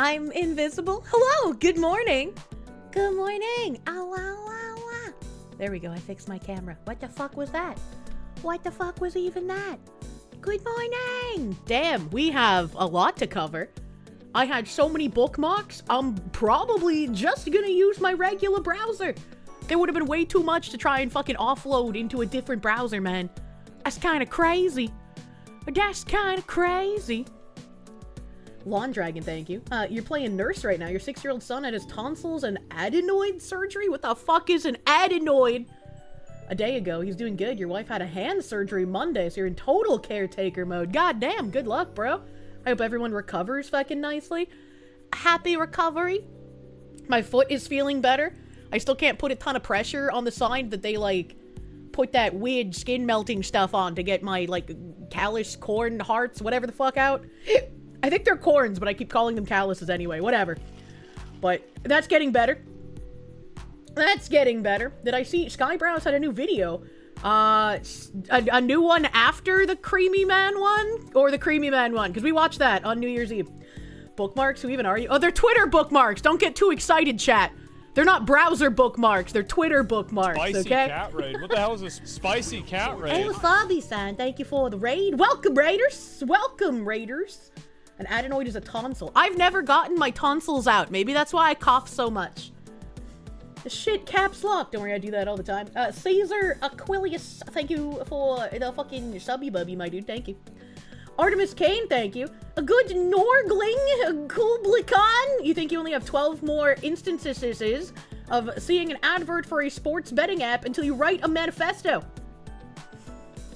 I'm invisible. Hello, good morning. Good morning. Ow, ow, ow, ow. There we go, I fixed my camera. What the fuck was that? What the fuck was even that? Good morning. Damn, we have a lot to cover. I had so many bookmarks, I'm probably just gonna use my regular browser. There would have been way too much to try and fucking offload into a different browser, man. That's kind of crazy. That's kind of crazy. Lawn Dragon, thank you. You're playing nurse right now. Your 6-year-old son had his tonsils and adenoid surgery? What the fuck is an adenoid? A day ago, he's doing good. Your wife had a hand surgery Monday, so you're in total caretaker mode. God damn, good luck, bro. I hope everyone recovers fucking nicely. Happy recovery. My foot is feeling better. I still can't put a ton of pressure on the side that they, like, put that weird skin melting stuff on to get my, like, callus corn hearts, whatever the fuck out. I think they're corns, but I keep calling them calluses anyway. Whatever. But that's getting better. That's getting better. Did I see Skybrows had a new video? A new one after the Creamy Man one? Or the Creamy Man one? Because we watched that on New Year's Eve. Bookmarks? Who even are you? Oh, they're Twitter bookmarks. Don't get too excited, chat. They're not browser bookmarks. They're Twitter bookmarks, spicy okay? Cat raid. What the hell is this spicy cat raid? Hey, Fabi-san, thank you for the raid. Welcome, Raiders. Welcome, Raiders. An adenoid is a tonsil. I've never gotten my tonsils out. Maybe that's why I cough so much. The shit caps lock. Don't worry, I do that all the time. Caesar Aquilius, thank you for the fucking subby bubby, my dude. Thank you. Artemis Kane, thank you. A good Norgling Kublikan. You think you only have 12 more instances of seeing an advert for a sports betting app until you write a manifesto.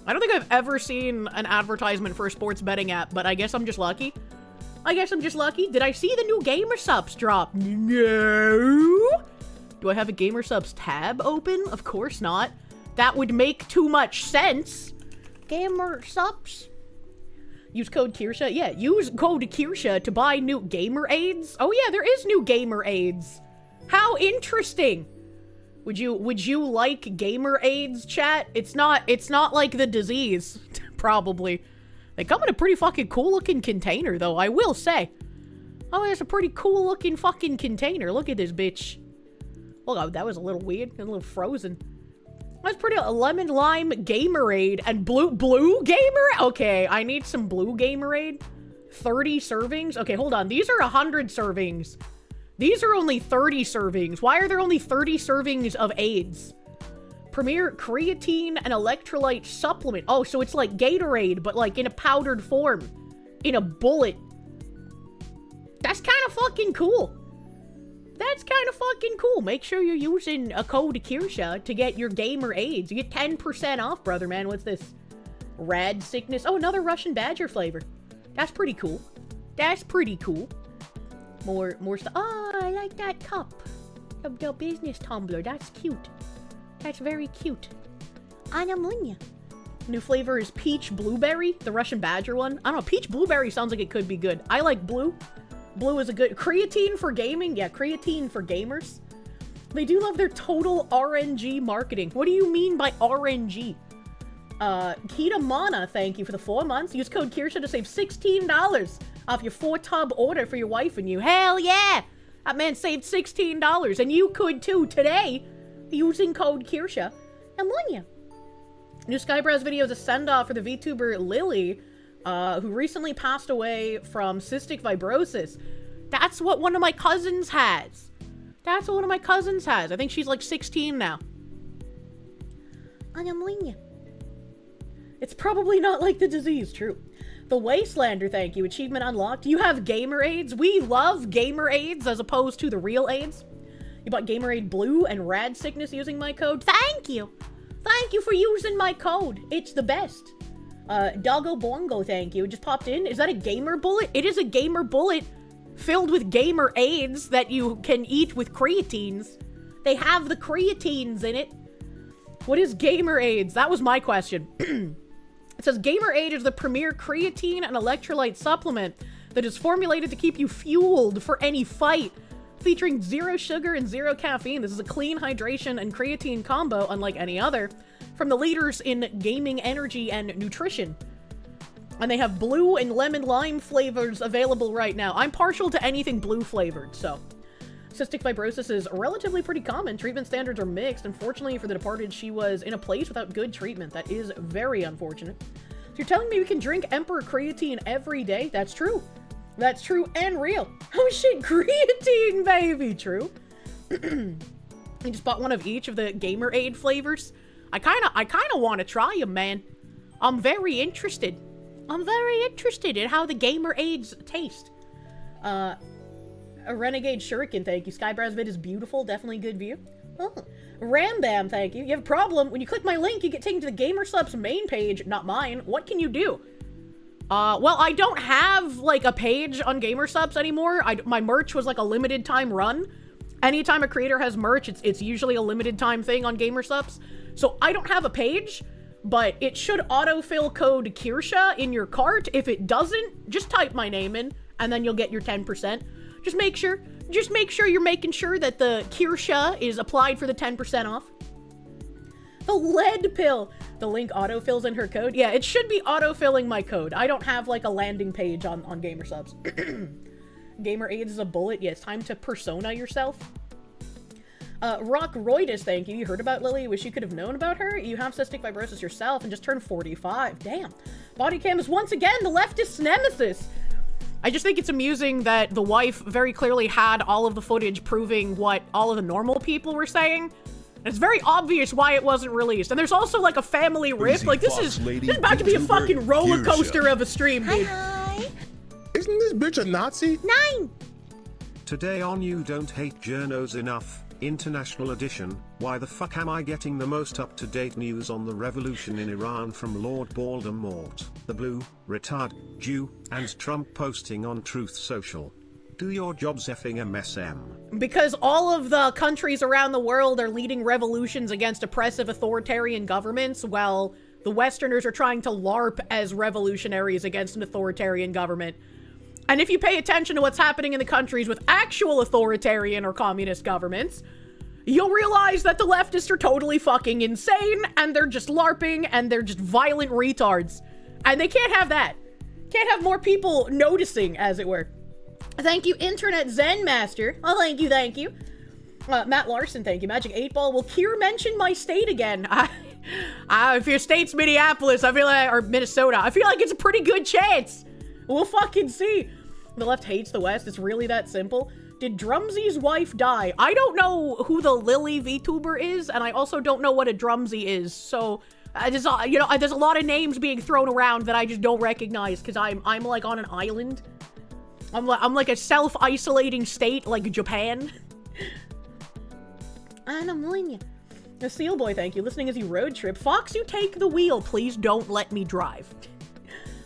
I don't think I've ever seen an advertisement for a sports betting app, but I guess I'm just lucky. I guess I'm just lucky. Did I see the new Gamer Supps drop? No. Do I have a Gamer Supps tab open? Of course not. That would make too much sense. Gamer Supps. Use code Kirsche. Yeah, use code Kirsche to buy new gamer aids. Oh yeah, there is new gamer aids. How interesting. Would you like gamer aids, chat? It's not like the disease, probably. They come in a pretty fucking cool looking container, though, I will say. Oh, it's a pretty cool looking fucking container. Look at this bitch. Oh, that was a little weird, a little frozen. That's pretty. Lemon lime gamerade and blue gamer. Okay, I need some blue gamerade. 30 servings. Okay, hold on. These are 100 servings. These are only 30 servings. Why are there only 30 servings of AIDS? Premier creatine and electrolyte supplement. Oh, so it's like Gatorade, but like in a powdered form. In a bullet. That's kind of fucking cool. That's kind of fucking cool. Make sure you're using a code Kirsche to get your gamer aids. You get 10% off, brother, man. What's this? Rad sickness. Oh, another Russian badger flavor. That's pretty cool. That's pretty cool. More stuff. Oh, I like that cup. The business tumbler. That's cute. That's very cute. Anamunya. New flavor is peach blueberry. The Russian badger one. I don't know. Peach blueberry sounds like it could be good. I like blue. Blue is a good... Creatine for gaming? Yeah, creatine for gamers. They do love their total RNG marketing. What do you mean by RNG? Kita Mana, thank you for the 4 months. Use code Kirsche to save $16 off your 4-tub order for your wife and you. Hell yeah! That man saved $16. And you could too today using code Kirsche. I'm on you. New Skybrows video is a send-off for the VTuber Lily, who recently passed away from cystic fibrosis. That's what one of my cousins has. That's what one of my cousins has. I think she's like 16 now. It's probably not like the disease, true. The Wastelander, thank you. Achievement unlocked. You have gamer aids. We love gamer aids as opposed to the real aids. You bought Gamerade Blue and Rad Sickness using my code. Thank you. Thank you for using my code. It's the best. Doggo Bongo, thank you. It just popped in. Is that a gamer bullet? It is a gamer bullet filled with gamer aids that you can eat with creatines. They have the creatines in it. What is gamer aids? That was my question. It says Gamer Aid is the premier creatine and electrolyte supplement that is formulated to keep you fueled for any fight. Featuring 0 sugar and 0 caffeine, this is a clean hydration and creatine combo unlike any other from the leaders in gaming energy and nutrition. And they have blue and lemon lime flavors available right now. I'm partial to anything blue flavored, so. Cystic fibrosis is relatively pretty common. Treatment standards are mixed. Unfortunately for the departed, she was in a place without good treatment. That is very unfortunate. So you're telling me we can drink Emperor creatine every day? That's true. That's true and real. Oh shit, creatine, baby! True. I just bought one of each of the Gamerade flavors. I kinda want to try them, man. I'm very interested. I'm very interested in how the Gamerades taste. A Renegade Shuriken, thank you. Skybraw's vid is beautiful, definitely good view. Oh. Rambam, thank you. You have a problem. When you click my link, you get taken to the GamerSupps main page, not mine. What can you do? Well, I don't have, like, a page on GamerSupps anymore. My merch was, like, a limited time run. Anytime a creator has merch, it's usually a limited time thing on GamerSupps. So I don't have a page, but it should autofill code Kirsche in your cart. If it doesn't, just type my name in, and then you'll get your 10%. Just make sure you're making sure that the Kirsche is applied for the 10% off. The lead pill. The link autofills in her code. Yeah, it should be autofilling my code. I don't have, like, a landing page on GamerSupps. Gamerades is a bullet. Yeah, it's time to persona yourself. Rock Roidus, thank you. You heard about Lily? Wish you could have known about her. You have cystic fibrosis yourself and just turned 45. Damn. Body cam is once again the leftist's nemesis. I just think it's amusing that the wife very clearly had all of the footage proving what all of the normal people were saying. And it's very obvious why it wasn't released. And there's also, like, a family rift. Like, this is about to be a fucking roller coaster of a stream, dude. Hi. Isn't this bitch a Nazi? 9. Today on You Don't Hate Journos Enough, International Edition, why the fuck am I getting the most up-to-date news on the revolution in Iran from Lord Voldemort, the Blue, Retard, Jew, and Trump posting on Truth Social? Do your jobs effing MSM. Because all of the countries around the world are leading revolutions against oppressive authoritarian governments, while the Westerners are trying to LARP as revolutionaries against an authoritarian government. And if you pay attention to what's happening in the countries with actual authoritarian or communist governments, you'll realize that the leftists are totally fucking insane, and they're just LARPing, and they're just violent retards. And they can't have that. Can't have more people noticing, as it were. Thank you, Internet Zen Master. Oh, thank you, thank you. Matt Larson, thank you. Magic 8 Ball. Will Kier mention my state again? If your state's Minneapolis, I feel like, or Minnesota, I feel like it's a pretty good chance. We'll fucking see. The left hates the West. It's really that simple. Did Drumsy's wife die? I don't know who the Lily VTuber is, and I also don't know what a Drumsy is. So, there's a lot of names being thrown around that I just don't recognize because I'm like on an island. I'm like a self-isolating state like Japan. The Seal Boy, thank you. Listening as you road trip. Fox, you take the wheel. Please don't let me drive.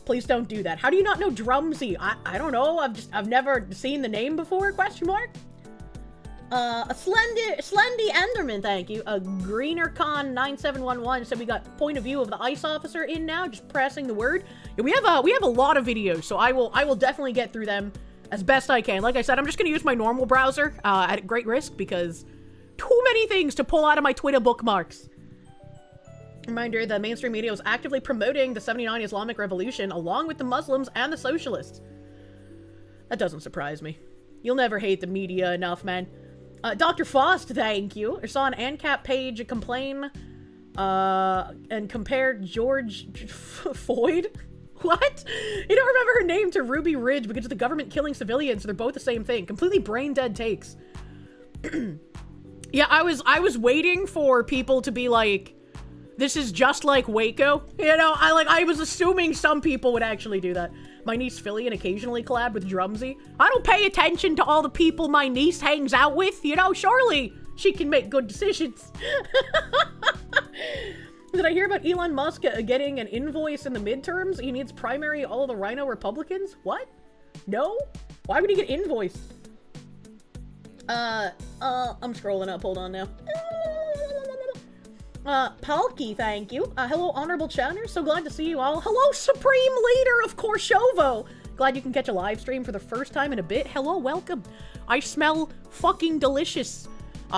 Please don't do that. How do you not know Drumsy? I don't know. I've never seen the name before, question mark? A Slendy Enderman, thank you. A GreenerCon9711 said we got point of view of the ICE officer in now, just pressing the word. Yeah, we have a lot of videos, so I will definitely get through them as best I can. Like I said, I'm just gonna use my normal browser, at great risk, because too many things to pull out of my Twitter bookmarks. Reminder, the mainstream media was actively promoting the 79 Islamic Revolution along with the Muslims and the socialists. That doesn't surprise me. You'll never hate the media enough, man. Dr. Faust, thank you. I saw an ANCAP page complain, and compared George Floyd? What? You don't remember her name to Ruby Ridge because of the government killing civilians, so they're both the same thing. Completely brain dead takes. Yeah, I was waiting for people to be like, this is just like Waco. You know, I was assuming some people would actually do that. My niece Philly and occasionally collab with Drumsy. I don't pay attention to all the people my niece hangs out with, you know, surely she can make good decisions. Did I hear about Elon Musk getting an invoice in the midterms? He needs primary all the Rhino Republicans? What? No? Why would he get invoiced? I'm scrolling up, hold on now. Palky, thank you. Hello, honorable chatters. So glad to see you all. Hello, Supreme Leader of Korshovo. Glad you can catch a live stream for the first time in a bit. Hello, welcome. I smell fucking delicious.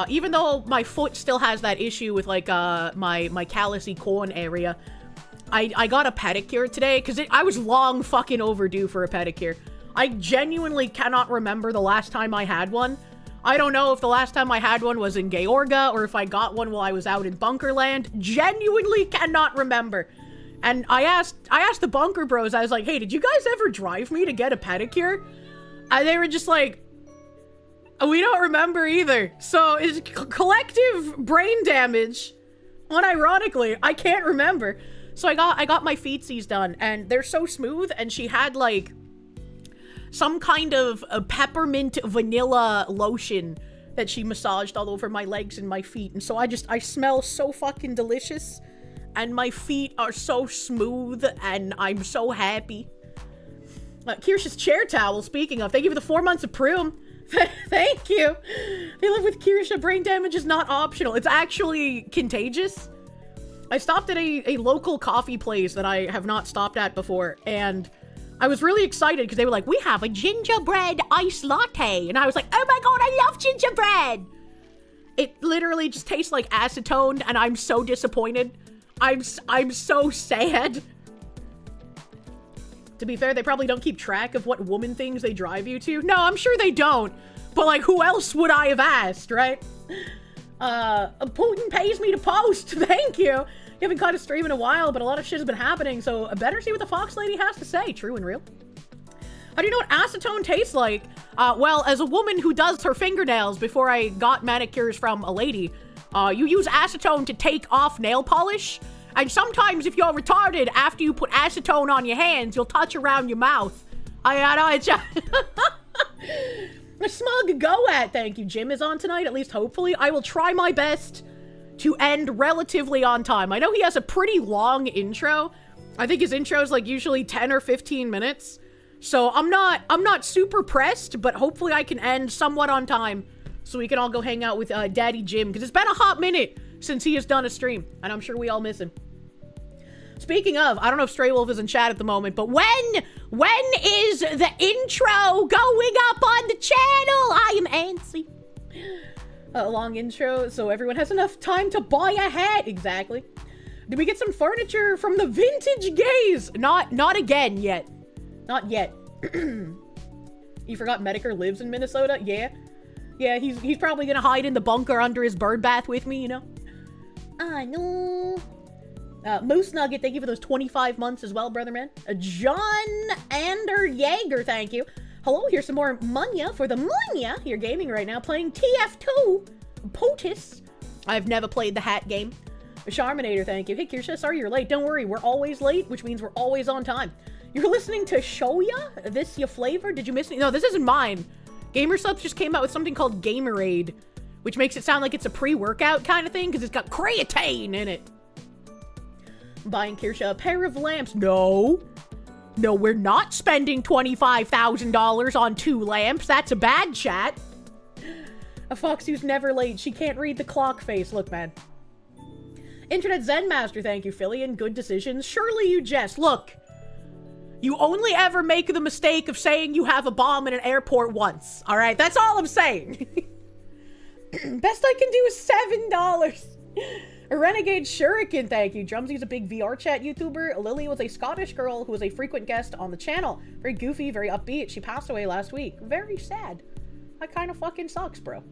Even though my foot still has that issue with, like, my callousy corn area, I got a pedicure today because I was long fucking overdue for a pedicure. I genuinely cannot remember the last time I had one. I don't know if the last time I had one was in Georgia or if I got one while I was out in Bunkerland. Genuinely cannot remember. And I asked the Bunker Bros, I was like, hey, did you guys ever drive me to get a pedicure? And they were just like, we don't remember either. So it's collective brain damage. Unironically, I can't remember. So I got my feetsies done, and they're so smooth, and she had, like, some kind of a peppermint vanilla lotion that she massaged all over my legs and my feet, and so I smell so fucking delicious, and my feet are so smooth, and I'm so happy. Kirsche's chair towel, speaking of, thank you for the 4 months of Prune. Thank you. They live with Kirsche. Brain damage is not optional. It's actually contagious. I stopped at a local coffee place that I have not stopped at before, and I was really excited because they were like, we have a gingerbread iced latte, and I was like, oh my god, I love gingerbread! It literally just tastes like acetone, and I'm so disappointed. I'm so sad. To be fair, they probably don't keep track of what woman things they drive you to. No, I'm sure they don't, but like, who else would I have asked, right? Putin pays me to post. Thank you. You haven't caught a stream in a while, but a lot of shit has been happening, so I better see what the Fox lady has to say. True and real. How do you know what acetone tastes like? Well, as a woman who does her fingernails before I got manicures from a lady, you use acetone to take off nail polish, and sometimes if you're retarded, after you put acetone on your hands, you'll touch around your mouth. I know, it's a smug go at, thank you. Jim is on tonight, at least hopefully. I will try my best to end relatively on time. I know he has a pretty long intro. I think his intro is like usually 10 or 15 minutes. So I'm not super pressed, but hopefully I can end somewhat on time so we can all go hang out with Daddy Jim, because it's been a hot minute since he has done a stream, and I'm sure we all miss him. Speaking of, I don't know if Stray Wolf is in chat at the moment, but when is the intro going up on the channel? I am antsy. A long intro, so everyone has enough time to buy a hat. Exactly. Did we get some furniture from the Vintage Gaze? Not again yet. Not yet. You forgot Medicare lives in Minnesota? Yeah. Yeah, he's probably gonna hide in the bunker under his bird bath with me, you know? I know. Moose Nugget, thank you for those 25 months as well, brother man. John Ander Jaeger, thank you. Hello, here's some more Munya for the Munya. You're gaming right now, playing TF2. POTUS. I've never played the hat game. Charminator, thank you. Hey, Kirsche, sorry you're late. Don't worry, we're always late, which means we're always on time. You're listening to Shoya? This your flavor? Did you miss me? No, this isn't mine. Gamer Supps just came out with something called Gamerade, which makes it sound like it's a pre-workout kind of thing, because it's got creatine in it. Buying Kirsche a pair of lamps. No, we're not spending $25,000 on 2 lamps. That's a bad chat. A fox who's never late. She can't read the clock face. Look, man. Internet Zen Master, thank you, Phillian. Good decisions. Surely you jest. Look, you only ever make the mistake of saying you have a bomb in an airport once. All right, that's all I'm saying. Best I can do is $7. A Renegade Shuriken, thank you. Drumsy's a big VR chat YouTuber. Lily was a Scottish girl who was a frequent guest on the channel. Very goofy, very upbeat. She passed away last week. Very sad. That kind of fucking sucks, bro.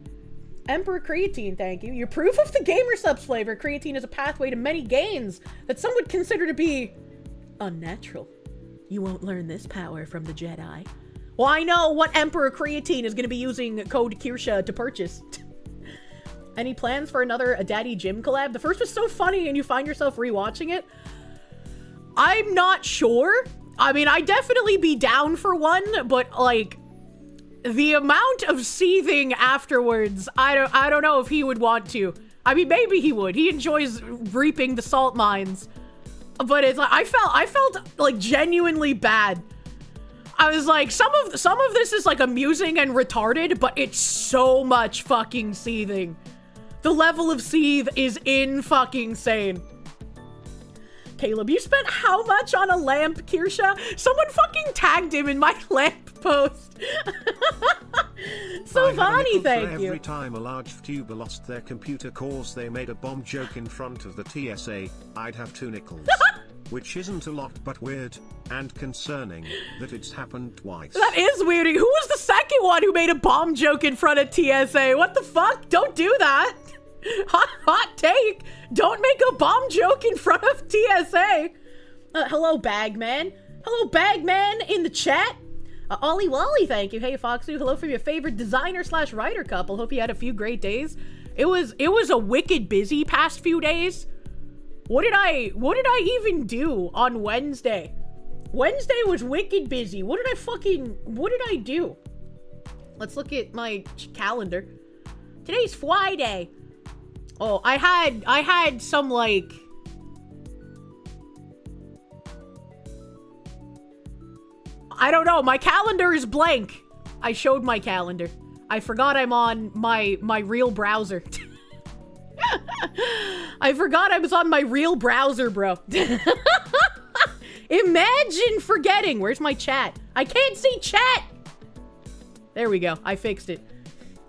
Emperor Creatine, thank you. Your proof of the Gamer Supps flavor. Creatine is a pathway to many gains that some would consider to be unnatural. You won't learn this power from the Jedi. Well, I know what Emperor Creatine is going to be using code Kirsche to purchase. Any plans for another Daddy Jim collab? The first was so funny and you find yourself rewatching it. I'm not sure. I mean, I'd definitely be down for one, but like the amount of seething afterwards, I don't know if he would want to. I mean, maybe he would. He enjoys reaping the salt mines. But it's like I felt like genuinely bad. I was like, some of this is like amusing and retarded, but it's so much fucking seething. The level of seethe is fucking insane. Caleb, you spent how much on a lamp, Kirsche? Someone fucking tagged him in my lamp post. So Vani, thank you. Every time a large VTuber lost their computer cause they made a bomb joke in front of the TSA, I'd have 2 nickels. which isn't a lot but weird and concerning that it's happened twice. That is weird. Who was the second one who made a bomb joke in front of TSA? What the fuck? Don't do that. Hot take. Don't make a bomb joke in front of TSA. Hello, Bagman. Hello, Bagman in the chat. Ollie Wally, thank you. Hey, Foxu. Hello from your favorite designer/writer couple. Hope you had a few great days. It was a wicked busy past few days. What did I even do on Wednesday? Wednesday was wicked busy. What did I do? Let's look at my calendar. Today's Friday. Oh, I had some, like, I don't know. My calendar is blank. I showed my calendar. I forgot I'm on my real browser. I forgot I was on my real browser, bro. Imagine forgetting. Where's my chat? I can't see chat. There we go. I fixed it.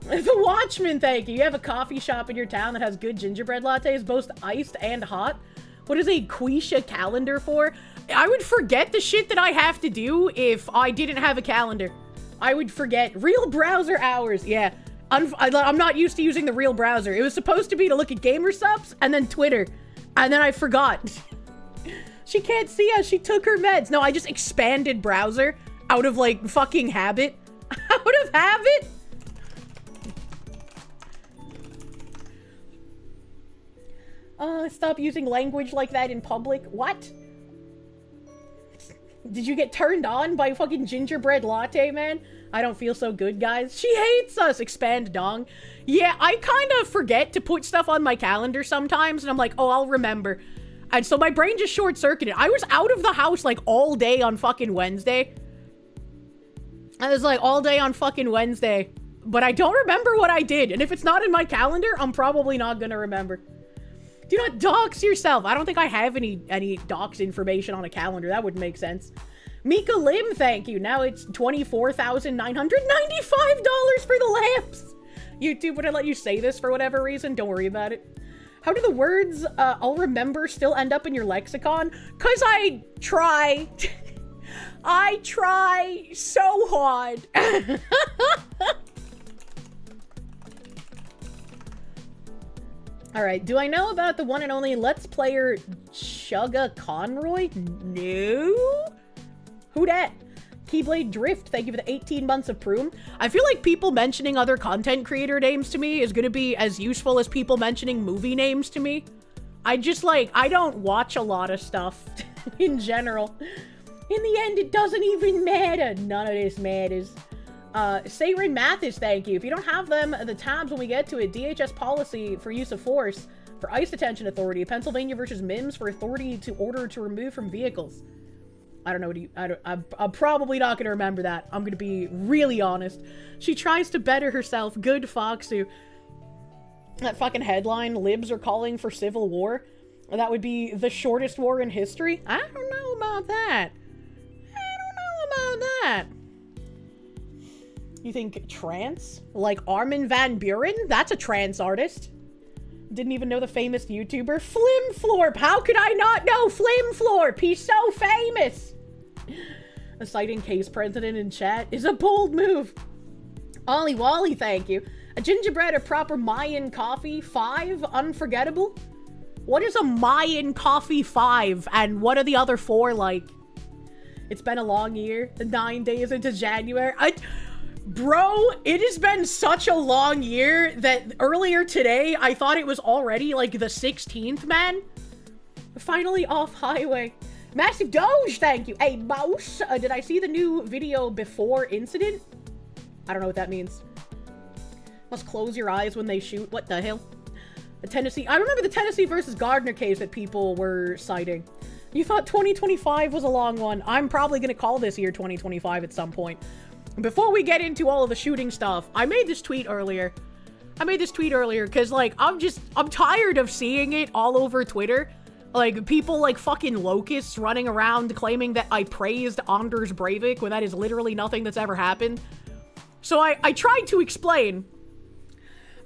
The Watchman, thank you. You have a coffee shop in your town that has good gingerbread lattes, both iced and hot. What is a Quisha calendar for? I would forget the shit that I have to do if I didn't have a calendar. I would forget. Real browser hours. Yeah. I'm not used to using the real browser. It was supposed to be to look at gamer subs and then Twitter. And then I forgot. She can't see us. She took her meds. No, I just expanded browser out of, like, fucking habit. Out of habit? Stop using language like that in public. What? Did you get turned on by fucking gingerbread latte, man? I don't feel so good, guys. She hates us. Expand dong. Yeah, I kind of forget to put stuff on my calendar sometimes, and I'm like, oh, I'll remember. And so my brain just short-circuited. I was out of the house, like, all day on fucking Wednesday. I was, like, all day on fucking Wednesday. But I don't remember what I did. And if it's not in my calendar, I'm probably not gonna remember. Do not dox yourself. I don't think I have any dox information on a calendar. That wouldn't make sense. Mika Lim, thank you. Now it's $24,995 for the lamps. YouTube, would I let you say this for whatever reason? Don't worry about it. How do the words, I'll remember still end up in your lexicon? 'Cause I try. I try so hard. Alright, do I know about the one and only Let's Player Chugga Conroy? No? Who dat? Keyblade Drift, thank you for the 18 months of Proom. I feel like people mentioning other content creator names to me is gonna be as useful as people mentioning movie names to me. I don't watch a lot of stuff in general. In the end, it doesn't even matter. None of this matters. Sayrin Mathis, thank you. If you don't have them, the tabs when we get to it, DHS policy for use of force for ICE detention authority, Pennsylvania versus MIMS for authority to order to remove from vehicles. I don't know I'm probably not gonna remember that. I'm gonna be really honest. She tries to better herself. Good Foxu. That fucking headline, libs are calling for civil war. That would be the shortest war in history. I don't know about that. You think trance? Like Armin van Buren? That's a trance artist. Didn't even know the famous YouTuber Flimflorp. How could I not know Flimflorp? He's so famous. A citing case president in chat is a bold move. Ollie Wally, thank you. A gingerbread or proper Mayan coffee 5 unforgettable? What is a Mayan coffee 5 and what are the other 4 like? It's been a long year. 9 days into January. Bro, it has been such a long year that earlier today, I thought it was already like the 16th, man. Finally off highway. Massive Doge, thank you. Hey, mouse. Did I see the new video before incident? I don't know what that means. Must close your eyes when they shoot. What the hell? The Tennessee. I remember the Tennessee versus Gardner case that people were citing. You thought 2025 was a long one. I'm probably going to call this year 2025 at some point. Before we get into all of the shooting stuff, I made this tweet earlier. Because, like, I'm tired of seeing it all over Twitter. Like, people like fucking locusts running around claiming that I praised Anders Breivik when that is literally nothing that's ever happened. So I tried to explain.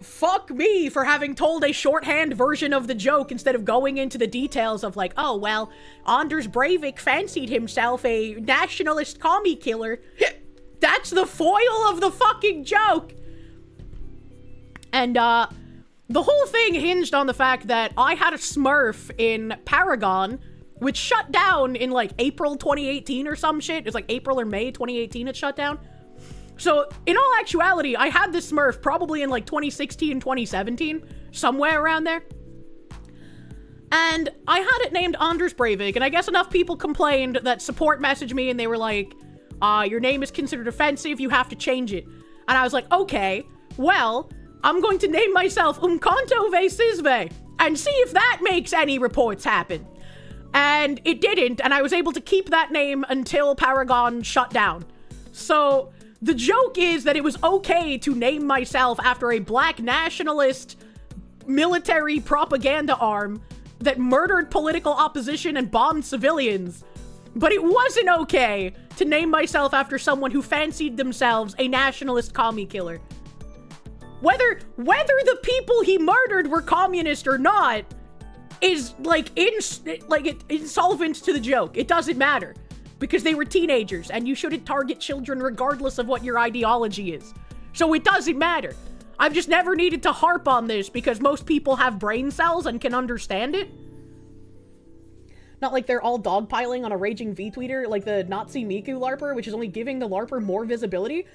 fuck me for having told a shorthand version of the joke instead of going into the details of like, oh, well, Anders Breivik fancied himself a nationalist commie killer. That's the foil of the fucking joke. And, the whole thing hinged on the fact that I had a Smurf in Paragon, which shut down in, like, April 2018 or some shit. It was, like, April or May 2018 it shut down. So, in all actuality, I had this Smurf probably in, like, 2016, 2017. Somewhere around there. And I had it named Anders Breivik, and I guess enough people complained that support messaged me, and they were like, your name is considered offensive, you have to change it. And I was like, okay, well, I'm going to name myself Controversies and see if that makes any reports happen. And it didn't, and I was able to keep that name until Paragon shut down. So, the joke is that it was okay to name myself after a black nationalist military propaganda arm that murdered political opposition and bombed civilians. But it wasn't okay to name myself after someone who fancied themselves a nationalist commie killer. Whether the people he murdered were communist or not is insolvent to the joke. It doesn't matter because they were teenagers and you shouldn't target children regardless of what your ideology is. So it doesn't matter. I've just never needed to harp on this because most people have brain cells and can understand it. Not like they're all dogpiling on a raging V-tweeter like the Nazi Miku LARPer, which is only giving the LARPer more visibility.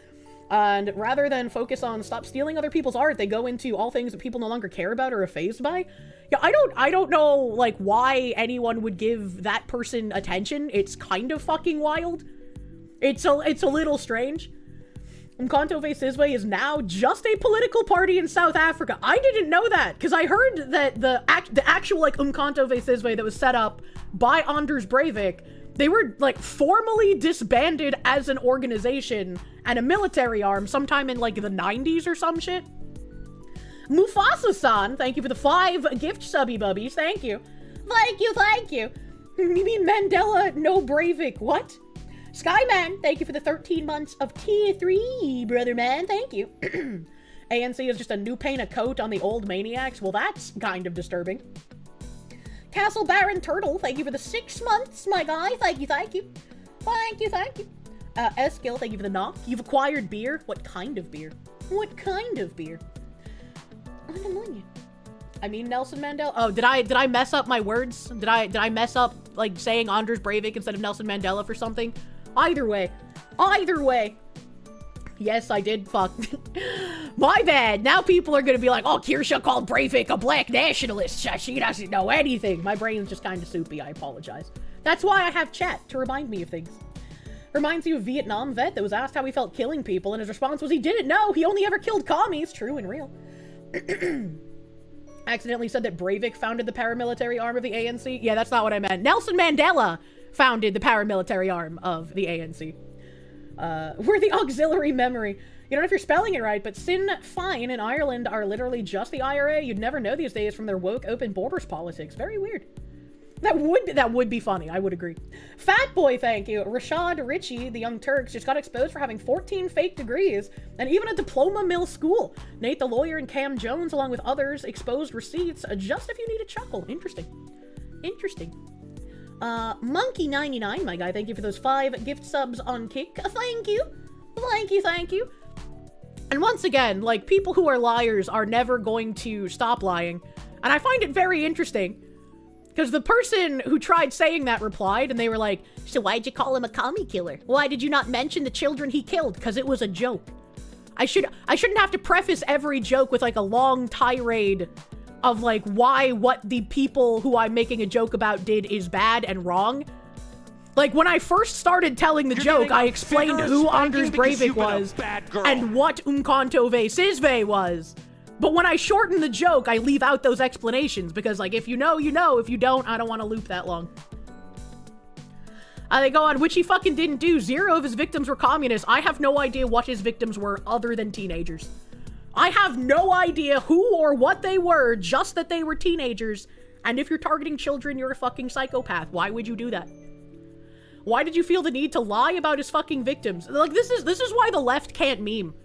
And rather than focus on stop stealing other people's art, they go into all things that people no longer care about or are fazed by. Yeah, I don't know, like, why anyone would give that person attention. It's kind of fucking wild. It's a little strange. Controversies is now just a political party in South Africa. I didn't know that, because I heard that the actual, like, Controversies that was set up by Anders Breivik, they were, like, formally disbanded as an organization and a military arm sometime in, like, the 90s or some shit. Mufasa-san, thank you for the 5 gift subby bubbies. Thank you. Thank you. You mean Mandela, no Breivik. What? Skyman, thank you for the 13 months of tier 3, brother man. Thank you. ANC is just a new paint of coat on the old maniacs. Well, that's kind of disturbing. Castle Baron Turtle, thank you for the 6 months, my guy. Thank you. Thank you. Eskil, thank you for the knock. You've acquired beer? What kind of beer? I mean Nelson Mandela. Oh, did I mess up my words? Did I mess up, like, saying Anders Breivik instead of Nelson Mandela for something? Either way. Yes, I did. Fuck. My bad. Now people are gonna be like, oh, Kirsche called Breivik a black nationalist. She doesn't know anything. My brain's just kind of soupy. I apologize. That's why I have chat, to remind me of things. Reminds you of Vietnam vet that was asked how he felt killing people, and his response was he didn't know. He only ever killed commies. True and real. Accidentally said that Breivik founded the paramilitary arm of the ANC. Yeah, that's not what I meant. Nelson Mandela founded the paramilitary arm of the ANC. We're the auxiliary memory. You don't know if you're spelling it right, but Sinn Féin in Ireland are literally just the IRA. You'd never know these days from their woke open borders politics. Very weird. That would be funny. I would agree. Fat Boy, thank you. Rashad Ritchie, the Young Turks, just got exposed for having 14 fake degrees and even a diploma mill school. Nate the Lawyer and Cam Jones, along with others, exposed receipts just if you need a chuckle. Interesting. Monkey99, my guy, thank you for those 5 gift subs on Kick. Thank you. And once again, like, people who are liars are never going to stop lying. And I find it very interesting. Because the person who tried saying that replied, and they were like, so why'd you call him a commie killer? Why did you not mention the children he killed? Because it was a joke. I shouldn't have to preface every joke with, like, a long tirade of, like, why what the people who I'm making a joke about did is bad and wrong. Like, when I first started telling the joke, I explained who Anders Breivik was and what Controversies was. But when I shorten the joke, I leave out those explanations because, like, if you know, you know. If you don't, I don't want to loop that long. They go on, which he fucking didn't do. 0 of his victims were communists. I have no idea what his victims were other than teenagers. I have no idea who or what they were, just that they were teenagers. And if you're targeting children, you're a fucking psychopath. Why would you do that? Why did you feel the need to lie about his fucking victims? Like, this is why the left can't meme.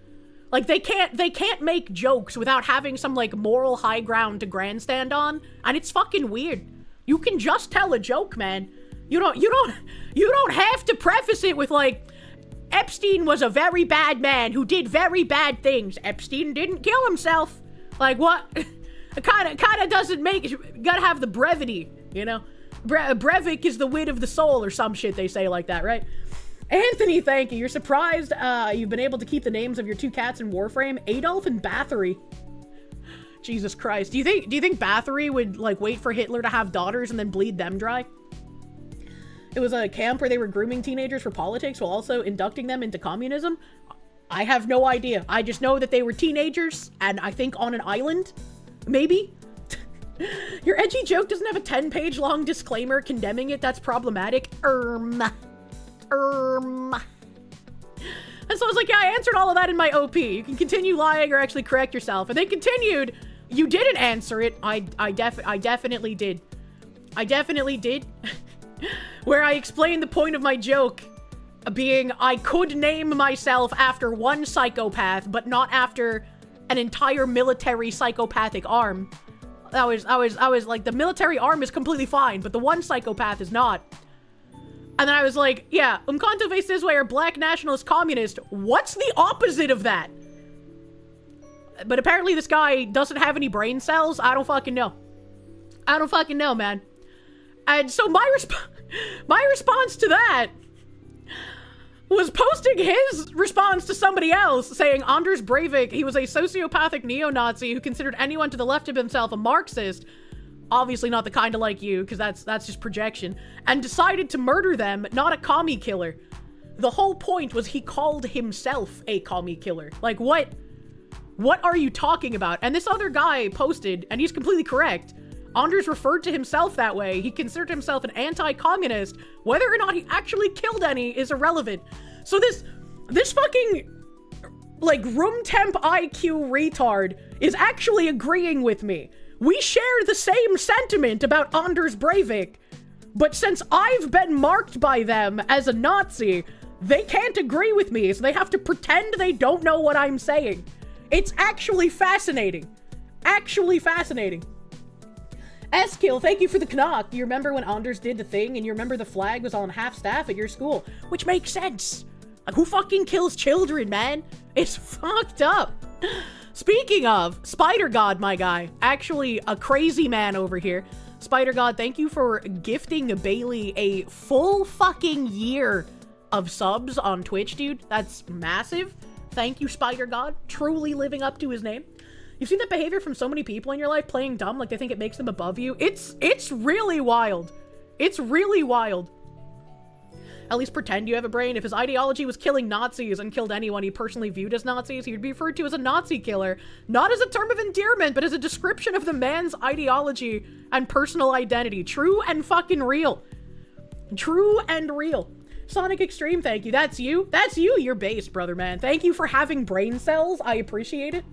Like, they can't make jokes without having some, like, moral high ground to grandstand on, and it's fucking weird. You can just tell a joke, man. You don't have to preface it with, like, Epstein was a very bad man who did very bad things. Epstein didn't kill himself. Like, what? It kinda doesn't make it. You gotta have the brevity, you know? Brevic is the wit of the soul or some shit they say like that, right? Anthony, thank you. You're surprised you've been able to keep the names of your two cats in Warframe, Adolf and Bathory. Jesus Christ. Do you think Bathory would, like, wait for Hitler to have daughters and then bleed them dry? It was a camp where they were grooming teenagers for politics while also inducting them into communism. I have no idea. I just know that they were teenagers, and I think on an island. Maybe? Your edgy joke doesn't have a 10-page long disclaimer condemning it. That's problematic. And so I was like, yeah, I answered all of that in my OP. You can continue lying or actually correct yourself. And they continued, you didn't answer it. I definitely did. I definitely did. Where I explained the point of my joke being I could name myself after one psychopath, but not after an entire military psychopathic arm. I was like, the military arm is completely fine, but the one psychopath is not. And then I was like, yeah, controversies are black nationalist communist. What's the opposite of that? But apparently this guy doesn't have any brain cells. I don't fucking know. I don't fucking know, man. And so my response to that was posting his response to somebody else saying Anders Breivik, he was a sociopathic neo-Nazi who considered anyone to the left of himself a Marxist, obviously not the kind of like you, because that's just projection, and decided to murder them, not a commie killer. The whole point was he called himself a commie killer. Like, what are you talking about? And this other guy posted, and he's completely correct, Anders referred to himself that way. He considered himself an anti-communist. Whether or not he actually killed any is irrelevant. So this fucking, like, room temp IQ retard is actually agreeing with me. We share the same sentiment about Anders Breivik, but since I've been marked by them as a Nazi, they can't agree with me, so they have to pretend they don't know what I'm saying. It's actually fascinating. Actually fascinating. S-Kill, thank you for the knock. You remember when Anders did the thing, and you remember the flag was on half staff at your school, which makes sense. Like, who fucking kills children, man? It's fucked up. Speaking of, Spider God, my guy, actually a crazy man over here. Spider God, thank you for gifting Bailey a full fucking year of subs on Twitch, dude. That's massive. Thank you, Spider God. Truly living up to his name. You've seen that behavior from so many people in your life, playing dumb like they think it makes them above you. It's really wild. It's really wild. At least pretend you have a brain. If his ideology was killing Nazis and killed anyone he personally viewed as Nazis, he would be referred to as a Nazi killer. Not as a term of endearment, but as a description of the man's ideology and personal identity. True and fucking real. True and real. Sonic Extreme, thank you. That's you. That's you. You're based, brother, man. Thank you for having brain cells. I appreciate it.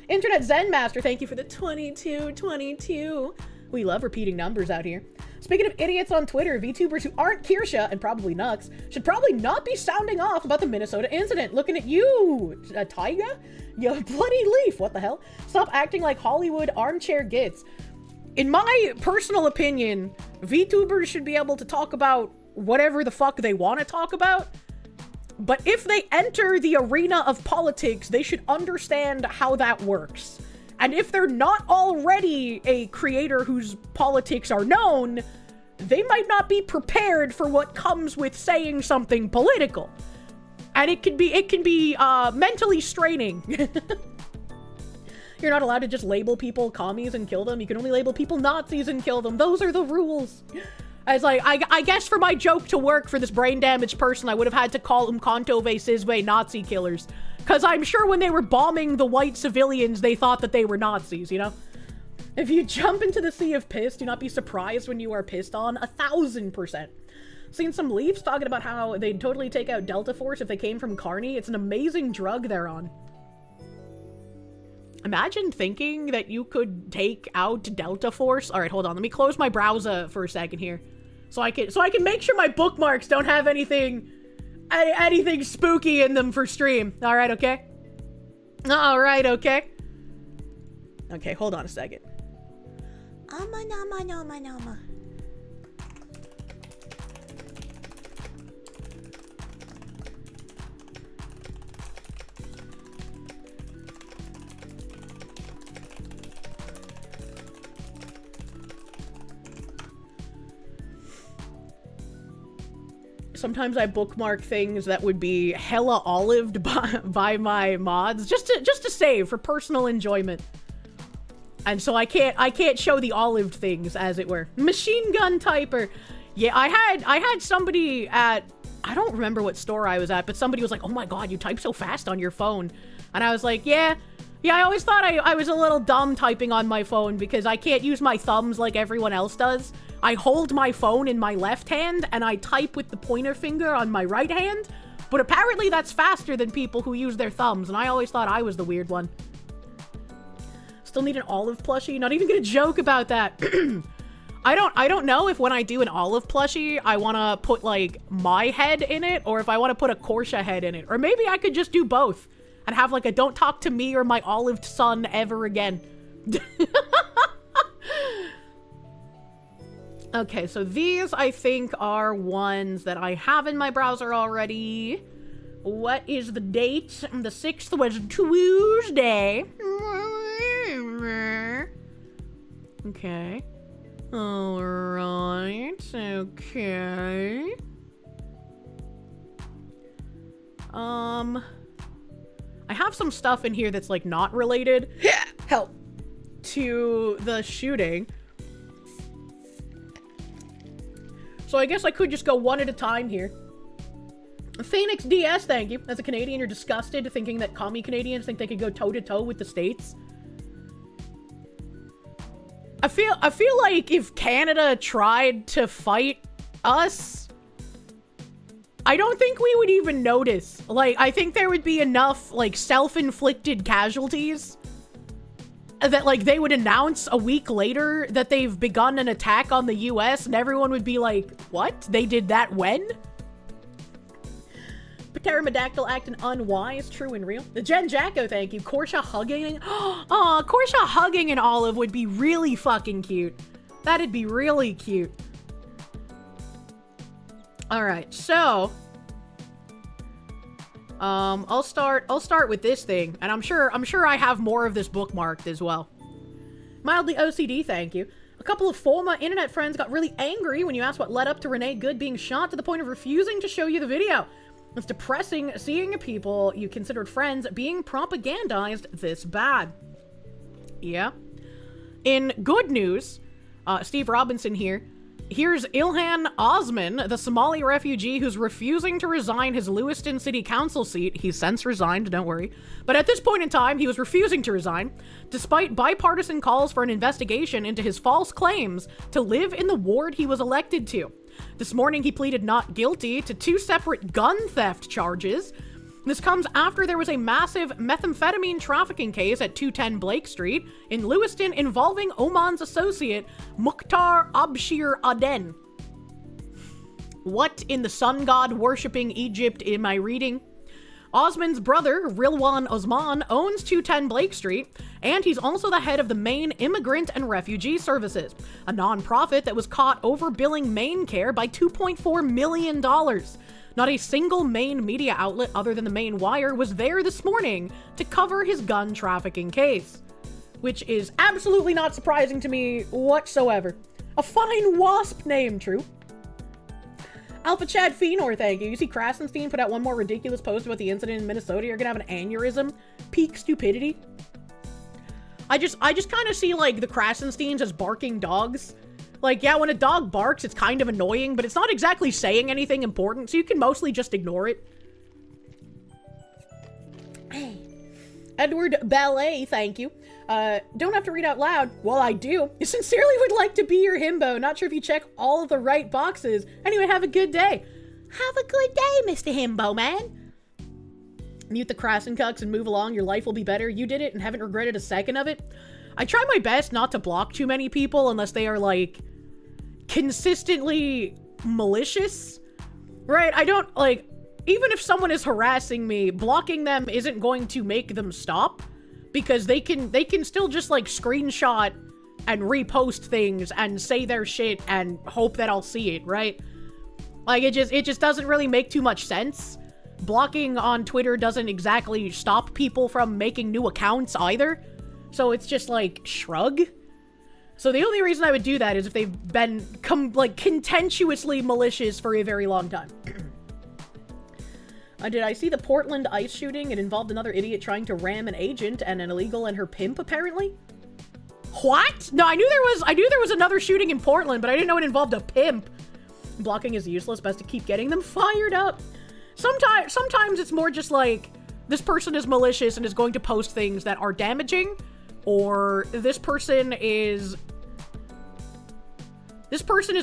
Internet Zen Master, thank you for the 2222. We love repeating numbers out here. Speaking of idiots on Twitter, VTubers who aren't Kirsche and probably Nux should probably not be sounding off about the Minnesota incident. Looking at you, Taiga? You bloody leaf, what the hell? Stop acting like Hollywood armchair gits. In my personal opinion, VTubers should be able to talk about whatever the fuck they want to talk about. But if they enter the arena of politics, they should understand how that works. And if they're not already a creator whose politics are known, they might not be prepared for what comes with saying something political. And it can be mentally straining. You're not allowed to just label people commies and kill them. You can only label people Nazis and kill them. Those are the rules. I was like, I guess for my joke to work for this brain damaged person, I would have had to call them Conto-Ve-Sizwe Nazi killers. Because I'm sure when they were bombing the white civilians, they thought that they were Nazis, you know? If you jump into the sea of piss, do not be surprised when you are pissed on. 1000%. Seen some leafs talking about how they'd totally take out Delta Force if they came from Carney. It's an amazing drug they're on. Imagine thinking that you could take out Delta Force. All right, hold on. Let me close my browser for a second here. So I can make sure my bookmarks don't have anything spooky in them for stream. All right, okay? All right, okay. Okay, hold on a second. Sometimes I bookmark things that would be hella olived by my mods just to save for personal enjoyment. And so I can't show the olived things, as it were. Machine gun typer. Yeah, I had somebody at, I don't remember what store I was at, but somebody was like, "Oh my god, you type so fast on your phone." And I was like, yeah, I always thought I was a little dumb typing on my phone because I can't use my thumbs like everyone else does. I hold my phone in my left hand and I type with the pointer finger on my right hand, but apparently that's faster than people who use their thumbs, and I always thought I was the weird one. Still need an olive plushie? Not even gonna joke about that. I don't know if when I do an olive plushie, I wanna put like my head in it, or if I wanna put a Kirsche head in it. Or maybe I could just do both and have like a "don't talk to me or my olived son ever again." Okay, so these I think are ones that I have in my browser already. What is the date? The 6th was Tuesday. Okay. Alright, okay. I have some stuff in here that's like not related help to the shooting. So I guess I could just go one at a time here. Phoenix DS, thank you. As a Canadian, you're disgusted thinking that commie Canadians think they could go toe-to-toe with the States. I feel like if Canada tried to fight us, I don't think we would even notice. Like, I think there would be enough, like, self-inflicted casualties that, like, they would announce a week later that they've begun an attack on the US, and everyone would be like, what? They did that when? Pterodactyl acting unwise, true and real. The Jen Jacko, thank you. Kirsche hugging. Aw, Kirsche hugging an olive would be really fucking cute. That'd be really cute. Alright, so I'll start with this thing, and I'm sure I have more of this bookmarked as well. Mildly OCD, thank you. A couple of former internet friends got really angry when you asked what led up to Renee Good being shot, to the point of refusing to show you the video. It's depressing seeing people you considered friends being propagandized this bad. Yeah. In good news, Steve Robinson here. Here's Ilhan Osman, the Somali refugee who's refusing to resign his Lewiston City Council seat. He's since resigned, don't worry. But at this point in time, he was refusing to resign, despite bipartisan calls for an investigation into his false claims to live in the ward he was elected to. This morning, he pleaded not guilty to 2 separate gun theft charges. This comes after there was a massive methamphetamine trafficking case at 210 Blake Street in Lewiston involving Oman's associate, Mukhtar Abshir Aden. What in the sun god worshipping Egypt am I reading? Osman's brother, Rilwan Osman, owns 210 Blake Street, and he's also the head of the Maine Immigrant and Refugee Services, a non-profit that was caught overbilling Maine Care by $2.4 million. Not a single Maine media outlet other than the Maine Wire was there this morning to cover his gun trafficking case, which is absolutely not surprising to me whatsoever. A fine wasp name, true. Alpha Chad Fenor, thank you. You see Krasenstein put out one more ridiculous post about the incident in Minnesota. You're gonna have an aneurysm. Peak stupidity. I just kind of see, like, the Krasensteins as barking dogs. Like, yeah, when a dog barks, it's kind of annoying, but it's not exactly saying anything important, so you can mostly just ignore it. Edward Ballet, thank you. Don't have to read out loud. Well, I do. You sincerely would like to be your himbo. Not sure if you check all of the right boxes. Anyway, have a good day. Have a good day, Mr. Himbo, man. Mute the Krasencucks and move along. Your life will be better. You did it and haven't regretted a second of it. I try my best not to block too many people unless they are, like, consistently malicious. Right? I don't, like, even if someone is harassing me, blocking them isn't going to make them stop, because they can still just like screenshot and repost things and say their shit and hope that I'll see it, right? Like, it just doesn't really make too much sense. Blocking on Twitter doesn't exactly stop people from making new accounts either. So it's just like, shrug. So the only reason I would do that is if they've been contentiously malicious for a very long time. Did I see the Portland ICE shooting? It involved another idiot trying to ram an agent and an illegal and her pimp, apparently. What? No, I knew there was another shooting in Portland, but I didn't know it involved a pimp. Blocking is useless. Best to keep getting them fired up. Sometimes it's more just like, this person is malicious and is going to post things that are damaging, or this person is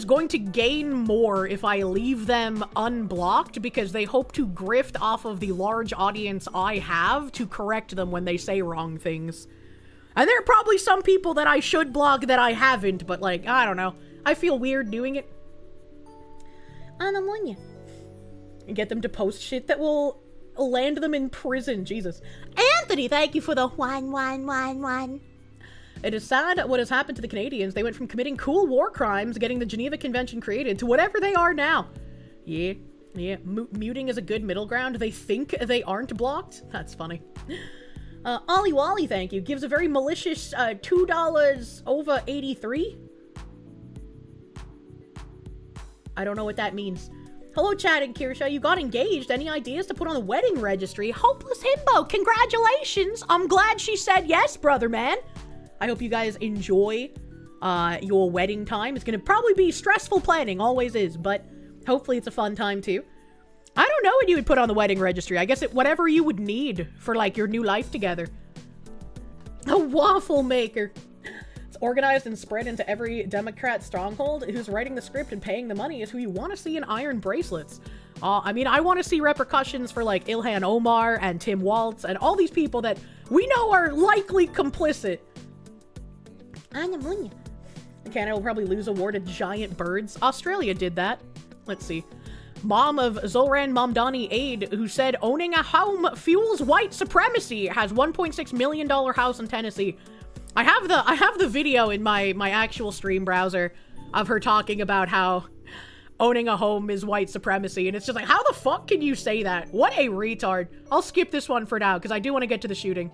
going to gain more if I leave them unblocked because they hope to grift off of the large audience I have to correct them when they say wrong things. And there are probably some people that I should block that I haven't, but like, I don't know. I feel weird doing it. And I'm on you. And get them to post shit that will land them in prison. Jesus. Anthony, thank you for the 1. It is sad what has happened to the Canadians. They went from committing cool war crimes, getting the Geneva Convention created, to whatever they are now. Yeah. Muting is a good middle ground. They think they aren't blocked. That's funny. Ollie Wally, thank you. Gives a very malicious $2 over 83. I don't know what that means. Hello, Chad and Kirsche. You got engaged. Any ideas to put on the wedding registry? Hopeless Himbo, congratulations. I'm glad she said yes, brother man. I hope you guys enjoy your wedding time. It's going to probably be stressful planning, always is, but hopefully it's a fun time too. I don't know what you would put on the wedding registry. I guess whatever you would need for like your new life together. A waffle maker. It's organized and spread into every Democrat stronghold. Who's writing the script and paying the money is who you want to see in iron bracelets. I mean, I want to see repercussions for like Ilhan Omar and Tim Waltz and all these people that we know are likely complicit. Canada will probably lose a war to giant birds. Australia did that. Let's see. Mom of Zoran Mamdani Aid, who said owning a home fuels white supremacy, has $1.6 million house in Tennessee. I have the video in my actual stream browser of her talking about how owning a home is white supremacy, and it's just like, how the fuck can you say that? What a retard. I'll skip this one for now because I do want to get to the shooting.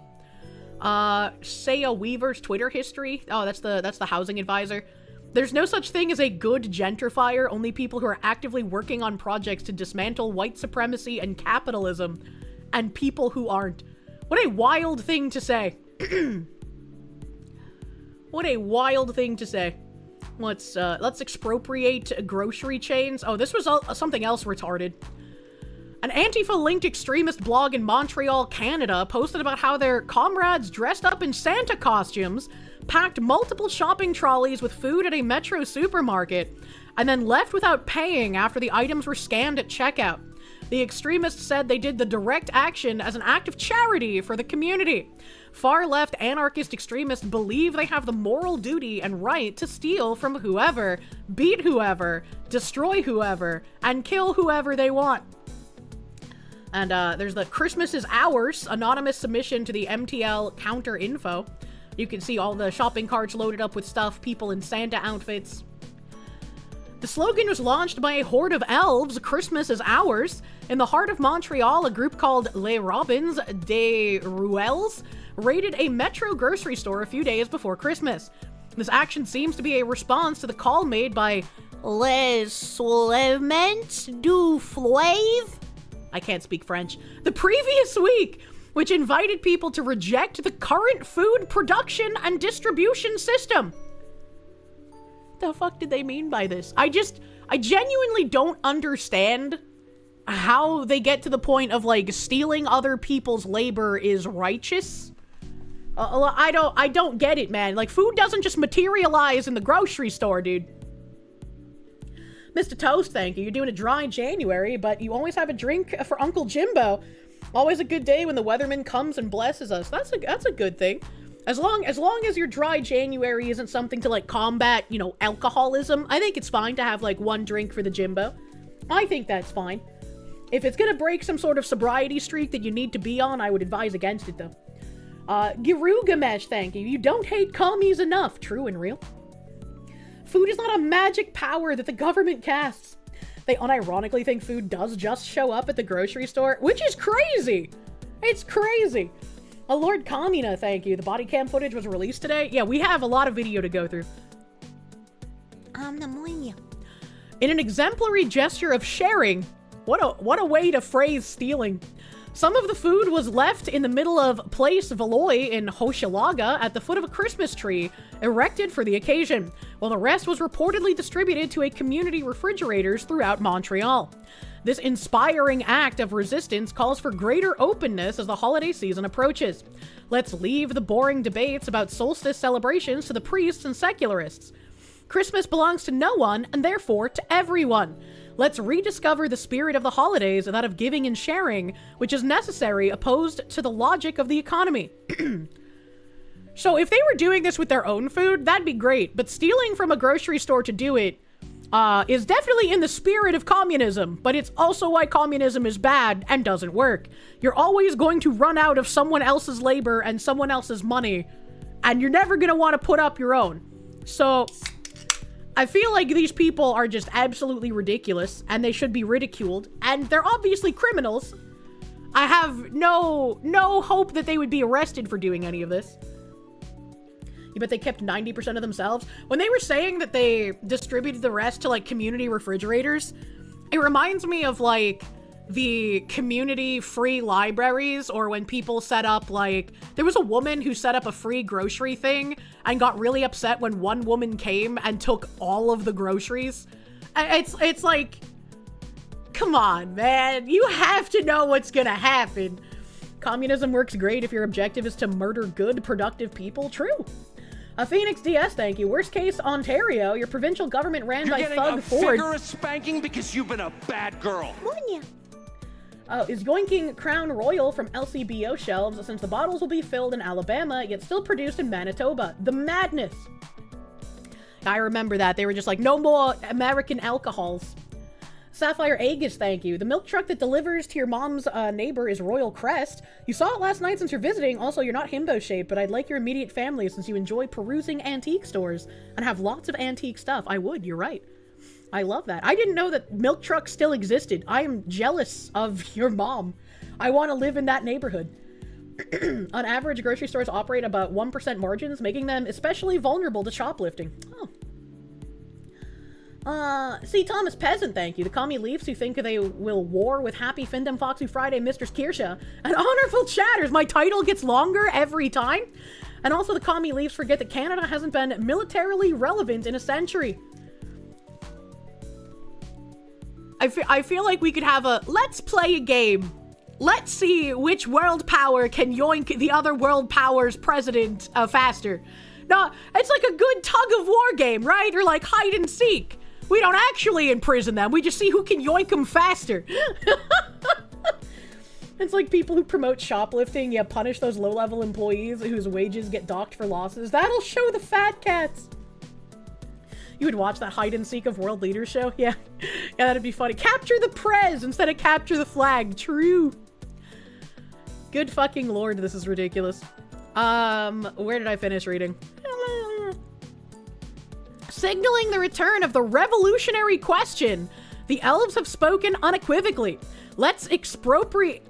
Saya Weaver's Twitter history. Oh, that's the housing advisor. There's no such thing as a good gentrifier, only people who are actively working on projects to dismantle white supremacy and capitalism, and people who aren't. What a wild thing to say. What a wild thing to say. Let's expropriate grocery chains. Oh, this was something else retarded. An Antifa-linked extremist blog in Montreal, Canada, posted about how their comrades dressed up in Santa costumes packed multiple shopping trolleys with food at a Metro supermarket, and then left without paying after the items were scanned at checkout. The extremists said they did the direct action as an act of charity for the community. Far-left anarchist extremists believe they have the moral duty and right to steal from whoever, beat whoever, destroy whoever, and kill whoever they want. And there's the Christmas is Ours anonymous submission to the MTL counter info. You can see all the shopping carts loaded up with stuff, people in Santa outfits. The slogan was launched by a horde of elves, Christmas is Ours. In the heart of Montreal, a group called Les Robins des Ruelles raided a Metro grocery store a few days before Christmas. This action seems to be a response to the call made by Les Solements du Fleuve, I can't speak French, the previous week, which invited people to reject the current food production and distribution system. The fuck did they mean by this? I genuinely don't understand how they get to the point of like stealing other people's labor is righteous. I don't get it, man. Like, food doesn't just materialize in the grocery store, dude. Mr. Toast, thank you. You're doing a dry January, but you always have a drink for Uncle Jimbo. Always a good day when the weatherman comes and blesses us. That's a good thing. As long as your dry January isn't something to like combat, you know, alcoholism, I think it's fine to have like one drink for the Jimbo. I think that's fine. If it's gonna break some sort of sobriety streak that you need to be on, I would advise against it, though. Girugamesh, thank you. You don't hate commies enough. True and real. Food is not a magic power that the government casts. They unironically think food does just show up at the grocery store, which is crazy. It's crazy. Lord Kamina, thank you. The body cam footage was released today. Yeah, we have a lot of video to go through. In an exemplary gesture of sharing, what a way to phrase stealing. Some of the food was left in the middle of Place Valois in Hochelaga at the foot of a Christmas tree erected for the occasion, while the rest was reportedly distributed to a community refrigerators throughout Montreal. This inspiring act of resistance calls for greater openness as the holiday season approaches. Let's leave the boring debates about solstice celebrations to the priests and secularists. Christmas belongs to no one, and therefore to everyone. Let's rediscover the spirit of the holidays and that of giving and sharing, which is necessary opposed to the logic of the economy. So if they were doing this with their own food, that'd be great, but stealing from a grocery store to do it is definitely in the spirit of communism, but it's also why communism is bad and doesn't work. You're always going to run out of someone else's labor and someone else's money, and you're never going to want to put up your own. So I feel like these people are just absolutely ridiculous, and they should be ridiculed, and they're obviously criminals. I have no hope that they would be arrested for doing any of this. You bet they kept 90% of themselves? When they were saying that they distributed the rest to, like, community refrigerators, it reminds me of, like, the community free libraries, or when people set up, like, there was a woman who set up a free grocery thing and got really upset when one woman came and took all of the groceries. It's like, come on, man. You have to know what's gonna happen. Communism works great if your objective is to murder good, productive people. True. Phoenix DS, thank you. Worst case, Ontario. Your provincial government ran by Thug Ford. You're getting a vigorous spanking because you've been a bad girl. Is yoinking Crown Royal from LCBO shelves since the bottles will be filled in Alabama, yet still produced in Manitoba. The madness. I remember that. They were just like, no more American alcohols. Sapphire Aegis, thank you. The milk truck that delivers to your mom's neighbor is Royal Crest. You saw it last night since you're visiting. Also, you're not himbo-shaped, but I'd like your immediate family since you enjoy perusing antique stores and have lots of antique stuff. I would, you're right. I love that. I didn't know that milk trucks still existed. I am jealous of your mom. I want to live in that neighborhood. On average, grocery stores operate about 1% margins, making them especially vulnerable to shoplifting. C. Thomas Peasant, thank you. The commie leafs who think they will war with Happy Findem Foxy Friday Mistress Kirsche and Honorful Chatters. My title gets longer every time. And also the commie leafs forget that Canada hasn't been militarily relevant in a century. I feel like we could have a, let's play a game. Let's see which world power can yoink the other world power's president faster. No, it's like a good tug of war game, right? Or like hide and seek. We don't actually imprison them. We just see who can yoink them faster. It's like people who promote shoplifting. Yeah, punish those low-level employees whose wages get docked for losses. That'll show the fat cats. You would watch that hide and seek of world leaders show? Yeah. Yeah, that'd be funny. Capture the prez instead of capture the flag. True. Good fucking lord, this is ridiculous. Where did I finish reading? Signaling the return of the revolutionary question. The elves have spoken unequivocally. Let's expropriate,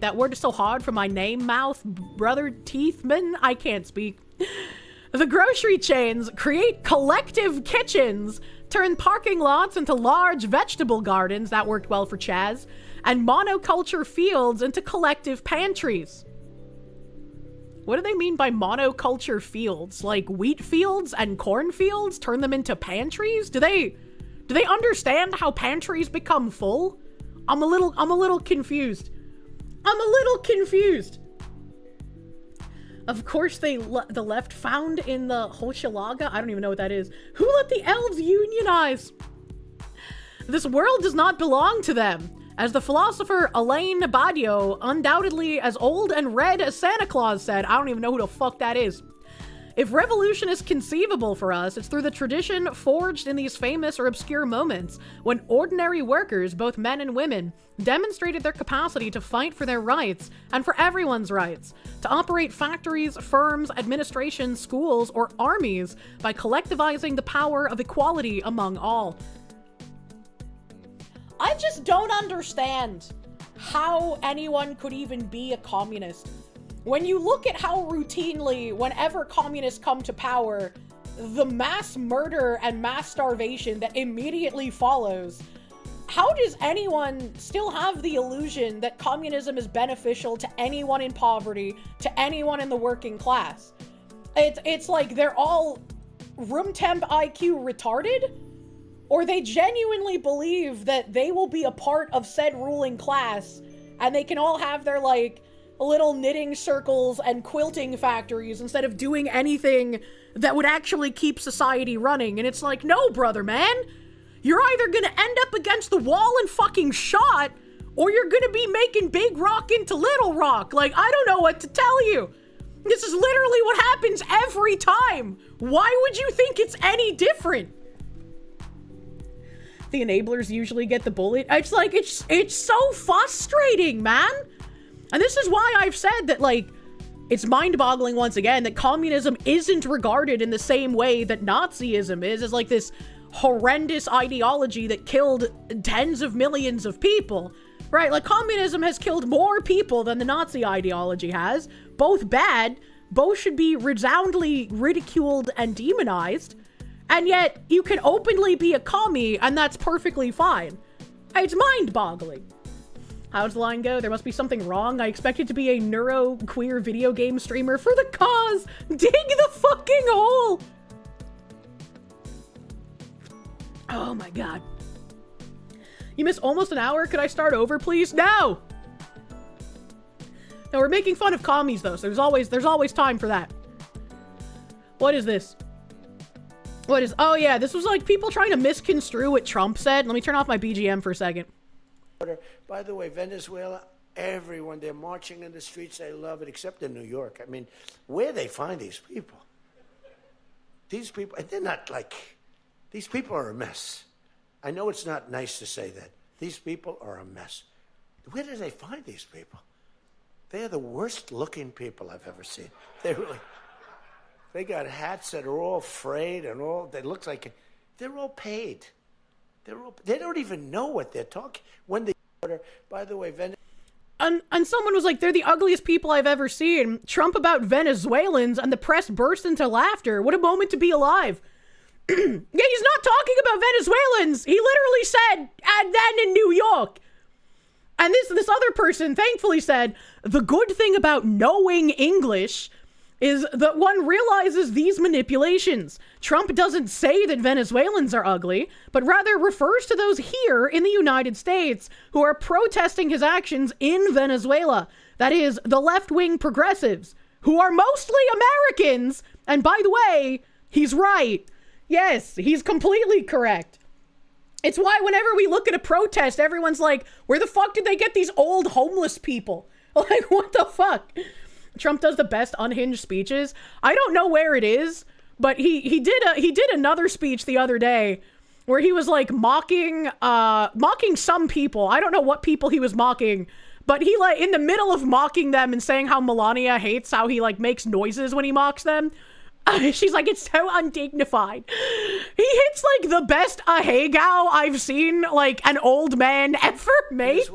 that word is so hard for my name mouth, brother Teethman, I can't speak. The grocery chains create collective kitchens, turn parking lots into large vegetable gardens, that worked well for Chaz, and monoculture fields into collective pantries. What do they mean by monoculture fields? Like wheat fields and corn fields? Turn them into pantries? Do they understand how pantries become full? I'm a little confused. Of course the left found in the Hochelaga. I don't even know what that is. Who let the elves unionize? This world does not belong to them. As the philosopher Alain Badiou, undoubtedly as old and red as Santa Claus, said, I don't even know who the fuck that is. If revolution is conceivable for us, it's through the tradition forged in these famous or obscure moments when ordinary workers, both men and women, demonstrated their capacity to fight for their rights and for everyone's rights, to operate factories, firms, administrations, schools, or armies by collectivizing the power of equality among all. I just don't understand how anyone could even be a communist. When you look at how routinely, whenever communists come to power, the mass murder and mass starvation that immediately follows, how does anyone still have the illusion that communism is beneficial to anyone in poverty, to anyone in the working class? It's like they're all room temp IQ retarded? Or they genuinely believe that they will be a part of said ruling class and they can all have their, like, little knitting circles and quilting factories instead of doing anything that would actually keep society running. And it's like, no, brother, man. You're either gonna end up against the wall and fucking shot, or you're gonna be making big rock into little rock. Like, I don't know what to tell you. This is literally what happens every time. Why would you think it's any different? The enablers usually get the bullet. It's like, it's so frustrating, man. And this is why I've said that, like, it's mind-boggling once again that communism isn't regarded in the same way that Nazism is, as like this horrendous ideology that killed tens of millions of people, right? Like, communism has killed more people than the Nazi ideology has. Both bad, both should be resoundingly ridiculed and demonized, and yet you can openly be a commie and that's perfectly fine. It's mind-boggling. How's the line go? There must be something wrong. I expected to be a neuro-queer video game streamer for the cause. Dig the fucking hole. Oh my god. You missed almost an hour. Could I start over, please? No! No, we're making fun of commies, though, so there's always time for that. What is this? What is... Oh, yeah, this was, like, people trying to misconstrue what Trump said. Let me turn off my BGM for a second. By the way, Venezuela, everyone, they're marching in the streets. They love it, except in New York. I mean, where they find these people? These people, and they're not like... These people are a mess. I know it's not nice to say that. These people are a mess. Where do they find these people? They are the worst looking people I've ever seen. They really, they got hats that are all frayed and all, they look like, they're all paid. They don't even know what they're talking. When they order, by the way, and someone was like, they're the ugliest people I've ever seen. Trump about Venezuelans, and the press burst into laughter. What a moment to be alive. Yeah, he's not talking about Venezuelans. He literally said, and then in New York. And this other person thankfully said, the good thing about knowing English is that one realizes these manipulations. Trump doesn't say that Venezuelans are ugly, but rather refers to those here in the United States who are protesting his actions in Venezuela. That is, the left-wing progressives, who are mostly Americans. And by the way, he's right. Yes, he's completely correct. It's why whenever we look at a protest, everyone's like, where the fuck did they get these old homeless people? Like, what the fuck? Trump does the best unhinged speeches. I don't know where it is, but he did another speech the other day where he was like mocking some people. I don't know what people he was mocking, but he, like, in the middle of mocking them and saying how Melania hates how he, like, makes noises when he mocks them, she's like, it's so undignified. He hits, like, the best ahegao I've seen, like, an old man ever make.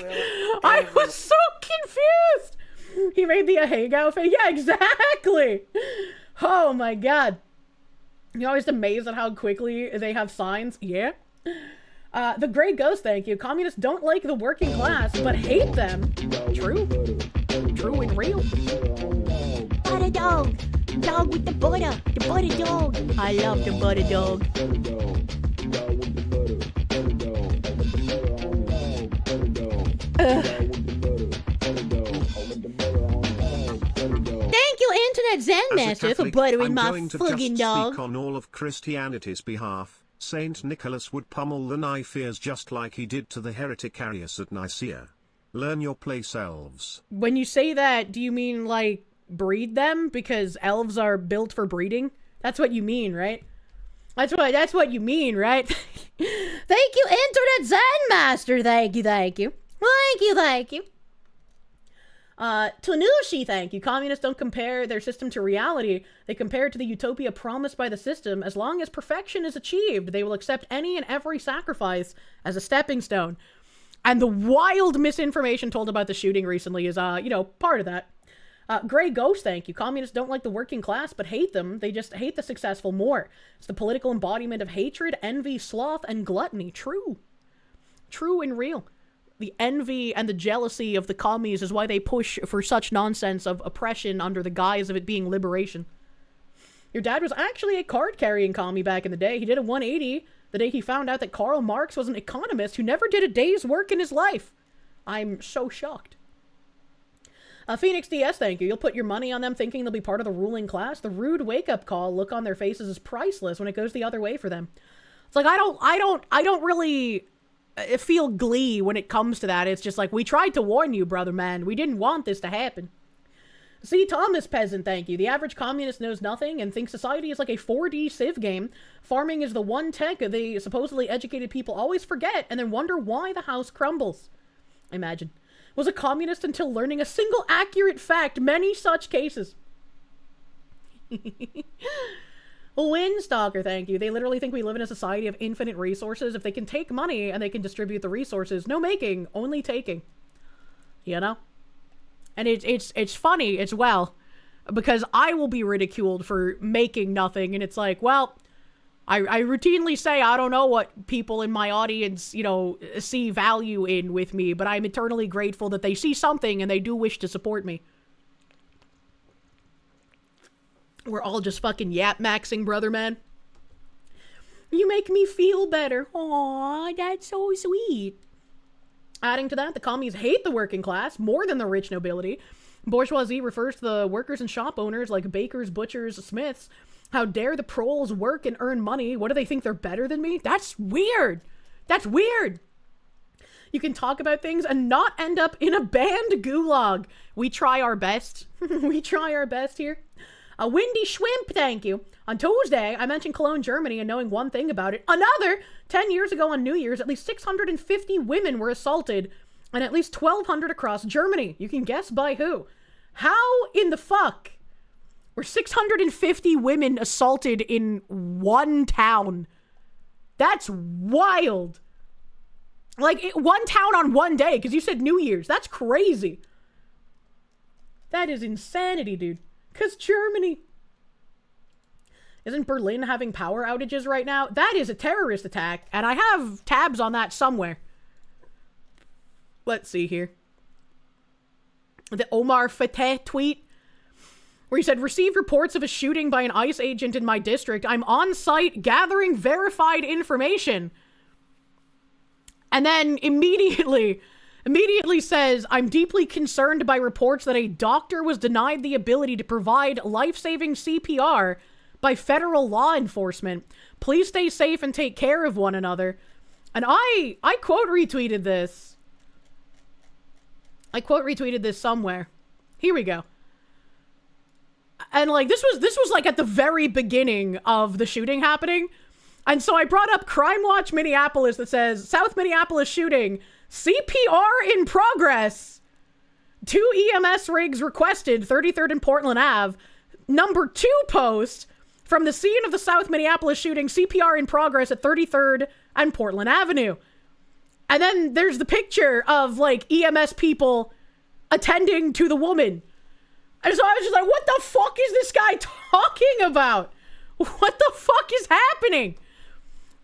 I was so confused. He made the ahegao face. Yeah, exactly. Oh, my God. You're always amazed at how quickly they have signs. Yeah. The Gray Ghost, thank you. Communists don't like the working class, but hate them. True. True and real. Butter dog. Dog with the butter. The butter dog. I love the butter dog. Thank you, Internet Zen Master, for buttering my fucking dog. Speak on all of Christianity's behalf. Saint Nicholas would pummel the Nicaeans just like he did to the heretic Arius at Nicaea. Learn your place, elves. When you say that, do you mean like breed them because elves are built for breeding. That's what you mean, right? That's what you mean, right? Thank you, Internet Zen Master. Thank you. Tanushi, thank you. Communists don't compare their system to reality. They compare it to the utopia promised by the system. As long as perfection is achieved, they will accept any and every sacrifice as a stepping stone. And the wild misinformation told about the shooting recently is, part of that. Gray Ghost, thank you. Communists don't like the working class, but hate them. They just hate the successful more. It's the political embodiment of hatred, envy, sloth, and gluttony. True. True and real. The envy and the jealousy of the commies is why they push for such nonsense of oppression under the guise of it being liberation. Your dad was actually a card-carrying commie back in the day. He did a 180 the day he found out that Karl Marx was an economist who never did a day's work in his life. I'm so shocked. Phoenix DS, thank you. You'll put your money on them thinking they'll be part of the ruling class. The rude wake-up call look on their faces is priceless when it goes the other way for them. It's like, I don't really feel glee when it comes to that. It's just like, we tried to warn you, brother man. We didn't want this to happen. C. Thomas Peasant, thank you. The average communist knows nothing and thinks society is like a 4D Civ game. Farming is the one tech the supposedly educated people always forget and then wonder why the house crumbles. Imagine. Was a communist until learning a single accurate fact. Many such cases. Windstalker, thank you. They literally think we live in a society of infinite resources. If they can take money and they can distribute the resources, no making, only taking. You know? And it's funny as well, because I will be ridiculed for making nothing, and it's like, well, I routinely say I don't know what people in my audience, see value in with me, but I'm eternally grateful that they see something and they do wish to support me. We're all just fucking yap-maxing, brother man. You make me feel better. Aw, that's so sweet. Adding to that, the commies hate the working class more than the rich nobility. Bourgeoisie refers to the workers and shop owners like bakers, butchers, smiths. How dare the proles work and earn money? What do they think, they're better than me? That's weird. That's weird. You can talk about things and not end up in a banned gulag. We try our best. We try our best here. A Windy Schwimp, thank you. On Tuesday, I mentioned Cologne, Germany, and knowing one thing about it. Another! 10 years ago on New Year's, at least 650 women were assaulted, and at least 1,200 across Germany. You can guess by who. How in the fuck were 650 women assaulted in one town? That's wild. Like, one town on one day, because you said New Year's. That's crazy. That is insanity, dude. Because Germany. Isn't Berlin having power outages right now? That is a terrorist attack, and I have tabs on that somewhere. Let's see here. The Omar Fateh tweet, where he said, received reports of a shooting by an ICE agent in my district. I'm on site gathering verified information. And then immediately says, I'm deeply concerned by reports that a doctor was denied the ability to provide life-saving CPR by federal law enforcement. Please stay safe and take care of one another. And I quote retweeted this. I quote retweeted this somewhere. Here we go. And like, this was like at the very beginning of the shooting happening. And so I brought up Crime Watch Minneapolis that says, South Minneapolis shooting, CPR in progress. 2 EMS rigs requested, 33rd and Portland Ave. Number 2 post from the scene of the South Minneapolis shooting, CPR in progress at 33rd and Portland Avenue. And then there's the picture of like EMS people attending to the woman. And so I was just like, what the fuck is this guy talking about? What the fuck is happening?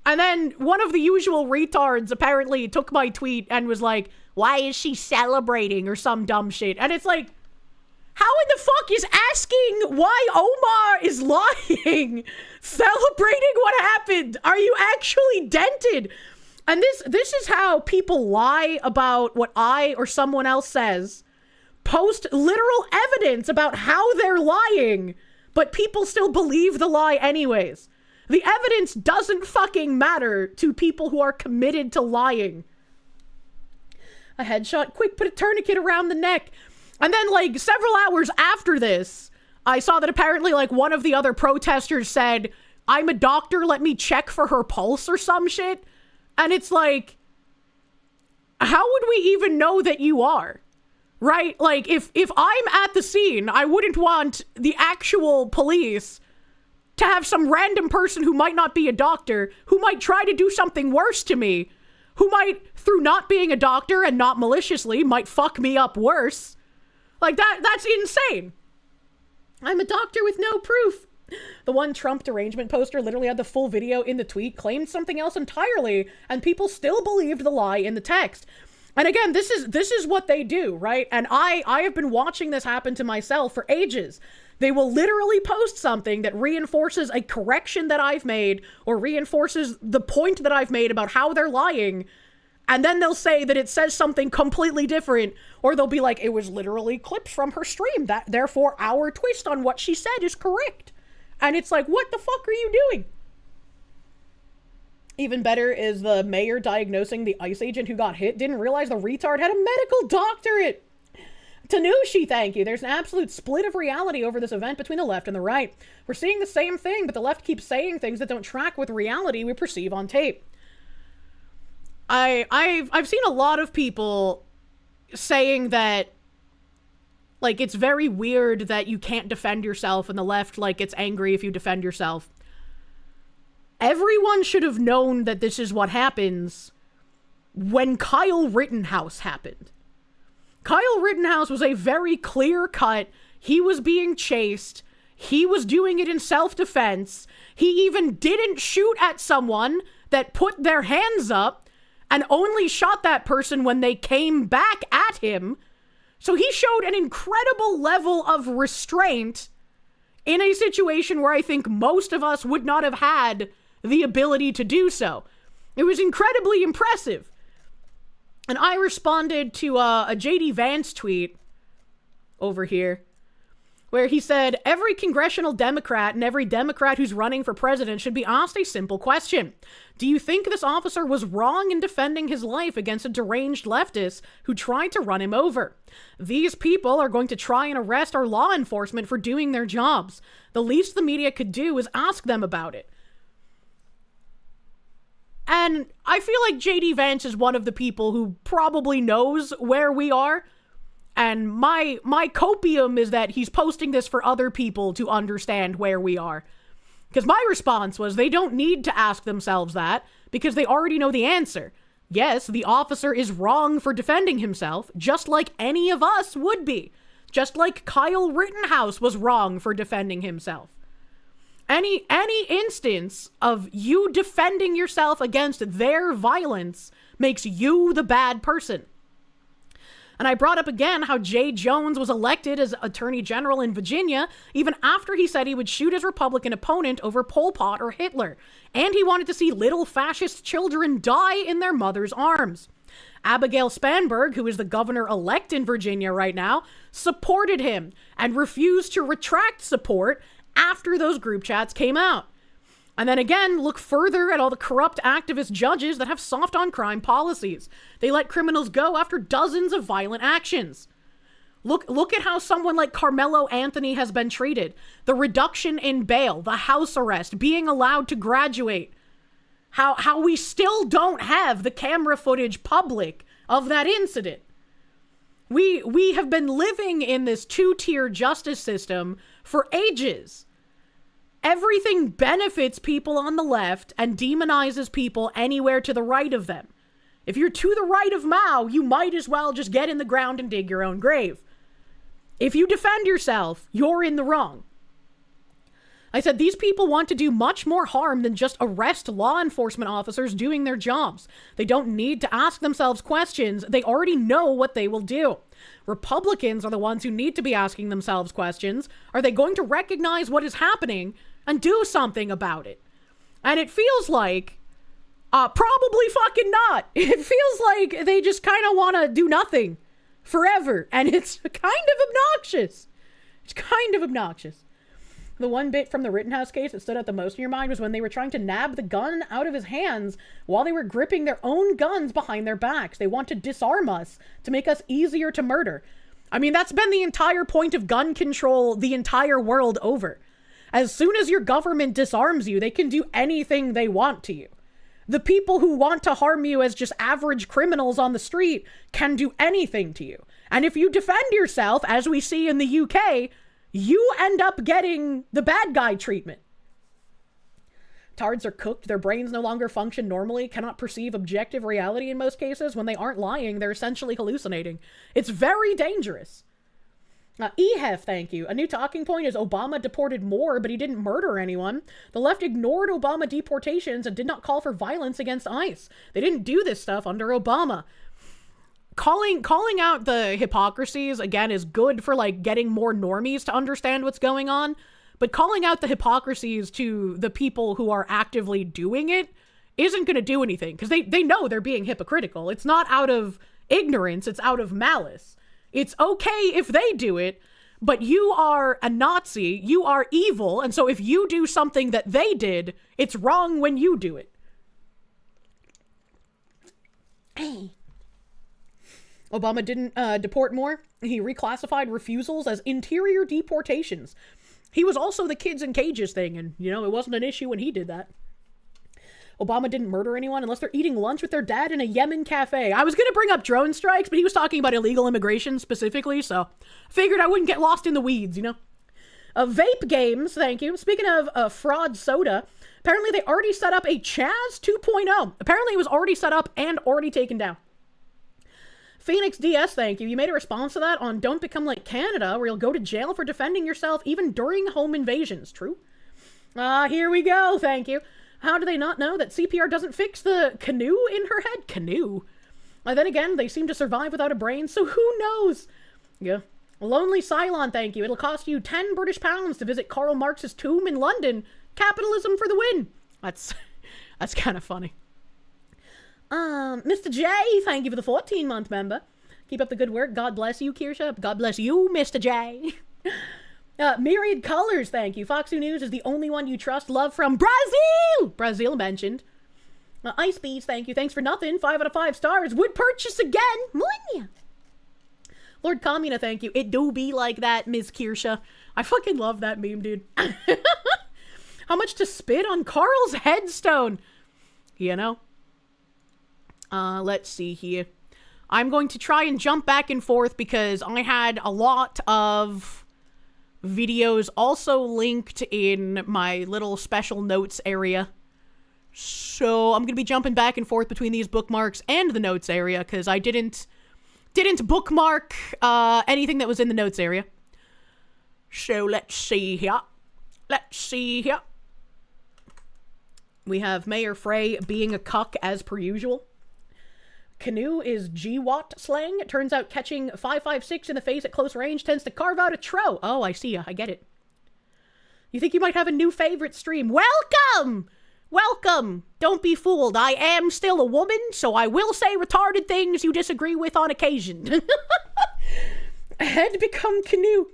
And then one of the usual retards apparently took my tweet and was like, why is she celebrating or some dumb shit? And it's like, how in the fuck is asking why Omar is lying celebrating what happened? Are you actually dented? And this is how people lie about what I or someone else says. Post literal evidence about how they're lying, but people still believe the lie anyways. The evidence doesn't fucking matter to people who are committed to lying. A headshot, quick, put a tourniquet around the neck. And then, like, several hours after this, I saw that apparently, like, one of the other protesters said, "I'm a doctor, let me check for her pulse," or some shit. And it's like, how would we even know that you are? Right? Like, if I'm at the scene, I wouldn't want the actual police to have some random person who might not be a doctor, who might try to do something worse to me, who might, through not being a doctor and not maliciously, might fuck me up worse. Like, that's insane. I'm a doctor with no proof. The one Trump derangement poster literally had the full video in the tweet, claimed something else entirely, and people still believed the lie in the text. And again, this is what they do, right? And I have been watching this happen to myself for ages. They will literally post something that reinforces a correction that I've made or reinforces the point that I've made about how they're lying. And then they'll say that it says something completely different, or they'll be like, it was literally clips from her stream, that therefore our twist on what she said is correct. And it's like, what the fuck are you doing? Even better is the mayor diagnosing the ICE agent who got hit didn't realize the retard had a medical doctorate. Tanushi, thank you. There's an absolute split of reality over this event between the left and the right. We're seeing the same thing, but the left keeps saying things that don't track with reality we perceive on tape. I've seen a lot of people saying that, like, it's very weird that you can't defend yourself, and the left, like, gets angry if you defend yourself. Everyone should have known that this is what happens when Kyle Rittenhouse happened. Kyle Rittenhouse was a very clear cut. He was being chased. He was doing it in self-defense. He even didn't shoot at someone that put their hands up and only shot that person when they came back at him. So he showed an incredible level of restraint in a situation where I think most of us would not have had the ability to do so. It was incredibly impressive. And I responded to a JD Vance tweet over here where he said, every congressional Democrat and every Democrat who's running for president should be asked a simple question. Do you think this officer was wrong in defending his life against a deranged leftist who tried to run him over? These people are going to try and arrest our law enforcement for doing their jobs. The least the media could do is ask them about it. And I feel like JD Vance is one of the people who probably knows where we are. And my copium is that he's posting this for other people to understand where we are. Because my response was they don't need to ask themselves that because they already know the answer. Yes, the officer is wrong for defending himself, just like any of us would be. Just like Kyle Rittenhouse was wrong for defending himself. Any instance of you defending yourself against their violence makes you the bad person. And I brought up again how Jay Jones was elected as Attorney General in Virginia even after he said he would shoot his Republican opponent over Pol Pot or Hitler. And he wanted to see little fascist children die in their mother's arms. Abigail Spanberg, who is the governor-elect in Virginia right now, supported him and refused to retract support after those group chats came out. And then again, look further at all the corrupt activist judges that have soft on crime policies. They let criminals go after dozens of violent actions. Look at how someone like Carmelo Anthony has been treated. The reduction in bail, the house arrest, being allowed to graduate. How we still don't have the camera footage public of that incident. We have been living in this two-tier justice system for ages. Everything benefits people on the left and demonizes people anywhere to the right of them. If you're to the right of Mao, you might as well just get in the ground and dig your own grave. If you defend yourself, you're in the wrong. I said these people want to do much more harm than just arrest law enforcement officers doing their jobs. They don't need to ask themselves questions. They already know what they will do. Republicans are the ones who need to be asking themselves questions. Are they going to recognize what is happening and do something about it? And it feels like, probably fucking not. It feels like they just kind of want to do nothing forever. And it's kind of obnoxious. It's kind of obnoxious. The one bit from the Rittenhouse case that stood out the most in your mind was when they were trying to nab the gun out of his hands while they were gripping their own guns behind their backs. They want to disarm us to make us easier to murder. I mean, that's been the entire point of gun control the entire world over. As soon as your government disarms you, they can do anything they want to you. The people who want to harm you as just average criminals on the street can do anything to you. And if you defend yourself, as we see in the UK, you end up getting the bad guy treatment. Tards are cooked, their brains no longer function normally, cannot perceive objective reality in most cases. When they aren't lying, they're essentially hallucinating. It's very dangerous. EHEF, thank you. A new talking point is Obama deported more, but he didn't murder anyone. The left ignored Obama deportations and did not call for violence against ICE. They didn't do this stuff under Obama. Calling out the hypocrisies, again, is good for, like, getting more normies to understand what's going on. But calling out the hypocrisies to the people who are actively doing it isn't going to do anything. Because they know they're being hypocritical. It's not out of ignorance, it's out of malice. It's okay if they do it, but you are a Nazi, you are evil, and so if you do something that they did, it's wrong when you do it. Hey. Obama didn't deport more. He reclassified refusals as interior deportations. He was also the kids in cages thing, and, you know, it wasn't an issue when he did that. Obama didn't murder anyone unless they're eating lunch with their dad in a Yemen cafe. I was going to bring up drone strikes, but he was talking about illegal immigration specifically, so figured I wouldn't get lost in the weeds, you know? Vape games, thank you. Speaking of fraud soda, apparently they already set up a Chaz 2.0. Apparently it was already set up and already taken down. Phoenix DS, thank you. You made a response to that on Don't Become Like Canada, where you'll go to jail for defending yourself even during home invasions. True? Here we go, thank you. How do they not know that CPR doesn't fix the canoe in her head? Canoe? Then again, they seem to survive without a brain, so who knows? Yeah. Lonely Cylon, thank you. It'll cost you 10 British pounds to visit Karl Marx's tomb in London. Capitalism for the win. That's kind of funny. Mr. J, thank you for the 14-month member. Keep up the good work. God bless you, Kirsche. God bless you, Mr. J. Myriad Colors, thank you. Fox News is the only one you trust. Love from Brazil! Brazil mentioned. Ice Bees, thank you. Thanks for nothing. 5 out of 5 stars. Would purchase again. Millennia. Lord Communa, thank you. It do be like that, Ms. Kirsche. I fucking love that meme, dude. How much to spit on Carl's headstone? You know? Let's see here. I'm going to try and jump back and forth because I had a lot of videos also linked in my little special notes area. So I'm going to be jumping back and forth between these bookmarks and the notes area because I didn't bookmark anything that was in the notes area. So let's see here. We have Mayor Frey being a cuck as per usual. Canoe is GWAT slang. It turns out catching 5.56 in the face at close range tends to carve out a tro. Oh, I see ya. I get it. You think you might have a new favorite stream? Welcome! Welcome! Don't be fooled. I am still a woman, so I will say retarded things you disagree with on occasion. Had become Canoe.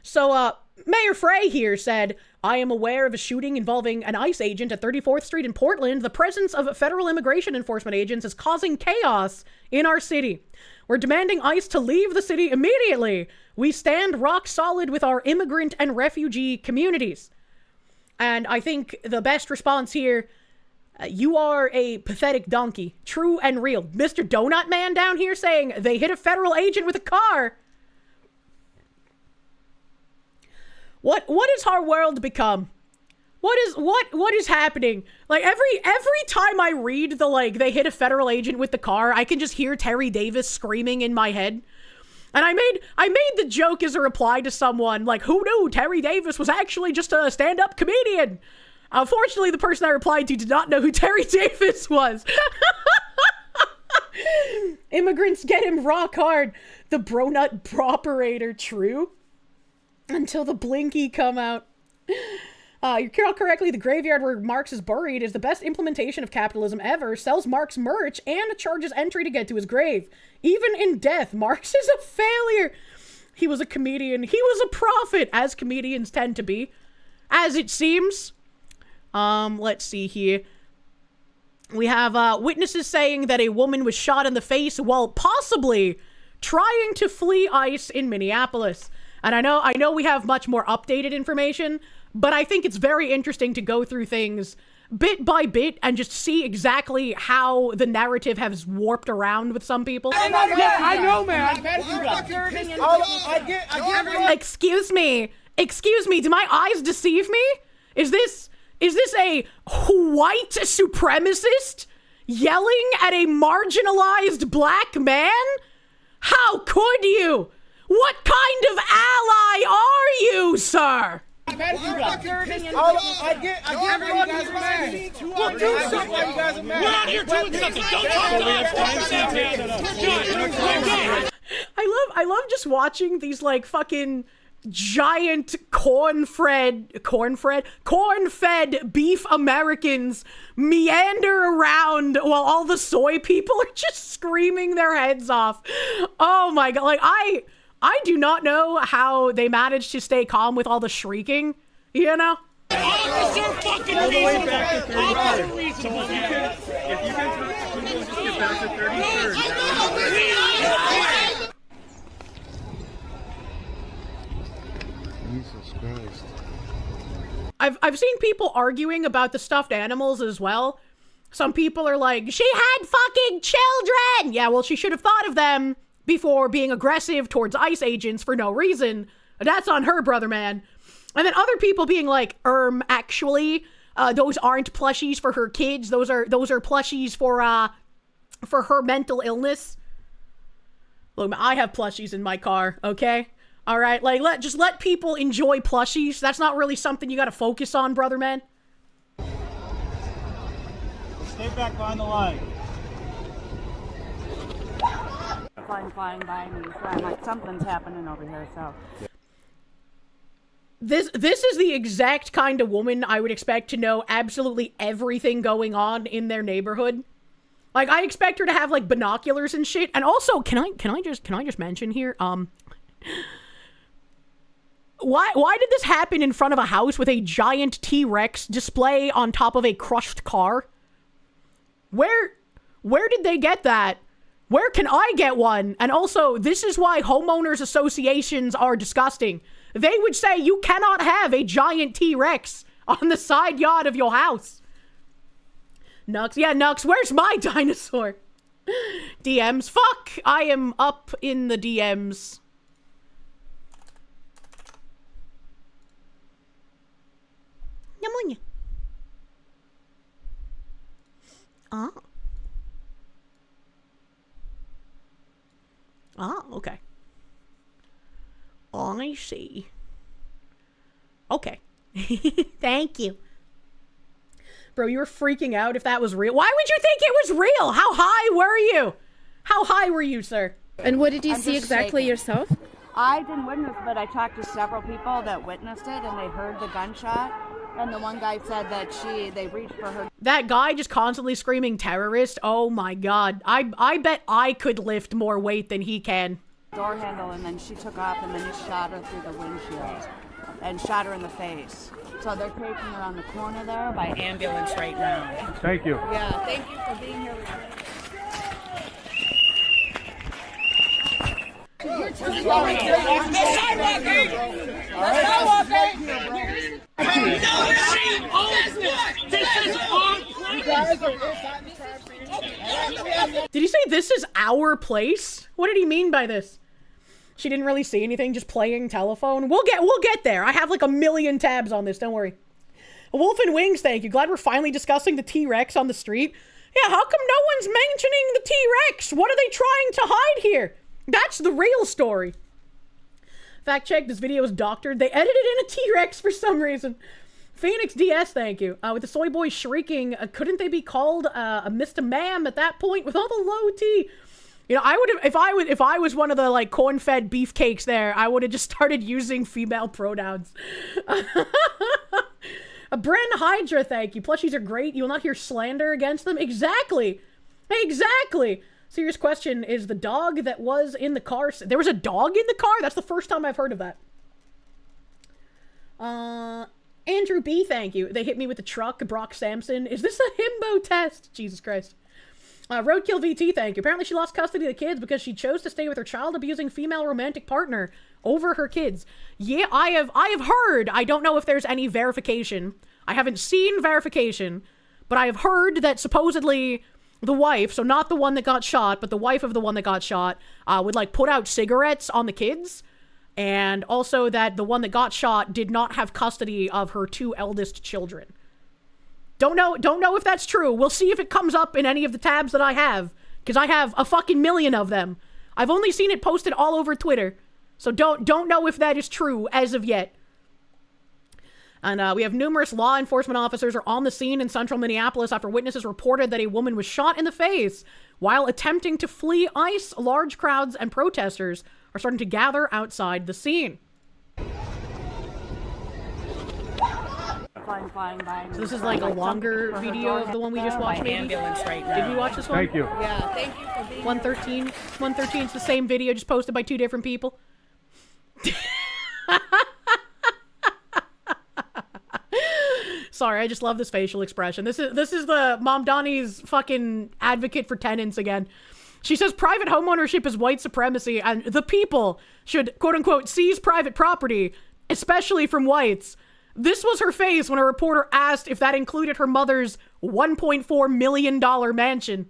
So, Mayor Frey here said, I am aware of a shooting involving an ICE agent at 34th Street in Portland. The presence of federal immigration enforcement agents is causing chaos in our city. We're demanding ICE to leave the city immediately. We stand rock solid with our immigrant and refugee communities. And I think the best response here, you are a pathetic donkey. True and real. Mr. Donut Man down here saying they hit a federal agent with a car. What has our world become? What is happening? Like every time I read the like they hit a federal agent with the car, I can just hear Terry Davis screaming in my head. And I made the joke as a reply to someone like, who knew Terry Davis was actually just a stand-up comedian? Unfortunately, the person I replied to did not know who Terry Davis was. Immigrants get him rock hard. The bronut operator, true. Until the blinky come out. You're correctly, the graveyard where Marx is buried is the best implementation of capitalism ever. Sells Marx merch and charges entry to get to his grave. Even in death, Marx is a failure. He was a comedian. He was a prophet, as comedians tend to be. As it seems. Let's see here. We have witnesses saying that a woman was shot in the face while possibly trying to flee ICE in Minneapolis. And I know we have much more updated information, but I think it's very interesting to go through things bit by bit and just see exactly how the narrative has warped around with some people. I know, man. Excuse me, do my eyes deceive me? Is this a white supremacist yelling at a marginalized black man? How could you? What kind of ally are you, sir? I get everyone guys are mad. We'll do something. You guys are mad. We're out here doing something. Don't talk. I love just watching these like fucking giant corn-fed beef Americans meander around while all the soy people are just screaming their heads off. Oh my god, like I do not know how they managed to stay calm with all the shrieking, you know? Officer fucking All the way back to 33rd. Officer reason. So if you can just get back to 33rd. Jesus Christ. I've seen people arguing about the stuffed animals as well. Some people are like, she had fucking children! Yeah, well, she should have thought of them before being aggressive towards ICE agents for no reason. That's on her, brother man. And then other people being like, actually, those aren't plushies for her kids. Those are plushies for her mental illness. Look, I have plushies in my car, okay? All right, like, just let people enjoy plushies. That's not really something you gotta focus on, brother man. Stay back behind the line. Flying by me, so I'm like, something's happening over here, so. This is the exact kind of woman I would expect to know absolutely everything going on in their neighborhood. Like, I expect her to have like binoculars and shit. And also, can I just mention here, why did this happen in front of a house with a giant T-Rex display on top of a crushed car? Where did they get that? Where can I get one? And also, this is why homeowners associations are disgusting. They would say you cannot have a giant T-Rex on the side yard of your house. Nux, yeah, Nux, where's my dinosaur? DMs, fuck, I am up in the DMs. Oh. Oh, okay. I see. Okay. Thank you. Bro, you were freaking out if that was real. Why would you think it was real? How high were you? How high were you, sir? And what did you I'm see just exactly shaking. yourself? I didn't witness, but I talked to several people that witnessed it, and they heard the gunshot. And the one guy said that they reached for her. That guy just constantly screaming terrorist. Oh my god. I bet I could lift more weight than he can. Door handle, and then she took off, and then he shot her through the windshield and shot her in the face. So they're taking her on the corner there by ambulance right now. Thank you. Yeah, thank you for being here with Did he say this is our place? What did he mean by this? She didn't really see anything, just playing telephone. We'll get there. I have like a million tabs on this, don't worry. Wolf and Wings, thank you. Glad we're finally discussing the T-Rex on the street. Yeah, how come no one's mentioning the T-Rex? What are they trying to hide here? That's the real story. Fact check, this video is doctored. They edited in a T-Rex for some reason. Phoenix DS, thank you. With the soy boy shrieking, couldn't they be called a Mr. Ma'am at that point with all the low T? You know, I would have, if I was one of the like corn-fed beefcakes there, I would have just started using female pronouns. Bren Hydra, thank you. Plushies are great. You will not hear slander against them. Exactly. Exactly. Serious question, is the dog that was in the car... There was a dog in the car? That's the first time I've heard of that. Andrew B, thank you. They hit me with the truck. Brock Sampson. Is this a himbo test? Jesus Christ. Roadkill VT, thank you. Apparently she lost custody of the kids because she chose to stay with her child-abusing female romantic partner over her kids. Yeah, I have heard, I don't know if there's any verification. I haven't seen verification, but I have heard that supposedly the wife, so not the one that got shot, but the wife of the one that got shot, would like put out cigarettes on the kids, and also that the one that got shot did not have custody of her 2 eldest children. Don't know if that's true. We'll see if it comes up in any of the tabs that I have, because I have a fucking million of them. I've only seen it posted all over Twitter, so don't know if that is true as of yet. And we have numerous law enforcement officers are on the scene in central Minneapolis after witnesses reported that a woman was shot in the face while attempting to flee ICE. Large crowds and protesters are starting to gather outside the scene. Flying by. So this is like a longer video of the one we just watched, maybe? Ambulance right now. Did you watch this one? Thank you. Yeah, thank you for being 113. 113 is the same video, just posted by 2 different people. Sorry, I just love this facial expression. This is the Mom Donnie's fucking advocate for tenants again. She says private homeownership is white supremacy and the people should, quote unquote, seize private property, especially from whites. This was her face when a reporter asked if that included her mother's $1.4 million mansion.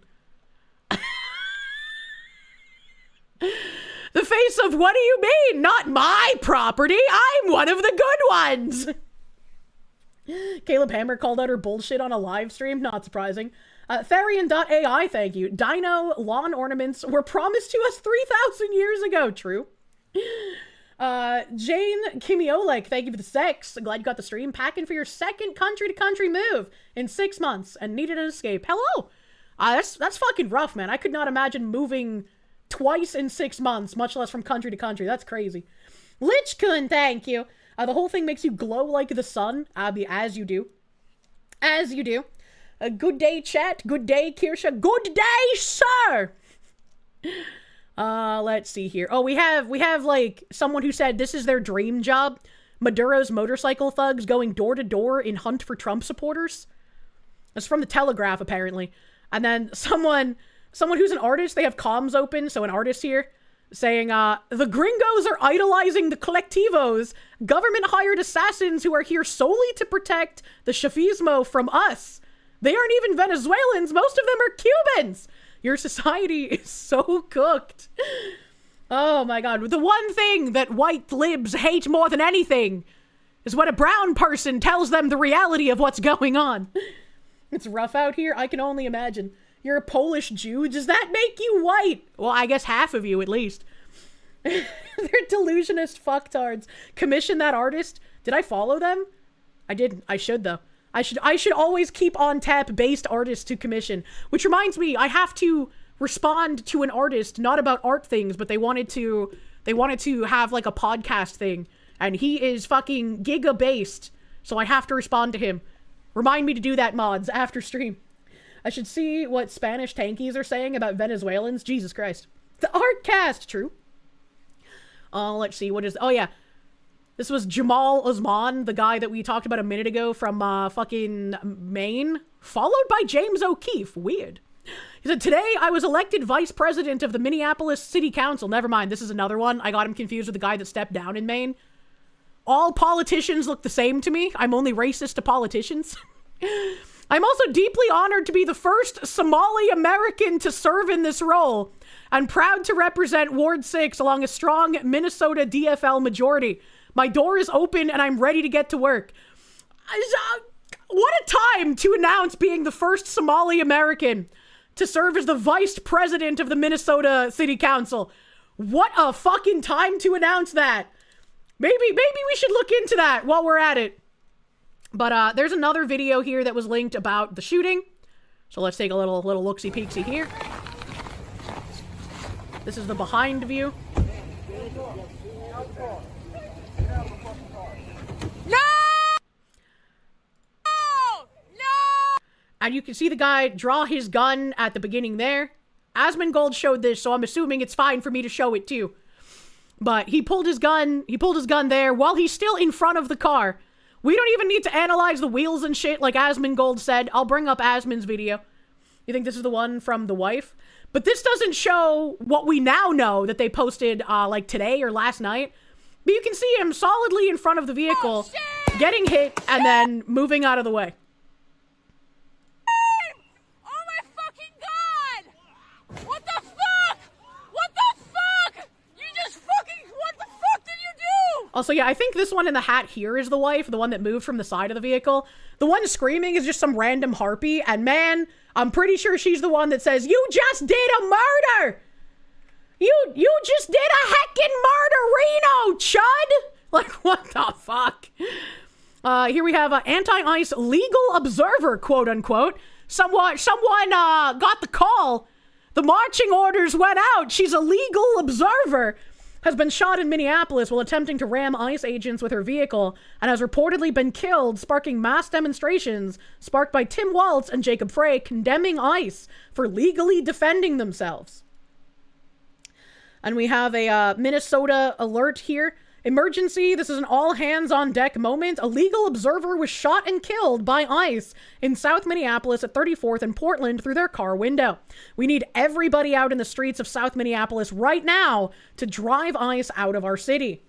The face of, what do you mean? Not my property. I'm one of the good ones. Caleb Hammer called out her bullshit on a live stream. Not surprising. Therian.ai, thank you. Dino lawn ornaments were promised to us 3,000 years ago. True. Jane Kimiolek, thank you for the sex. Glad you got the stream. Packing for your second country-to-country move in 6 months and needed an escape. Hello. That's fucking rough, man. I could not imagine moving twice in 6 months, much less from country to country. That's crazy. Lichkun, thank you. The whole thing makes you glow like the sun, Abby, as you do. As you do. Good day, chat. Good day, Kirsche. Good day, sir. Let's see here. Oh, we have like someone who said this is their dream job. Maduro's motorcycle thugs going door to door in hunt for Trump supporters. That's from the Telegraph, apparently. And then someone who's an artist, they have comms open, so an artist here, saying, the gringos are idolizing the collectivos. Government hired assassins who are here solely to protect the Chafismo from us. They aren't even Venezuelans. Most of them are Cubans. Your society is so cooked. Oh my God. The one thing that white libs hate more than anything is when a brown person tells them the reality of what's going on. It's rough out here. I can only imagine. You're a Polish Jew. Does that make you white? Well, I guess half of you at least. They're delusionist fucktards. Commission that artist. Did I follow them? I didn't. I should though. I should always keep on tap based artists to commission. Which reminds me, I have to respond to an artist, not about art things, but they wanted to have like a podcast thing. And he is fucking giga based. So I have to respond to him. Remind me to do that, mods, after stream. I should see what Spanish tankies are saying about Venezuelans. Jesus Christ. The art cast, true. Let's see, what is... Oh, yeah. This was Jamal Osman, the guy that we talked about a minute ago from fucking Maine. Followed by James O'Keefe. Weird. He said, today I was elected vice president of the Minneapolis City Council. Never mind, this is another one. I got him confused with the guy that stepped down in Maine. All politicians look the same to me. I'm only racist to politicians. I'm also deeply honored to be the first Somali American to serve in this role. I'm proud to represent Ward 6 along a strong Minnesota DFL majority. My door is open and I'm ready to get to work. What a time to announce being the first Somali American to serve as the vice president of the Minnesota City Council. What a fucking time to announce that. Maybe we should look into that while we're at it. But there's another video here that was linked about the shooting. So let's take a little look-see-peeksy here. This is the behind view. No! No! And you can see the guy draw his gun at the beginning there. Asmongold showed this, so I'm assuming it's fine for me to show it too. But he pulled his gun there while he's still in front of the car. We don't even need to analyze the wheels and shit like Asmongold said. I'll bring up Asmon's video. You think this is the one from the wife? But this doesn't show what we now know that they posted like today or last night. But you can see him solidly in front of the vehicle, getting hit, and then moving out of the way. Oh my fucking god! What the fuck? What the fuck? You just fucking, what the fuck did you do? Also, yeah, I think this one in the hat here is the wife, the one that moved from the side of the vehicle. The one screaming is just some random harpy, and man, I'm pretty sure she's the one that says, "You just did a murder! You just did a heckin' murderino, chud!" Like, what the fuck? Here we have anti-ICE legal observer, quote unquote. Someone got the call. The marching orders went out. She's a legal observer. Has been shot in Minneapolis while attempting to ram ICE agents with her vehicle and has reportedly been killed, sparking mass demonstrations sparked by Tim Waltz and Jacob Frey condemning ICE for legally defending themselves. And we have a Minnesota alert here. Emergency, this is an all-hands-on-deck moment. A legal observer was shot and killed by ICE in South Minneapolis at 34th and Portland through their car window. We need everybody out in the streets of South Minneapolis right now to drive ICE out of our city.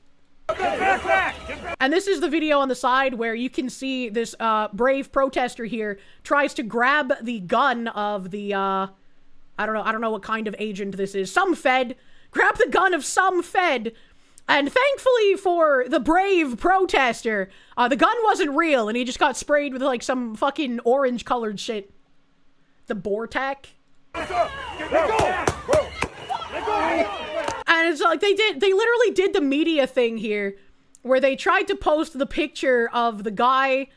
And this is the video on the side where you can see this brave protester here tries to grab the gun of the, I don't know what kind of agent this is. Some Fed. Grab the gun of some Fed. And thankfully for the brave protester, the gun wasn't real and he just got sprayed with like some fucking orange colored shit. The Bortak. And it's like they literally did the media thing here where they tried to post the picture of the guy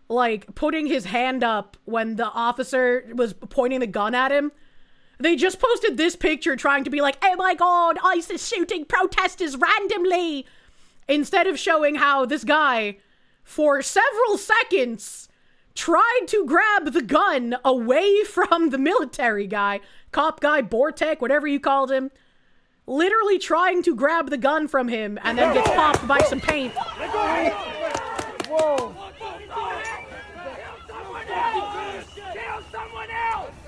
like putting his hand up when the officer was pointing the gun at him. They just posted this picture trying to be like, "Oh my god, ICE is shooting protesters randomly," instead of showing how this guy, for several seconds, tried to grab the gun away from the military guy, cop guy, Bortek, whatever you called him, literally trying to grab the gun from him and then gets popped by some paint. Whoa.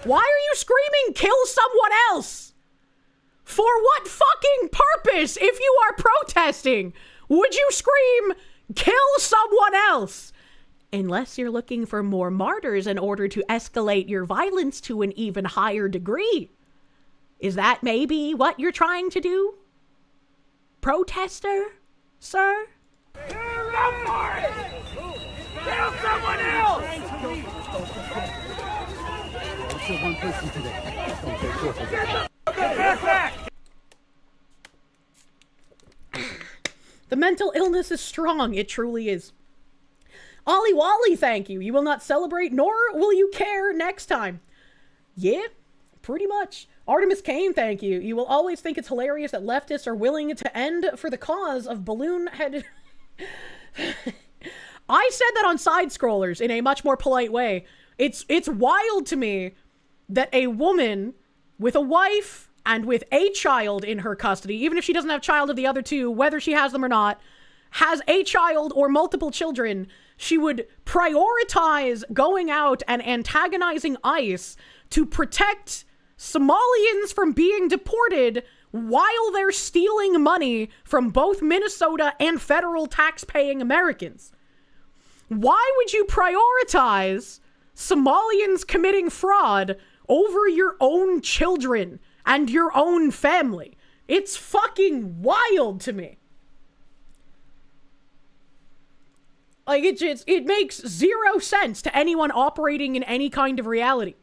Why are you screaming, "Kill someone else"? For what fucking purpose if you are protesting? Would you scream, "Kill someone else"? Unless you're looking for more martyrs in order to escalate your violence to an even higher degree. Is that maybe what you're trying to do? Protester, sir? Kill someone else! One person today. The mental illness is strong. It truly is. Ollie Wally, thank you. You will not celebrate, nor will you care next time. Yeah, pretty much. Artemis Kane, thank you. You will always think it's hilarious that leftists are willing to end for the cause of balloon-headed... I said that on side scrollers in a much more polite way. It's wild to me that a woman with a wife and with a child in her custody, even if she doesn't have child of the other two, whether she has them or not, has a child or multiple children, she would prioritize going out and antagonizing ICE to protect Somalians from being deported while they're stealing money from both Minnesota and federal tax-paying Americans. Why would you prioritize Somalians committing fraud over your own children and your own family? It's fucking wild to me. Like, it makes zero sense to anyone operating in any kind of reality.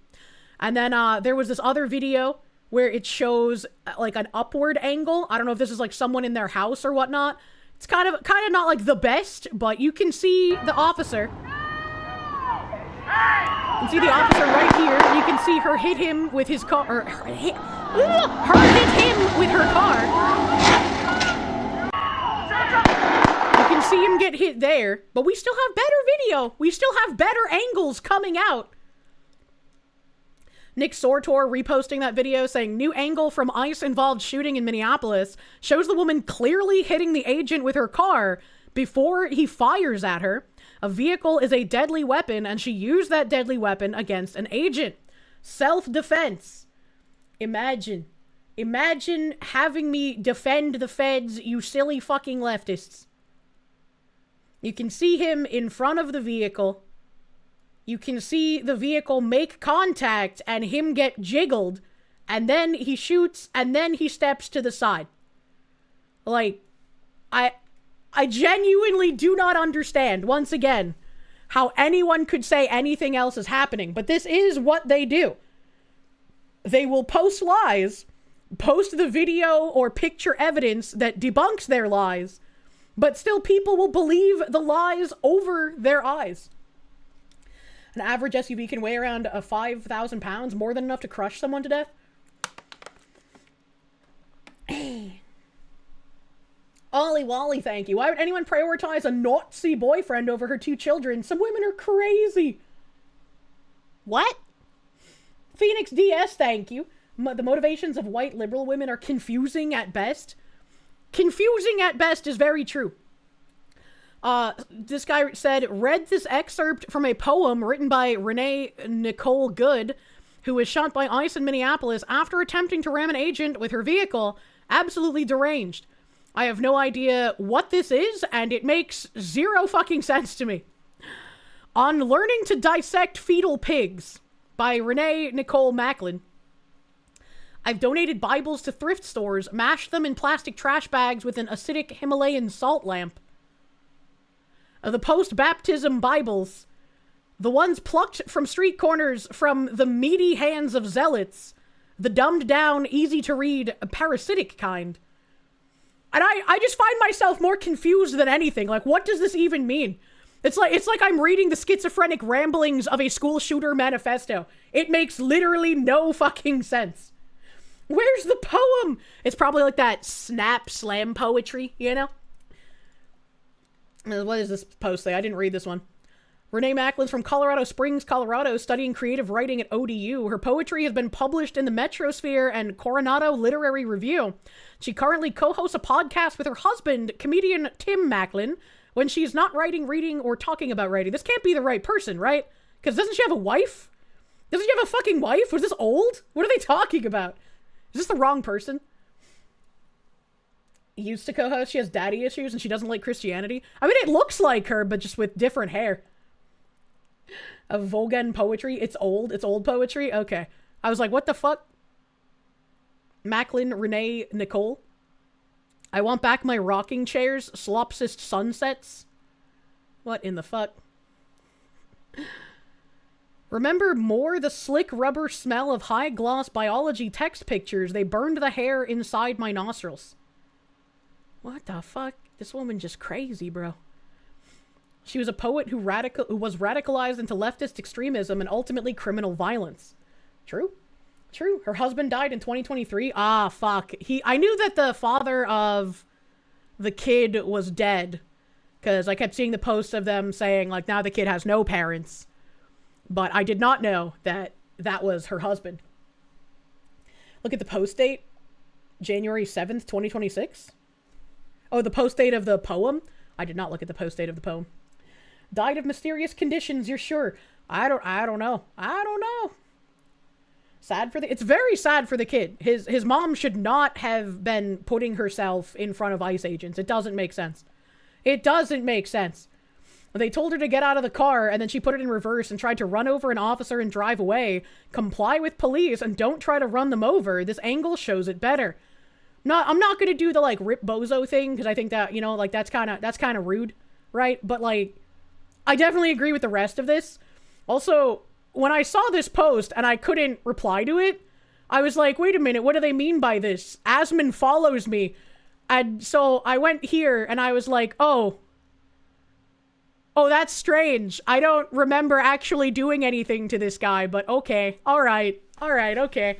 And then there was this other video where it shows like an upward angle. I don't know if this is like someone in their house or whatnot. It's kind of not like the best, but you can see the officer. You can see the officer right here. You can see her hit him with his car, or her hit him with her car. You can see him get hit there, but we still have better video. We still have better angles coming out. Nick Sortor reposting that video saying, "New angle from ICE-involved shooting in Minneapolis shows the woman clearly hitting the agent with her car before he fires at her. A vehicle is a deadly weapon, and she used that deadly weapon against an agent." Self-defense. Imagine having me defend the feds, you silly fucking leftists. You can see him in front of the vehicle. You can see the vehicle make contact and him get jiggled. And then he shoots and then he steps to the side. Like, I genuinely do not understand, once again, how anyone could say anything else is happening. But this is what they do. They will post lies, post the video or picture evidence that debunks their lies, but still people will believe the lies over their eyes. An average SUV can weigh around 5,000 pounds, more than enough to crush someone to death. Ollie Wally, thank you. Why would anyone prioritize a Nazi boyfriend over her 2 children? Some women are crazy. What? Phoenix DS, thank you. The motivations of white liberal women are confusing at best. Confusing at best is very true. This guy said, read this excerpt from a poem written by Renee Nicole Good, who was shot by ICE in Minneapolis after attempting to ram an agent with her vehicle. Absolutely deranged. I have no idea what this is, and it makes zero fucking sense to me. On Learning to Dissect Fetal Pigs by Renee Nicole Macklin. I've donated Bibles to thrift stores, mashed them in plastic trash bags with an acidic Himalayan salt lamp. The post-baptism Bibles. The ones plucked from street corners from the meaty hands of zealots. The dumbed-down, easy-to-read, parasitic kind. And I just find myself more confused than anything. Like, what does this even mean? It's like I'm reading the schizophrenic ramblings of a school shooter manifesto. It makes literally no fucking sense. Where's the poem? It's probably like that snap slam poetry, you know? What does this post say? I didn't read this one. Renee Macklin's from Colorado Springs, Colorado, studying creative writing at ODU. Her poetry has been published in the Metrosphere and Coronado Literary Review. She currently co-hosts a podcast with her husband, comedian Tim Macklin, when she's not writing, reading, or talking about writing. This can't be the right person, right? Because doesn't she have a wife? Doesn't she have a fucking wife? Was this old? What are they talking about? Is this the wrong person? Used to co-host, she has daddy issues and she doesn't like Christianity. I mean, it looks like her, but just with different hair. A Vogan poetry. It's old poetry. Okay. I was like, what the fuck? Macklin Renee Nicole. I want back my rocking chairs, slopsist sunsets. What in the fuck? Remember more the slick rubber smell of high gloss biology text pictures. They burned the hair inside my nostrils. What the fuck? This woman just crazy, bro. She was a poet who was radicalized into leftist extremism and ultimately criminal violence. True. True. Her husband died in 2023. Ah, fuck. I knew that the father of the kid was dead. Because I kept seeing the posts of them saying, like, now the kid has no parents. But I did not know that that was her husband. Look at the post date. January 7th, 2026. Oh, the post date of the poem? I did not look at the post date of the poem. Died of mysterious conditions, you're sure? I don't know. I don't know. Sad for it's very sad for the kid. His mom should not have been putting herself in front of ICE agents. It doesn't make sense. It doesn't make sense. They told her to get out of the car, and then she put it in reverse and tried to run over an officer and drive away. Comply with police and don't try to run them over. This angle shows it better. I'm not going to do the, like, rip bozo thing, because I think that, you know, like, that's kind of rude, right? But, like, I definitely agree with the rest of this. Also, when I saw this post and I couldn't reply to it, I was like, wait a minute, what do they mean by this? Asman follows me. And so I went here and I was like, oh, that's strange. I don't remember actually doing anything to this guy, but okay. All right, okay.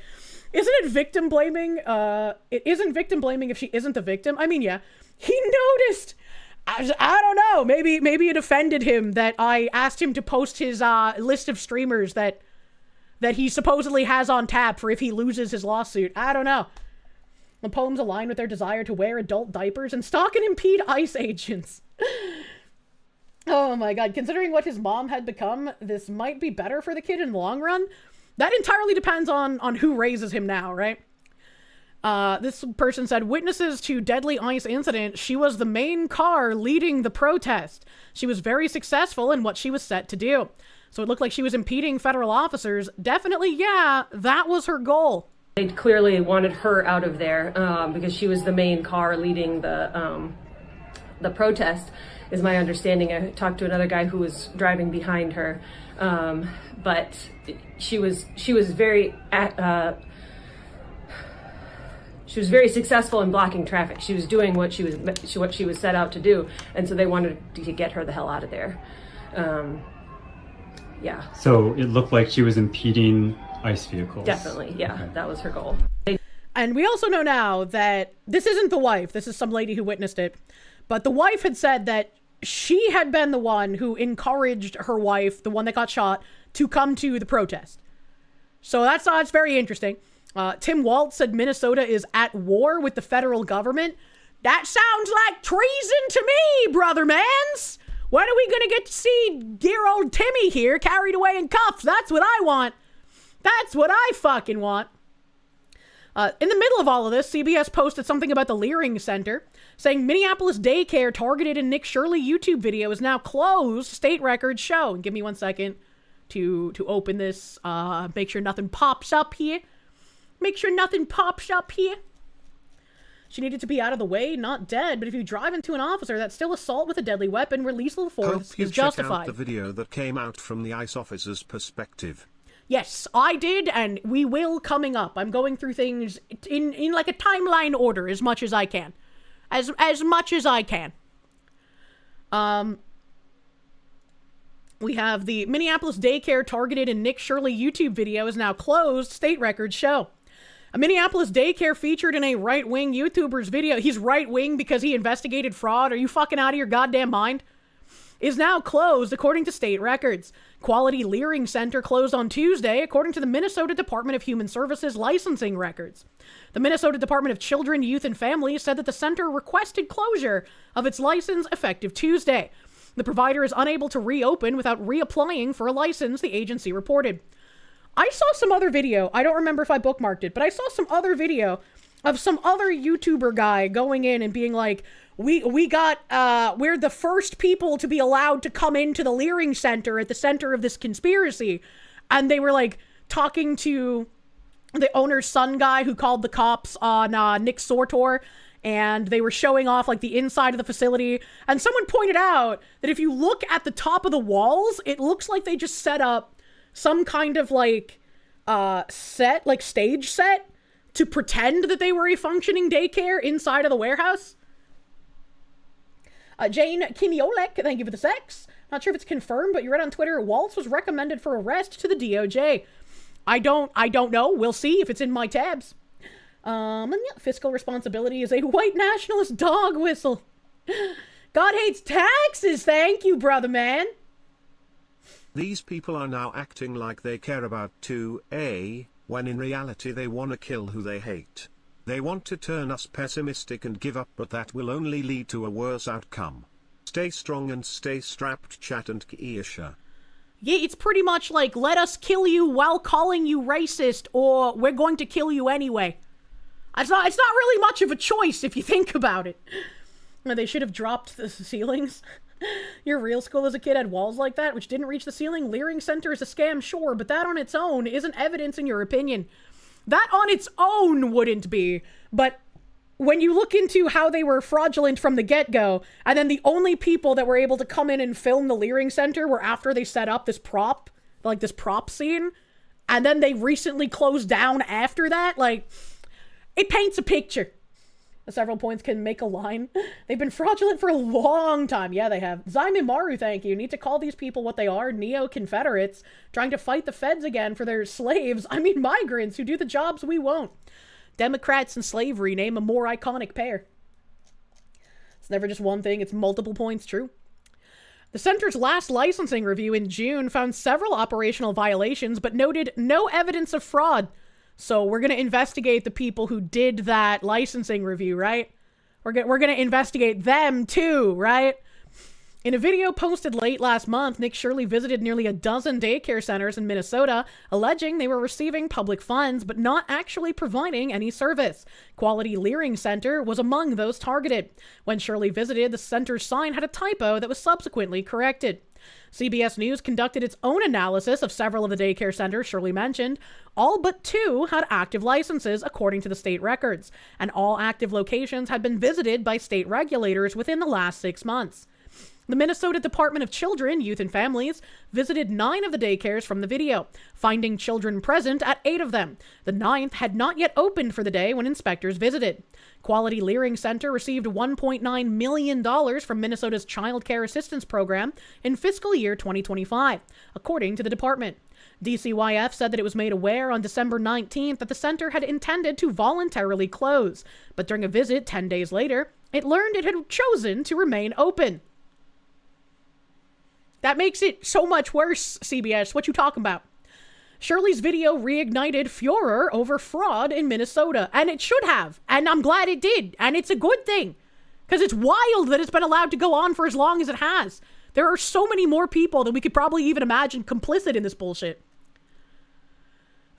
Isn't it victim blaming? It isn't victim blaming if she isn't the victim. I mean, yeah, he noticed. I don't know. Maybe it offended him that I asked him to post his list of streamers that he supposedly has on tap for if he loses his lawsuit. I don't know. The poems align with their desire to wear adult diapers and stalk and impede ICE agents. Oh my god. Considering what his mom had become, this might be better for the kid in the long run. That entirely depends on who raises him now, right? This person said, witnesses to deadly ICE incident, she was the main car leading the protest. She was very successful in what she was set to do. So it looked like she was impeding federal officers. Definitely, yeah, that was her goal. They clearly wanted her out of there because she was the main car leading the protest, is my understanding. I talked to another guy who was driving behind her, but she was very successful in blocking traffic. She was doing what she was set out to do, and so they wanted to get her the hell out of there. Yeah. So it looked like she was impeding ICE vehicles. Definitely, yeah. Okay. That was her goal. And we also know now that this isn't the wife. This is some lady who witnessed it. But the wife had said that she had been the one who encouraged her wife, the one that got shot, to come to the protest. So that's very interesting. Tim Waltz said Minnesota is at war with the federal government. That sounds like treason to me, brother mans. When are we going to get to see dear old Timmy here carried away in cuffs? That's what I want. That's what I fucking want. In the middle of all of this, CBS posted something about the Leering Center, saying Minneapolis daycare targeted in Nick Shirley YouTube video is now closed, state records show. And give me 1 second to open this. Make sure nothing pops up here. Make sure nothing pops up here. She needed to be out of the way, not dead, but if you drive into an officer, that's still assault with a deadly weapon where lethal force is justified. Check out the video that came out from the ICE officer's perspective. Yes, I did, and we will coming up. I'm going through things in like a timeline order as much as I can. As much as I can. We have the Minneapolis daycare targeted in Nick Shirley YouTube video is now closed, state records show. A Minneapolis daycare featured in a right-wing YouTuber's video. He's right-wing because he investigated fraud. Are you fucking out of your goddamn mind? Is now closed according to state records. Quality Leering Center closed on Tuesday according to the Minnesota Department of Human Services licensing records. The Minnesota Department of Children, Youth, and Families said that the center requested closure of its license effective Tuesday. The provider is unable to reopen without reapplying for a license, the agency reported. I saw some other video. I don't remember if I bookmarked it, but I saw some other video of some other YouTuber guy going in and being like, we're the first people to be allowed to come into the Leering Center at the center of this conspiracy. And they were like talking to the owner's son guy who called the cops on Nick Sortor, and they were showing off like the inside of the facility. And someone pointed out that if you look at the top of the walls, it looks like they just set up some kind of like stage set to pretend that they were a functioning daycare inside of the warehouse. Jane Kimiolek, thank you for the sex. Not sure if it's confirmed, but you read on Twitter, Waltz was recommended for arrest to the DOJ. I don't know. We'll see if it's in my tabs. And yeah, fiscal responsibility is a white nationalist dog whistle. God hates taxes. Thank you, brother man. These people are now acting like they care about 2A, when in reality they want to kill who they hate. They want to turn us pessimistic and give up, but that will only lead to a worse outcome. Stay strong and stay strapped, chat and Kirsche. Yeah, it's pretty much like, let us kill you while calling you racist, or we're going to kill you anyway. It's not really much of a choice if you think about it. They should have dropped the ceilings. Your real school as a kid had walls like that, which didn't reach the ceiling. Leering Center is a scam, sure, but that on its own isn't evidence in your opinion. That on its own wouldn't be, but when you look into how they were fraudulent from the get-go, and then the only people that were able to come in and film the Leering Center were after they set up this prop scene, and then they recently closed down after that, like, it paints a picture. Several points can make a line. They've been fraudulent for a long time. Yeah, they have. Zaime Maru, thank you. Need to call these people what they are, neo-Confederates, trying to fight the feds again for their slaves. I mean, migrants who do the jobs we won't. Democrats and slavery, name a more iconic pair. It's never just one thing, it's multiple points true. The center's last licensing review in June found several operational violations, but noted no evidence of fraud. So we're going to investigate the people who did that licensing review, right? We're going to investigate them too, right? In a video posted late last month, Nick Shirley visited nearly a dozen daycare centers in Minnesota, alleging they were receiving public funds but not actually providing any service. Quality Leering Center was among those targeted. When Shirley visited, the center's sign had a typo that was subsequently corrected. CBS News conducted its own analysis of several of the daycare centers Shirley mentioned. All but 2 had active licenses, according to the state records, and all active locations had been visited by state regulators within the last 6 months. The Minnesota Department of Children, Youth and Families visited 9 of the daycares from the video, finding children present at 8 of them. The 9th had not yet opened for the day when inspectors visited. Quality Leering Center received $1.9 million from Minnesota's Child Care Assistance Program in fiscal year 2025, according to the department. DCYF said that it was made aware on December 19th that the center had intended to voluntarily close, but during a visit 10 days later, it learned it had chosen to remain open. That makes it so much worse, CBS. What you talking about? Shirley's video reignited furor over fraud in Minnesota, and it should have, and I'm glad it did, and it's a good thing, because it's wild that it's been allowed to go on for as long as it has. There are so many more people than we could probably even imagine complicit in this bullshit.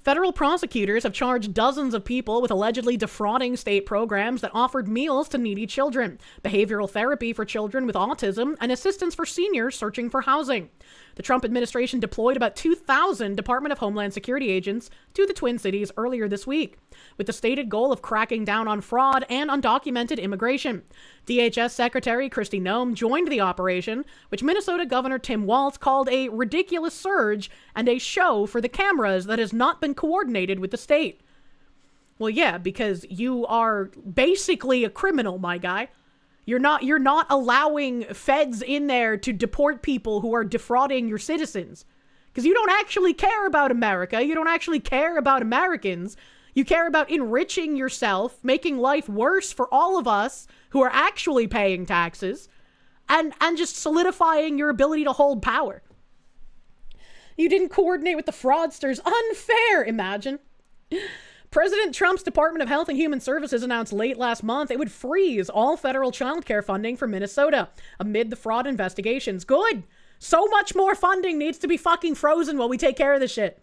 Federal prosecutors have charged dozens of people with allegedly defrauding state programs that offered meals to needy children, behavioral therapy for children with autism, and assistance for seniors searching for housing. The Trump administration deployed about 2,000 Department of Homeland Security agents to the Twin Cities earlier this week, with the stated goal of cracking down on fraud and undocumented immigration. DHS Secretary Kristi Noem joined the operation, which Minnesota Governor Tim Walz called a ridiculous surge and a show for the cameras that has not been coordinated with the state. Well, yeah, because you are basically a criminal, my guy. You're not allowing feds in there to deport people who are defrauding your citizens. Because you don't actually care about America. You don't actually care about Americans. You care about enriching yourself, making life worse for all of us who are actually paying taxes, and just solidifying your ability to hold power. You didn't coordinate with the fraudsters. Unfair, imagine. President Trump's Department of Health and Human Services announced late last month it would freeze all federal child care funding for Minnesota amid the fraud investigations. Good. So much more funding needs to be fucking frozen while we take care of this shit.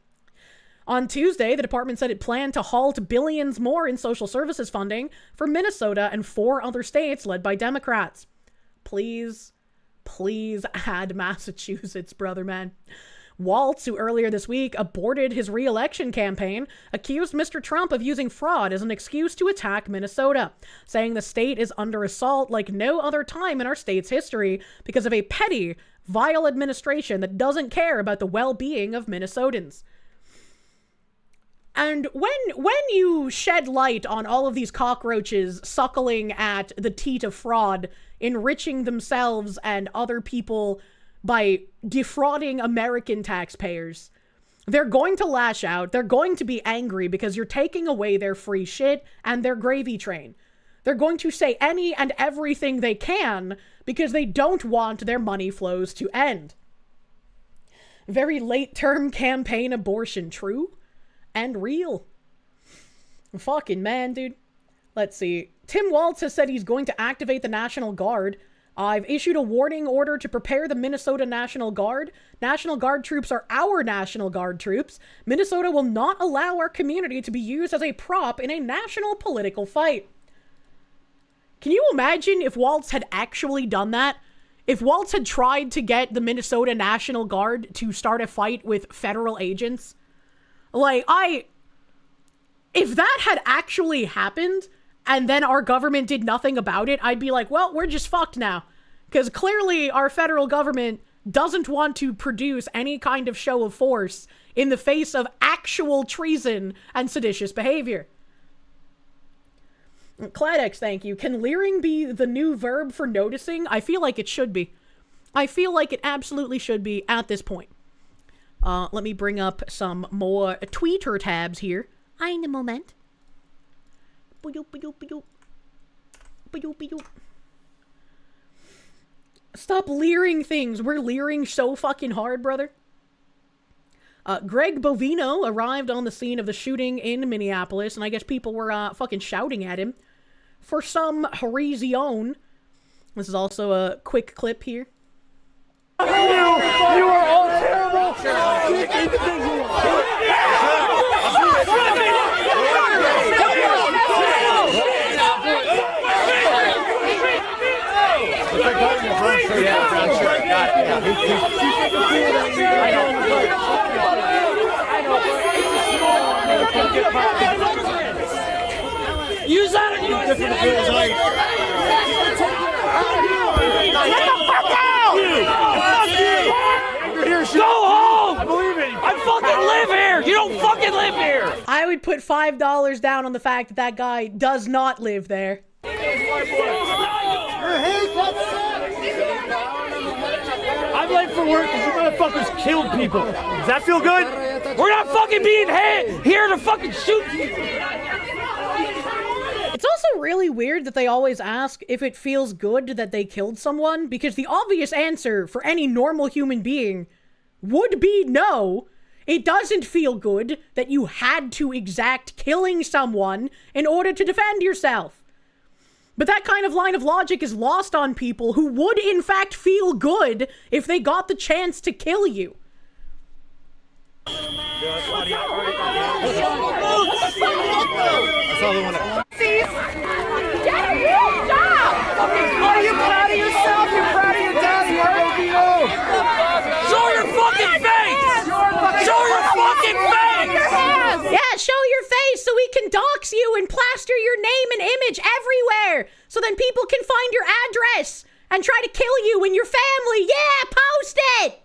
On Tuesday, the department said it planned to halt billions more in social services funding for Minnesota and 4 other states led by Democrats. Please add Massachusetts, brother man. Walz, who earlier this week aborted his re-election campaign, accused Mr. Trump of using fraud as an excuse to attack Minnesota, saying the state is under assault like no other time in our state's history because of a petty, vile administration that doesn't care about the well-being of Minnesotans. And when you shed light on all of these cockroaches suckling at the teat of fraud, enriching themselves and other people by defrauding American taxpayers, they're going to lash out. They're going to be angry because you're taking away their free shit and their gravy train. They're going to say any and everything they can because they don't want their money flows to end. Very late-term campaign abortion, true and real. Fucking man, dude. Let's see. Tim Walz has said he's going to activate the National Guard. I've issued a warning order to prepare the Minnesota National Guard. National Guard troops are our National Guard troops. Minnesota will not allow our community to be used as a prop in a national political fight. Can you imagine if Walz had actually done that? If Walz had tried to get the Minnesota National Guard to start a fight with federal agents? If that had actually happened, and then our government did nothing about it, I'd be like, well, we're just fucked now. Because clearly our federal government doesn't want to produce any kind of show of force in the face of actual treason and seditious behavior. Cladex, thank you. Can leering be the new verb for noticing? I feel like it should be. I feel like it absolutely should be at this point. Let me bring up some more Twitter tabs here. In a moment. Stop leering things. We're leering so fucking hard, brother. Greg Bovino arrived on the scene of the shooting in Minneapolis, and I guess people were fucking shouting at him for some reason. This is also a quick clip here. You are all terrible individuals. Use that in your different girls' height. Get the fuck out! Go home! I believe it. I fucking live here! You don't fucking live here! I would put $5 down on the fact that that guy does not live there. I'm late for work because you motherfuckers killed people. Does that feel good? We're not fucking being here to fucking shoot people. It's also really weird that they always ask if it feels good that they killed someone, because the obvious answer for any normal human being would be no. It doesn't feel good that you had to exact killing someone in order to defend yourself. But that kind of line of logic is lost on people who would in fact feel good if they got the chance to kill you. Are you proud of yourself? You're proud of your daddy, show your fucking face! Show your fucking face! Yeah, show your face so we can dox you and plaster your name and image everywhere, so then people can find your address and try to kill you and your family. Yeah, post it!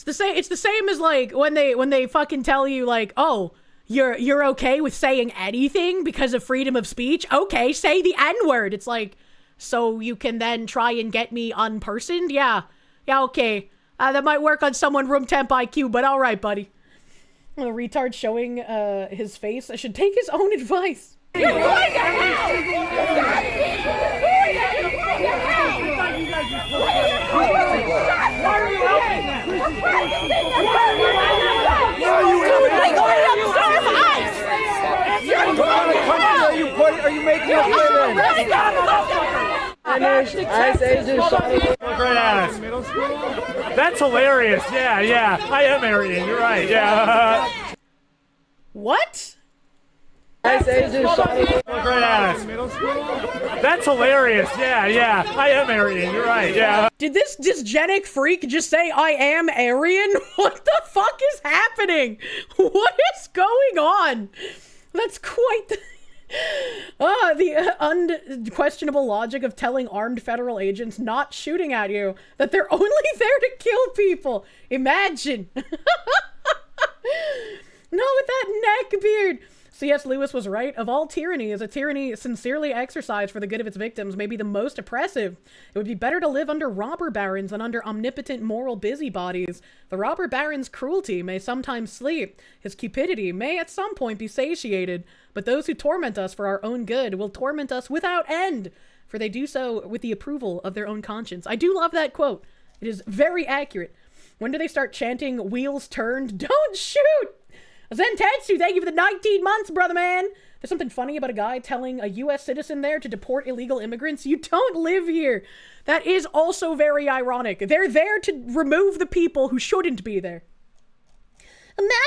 It's the same as like when they fucking tell you like, oh, you're okay with saying anything because of freedom of speech? Okay, say the N-word. It's like, so you can then try and get me unpersoned? Yeah, okay. That might work on someone room temp IQ, but all right, buddy. The retard showing his face. I should take his own advice. You're going to hell! Are you making us live in? That's hilarious. Yeah. I am Aryan. You're right. Yeah. What? That's hilarious. Yeah. I am Aryan. You're right. Yeah. Did this dysgenic freak just say I am Aryan? What the fuck is happening? What is going on? That's quite the unquestionable logic of telling armed federal agents not shooting at you that they're only there to kill people. Imagine. No, with that neck beard. C.S. Lewis was right. Of all tyranny, a tyranny sincerely exercised for the good of its victims may be the most oppressive. It would be better to live under robber barons than under omnipotent moral busybodies. The robber baron's cruelty may sometimes sleep. His cupidity may at some point be satiated. But those who torment us for our own good will torment us without end, for they do so with the approval of their own conscience. I do love that quote. It is very accurate. When do they start chanting, wheels turned, don't shoot? Zentetsu, thank you for the 19 months, brother man. There's something funny about a guy telling a U.S. citizen there to deport illegal immigrants. You don't live here. That is also very ironic. They're there to remove the people who shouldn't be there.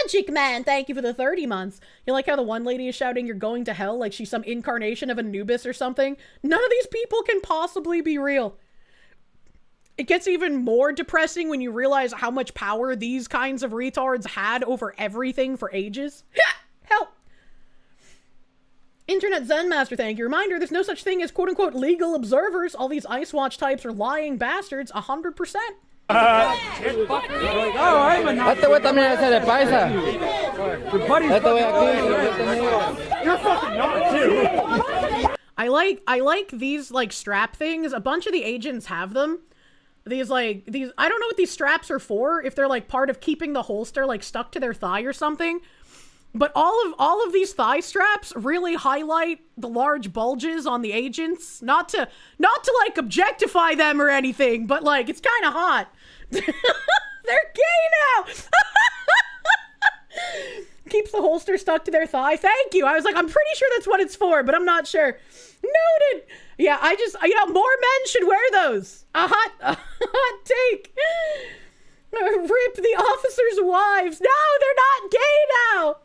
Magic Man, thank you for the 30 months. You like how the one lady is shouting you're going to hell like she's some incarnation of Anubis or something? None of these people can possibly be real. It gets even more depressing when you realize how much power these kinds of retards had over everything for ages. Help! Internet Zen Master, thank you. Reminder, there's no such thing as quote-unquote legal observers. All these Ice Watch types are lying bastards, 100%. Este güey también hace de paisa. Este güey aquí. You're fucking number two. I like these like strap things. A bunch of the agents have them. These I don't know what these straps are for, if they're like part of keeping the holster like stuck to their thigh or something. But all of these thigh straps really highlight the large bulges on the agents. Not to like objectify them or anything, but like it's kind of hot. They're gay now. the holster stuck to their thigh. Thank you. I was like, I'm pretty sure that's what it's for, but I'm not sure. Noted. Yeah, I just, more men should wear those. A hot take. Rip the officers' wives. No, they're not gay now.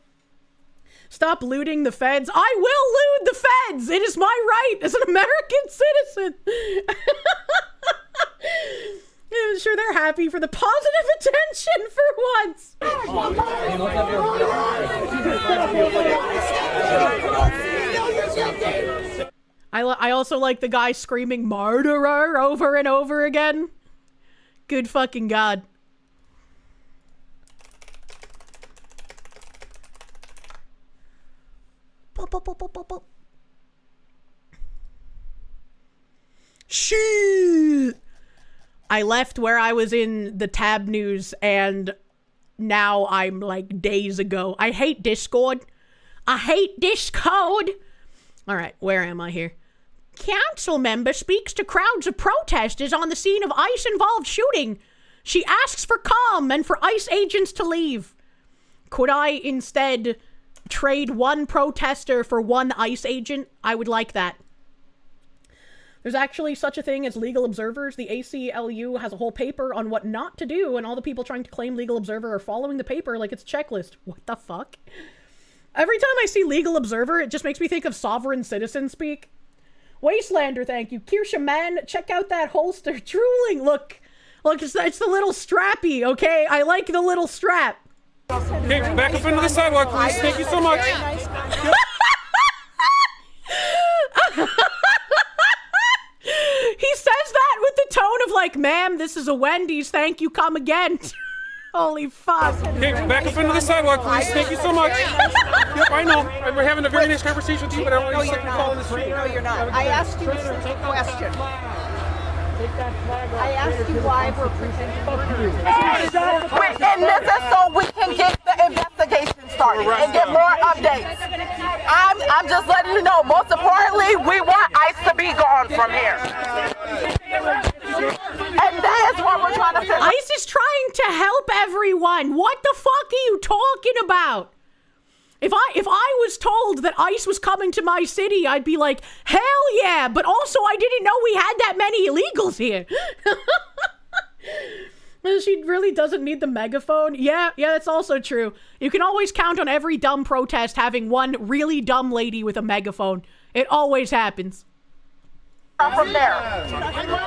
Stop looting the feds. I will loot the feds. It is my right as an American citizen. I'm sure they're happy for the positive attention for once. I also like the guy screaming "murderer" over and over again. Good fucking God. Shit. I left where I was in the tab news and now I'm like days ago. I hate Discord. I hate Discord. All right, where am I here? Council member speaks to crowds of protesters on the scene of ICE-involved shooting. She asks for calm and for ICE agents to leave. Could I instead trade one protester for one ICE agent? I would like that. There's actually such a thing as legal observers. The ACLU has a whole paper on what not to do, and all the people trying to claim legal observer are following the paper like it's a checklist. What the fuck? Every time I see legal observer, it just makes me think of sovereign citizen speak. Wastelander, thank you. Kirsche, man, check out that holster. Drooling. Look, it's the little strappy, okay? I like the little strap. Okay, back up into the sidewalk, please. Thank you so much. He says that with the tone of like, ma'am, this is a Wendy's. Thank you. Come again. Holy fuck. Okay, back up into the sidewalk, please. Thank you so much. Yep, I know. We're having a very nice conversation with you, but I don't want you to fall in the street. No, you're not. I asked you a simple question. I asked you why we're presenting murderers. And this is so we can get the investigation started and get more updates. I'm just letting you know, most importantly, we want ICE to be gone from here. And that is what we're trying to figure out. ICE is trying to help everyone. What the fuck are you talking about? If I was told that ICE was coming to my city, I'd be like, hell yeah, but also I didn't know we had that many illegals here. She really doesn't need the megaphone. Yeah, that's also true. You can always count on every dumb protest having one really dumb lady with a megaphone. It always happens. From there.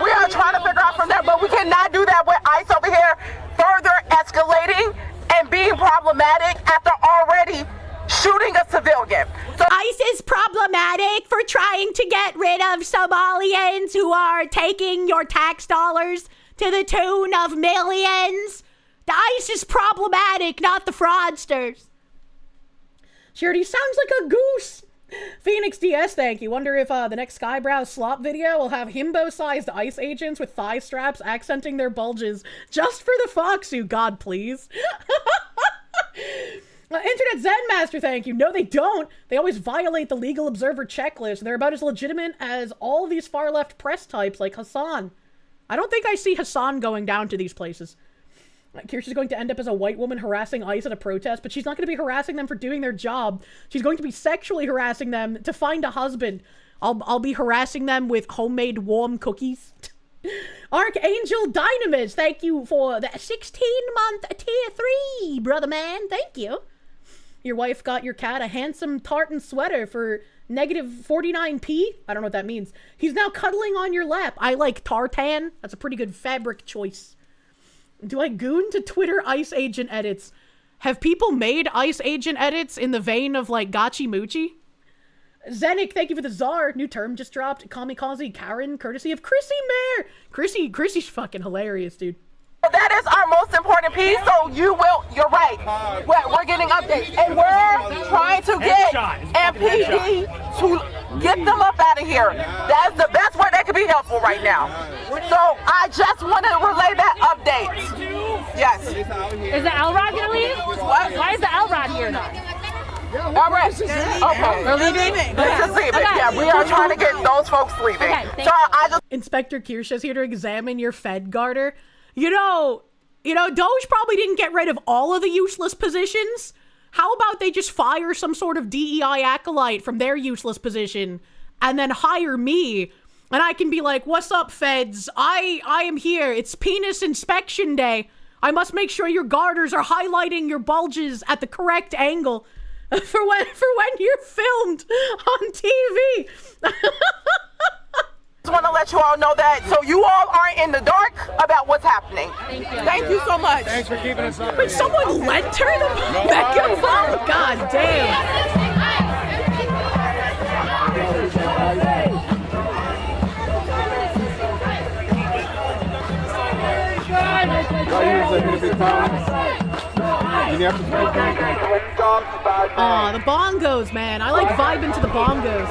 We are trying to figure out from there, but we cannot do that with ICE over here further escalating and being problematic after already shooting a civilian. So ICE is problematic for trying to get rid of Somalians who are taking your tax dollars to the tune of millions. The ICE is problematic, not the fraudsters. Charity sounds like a goose. Phoenix DS, thank you. Wonder if the next Skybrow slop video will have himbo-sized ICE agents with thigh straps accenting their bulges just for the foxu. God, please. Internet Zen Master, thank you. No, they don't. They always violate the legal observer checklist. They're about as legitimate as all these far-left press types like Hassan. I don't think I see Hassan going down to these places. Kirsche is going to end up as a white woman harassing ICE at a protest, but she's not going to be harassing them for doing their job. She's going to be sexually harassing them to find a husband. I'll be harassing them with homemade warm cookies. Archangel Dynamis, thank you for the 16-month tier 3, brother man. Thank you. Your wife got your cat a handsome tartan sweater for negative 49p. I don't know what that means. He's now cuddling on your lap. I like tartan. That's a pretty good fabric choice. Do I goon to Twitter ICE agent edits? Have people made ICE agent edits in the vein of like Gachi Muchi? Zenik, thank you for the Czar. New term just dropped. Kamikaze Karen, courtesy of Chrissy Mayer. Chrissy's fucking hilarious, dude. That is our most important piece, so you're right. We're getting updates, and we're trying to get MPD to get them up out of here. That's the best way they can be helpful right now. So I just want to relay that update. Yes. Is the Elrod gonna leave? What? Why is the Elrod here now? All right. Okay. We're leaving? Let's just leave it. Okay. Yeah, we are trying to get those folks leaving. Okay, so I just... Inspector Kirsche is here to examine your Fed garter. You know, Doge probably didn't get rid of all of the useless positions, How about they just fire some sort of DEI acolyte from their useless position and then hire me, and I can be like, what's up, feds? I am here. It's penis inspection day. I must make sure your garters are highlighting your bulges at the correct angle for when you're filmed on TV. Just want to let you all know that, so you all aren't in the dark about what's happening. Thank you so much. Thanks for keeping us up. Wait, someone lent her the megaphone? God damn. Aw, the bongos, man. I like vibing to the bongos.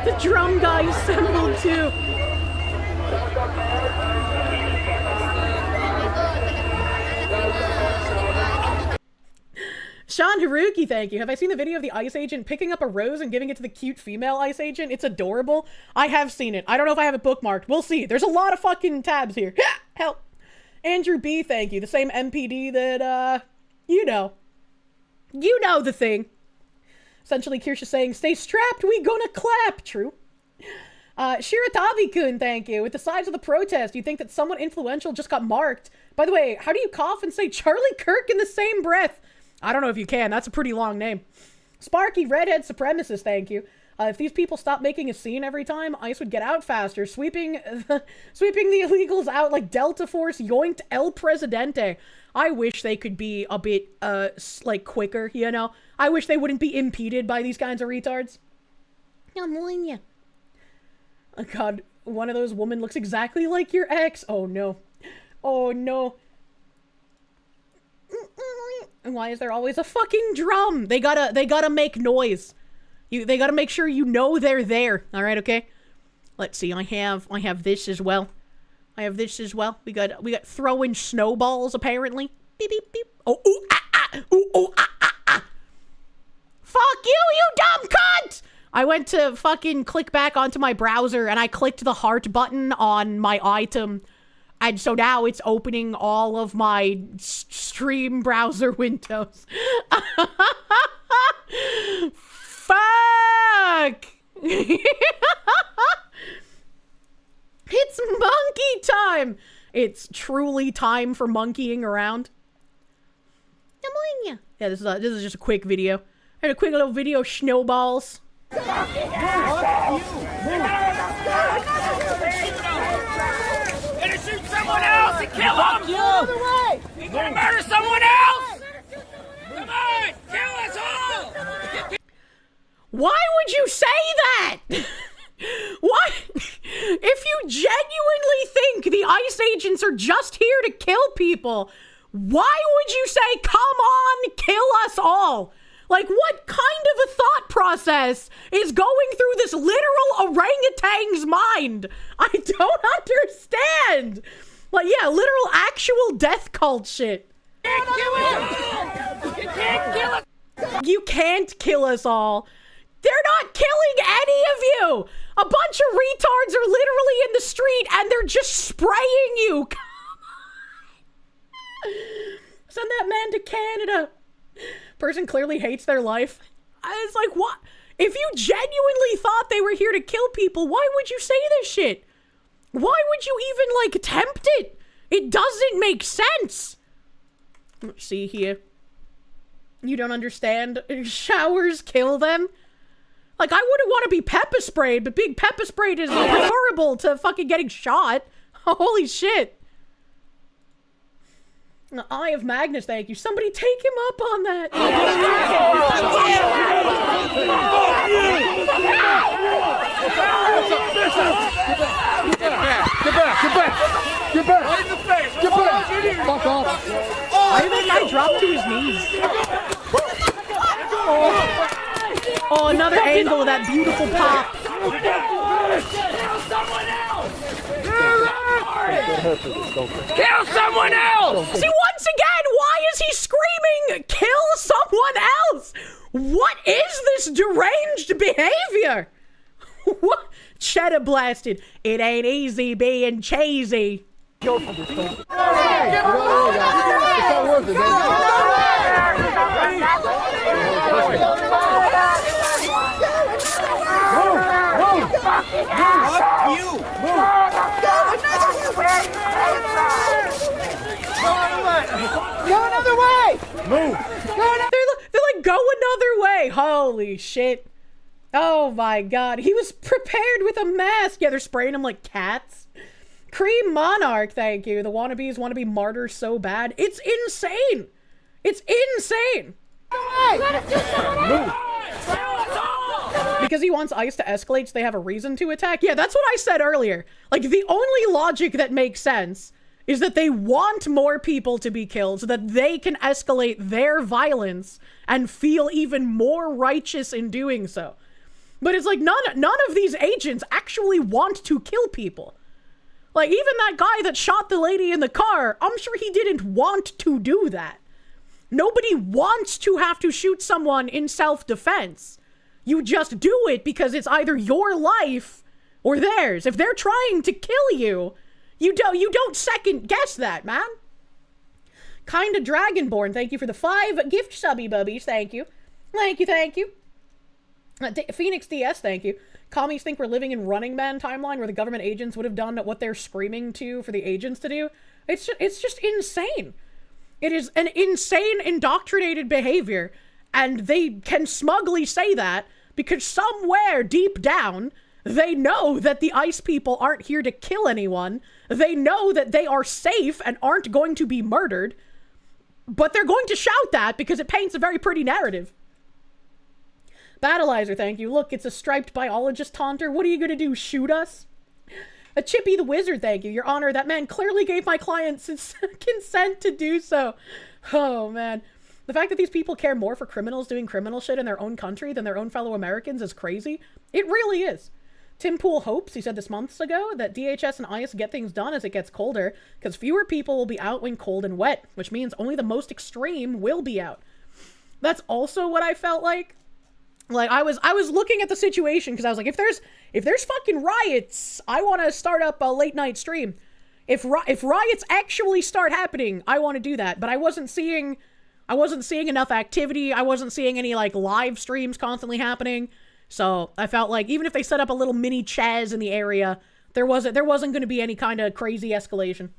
The drum guy assembled too. Sean Haruki, thank you. Have I seen the video of the ICE agent picking up a rose and giving it to the cute female ICE agent? It's adorable. I have seen it. I don't know if I have it bookmarked. We'll see. There's a lot of fucking tabs here. Help. Andrew B, thank you. The same MPD that, you know the thing. Essentially, Kirsche saying, stay strapped, we gonna clap. True. Shiratabi-kun, thank you. With the size of the protest, you think that someone influential just got marked. By the way, how do you cough and say Charlie Kirk in the same breath? I don't know if you can. That's a pretty long name. Sparky Redhead Supremacist, thank you. If these people stopped making a scene every time, ICE would get out faster, sweeping the illegals out like Delta Force yoinked El Presidente. I wish they could be a bit, like, quicker, you know? I wish they wouldn't be impeded by these kinds of retards. I'm warning you. Oh, God, one of those women looks exactly like your ex. Oh, no. Oh, no. Why is there always a fucking drum? They gotta make noise. They gotta make sure you know they're there. All right, okay? Let's see. I have this as well. I have this as well. We got throwing snowballs apparently. Beep beep beep. Oh ooh ah ah. Ooh ooh ah ah ah. Fuck you, you dumb cunt! I went to fucking click back onto my browser and I clicked the heart button on my item. And so now it's opening all of my stream browser windows. Fuck! It's monkey time! It's truly time for monkeying around. Yeah, this is just a quick video. I had a quick little video, snowballs. You're gonna shoot someone else and kill him! You're gonna murder someone else! Come on, kill us all! Why would you say that? Why? If you genuinely think the ICE agents are just here to kill people, why would you say, come on, kill us all? Like, what kind of a thought process is going through this literal orangutan's mind? I don't understand. Like, yeah, literal actual death cult shit. You can't kill us! You can't kill us all. They're not killing any of you! A bunch of retards are literally in the street and they're just spraying you! Come on! Send that man to Canada! Person clearly hates their life. I was like, what? If you genuinely thought they were here to kill people, why would you say this shit? Why would you even, like, attempt it? It doesn't make sense! Let's see here. You don't understand? Showers kill them? Like, I wouldn't want to be pepper sprayed, but being pepper sprayed is preferable to fucking getting shot. Holy shit. The Eye of Magnus, thank you. Somebody take him up on that. Get back! Right in the face! Get back! Fuck off! Why did that guy drop to his knees? Oh, another angle of that beautiful pop. Kill someone else! Kill someone else! See, once again, why is he screaming, kill someone else? What is this deranged behavior? What? Cheddar blasted. It ain't easy being cheesy. Go for this thing. It's not worth it, man. Go another way! Move! They're like, go another way! Holy shit. Oh my god. He was prepared with a mask. Yeah, they're spraying him like cats. Cream Monarch, thank you. The wannabes want to be martyrs so bad. It's insane! It's insane! Move! Because he wants ICE to escalate so they have a reason to attack? Yeah, that's what I said earlier. Like, the only logic that makes sense is that they want more people to be killed so that they can escalate their violence and feel even more righteous in doing so. But it's like, none of these agents actually want to kill people. Like, even that guy that shot the lady in the car, I'm sure he didn't want to do that. Nobody wants to have to shoot someone in self-defense. You just do it because it's either your life or theirs. If they're trying to kill you, you don't second guess that, man. Kinda Dragonborn, thank you for the 5 gift subby bubbies. Thank you. Thank you, thank you. Phoenix DS, thank you. Commies think we're living in Running Man timeline where the government agents would have done what they're screaming for the agents to do. It's just insane. It is an insane indoctrinated behavior. And they can smugly say that because somewhere deep down, they know that the ICE people aren't here to kill anyone. They know that they are safe and aren't going to be murdered. But they're going to shout that because it paints a very pretty narrative. Battleizer, thank you. Look, it's a striped biologist taunter. What are you going to do, shoot us? A Chippy the Wizard, thank you. Your Honor, that man clearly gave my client consent to do so. Oh, man. The fact that these people care more for criminals doing criminal shit in their own country than their own fellow Americans is crazy. It really is. Tim Pool hopes, he said this months ago, that DHS and ICE get things done as it gets colder, because fewer people will be out when cold and wet, which means only the most extreme will be out. That's also what I felt like. Like, I was looking at the situation, because I was like, if there's fucking riots, I want to start up a late night stream. If riots actually start happening, I want to do that. But I wasn't seeing enough activity. I wasn't seeing any, like, live streams constantly happening. So I felt like even if they set up a little mini Chaz in the area, there wasn't going to be any kind of crazy escalation.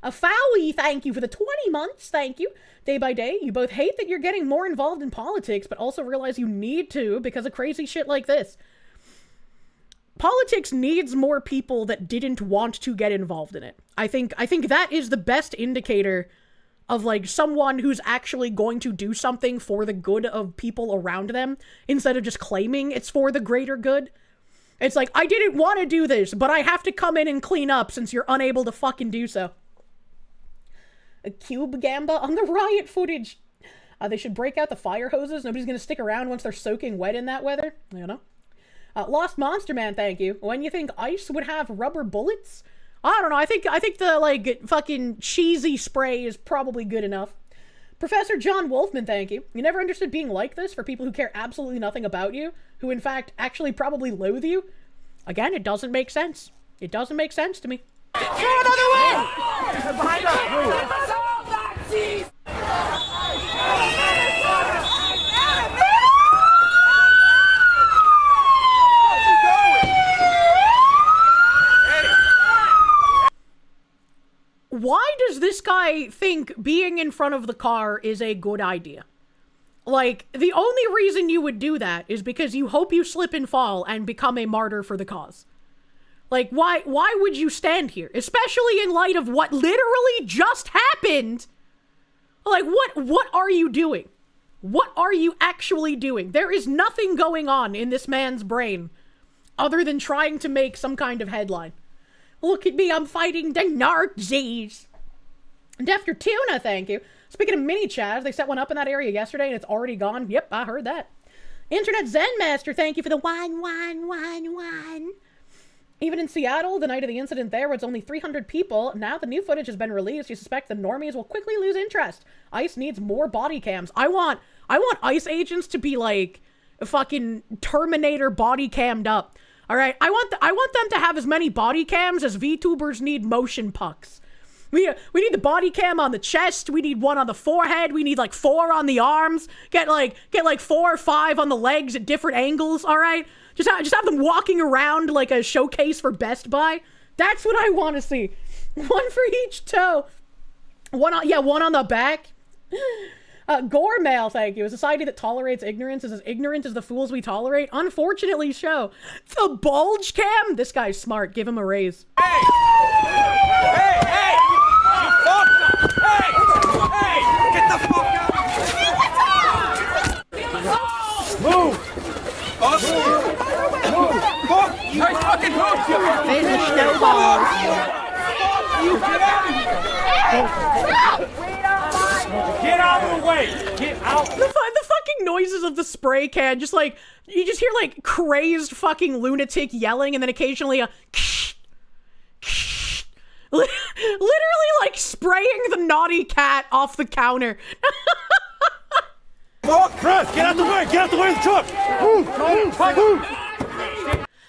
A Fowie, thank you for the 20 months. Thank you. Day by day, you both hate that you're getting more involved in politics, but also realize you need to because of crazy shit like this. Politics needs more people that didn't want to get involved in it. I think that is the best indicator of, like, someone who's actually going to do something for the good of people around them instead of just claiming it's for the greater good. It's like, I didn't want to do this, but I have to come in and clean up since you're unable to fucking do so. A Cube Gamba on the riot footage. They should break out the fire hoses. Nobody's going to stick around once they're soaking wet in that weather. You know? Lost Monster Man, thank you. When you think ICE would have rubber bullets? I don't know. I think the, like, fucking cheesy spray is probably good enough. Professor John Wolfman, thank you. You never understood being like this for people who care absolutely nothing about you, who in fact actually probably loathe you? Again, it doesn't make sense. It doesn't make sense to me. Go another way! Behind us! Why does this guy think being in front of the car is a good idea? Like, the only reason you would do that is because you hope you slip and fall and become a martyr for the cause. Like, why would you stand here? Especially in light of what literally just happened. Like, what are you doing? What are you actually doing? There is nothing going on in this man's brain other than trying to make some kind of headline. Look at me, I'm fighting the Nazis. Defter Tuna, thank you. Speaking of mini Chaz, they set one up in that area yesterday and it's already gone. Yep, I heard that. Internet Zen Master, thank you for the 1. Even in Seattle, the night of the incident there, where it's only 300 people, now the new footage has been released. You suspect the normies will quickly lose interest. ICE needs more body cams. I want ICE agents to be like fucking Terminator body cammed up. All right, I want them to have as many body cams as VTubers need motion pucks. We need the body cam on the chest. We need one on the forehead. We need like 4 on the arms. Get like 4 or 5 on the legs at different angles. All right, just have them walking around like a showcase for Best Buy. That's what I want to see. One for each toe. One on the back. Gore mail, thank you. A society that tolerates ignorance is as ignorant as the fools we tolerate. Unfortunately, show. The bulge cam? This guy's smart. Give him a raise. Hey! Hey! Hey! You fuck! Hey! Hey! Get the fuck out! Move! Move! Fuck! Nice fucking move! There's the snowballs. You get out of here! Get out of the way! Get out! The fucking noises of the spray can, just like, you just hear like crazed fucking lunatic yelling and then occasionally a literally like spraying the naughty cat off the counter. Chris, get out the way! Get out the way of the truck! Move!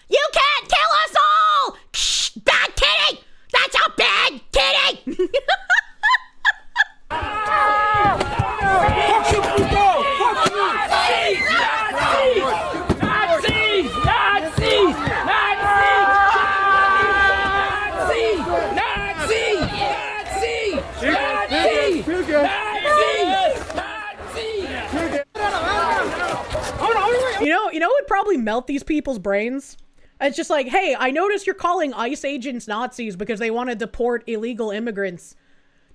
You can't kill us all! Bad kitty! That's a bad kitty! Fuck you, Pluto! Fuck you! Nazis! Nazis! Nazis! You know what would probably melt these people's brains? It's just like, hey, I noticed you're calling ICE agents Nazis because they want to deport illegal immigrants.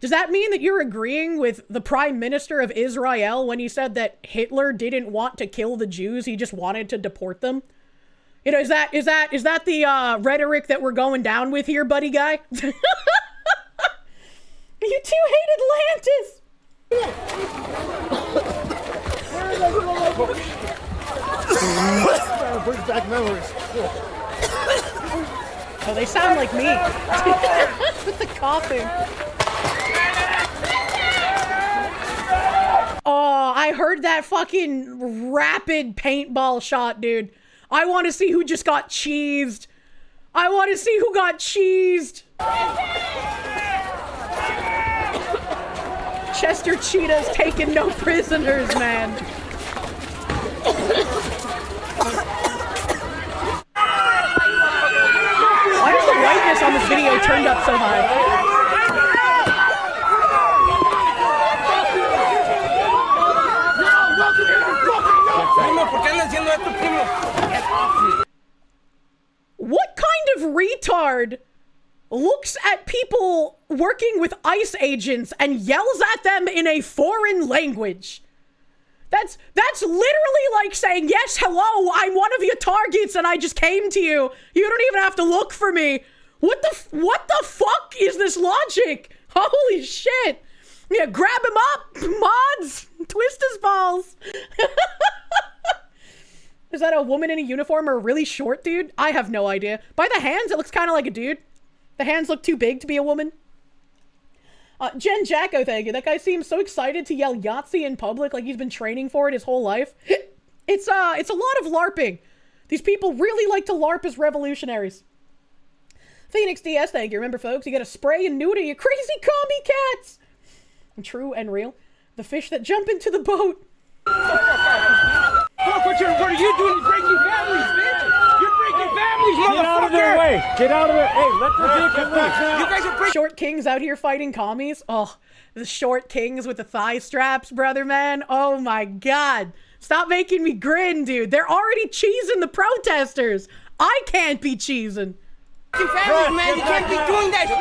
Does that mean that you're agreeing with the Prime Minister of Israel when he said that Hitler didn't want to kill the Jews, he just wanted to deport them? You know, is that the rhetoric that we're going down with here, buddy guy? You two hate Atlantis! Brings back memories. Oh, they sound like me. With the coughing. Oh, I heard that fucking rapid paintball shot, dude. I want to see who just got cheesed. I want to see who got cheesed. Chester Cheetah's taking no prisoners, man. Why is the whiteness on this video turned up so high? What kind of retard looks at people working with ICE agents and yells at them in a foreign language? That's literally like saying, yes, hello, I'm one of your targets and I just came to you. You don't even have to look for me. What the fuck is this logic? Holy shit. Yeah, grab him up, mods, twist his balls. Is that a woman in a uniform or a really short dude? I have no idea. By the hands, it looks kind of like a dude. The hands look too big to be a woman. Jen Jacko, thank you. That guy seems so excited to yell Yahtzee in public like he's been training for it his whole life. It's a lot of LARPing. These people really like to LARP as revolutionaries. Phoenix DS, thank you. Remember, folks, you gotta spray and neuter your crazy commie cats. True and real. The fish that jump into the boat. Fuck, what are you doing? You're breaking families, bitch! You're breaking families, motherfucker! Get out of their way! Get out of it! Hey, let the vehicle move! You guys are breaking... Short kings out here fighting commies. Oh, the short kings with the thigh straps, brother, man. Oh my god. Stop making me grin, dude. They're already cheesing the protesters. I can't be cheesing. Families, man, you can't be doing that shit!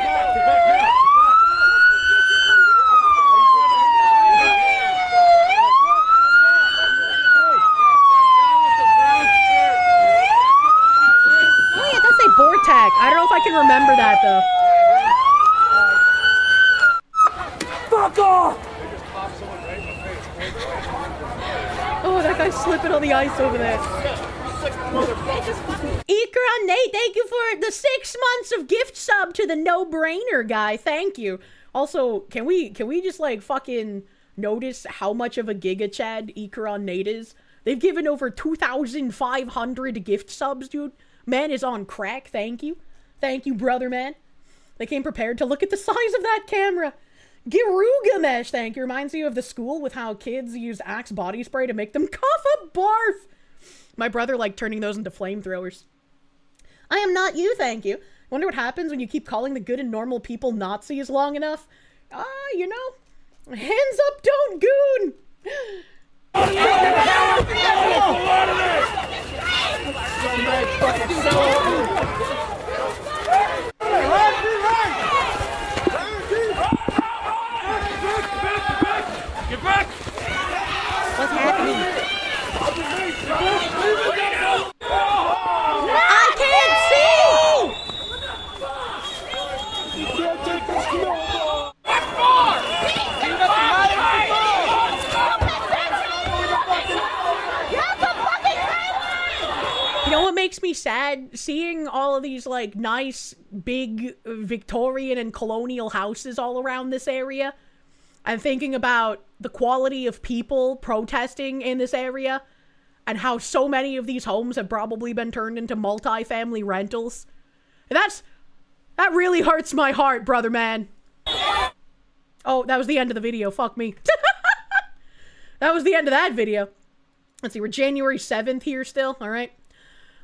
Bortak. I don't know if I can remember that though. Fuck off! Oh, that guy's slipping on the ice over there. Ikra Nate, thank you for the 6 months of gift sub to the no-brainer guy. Thank you. Also, can we just like fucking notice how much of a giga chad Ikra Nate is? They've given over 2,500 gift subs, dude. Man is on crack, thank you. Thank you, brother man. They came prepared to look at the size of that camera. Girugamesh, thank you. Reminds you of the school with how kids use Axe body spray to make them cough up barf. My brother liked turning those into flamethrowers. I am not you, thank you. Wonder what happens when you keep calling the good and normal people Nazis long enough? You know, hands up, don't goon! Get back! What's happening? I can't see! You know what makes me sad? Seeing all of these, like, nice, big Victorian and colonial houses all around this area. And thinking about the quality of people protesting in this area and how so many of these homes have probably been turned into multi-family rentals. That really hurts my heart, brother man. Oh, that was the end of the video. Fuck me. That was the end of that video. Let's see, we're January 7th here still. All right.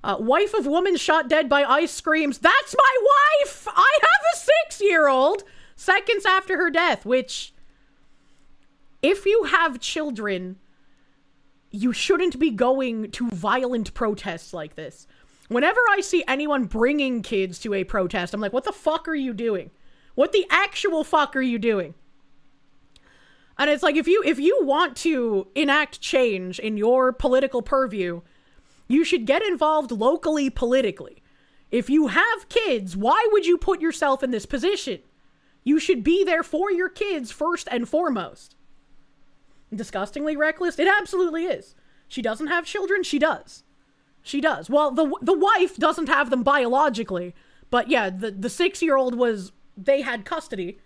Wife of woman shot dead by ice screams. That's my wife! I have a 6-year-old! Seconds after her death, which... If you have children, you shouldn't be going to violent protests like this. Whenever I see anyone bringing kids to a protest, I'm like, what the fuck are you doing? What the actual fuck are you doing? And it's like, if you want to enact change in your political purview, you should get involved locally politically. If you have kids, why would you put yourself in this position? You should be there for your kids first and foremost. Disgustingly reckless? It absolutely is. She doesn't have children? She does. She does. Well, the wife doesn't have them biologically, but yeah, the 6-year-old they had custody.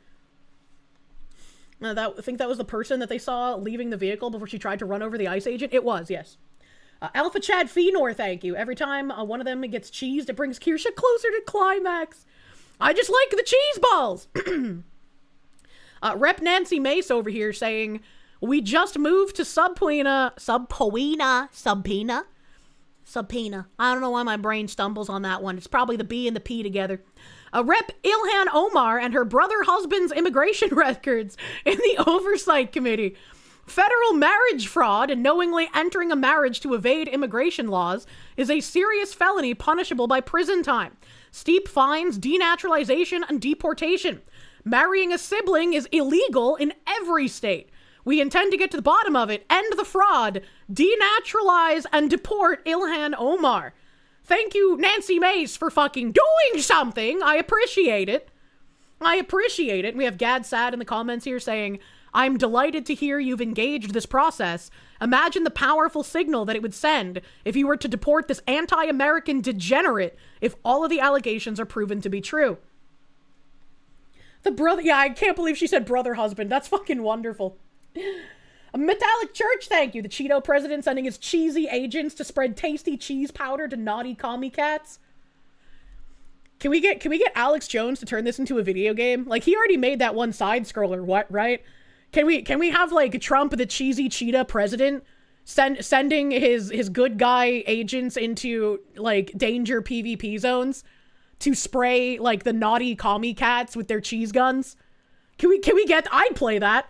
I think that was the person that they saw leaving the vehicle before she tried to run over the ICE agent. It was, yes. Alpha Chad Fenor, thank you. Every time one of them gets cheesed, it brings Kirsche closer to climax. I just like the cheese balls. Rep Nancy Mace over here saying, we just moved to subpoena. I don't know why my brain stumbles on that one. It's probably the B and the P together. Rep Ilhan Omar and her brother husband's immigration records in the Oversight Committee. Federal marriage fraud and knowingly entering a marriage to evade immigration laws is a serious felony punishable by prison time, steep fines, denaturalization, and deportation. Marrying a sibling is illegal in every state. We intend to get to the bottom of it, end the fraud, denaturalize, and deport Ilhan Omar. Thank you, Nancy Mace, for fucking doing something. I appreciate it. I appreciate it. We have Gad Sad in the comments here saying, I'm delighted to hear you've engaged this process. Imagine the powerful signal that it would send if you were to deport this anti-American degenerate if all of the allegations are proven to be true. The brother, yeah, I can't believe she said brother husband. That's fucking wonderful. A Metallic Church, thank you. The Cheeto president sending his cheesy agents to spread tasty cheese powder to naughty commie cats. Can we get Alex Jones to turn this into a video game? Like, he already made that one side scroller, what, right? Can we have, like, Trump, the cheesy cheetah president, sending his good guy agents into, like, danger PvP zones to spray, like, the naughty commie cats with their cheese guns? Can we get, I'd play that.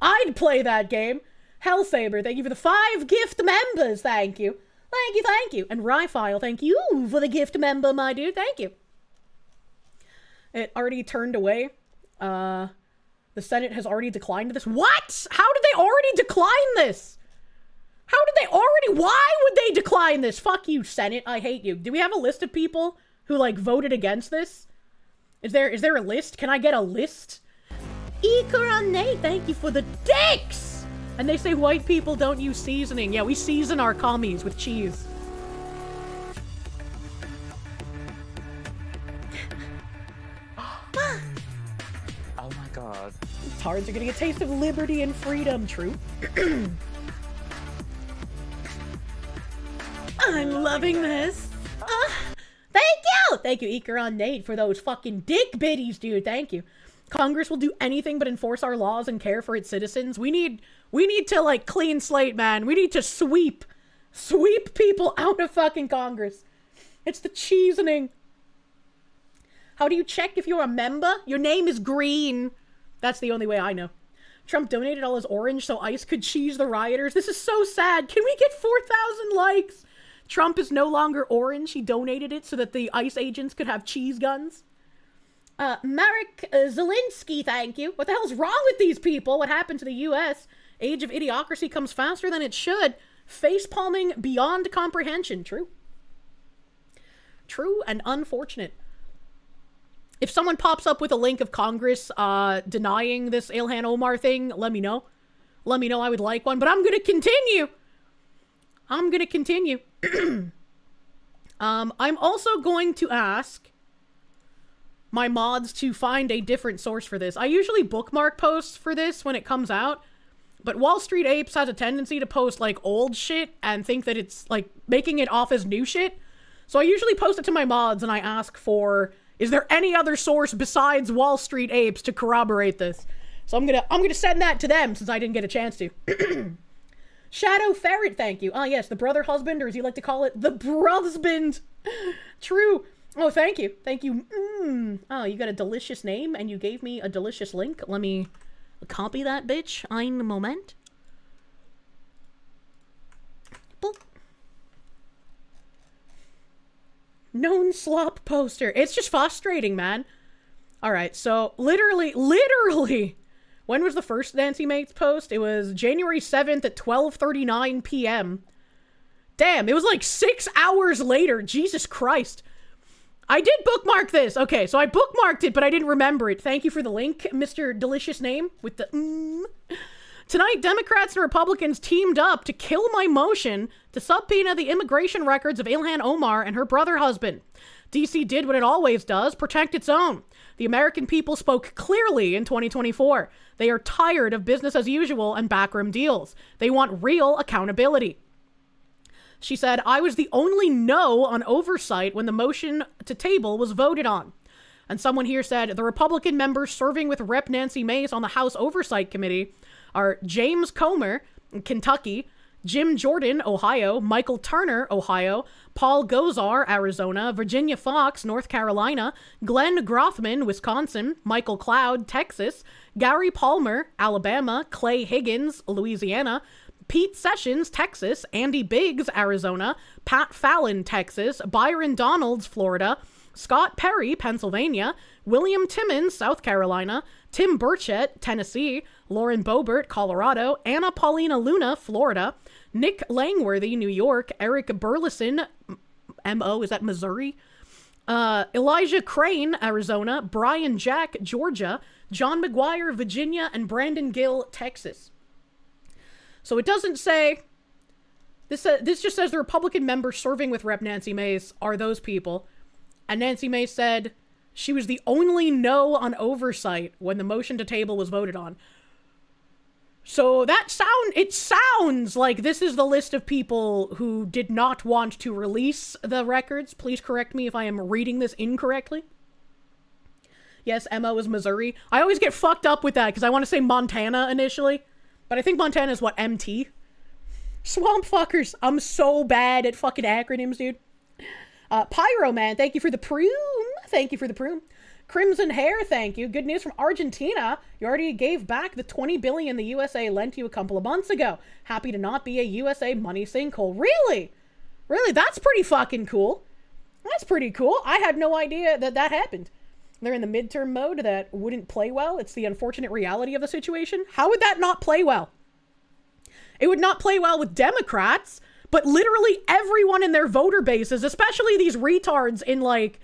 I'd play that game. Hellsaber, thank you for the 5 gift members, thank you. Thank you. And Ryfile, thank you for the gift member, my dude, thank you. It already turned away. The Senate has already declined this. What? How did they already decline this? Why would they decline this? Fuck you, Senate, I hate you. Do we have a list of people who, like, voted against this? Is there a list? Can I get a list? Ikara Nate, thank you for the dicks! And they say white people don't use seasoning. Yeah, we season our commies with cheese. Oh my god. Tards are getting a taste of liberty and freedom, true. I'm loving this. Oh, thank you, Ikaron Nate, for those fucking dick biddies, dude. Thank you. Congress will do anything but enforce our laws and care for its citizens. We need to, like, clean slate, man. We need to sweep people out of fucking Congress. It's the cheesening. How do you check if you're a member? Your name is green. That's the only way I know. Trump donated all his orange so ICE could cheese the rioters. This is so sad. Can we get 4,000 likes? Trump is no longer orange. He donated it so that the ICE agents could have cheese guns. Marek Zelensky, thank you. What the hell's wrong with these people? What happened to the U.S.? Age of idiocracy comes faster than it should. Face palming beyond comprehension. True. True and unfortunate. If someone pops up with a link of Congress denying this Ilhan Omar thing, let me know. Let me know. I would like one, but I'm going to continue. I'm also going to ask my mods to find a different source for this. I usually bookmark posts for this when it comes out, but Wall Street Apes has a tendency to post, like, old shit and think that it's, like, making it off as new shit. So I usually post it to my mods and I ask for, is there any other source besides Wall Street Apes to corroborate this? So I'm gonna send that to them since I didn't get a chance to. Shadow Ferret, thank you. Ah, yes, the brother husband, or as you like to call it, the brusband. True. Oh, thank you. Thank you. Oh, you got a delicious name, and you gave me a delicious link. Let me copy that bitch. Ein Moment. Boop. Known slop poster. It's just frustrating, man. Alright, so literally, when was the first Nancy Mates post? It was January 7th at 12:39 p.m. Damn, it was like 6 hours later. Jesus Christ. I did bookmark this. Okay, so I bookmarked it, but I didn't remember it. Thank you for the link, Mr. Delicious Name, with the Tonight, Democrats and Republicans teamed up to kill my motion to subpoena the immigration records of Ilhan Omar and her brother husband. DC did what it always does, protect its own. The American people spoke clearly in 2024. They are tired of business as usual and backroom deals. They want real accountability. She said, I was the only no on oversight when the motion to table was voted on. And someone here said, the Republican members serving with Rep. Nancy Mace on the House Oversight Committee are James Comer, Kentucky, Jim Jordan, Ohio, Michael Turner, Ohio, Paul Gosar, Arizona, Virginia Fox, North Carolina, Glenn Grothman, Wisconsin, Michael Cloud, Texas, Gary Palmer, Alabama, Clay Higgins, Louisiana, Pete Sessions, Texas, Andy Biggs, Arizona, Pat Fallon, Texas, Byron Donalds, Florida, Scott Perry, Pennsylvania, William Timmons, South Carolina, Tim Burchett, Tennessee, Lauren Boebert, Colorado, Anna Paulina Luna, Florida, Nick Langworthy, New York, Eric Burleson, M.O., is that Missouri? Elijah Crane, Arizona, Brian Jack, Georgia, John McGuire, Virginia, and Brandon Gill, Texas. So it doesn't say, this just says the Republican members serving with Rep. Nancy Mace are those people. And Nancy Mace said she was the only no on oversight when the motion to table was voted on. So it sounds like this is the list of people who did not want to release the records. Please correct me if I am reading this incorrectly. Yes, Emma was Missouri. I always get fucked up with that because I want to say Montana initially. But I think Montana is what, MT? Swamp fuckers. I'm so bad at fucking acronyms, dude. Pyro Man, thank you for the prune. Thank you for the prune. Crimson Hair, thank you. Good news from Argentina. You already gave back the $20 billion the USA lent you a couple of months ago. Happy to not be a USA money sinkhole. Really? Really? That's pretty fucking cool. That's pretty cool. I had no idea that happened. They're in the midterm mode that wouldn't play well. It's the unfortunate reality of the situation. How would that not play well? It would not play well with Democrats, but literally everyone in their voter bases, especially these retards in like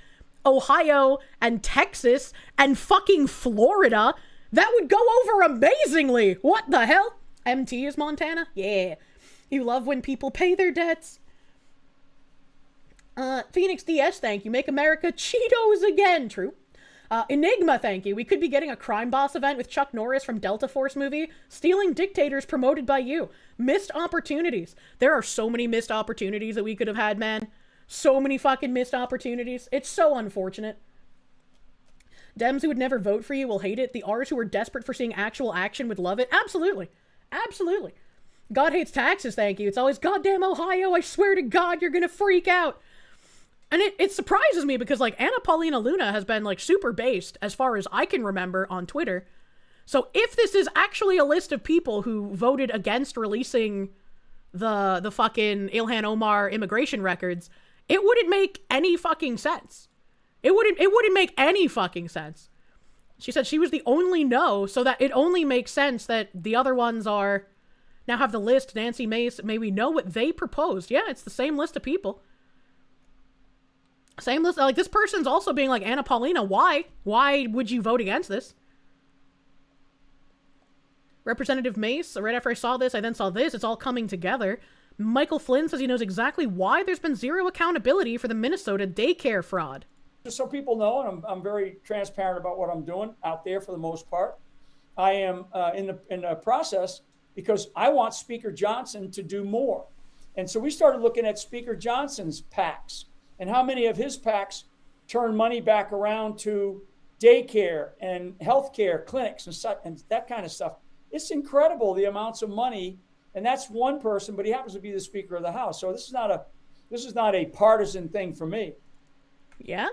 Ohio and Texas and fucking Florida, that would go over amazingly. What the hell? MT is Montana? Yeah. You love when people pay their debts. Phoenix DS, thank you. Make America Cheetos again. True. Enigma, thank you. We could be getting a crime boss event with Chuck Norris from Delta Force movie. Stealing dictators promoted by you. Missed opportunities. There are so many missed opportunities that we could have had, man. So many fucking missed opportunities. It's so unfortunate. Dems who would never vote for you will hate it. The R's who are desperate for seeing actual action would love it. Absolutely. Absolutely. God hates taxes, thank you. It's always, goddamn Ohio, I swear to God, you're gonna freak out. And it surprises me because, like, Anna Paulina Luna has been, like, super based, as far as I can remember, on Twitter. So if this is actually a list of people who voted against releasing the fucking Ilhan Omar immigration records, it wouldn't make any fucking sense. It wouldn't make any fucking sense. She said she was the only no, so that it only makes sense that the other ones are... Now have the list, Nancy Mace, may we know what they proposed. Yeah, it's the same list of people. Same list. Like, this person's also being like, Anna Paulina, why? Why would you vote against this? Representative Mace, right after I saw this, I then saw this. It's all coming together. Michael Flynn says he knows exactly why there's been zero accountability for the Minnesota daycare fraud. Just so people know, and I'm very transparent about what I'm doing out there for the most part. I am in the process because I want Speaker Johnson to do more. And so we started looking at Speaker Johnson's PACs and how many of his PACs turn money back around to daycare and healthcare clinics and that kind of stuff. It's incredible the amounts of money, and that's one person, but he happens to be the Speaker of the House. So this is not a partisan thing for me. Yeah?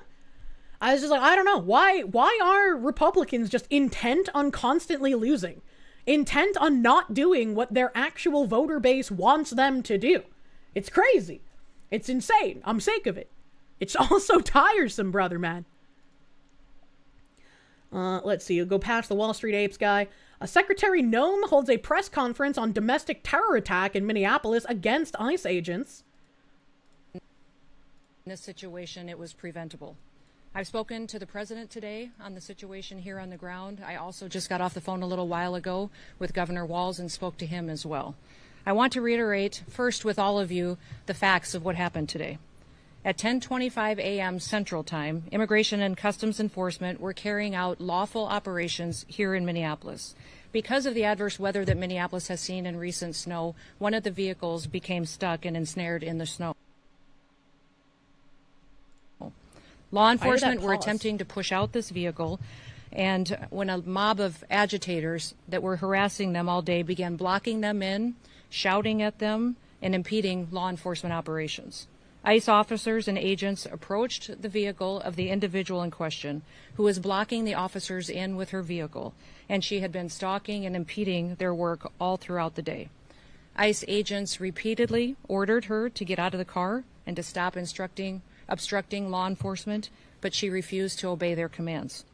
I was just like, I don't know. Why are Republicans just intent on constantly losing? Intent on not doing what their actual voter base wants them to do? It's crazy. It's insane. I'm sick of it. It's also tiresome, brother, man. Let's see. You'll go past the Wall Street Apes guy. Secretary Noem holds a press conference on domestic terror attack in Minneapolis against ICE agents. In this situation, it was preventable. I've spoken to the president today on the situation here on the ground. I also just got off the phone a little while ago with Governor Walz and spoke to him as well. I want to reiterate first with all of you the facts of what happened today. At 10:25 a.m. Central Time, Immigration and Customs Enforcement were carrying out lawful operations here in Minneapolis. Because of the adverse weather that Minneapolis has seen in recent snow, one of the vehicles became stuck and ensnared in the snow. Law enforcement were attempting to push out this vehicle, and when a mob of agitators that were harassing them all day began blocking them in, shouting at them, and impeding law enforcement operations. ICE officers and agents approached the vehicle of the individual in question, who was blocking the officers in with her vehicle, and she had been stalking and impeding their work all throughout the day. ICE agents repeatedly ordered her to get out of the car and to stop obstructing law enforcement, but she refused to obey their commands.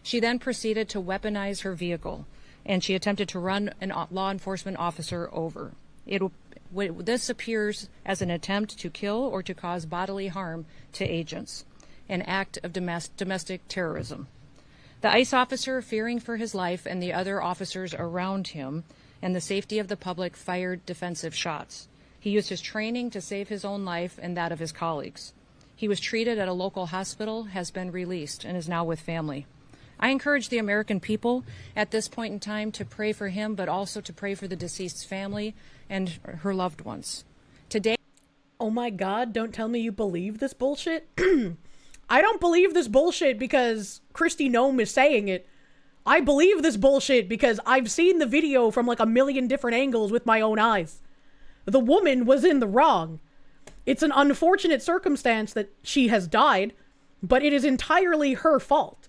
She then proceeded to weaponize her vehicle, and she attempted to run a law enforcement officer over. This appears as an attempt to kill or to cause bodily harm to agents, an act of domestic terrorism. The ICE officer, fearing for his life and the other officers around him and the safety of the public, fired defensive shots. He used his training to save his own life and that of his colleagues. He was treated at a local hospital, has been released, and is now with family. I encourage the American people at this point in time to pray for him, but also to pray for the deceased's family and her loved ones. Today... Oh my God, don't tell me you believe this bullshit. I don't believe this bullshit because Kristi Noem is saying it. I believe this bullshit because I've seen the video from like a million different angles with my own eyes. The woman was in the wrong. It's an unfortunate circumstance that she has died, but it is entirely her fault.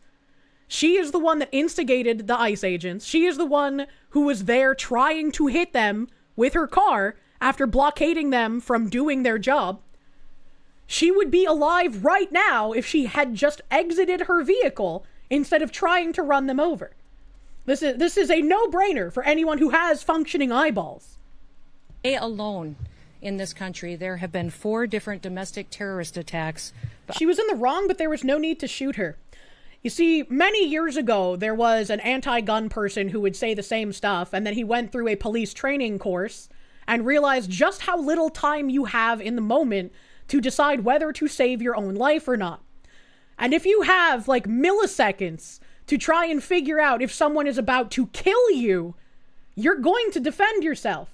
She is the one that instigated the ICE agents. She is the one who was there trying to hit them with her car after blockading them from doing their job. She would be alive right now if she had just exited her vehicle instead of trying to run them over. This is a no-brainer for anyone who has functioning eyeballs. Alone in this country, there have been 4 different domestic terrorist attacks. She was in the wrong, but there was no need to shoot her. You see, many years ago, there was an anti-gun person who would say the same stuff, and then he went through a police training course and realized just how little time you have in the moment to decide whether to save your own life or not. And if you have, like, milliseconds to try and figure out if someone is about to kill you, you're going to defend yourself.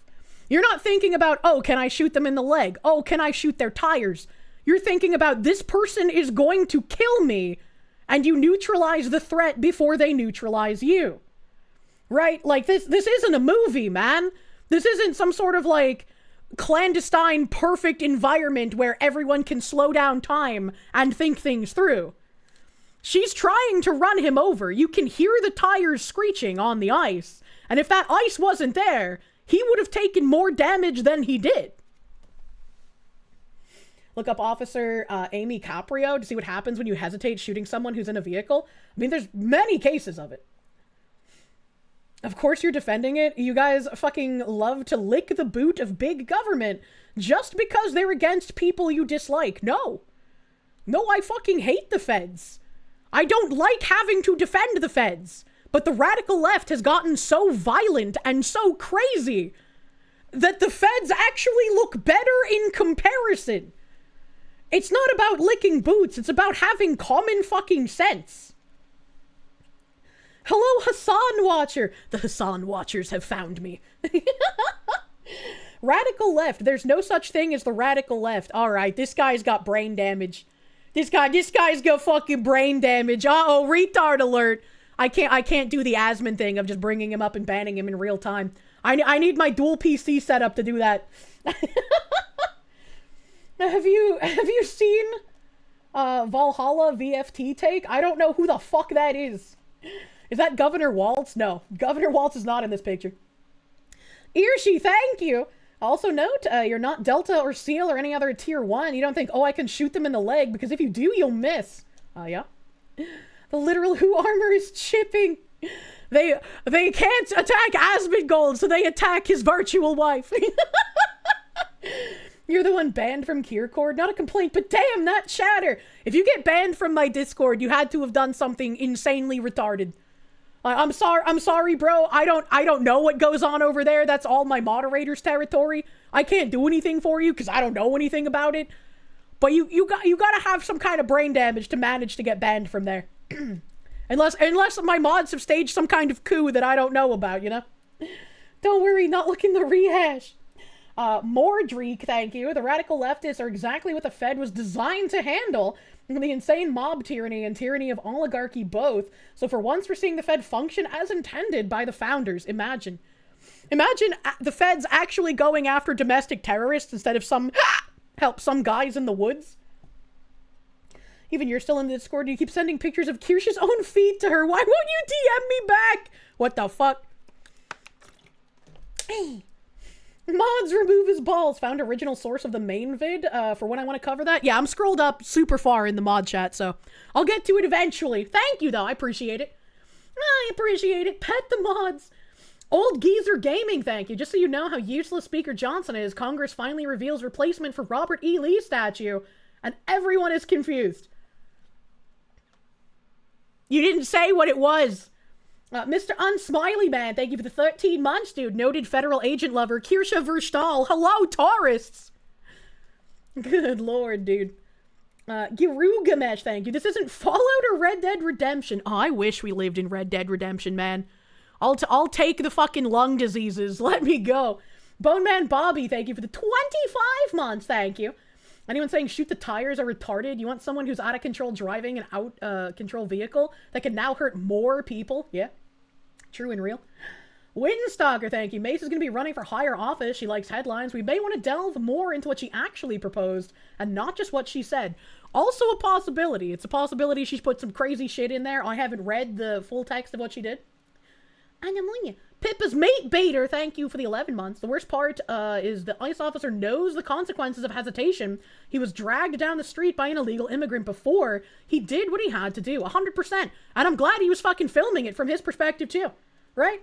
You're not thinking about, oh, can I shoot them in the leg? Oh, can I shoot their tires? You're thinking about this person is going to kill me, and you neutralize the threat before they neutralize you. Right? Like, this isn't a movie, man. This isn't some sort of, like, clandestine, perfect environment where everyone can slow down time and think things through. She's trying to run him over. You can hear the tires screeching on the ice. And if that ice wasn't there, he would have taken more damage than he did. Look up Officer Amy Caprio to see what happens when you hesitate shooting someone who's in a vehicle. I mean, there's many cases of it. Of course you're defending it. You guys fucking love to lick the boot of big government just because they're against people you dislike. No. No, I fucking hate the feds. I don't like having to defend the feds. But the radical left has gotten so violent and so crazy that the feds actually look better in comparison. It's not about licking boots. It's about having common fucking sense. Hello, Hassan Watcher. The Hassan Watchers have found me. Radical left. There's no such thing as the radical left. All right, this guy's got brain damage. This guy's got fucking brain damage. Uh-oh, retard alert. I can't do the Asman thing of just bringing him up and banning him in real time. I need my dual PC setup to do that. Have you seen Valhalla VFT take? I don't know who the fuck that is. Is that Governor Waltz? No, Governor Waltz is not in this picture. Irshi, thank you. Also note, you're not Delta or SEAL or any other tier 1. You don't think, oh, I can shoot them in the leg, because if you do, you'll miss. Yeah. The literal Who armor is chipping. They can't attack Asmongold, so they attack his virtual wife. You're the one banned from Kiercord? Not a complaint, but damn, that chatter. If you get banned from my Discord, you had to have done something insanely retarded. I'm sorry, bro. I don't know what goes on over there. That's all my moderator's territory. I can't do anything for you because I don't know anything about it. But you gotta have some kind of brain damage to manage to get banned from there. unless my mods have staged some kind of coup that I don't know about, you know? Don't worry, not looking to rehash. Mordreek, thank you. The radical leftists are exactly what the Fed was designed to handle. The insane mob tyranny and tyranny of oligarchy both. So for once we're seeing the Fed function as intended by the founders. Imagine the Feds actually going after domestic terrorists instead of some guys in the woods. Even you're still in the Discord. You keep sending pictures of Kirsche's own feet to her. Why won't you DM me back? What the fuck? Hey. Mods remove his balls. Found original source of the main vid for when I want to cover that. Yeah, I'm scrolled up super far in the mod chat, so I'll get to it eventually. Thank you, though. I appreciate it. I appreciate it. Pet the mods. Old Geezer Gaming, thank you. Just so you know how useless Speaker Johnson is, Congress finally reveals replacement for Robert E. Lee statue, and everyone is confused. You didn't say what it was. Mr. Unsmiley Man, thank you for the 13 months, dude. Noted federal agent lover, Kirsche Verstal. Hello, tourists. Good lord, dude. Girugamesh, thank you. This isn't Fallout or Red Dead Redemption. Oh, I wish we lived in Red Dead Redemption, man. I'll take the fucking lung diseases. Let me go. Bone Man Bobby, thank you for the 25 months, thank you. Anyone saying shoot the tires are retarded? You want someone who's out of control driving an out-control vehicle that can now hurt more people? Yeah. True and real. Windstalker, thank you. Mace is going to be running for higher office. She likes headlines. We may want to delve more into what she actually proposed and not just what she said. Also a possibility. It's a possibility she's put some crazy shit in there. I haven't read the full text of what she did. And I'm telling you. Pippa's mate baiter, thank you for the 11 months. The worst part is the ICE officer knows the consequences of hesitation. He was dragged down the street by an illegal immigrant before he did what he had to do, 100%. And I'm glad he was fucking filming it from his perspective too, right?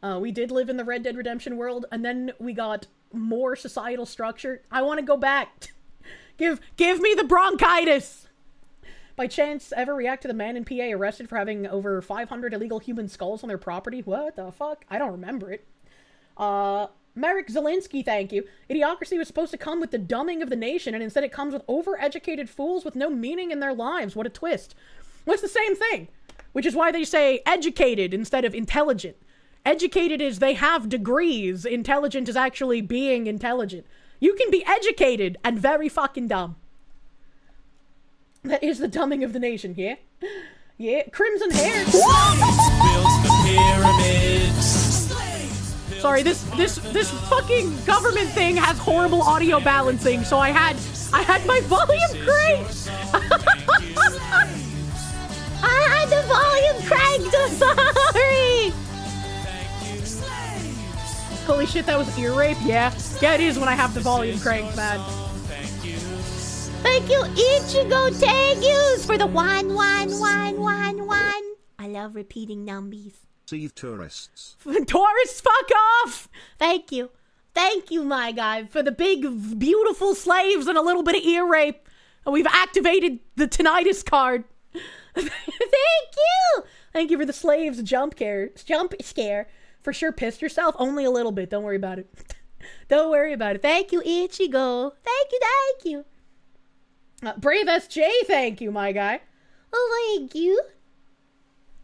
We did live in the Red Dead Redemption world, and then we got more societal structure. I want to go back. Give me the bronchitis. By chance, ever react to the man in PA arrested for having over 500 illegal human skulls on their property? What the fuck? I don't remember it. Merrick Zelinsky, thank you. Idiocracy was supposed to come with the dumbing of the nation, and instead it comes with overeducated fools with no meaning in their lives. What a twist. Well, it's the same thing, which is why they say educated instead of intelligent. Educated is they have degrees. Intelligent is actually being intelligent. You can be educated and very fucking dumb. That is the dumbing of the nation, yeah? Yeah, crimson hair. Sorry, this fucking government thing has horrible audio balancing, so I had my volume cranked. I had the volume cranked. I'm sorry. Holy shit, that was ear rape. Yeah, it is when I have the volume cranked, man. Thank you, Ichigo Tagus, for the 11111. I love repeating numbies. See tourists. Tourists, fuck off! Thank you, my guy, for the big, beautiful slaves and a little bit of ear rape. And we've activated the tinnitus card. Thank you for the slaves jump scare. For sure, pissed yourself. Only a little bit. Don't worry about it. Don't worry about it. Thank you, Ichigo. Thank you. Brave SJ, thank you, my guy. Oh, thank you.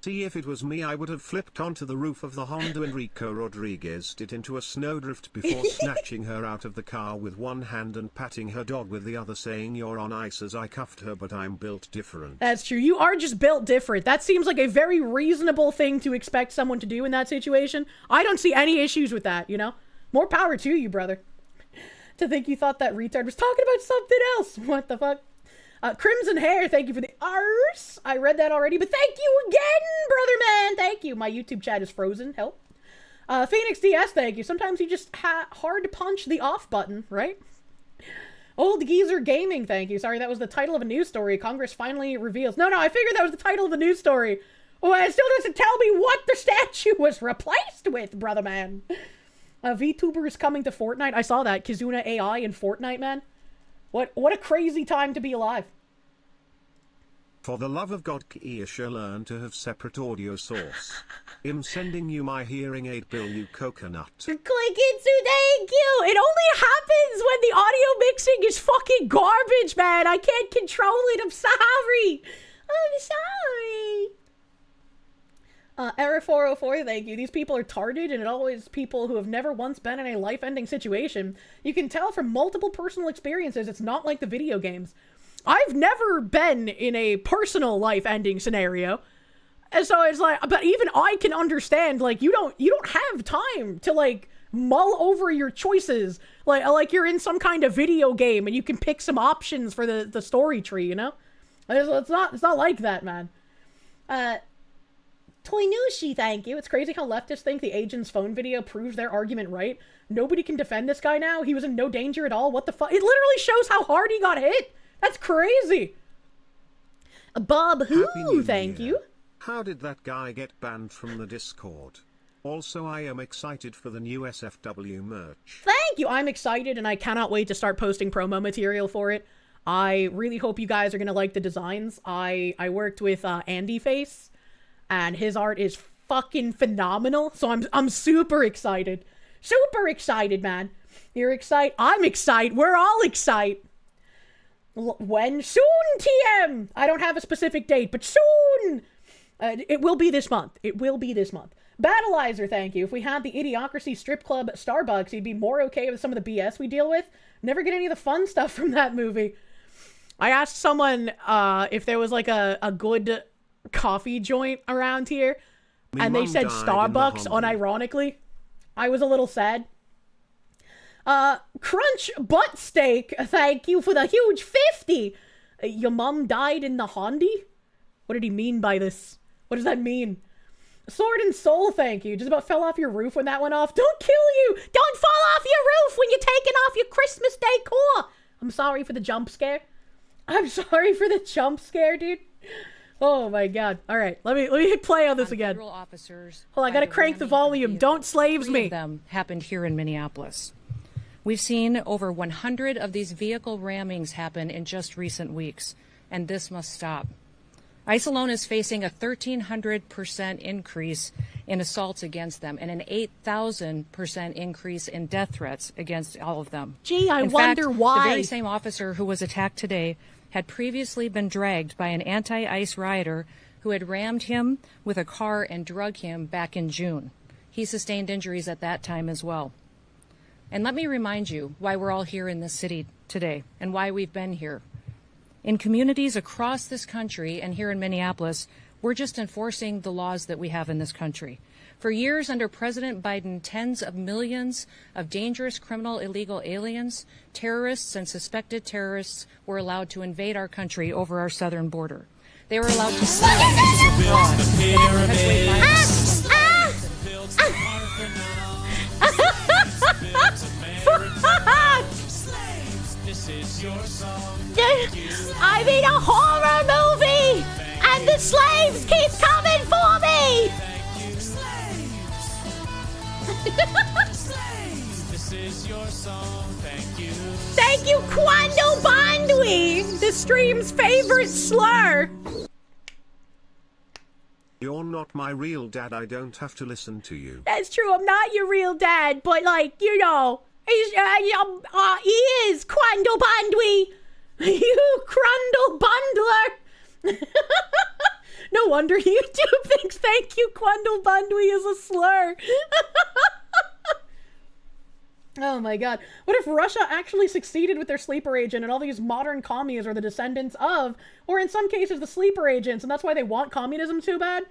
See, if it was me, I would have flipped onto the roof of the Honda Enrico Rodriguez'd it into a snowdrift before snatching her out of the car with one hand and patting her dog with the other, saying you're on ice as I cuffed her, but I'm built different. That's true. You are just built different. That seems like a very reasonable thing to expect someone to do in that situation. I don't see any issues with that, you know? More power to you, brother. To think you thought that retard was talking about something else. What the fuck? Crimson hair, thank you for the arse. I read that already, but thank you again, brother man. Thank you. My YouTube chat is frozen. Help. Phoenix DS, thank you. Sometimes you just hard to punch the off button, right? Old Geezer Gaming, thank you. Sorry, that was the title of a news story. Congress finally reveals. No, I figured that was the title of the news story. Well, it still doesn't tell me what the statue was replaced with, brother man. VTubers coming to Fortnite. I saw that. Kizuna AI in Fortnite, man. What a crazy time to be alive. For the love of God, Kirsche, learn to have separate audio source. I'm sending you my hearing aid bill, you coconut. Click it, so thank you. It only happens when the audio mixing is fucking garbage, man. I can't control it. I'm sorry. Error 404, thank you. These people are tarded, and it always people who have never once been in a life-ending situation. You can tell from multiple personal experiences it's not like the video games. I've never been in a personal life-ending scenario. And so it's like, but even I can understand, like, you don't have time to, like, mull over your choices. Like you're in some kind of video game and you can pick some options for the story tree, you know? It's not like that, man. Toinushi, thank you. It's crazy how leftists think the agent's phone video proves their argument right. Nobody can defend this guy now. He was in no danger at all. What the fuck? It literally shows how hard he got hit. That's crazy. Bob Who, thank you. How did that guy get banned from the Discord? Also, I am excited for the new SFW merch. Thank you. I'm excited and I cannot wait to start posting promo material for it. I really hope you guys are going to like the designs. I worked with Andy Face. And his art is fucking phenomenal. So I'm super excited. Super excited, man. You're excited. I'm excited. We're all excited. When? Soon, TM! I don't have a specific date, but soon! It will be this month. It will be this month. Battleizer, thank you. If we had the Idiocracy strip club at Starbucks, you'd be more okay with some of the BS we deal with. Never get any of the fun stuff from that movie. I asked someone if there was like a good coffee joint around here, and they said Starbucks unironically. I was a little sad. Crunch Butt Steak, thank you for the huge 50. Your mom died in the Hondi? What did he mean by this? What does that mean? Sword and Soul, thank you. Just about fell off your roof when that went off. Don't kill you! Don't fall off your roof when you're taking off your Christmas decor! I'm sorry for the jump scare. I'm sorry for the jump scare, dude. Oh my god. Alright, let me hit play on this again. Federal officers. Hold on, I gotta crank the volume. Don't slaves me. Three of them happened here in Minneapolis. We've seen over 100 of these vehicle rammings happen in just recent weeks, and this must stop. ICE alone is facing a 1,300% increase in assaults against them and an 8,000% increase in death threats against all of them. Gee, I wonder why. The very same officer who was attacked today had previously been dragged by an anti-ICE rioter who had rammed him with a car and drug him back in June. He sustained injuries at that time as well. And let me remind you why we're all here in this city today and why we've been here. In communities across this country and here in Minneapolis, we're just enforcing the laws that we have in this country. For years under President Biden, tens of millions of dangerous criminal illegal aliens, terrorists, and suspected terrorists were allowed to invade our country over our southern border. They were allowed to steal I'm in a horror movie, and the slaves keep coming for me. Thank you, Quando Bandwi, the stream's favorite slur. You're not my real dad, I don't have to listen to you. That's true, I'm not your real dad, but like, you know, he is Quando Bandwi. You Crundle Bundler. No wonder YouTube thinks thank you, Quando Bandwi is a slur. Oh my god. What if Russia actually succeeded with their sleeper agent and all these modern commies are the descendants of, or in some cases, the sleeper agents, and that's why they want communism so bad?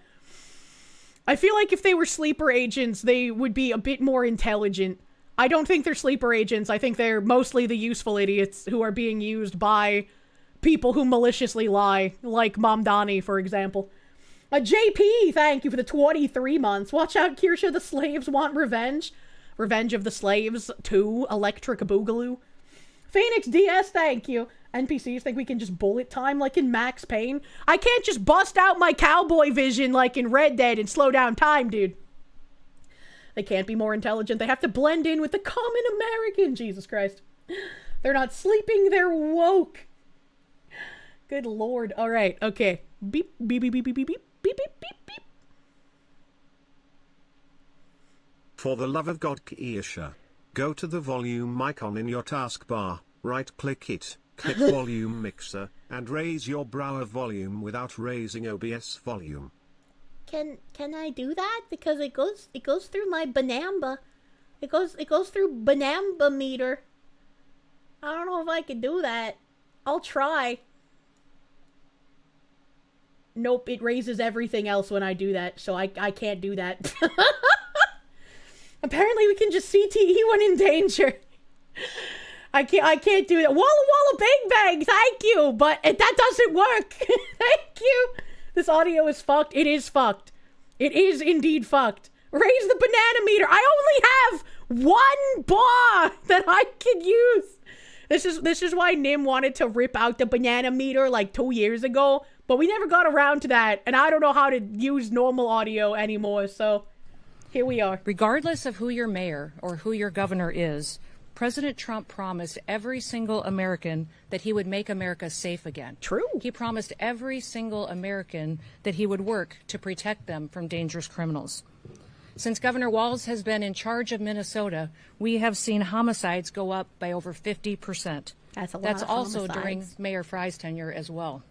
I feel like if they were sleeper agents, they would be a bit more intelligent. I don't think they're sleeper agents. I think they're mostly the useful idiots who are being used by people who maliciously lie, like Mamdani, for example. JP, thank you for the 23 months. Watch out, Kirsche, the slaves want revenge. Revenge of the Slaves 2, Electric Boogaloo. Phoenix DS, thank you. NPCs think we can just bullet time like in Max Payne. I can't just bust out my cowboy vision like in Red Dead and slow down time, dude. They can't be more intelligent. They have to blend in with the common American. Jesus Christ. They're not sleeping, they're woke. Good lord. All right, okay. Beep, beep, beep, beep, beep, beep, beep, beep, beep, beep. For the love of God, Kirsche, go to the volume icon in your taskbar, right-click it, click volume mixer, and raise your browser volume without raising OBS volume. Can I do that? Because it goes through my Banamba. It goes through Banamba meter. I don't know if I can do that. I'll try. Nope, it raises everything else when I do that, so I can't do that. Apparently we can just CTE when in danger. I can't do that. Walla Walla Bang Bang, thank you, but that doesn't work. Thank you. This audio is fucked. It is fucked. It is indeed fucked. Raise the banana meter. I only have one bar that I can use. This is why Nim wanted to rip out the banana meter like 2 years ago, but we never got around to that, and I don't know how to use normal audio anymore, so here we are. Regardless of who your mayor or who your governor is, President Trump promised every single American that he would make America safe again. True. He promised every single American that he would work to protect them from dangerous criminals. Since Governor Walz has been in charge of Minnesota, we have seen homicides go up by over 50%. That's a lot. That's of also homicides. during Mayor Fry's tenure as well.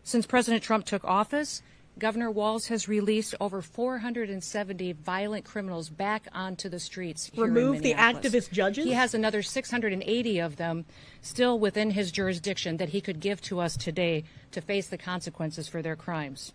Since President Trump took office, Governor Walz has released over 470 violent criminals back onto the streets here in Remove the Minneapolis. activist judges? He has another 680 of them still within his jurisdiction that he could give to us today to face the consequences for their crimes.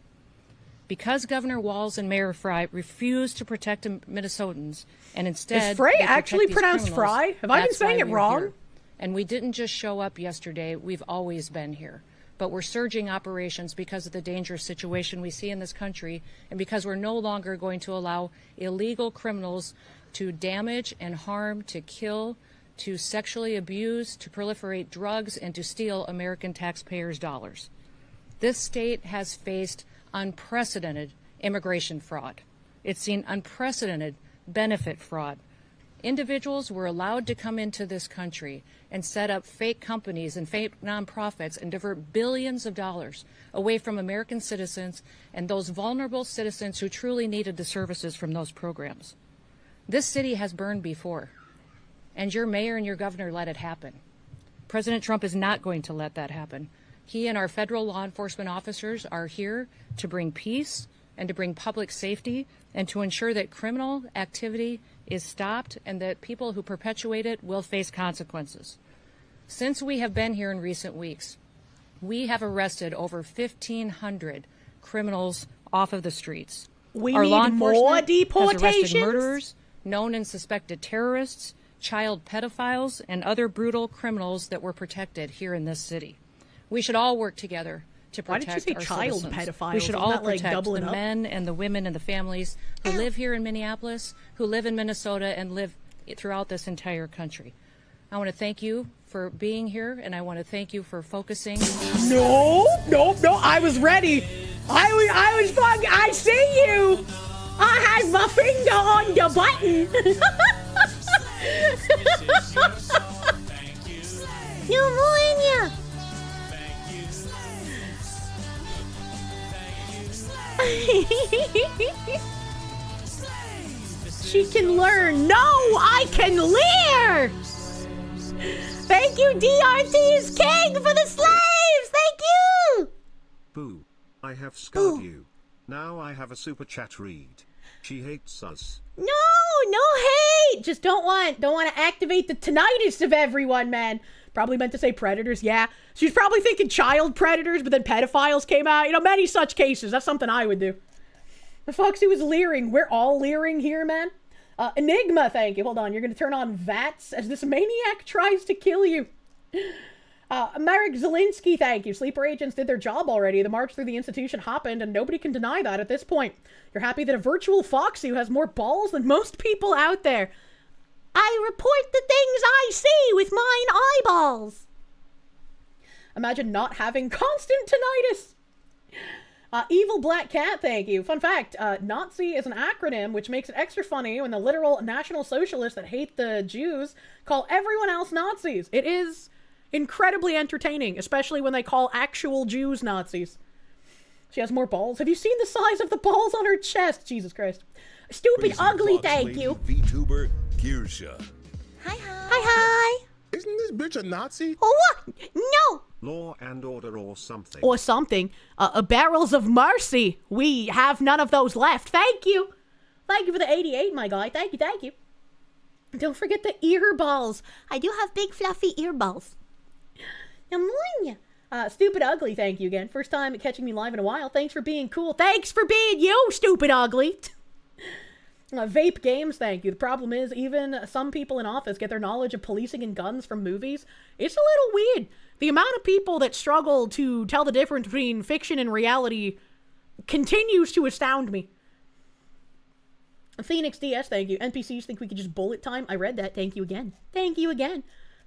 Because Governor Walz and Mayor Fry refuse to protect Minnesotans and instead... Is Fry they actually protect these pronounced criminals, Fry? Have I been that's saying why it we're wrong? here. And we didn't just show up yesterday. We've always been here. But we're surging operations because of the dangerous situation we see in this country and because we're no longer going to allow illegal criminals to damage and harm, to kill, to sexually abuse, to proliferate drugs, and to steal American taxpayers' dollars. This state has faced unprecedented immigration fraud. It's seen unprecedented benefit fraud. Individuals were allowed to come into this country and set up fake companies and fake nonprofits and divert billions of dollars away from American citizens and those vulnerable citizens who truly needed the services from those programs. This city has burned before, and your mayor and your governor let it happen. President Trump is not going to let that happen. He and our federal law enforcement officers are here to bring peace and to bring public safety and to ensure that criminal activity is stopped and that people who perpetuate it will face consequences. Since we have been here in recent weeks, we have arrested over 1,500 criminals off of the streets. Our law enforcement has arrested murderers, known and suspected terrorists, child pedophiles, and other brutal criminals that were protected here in this city. We should all work together to protect our citizens. Why did you say child pedophiles? We should all protect the up? men and the women and the families who live here in Minneapolis, who live in Minnesota, and live throughout this entire country. I want to thank you for being here, and I want to thank you for focusing. No, I was ready. I was fucking, I see you. I had my finger on the button. Pneumonia. She can learn. No, I can leer. Thank you, DRT is king for the slaves. Thank you. Boo. I have scarred you. Now I have a super chat read. She hates us. No hate. Just don't want to activate the tinnitus of everyone, man. Probably meant to say predators. Yeah, she's probably thinking child predators, but then pedophiles came out. You know, many such cases. That's something I would do. The Foxy was leering. We're all leering here, man. Enigma, thank you. Hold on, you're gonna turn on VATS as this maniac tries to kill you. Marek Zelinsky, thank you. Sleeper agents did their job already. The march through the institution happened, and nobody can deny that at this point. You're happy that a virtual Foxy who has more balls than most people out there. I report the things I see with mine eyeballs. Imagine not having constant tinnitus. Evil Black Cat, thank you. Fun fact, Nazi is an acronym, which makes it extra funny when the literal National Socialists that hate the Jews call everyone else Nazis. It is incredibly entertaining, especially when they call actual Jews Nazis. She has more balls. Have you seen the size of the balls on her chest? Jesus Christ. Stupid ugly, thank you. VTuber Kirsche. Hi. Isn't this bitch a Nazi? Oh, what? No. Law and order or something. Or something. Barrels of mercy. We have none of those left. Thank you. Thank you for the 88, my guy. Thank you. Don't forget the ear balls. I do have big fluffy ear balls. Stupid ugly, thank you again. First time catching me live in a while. Thanks for being cool. Thanks for being you, stupid ugly. Vape games, thank you. The problem is, even some people in office get their knowledge of policing and guns from movies. It's a little weird. The amount of people that struggle to tell the difference between fiction and reality continues to astound me. Phoenix DS, thank you. NPCs think we could just bullet time. I read that. Thank you again.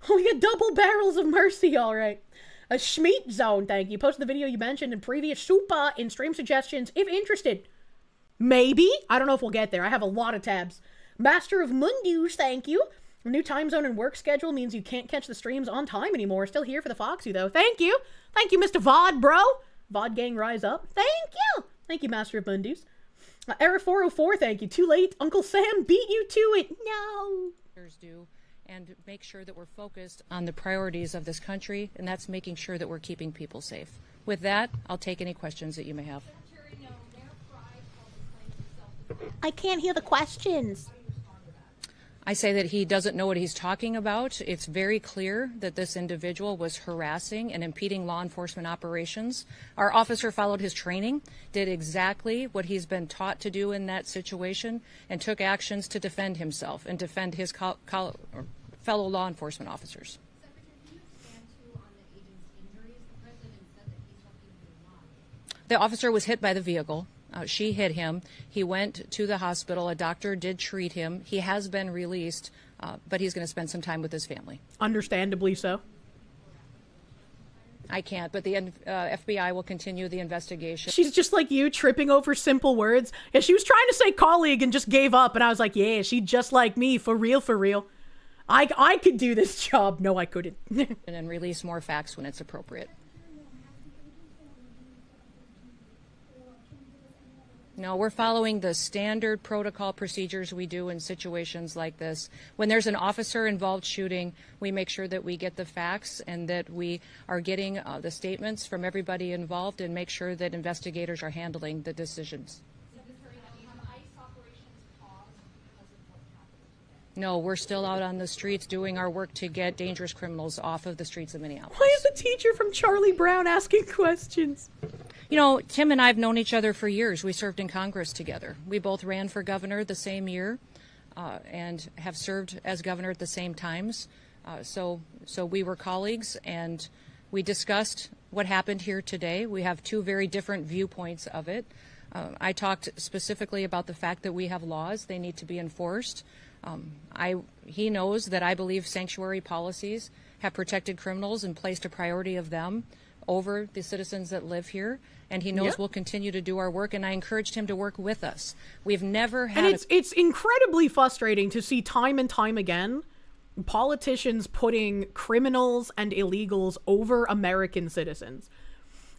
Oh, we got double barrels of mercy, all right. A Schmeat Zone, thank you. Post the video you mentioned in previous super in stream suggestions if interested. Maybe. I don't know if we'll get there. I have a lot of tabs. Master of Mundus, thank you. A new time zone and work schedule means you can't catch the streams on time anymore. Still here for the Foxy, though. Thank you. Thank you, Mr. VoD, bro. VoD gang, rise up. Thank you. Thank you, Master of Mundus. Era 404, thank you. Too late. Uncle Sam beat you to it. No. Do and make sure that we're focused on the priorities of this country, and that's making sure that we're keeping people safe. With that, I'll take any questions that you may have. I can't hear the questions. I say that he doesn't know what he's talking about. It's very clear that this individual was harassing and impeding law enforcement operations. Our officer followed his training, did exactly what he's been taught to do in that situation, and took actions to defend himself and defend his fellow law enforcement officers. The officer was hit by the vehicle. She hit him. He went to the hospital. A doctor did treat him. He has been released, but he's going to spend some time with his family. Understandably so. I can't, but the FBI will continue the investigation. She's just like you, tripping over simple words. Yeah, she was trying to say colleague and just gave up, and I was like, yeah, she's just like me, for real. I could do this job. No, I couldn't. And then release more facts when it's appropriate. No, we're following the standard protocol procedures we do in situations like this. When there's an officer-involved shooting, we make sure that we get the facts and that we are getting the statements from everybody involved and make sure that investigators are handling the decisions. No, we're still out on the streets doing our work to get dangerous criminals off of the streets of Minneapolis. Why is the teacher from Charlie Brown asking questions? You know, Tim and I have known each other for years. We served in Congress together. We both ran for governor the same year and have served as governor at the same times. So we were colleagues, and we discussed what happened here today. We have two very different viewpoints of it. I talked specifically about the fact that we have laws. They need to be enforced. He knows that I believe sanctuary policies have protected criminals and placed a priority of them over the citizens that live here, and he knows we'll continue to do our work, and I encouraged him to work with us. We've never had... And it's incredibly frustrating to see time and time again politicians putting criminals and illegals over American citizens.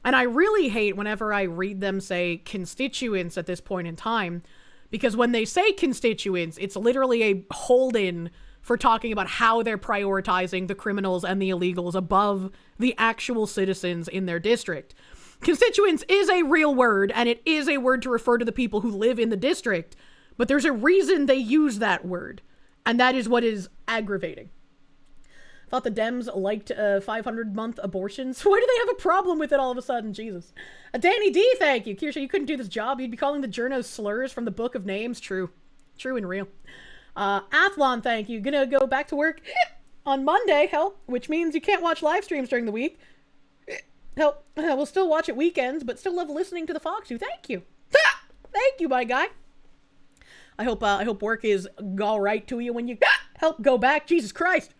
And I really hate whenever I read them say constituents at this point in time, because when they say constituents, it's literally a hold-in for talking about how they're prioritizing the criminals and the illegals above the actual citizens in their district. Constituents is a real word, and it is a word to refer to the people who live in the district, but there's a reason they use that word, and that is what is aggravating. Thought the Dems liked 500-month abortions. Why do they have a problem with it all of a sudden? Jesus. Danny D, thank you. Kirsche, you couldn't do this job. You'd be calling the journos slurs from the Book of Names. True. True and real. Athlon, thank you. Gonna go back to work on Monday, hell, which means you can't watch live streams during the week. Hell, we'll still watch at weekends, but still love listening to the Fox. Thank you. Thank you, my guy. I hope work is all right to you when you help go back. Jesus Christ.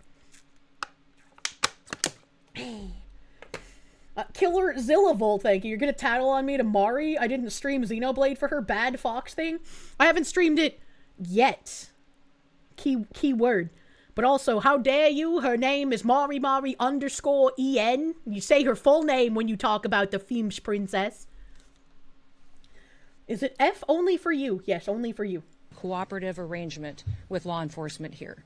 Killer Zillavolt, thank you. You're gonna tattle on me to Mari. I didn't stream Xenoblade for her bad Fox thing. I haven't streamed it yet. Key word. But also, how dare you? Her name is Mari_EN. You say her full name when you talk about the Femsh princess. Is it F only for you? Yes, only for you. Cooperative arrangement with law enforcement here.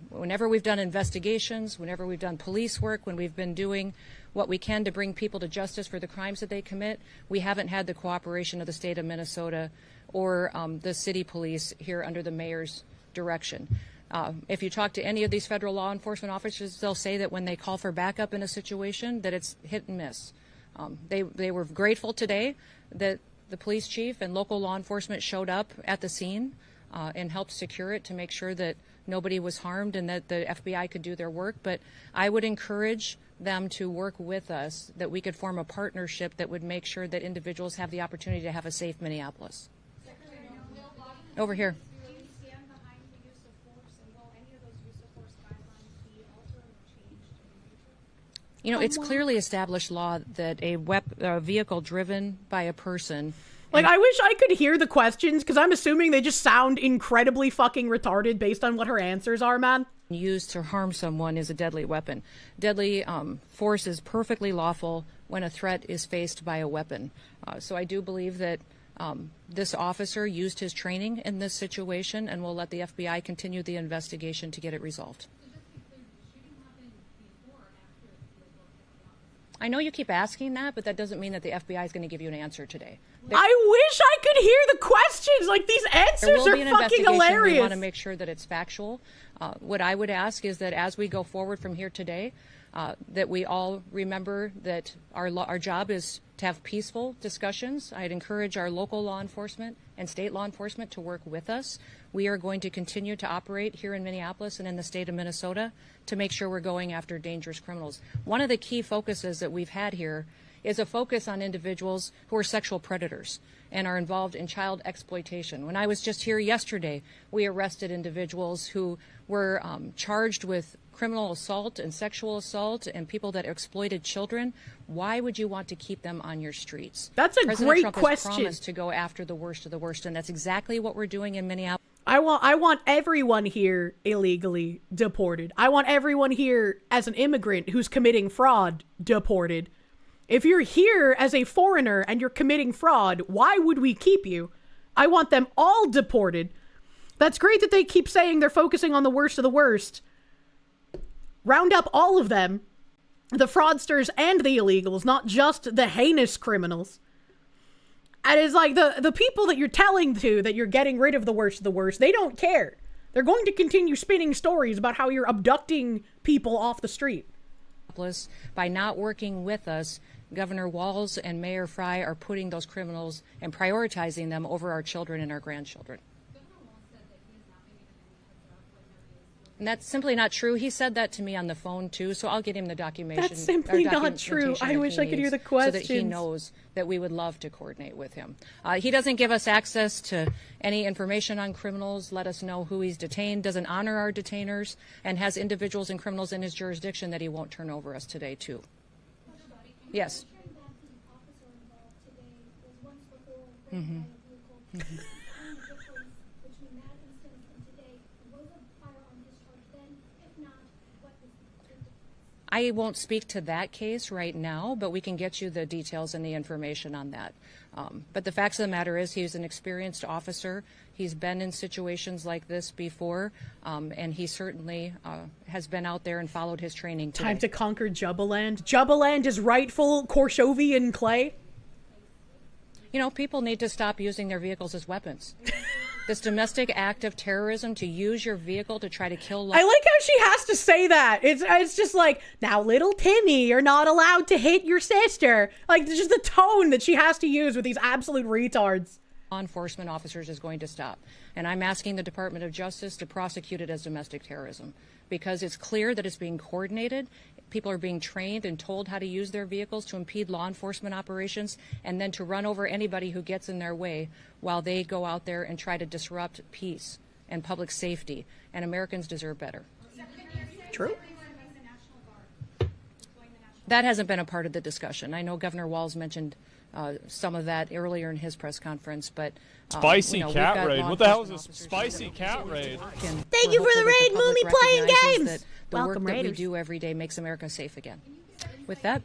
Whenever we've done investigations, whenever we've done police work, when we've been doing what we can to bring people to justice for the crimes that they commit, we haven't had the cooperation of the state of Minnesota or the city police here under the mayor's direction. If you talk to any of these federal law enforcement officers, they'll say that when they call for backup in a situation, that it's hit and miss. They were grateful today that the police chief and local law enforcement showed up at the scene and helped secure it to make sure that nobody was harmed and that the FBI could do their work. But I would encourage them to work with us, that we could form a partnership that would make sure that individuals have the opportunity to have a safe Minneapolis. Over here. You know, it's clearly established law that a vehicle driven by a person... Like, I wish I could hear the questions, because I'm assuming they just sound incredibly fucking retarded based on what her answers are, man. Used to harm someone is a deadly weapon. Deadly force is perfectly lawful when a threat is faced by a weapon. So I do believe that this officer used his training in this situation, and we'll let the FBI continue the investigation to get it resolved. I know you keep asking that, but that doesn't mean that the FBI is going to give you an answer today. I wish I could hear the questions. Like, these answers are fucking hilarious. We want to make sure that it's factual. What I would ask is that as we go forward from here today, that we all remember that our job is to have peaceful discussions. I'd encourage our local law enforcement and state law enforcement to work with us. We are going to continue to operate here in Minneapolis and in the state of Minnesota to make sure we're going after dangerous criminals. One of the key focuses that we've had here is a focus on individuals who are sexual predators and are involved in child exploitation. When I was just here yesterday, we arrested individuals who were charged with criminal assault and sexual assault and people that exploited children. Why would you want to keep them on your streets? That's a President great Trump question. Has promised to go after the worst of the worst, and that's exactly what we're doing in Minneapolis. I want everyone here illegally deported. I want everyone here as an immigrant who's committing fraud deported. If you're here as a foreigner and you're committing fraud, why would we keep you? I want them all deported. That's great that they keep saying they're focusing on the worst of the worst. Round up all of them, the fraudsters and the illegals, not just the heinous criminals. And it's like the people that you're telling to that you're getting rid of the worst, they don't care. They're going to continue spinning stories about how you're abducting people off the street. By not working with us, Governor Walz and Mayor Fry are putting those criminals and prioritizing them over our children and our grandchildren. And that's simply not true. He said that to me on the phone, too, so I'll get him the documentation. That's simply not true. I wish I could hear the questions. So that he knows that we would love to coordinate with him. He doesn't give us access to any information on criminals, let us know who he's detained, doesn't honor our detainers, and has individuals and criminals in his jurisdiction that he won't turn over us today, too. Yes. Mm-hmm. Mm-hmm. I won't speak to that case right now, but we can get you the details and the information on that. But the facts of the matter is he's an experienced officer. He's been in situations like this before, and he certainly has been out there and followed his training today. Time to conquer Jubbaland. Jubbaland is rightful Korshovian clay. You know, people need to stop using their vehicles as weapons. This domestic act of terrorism to use your vehicle to try to kill... I like how she has to say that. It's just like, now little Timmy, you're not allowed to hit your sister. Like, just the tone that she has to use with these absolute retards. Law enforcement officers is going to stop. And I'm asking the Department of Justice to prosecute it as domestic terrorism because it's clear that it's being coordinated. People are being trained and told how to use their vehicles to impede law enforcement operations and then to run over anybody who gets in their way while they go out there and try to disrupt peace and public safety. And Americans deserve better. True. That hasn't been a part of the discussion. I know Governor Walz mentioned some of that earlier in his press conference, but spicy cat raid. What the hell is this spicy cat raid? Thank you for the raid, Moomy playing games. The work that we do every day makes America safe again. With that,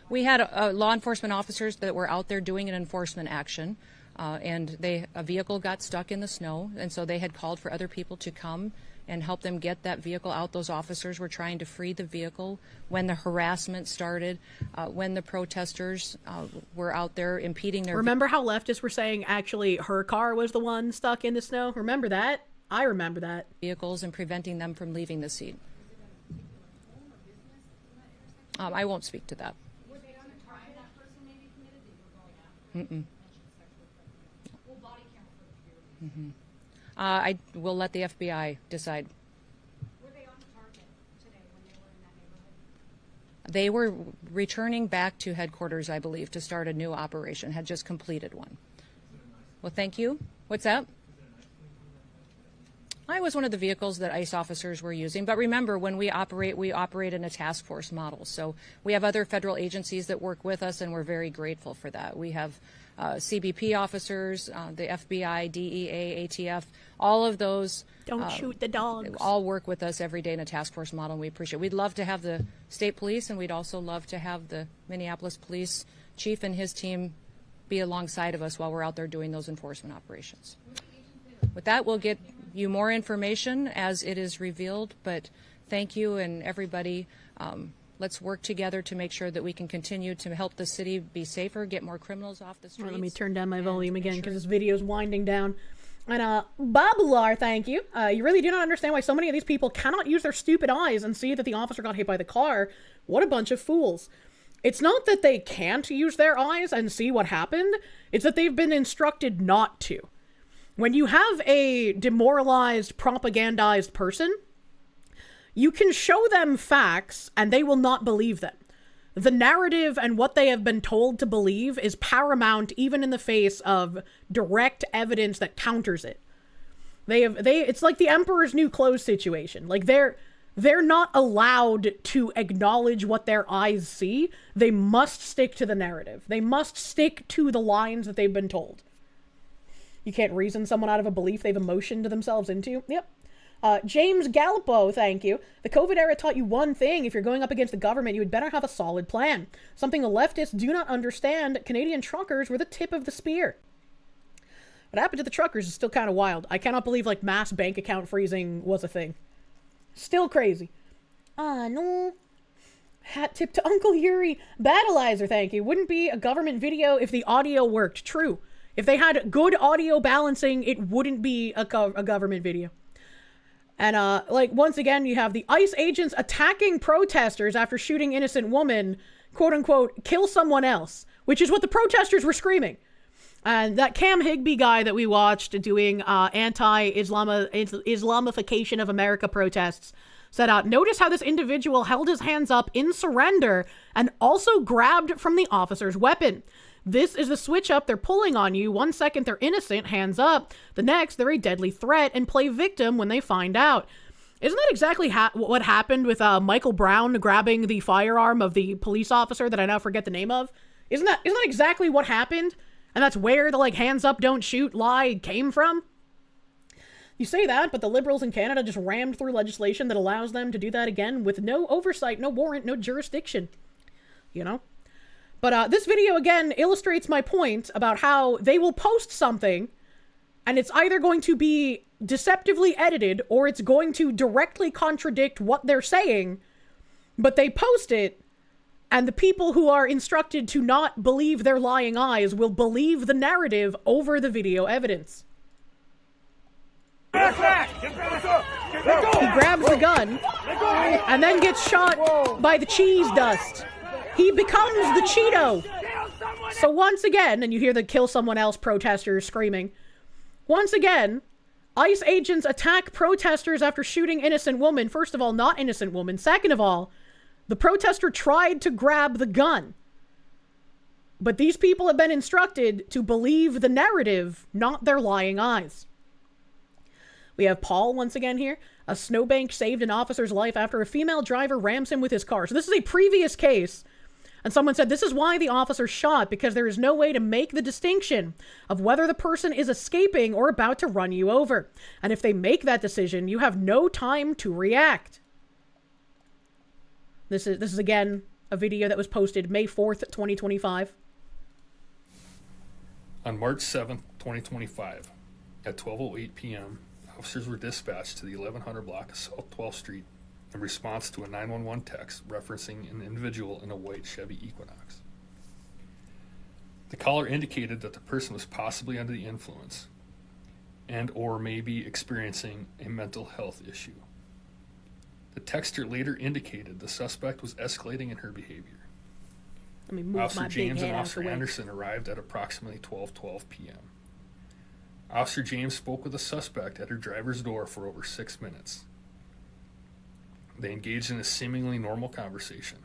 we had law enforcement officers that were out there doing an enforcement action, and a vehicle got stuck in the snow, and so they had called for other people to come and help them get that vehicle out. Those officers were trying to free the vehicle when the harassment started, when the protesters were out there impeding their... Remember how leftists were saying actually her car was the one stuck in the snow? Remember that? I remember that. Vehicles and preventing them from leaving the scene. I won't speak to that. Were they on a crime that person maybe committed that you were going after? Well, body camera footage. Mm-hmm. I will let the FBI decide. Were they on the target today when they were in that neighborhood? They were returning back to headquarters, I believe, to start a new operation, had just completed one. Well, thank you. What's that? I was one of the vehicles that ICE officers were using. But remember, when we operate in a task force model. So we have other federal agencies that work with us, and we're very grateful for that. We have CBP officers, the FBI, DEA, ATF, all of those. Don't shoot the dogs. All work with us every day in a task force model, and we appreciate it. We'd love to have the state police, and we'd also love to have the Minneapolis police chief and his team be alongside of us while we're out there doing those enforcement operations. With that, we'll get you more information as it is revealed, but thank you and everybody. Let's work together to make sure that we can continue to help the city be safer, get more criminals off the streets. Let me turn down my volume again because this video is winding down. And Babular, thank you. You really do not understand why so many of these people cannot use their stupid eyes and see that the officer got hit by the car. What a bunch of fools. It's not that they can't use their eyes and see what happened. It's that they've been instructed not to. When you have a demoralized, propagandized person, you can show them facts and they will not believe them. The narrative and what they have been told to believe is paramount even in the face of direct evidence that counters it. It's like the Emperor's New Clothes situation. Like they're not allowed to acknowledge what their eyes see. They must stick to the narrative. They must stick to the lines that they've been told. You can't reason someone out of a belief they've emotioned themselves into. Yep. James Gallipo, thank you. The COVID era taught you one thing. If you're going up against the government, you had better have a solid plan. Something the leftists do not understand. Canadian truckers were the tip of the spear. What happened to the truckers is still kind of wild. I cannot believe, like, mass bank account freezing was a thing. Still crazy. No. Hat tip to Uncle Yuri. Battleizer, thank you. Wouldn't be a government video if the audio worked. True. If they had good audio balancing, it wouldn't be a government video. And, like, once again, you have the ICE agents attacking protesters after shooting innocent woman, quote-unquote, kill someone else, which is what the protesters were screaming. And that Cam Higby guy that we watched doing anti-Islamification of America protests said, notice how this individual held his hands up in surrender and also grabbed from the officer's weapon. This is the switch up they're pulling on you. 1 second they're innocent, hands up. The next, they're a deadly threat and play victim when they find out. Isn't that exactly what happened with Michael Brown grabbing the firearm of the police officer that I now forget the name of? Isn't that exactly what happened? And that's where the, like, hands up, don't shoot lie came from? You say that, but the Liberals in Canada just rammed through legislation that allows them to do that again with no oversight, no warrant, no jurisdiction. You know? But this video, again, illustrates my point about how they will post something, and it's either going to be deceptively edited, or it's going to directly contradict what they're saying, but they post it, and the people who are instructed to not believe their lying eyes will believe the narrative over the video evidence. He grabs the gun, and then gets shot by the cheese dust. He becomes the Cheeto. So once again, and you hear the kill someone else protesters screaming. Once again, ICE agents attack protesters after shooting innocent woman. First of all, not innocent woman. Second of all, the protester tried to grab the gun. But these people have been instructed to believe the narrative, not their lying eyes. We have Paul once again here. A snowbank saved an officer's life after a female driver rams him with his car. So this is a previous case. And someone said, this is why the officer shot, because there is no way to make the distinction of whether the person is escaping or about to run you over. And if they make that decision, you have no time to react. This is again, a video that was posted May 4th, 2025. On March 7th, 2025, at 12:08 p.m., officers were dispatched to the 1100 block of South 12th Street in response to a 911 text referencing an individual in a white Chevy Equinox. The caller indicated that the person was possibly under the influence and or may be experiencing a mental health issue. The texter later indicated the suspect was escalating in her behavior. Officer James and Officer Anderson arrived at approximately 12:12 p.m. Officer James spoke with the suspect at her driver's door for over 6 minutes. They engaged in a seemingly normal conversation.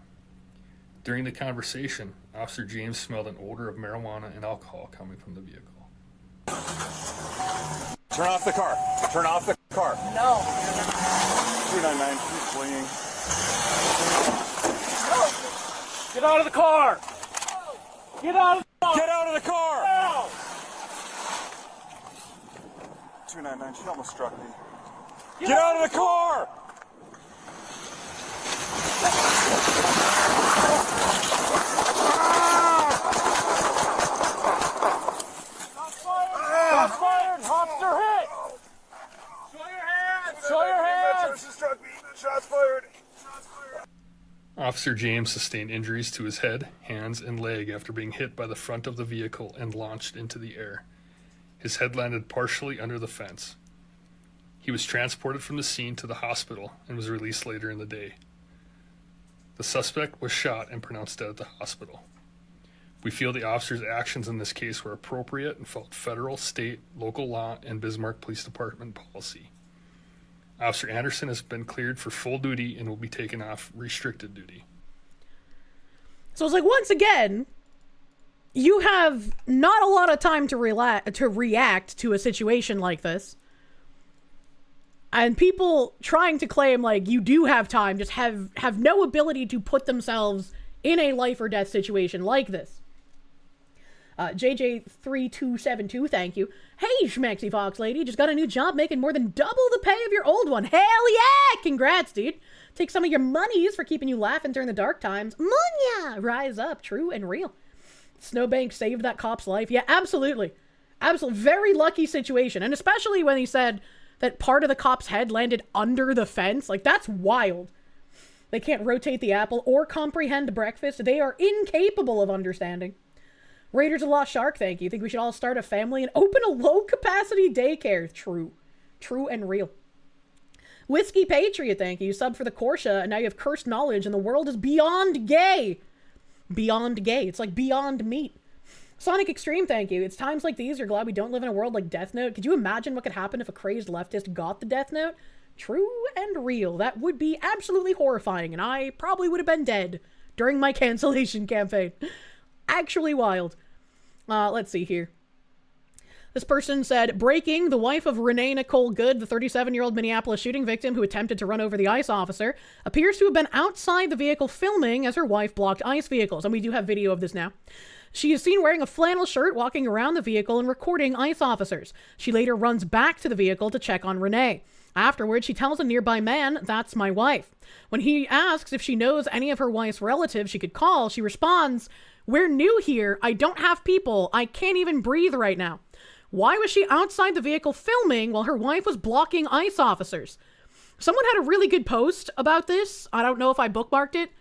During the conversation, Officer James smelled an odor of marijuana and alcohol coming from the vehicle. Turn off the car. Turn off the car. No. 299, keep fleeing. Get out of the car! Get out of the car! Get out of the car! No! 299, she almost struck me. Get out of the car! Shots fired! Officer hit! Show your hands! Show your hands! She struck me. Shots fired. Officer James sustained injuries to his head, hands, and leg after being hit by the front of the vehicle and launched into the air. His head landed partially under the fence. He was transported from the scene to the hospital and was released later in the day. The suspect was shot and pronounced dead at the hospital. We feel the officer's actions in this case were appropriate and followed federal, state, local law, and Bismarck Police Department policy. Officer Anderson has been cleared for full duty and will be taken off restricted duty. So it's like, once again, you have not a lot of time to react to a situation like this. And people trying to claim, like, you do have time, just have no ability to put themselves in a life or death situation like this. JJ3272, thank you. Hey, Schmexy Fox lady, just got a new job making more than double the pay of your old one. Hell yeah! Congrats, dude. Take some of your monies for keeping you laughing during the dark times. Munya! Rise up, true and real. Snowbank saved that cop's life. Yeah, absolutely. Absolutely. Very lucky situation. And especially when he said that part of the cop's head landed under the fence. Like, that's wild. They can't rotate the apple or comprehend breakfast. They are incapable of understanding. Raiders of the Lost Shark, thank you. Think we should all start a family and open a low-capacity daycare. True. True and real. Whiskey Patriot, thank you. Sub for the Kirsche, and now you have cursed knowledge, and the world is beyond gay. Beyond gay. It's like beyond meat. Sonic Extreme, thank you. It's times like these you're glad we don't live in a world like Death Note. Could you imagine what could happen if a crazed leftist got the Death Note? True and real. That would be absolutely horrifying, and I probably would have been dead during my cancellation campaign. Actually wild. Let's see here. This person said, breaking, the wife of Renee Nicole Good, the 37-year-old Minneapolis shooting victim who attempted to run over the ICE officer, appears to have been outside the vehicle filming as her wife blocked ICE vehicles. And we do have video of this now. She is seen wearing a flannel shirt, walking around the vehicle and recording ICE officers. She later runs back to the vehicle to check on Renee. Afterwards, she tells a nearby man, "That's my wife." When he asks if she knows any of her wife's relatives she could call, she responds, "We're new here. I don't have people. I can't even breathe right now." Why was she outside the vehicle filming while her wife was blocking ICE officers? Someone had a really good post about this. I don't know if I bookmarked it,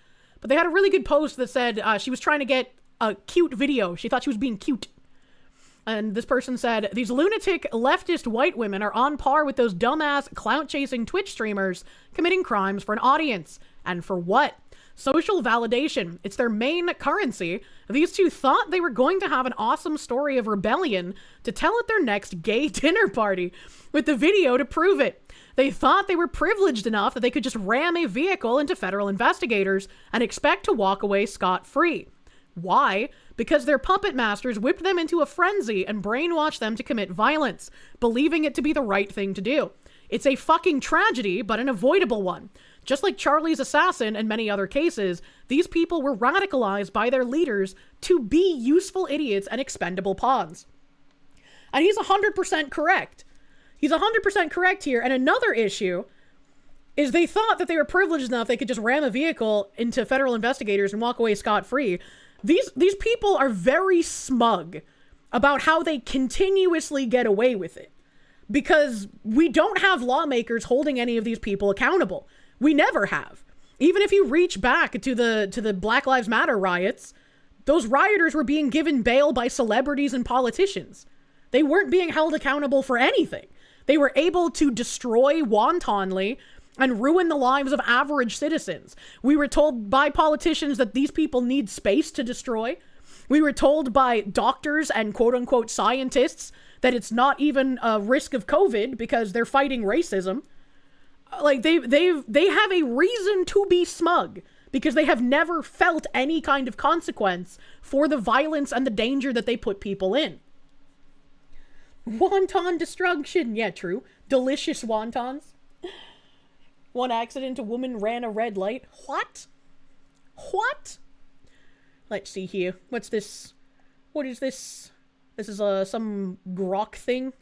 but they had a really good post that said she was trying to get a cute video. She thought she was being cute. And this person said, these lunatic leftist white women are on par with those dumbass clout-chasing Twitch streamers committing crimes for an audience. And for what? Social validation. It's their main currency. These two thought they were going to have an awesome story of rebellion to tell at their next gay dinner party, with the video to prove it. They thought they were privileged enough that they could just ram a vehicle into federal investigators and expect to walk away scot-free. Why? Because their puppet masters whipped them into a frenzy and brainwashed them to commit violence, believing it to be the right thing to do. It's a fucking tragedy, but an avoidable one. Just like Charlie's assassin and many other cases, these people were radicalized by their leaders to be useful idiots and expendable pawns. And he's 100% correct. He's 100% correct here. And another issue is they thought that they were privileged enough they could just ram a vehicle into federal investigators and walk away scot-free. These people are very smug about how they continuously get away with it. Because we don't have lawmakers holding any of these people accountable. We never have. Even if you reach back to the Black Lives Matter riots, those rioters were being given bail by celebrities and politicians. They weren't being held accountable for anything. They were able to destroy wantonly and ruin the lives of average citizens. We were told by politicians that these people need space to destroy. We were told by doctors and quote-unquote scientists that it's not even a risk of COVID because they're fighting racism. Like, they have a reason to be smug because they have never felt any kind of consequence for the violence and the danger that they put people in. Wonton destruction. Yeah, true. Delicious wontons. One accident, a woman ran a red light. What? What? Let's see here. What's this? What is this? This is some grok thing.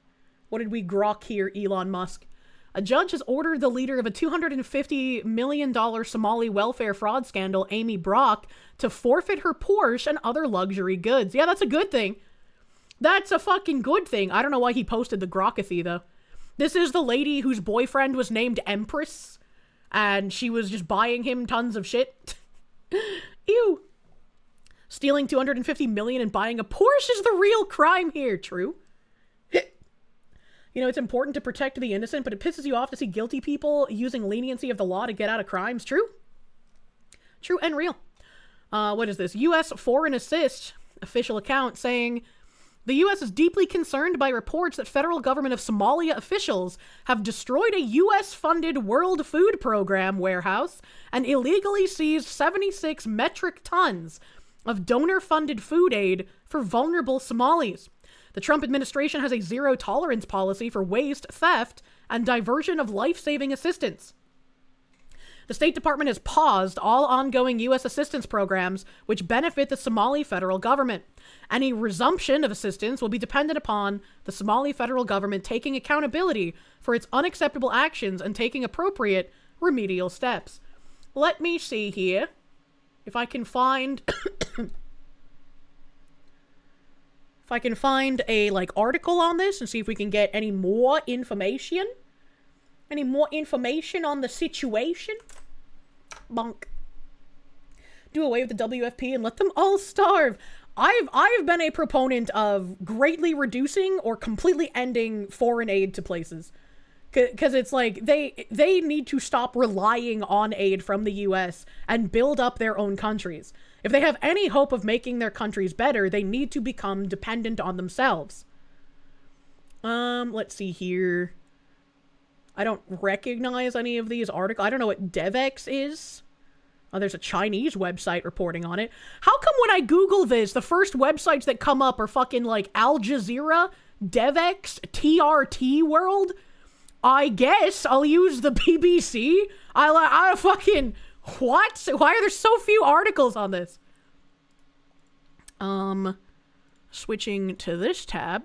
What did we grok here, Elon Musk? A judge has ordered the leader of a $250 million Somali welfare fraud scandal, Amy Brock, to forfeit her Porsche and other luxury goods. Yeah, that's a good thing. That's a fucking good thing. I don't know why he posted the grokathy, though. This is the lady whose boyfriend was named Empress, and she was just buying him tons of shit. Ew. Stealing $250 million and buying a Porsche is the real crime here. True. You know, it's important to protect the innocent, but it pisses you off to see guilty people using leniency of the law to get out of crimes. True. True and real. What is this? U.S. Foreign Assist official account saying, the U.S. is deeply concerned by reports that federal government of Somalia officials have destroyed a U.S.-funded World Food Program warehouse and illegally seized 76 metric tons of donor-funded food aid for vulnerable Somalis. The Trump administration has a zero-tolerance policy for waste, theft, and diversion of life-saving assistance. The State Department has paused all ongoing U.S. assistance programs which benefit the Somali federal government. Any resumption of assistance will be dependent upon the Somali federal government taking accountability for its unacceptable actions and taking appropriate remedial steps. Let me see here if I can find... if I can find a, article on this and see if we can get any more information. Any more information on the situation? Bonk. Do away with the WFP and let them all starve. I've been a proponent of greatly reducing or completely ending foreign aid to places. Because it's like, they need to stop relying on aid from the US and build up their own countries. If they have any hope of making their countries better, they need to become dependent on themselves. Let's see here. I don't recognize any of these articles. I don't know what DevX is. Oh, there's a Chinese website reporting on it. How come when I Google this, the first websites that come up are fucking like Al Jazeera, DevX, TRT World? I guess I'll use the BBC. I fucking... What? Why are there so few articles on this? Switching to this tab.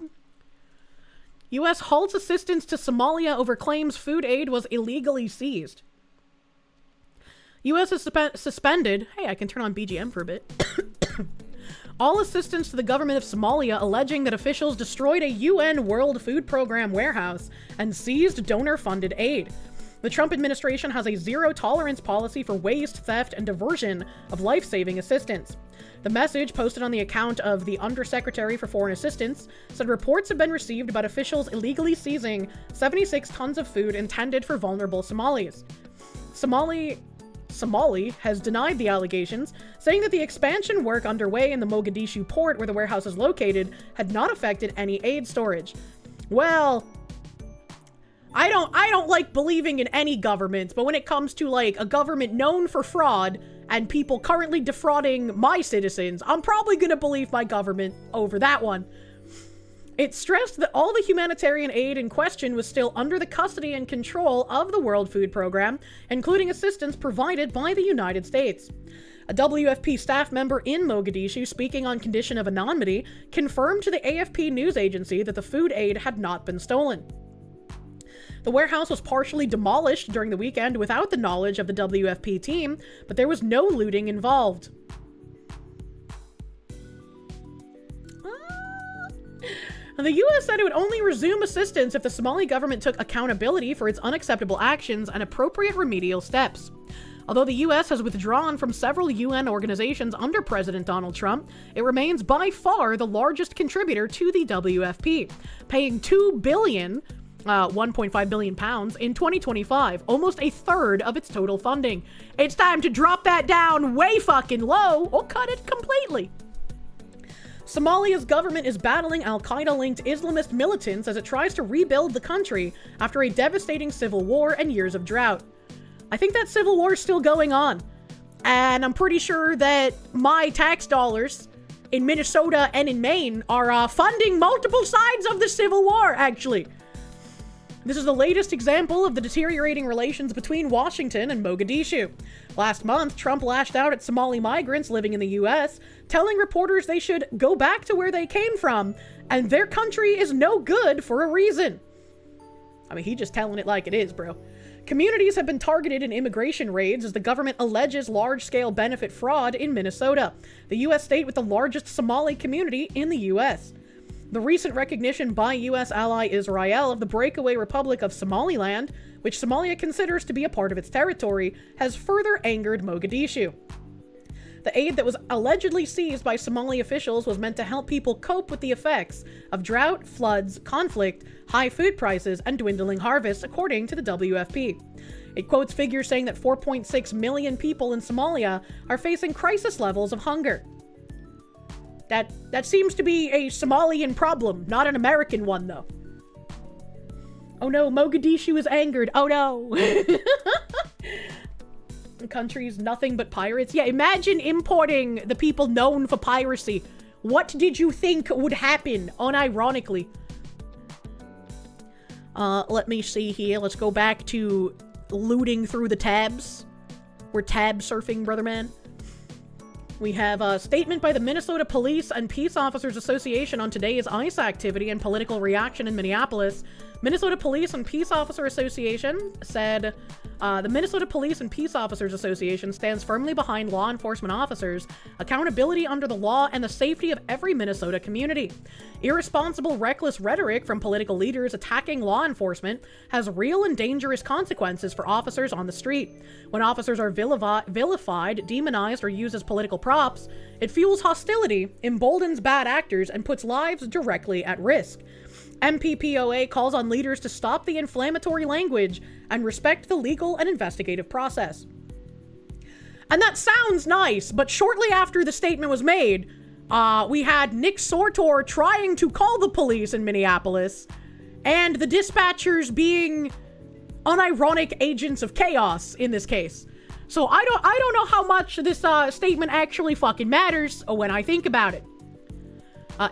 U.S. halts assistance to Somalia over claims food aid was illegally seized. U.S. has suspended... Hey, I can turn on BGM for a bit. All assistance to the government of Somalia, alleging that officials destroyed a UN World Food Program warehouse and seized donor-funded aid. The Trump administration has a zero-tolerance policy for waste, theft, and diversion of life-saving assistance. The message, posted on the account of the Undersecretary for Foreign Assistance, said reports have been received about officials illegally seizing 76 tons of food intended for vulnerable Somalis. Somali has denied the allegations, saying that the expansion work underway in the Mogadishu port where the warehouse is located had not affected any aid storage. Well, I don't like believing in any governments, but when it comes to like a government known for fraud and people currently defrauding my citizens, I'm probably gonna believe my government over that one. It stressed that all the humanitarian aid in question was still under the custody and control of the World Food Program, including assistance provided by the United States. A WFP staff member in Mogadishu, speaking on condition of anonymity, confirmed to the AFP news agency that the food aid had not been stolen. The warehouse was partially demolished during the weekend without the knowledge of the WFP team, but there was no looting involved. The U.S. said it would only resume assistance if the Somali government took accountability for its unacceptable actions and appropriate remedial steps. Although the U.S. has withdrawn from several UN organizations under President Donald Trump, it remains by far the largest contributor to the WFP, paying $2 billion, 1.5 billion pounds, in 2025, almost a third of its total funding. It's time to drop that down way fucking low or cut it completely. Somalia's government is battling al-Qaeda-linked Islamist militants as it tries to rebuild the country after a devastating civil war and years of drought. I think that civil war is still going on, and I'm pretty sure that my tax dollars in Minnesota and in Maine are funding multiple sides of the civil war, actually. This is the latest example of the deteriorating relations between Washington and Mogadishu. Last month, Trump lashed out at Somali migrants living in the U.S., telling reporters they should go back to where they came from, and their country is no good for a reason. I mean, he just telling it like it is, bro. Communities have been targeted in immigration raids as the government alleges large-scale benefit fraud in Minnesota, the U.S. state with the largest Somali community in the U.S. The recent recognition by U.S. ally Israel of the breakaway Republic of Somaliland, which Somalia considers to be a part of its territory, has further angered Mogadishu. The aid that was allegedly seized by Somali officials was meant to help people cope with the effects of drought, floods, conflict, high food prices, and dwindling harvests, according to the WFP. It quotes figures saying that 4.6 million people in Somalia are facing crisis levels of hunger. That seems to be a Somalian problem, not an American one, though. Oh no, Mogadishu is angered. Oh no. The country's nothing but pirates. Yeah, imagine importing the people known for piracy. What did you think would happen, unironically? Let me see here. Let's go back to looting through the tabs. We're tab surfing, brother man. We have a statement by the Minnesota Police and Peace Officers Association on today's ICE activity and political reaction in Minneapolis. Minnesota Police and Peace Officer Association said, the Minnesota Police and Peace Officers Association stands firmly behind law enforcement officers, accountability under the law, and the safety of every Minnesota community. Irresponsible, reckless rhetoric from political leaders attacking law enforcement has real and dangerous consequences for officers on the street. When officers are vilified, demonized, or used as political props, it fuels hostility, emboldens bad actors, and puts lives directly at risk. MPPOA calls on leaders to stop the inflammatory language and respect the legal and investigative process. And that sounds nice, but shortly after the statement was made, we had Nick Sortor trying to call the police in Minneapolis, and the dispatchers being unironic agents of chaos in this case. So I don't know how much this statement actually fucking matters when I think about it.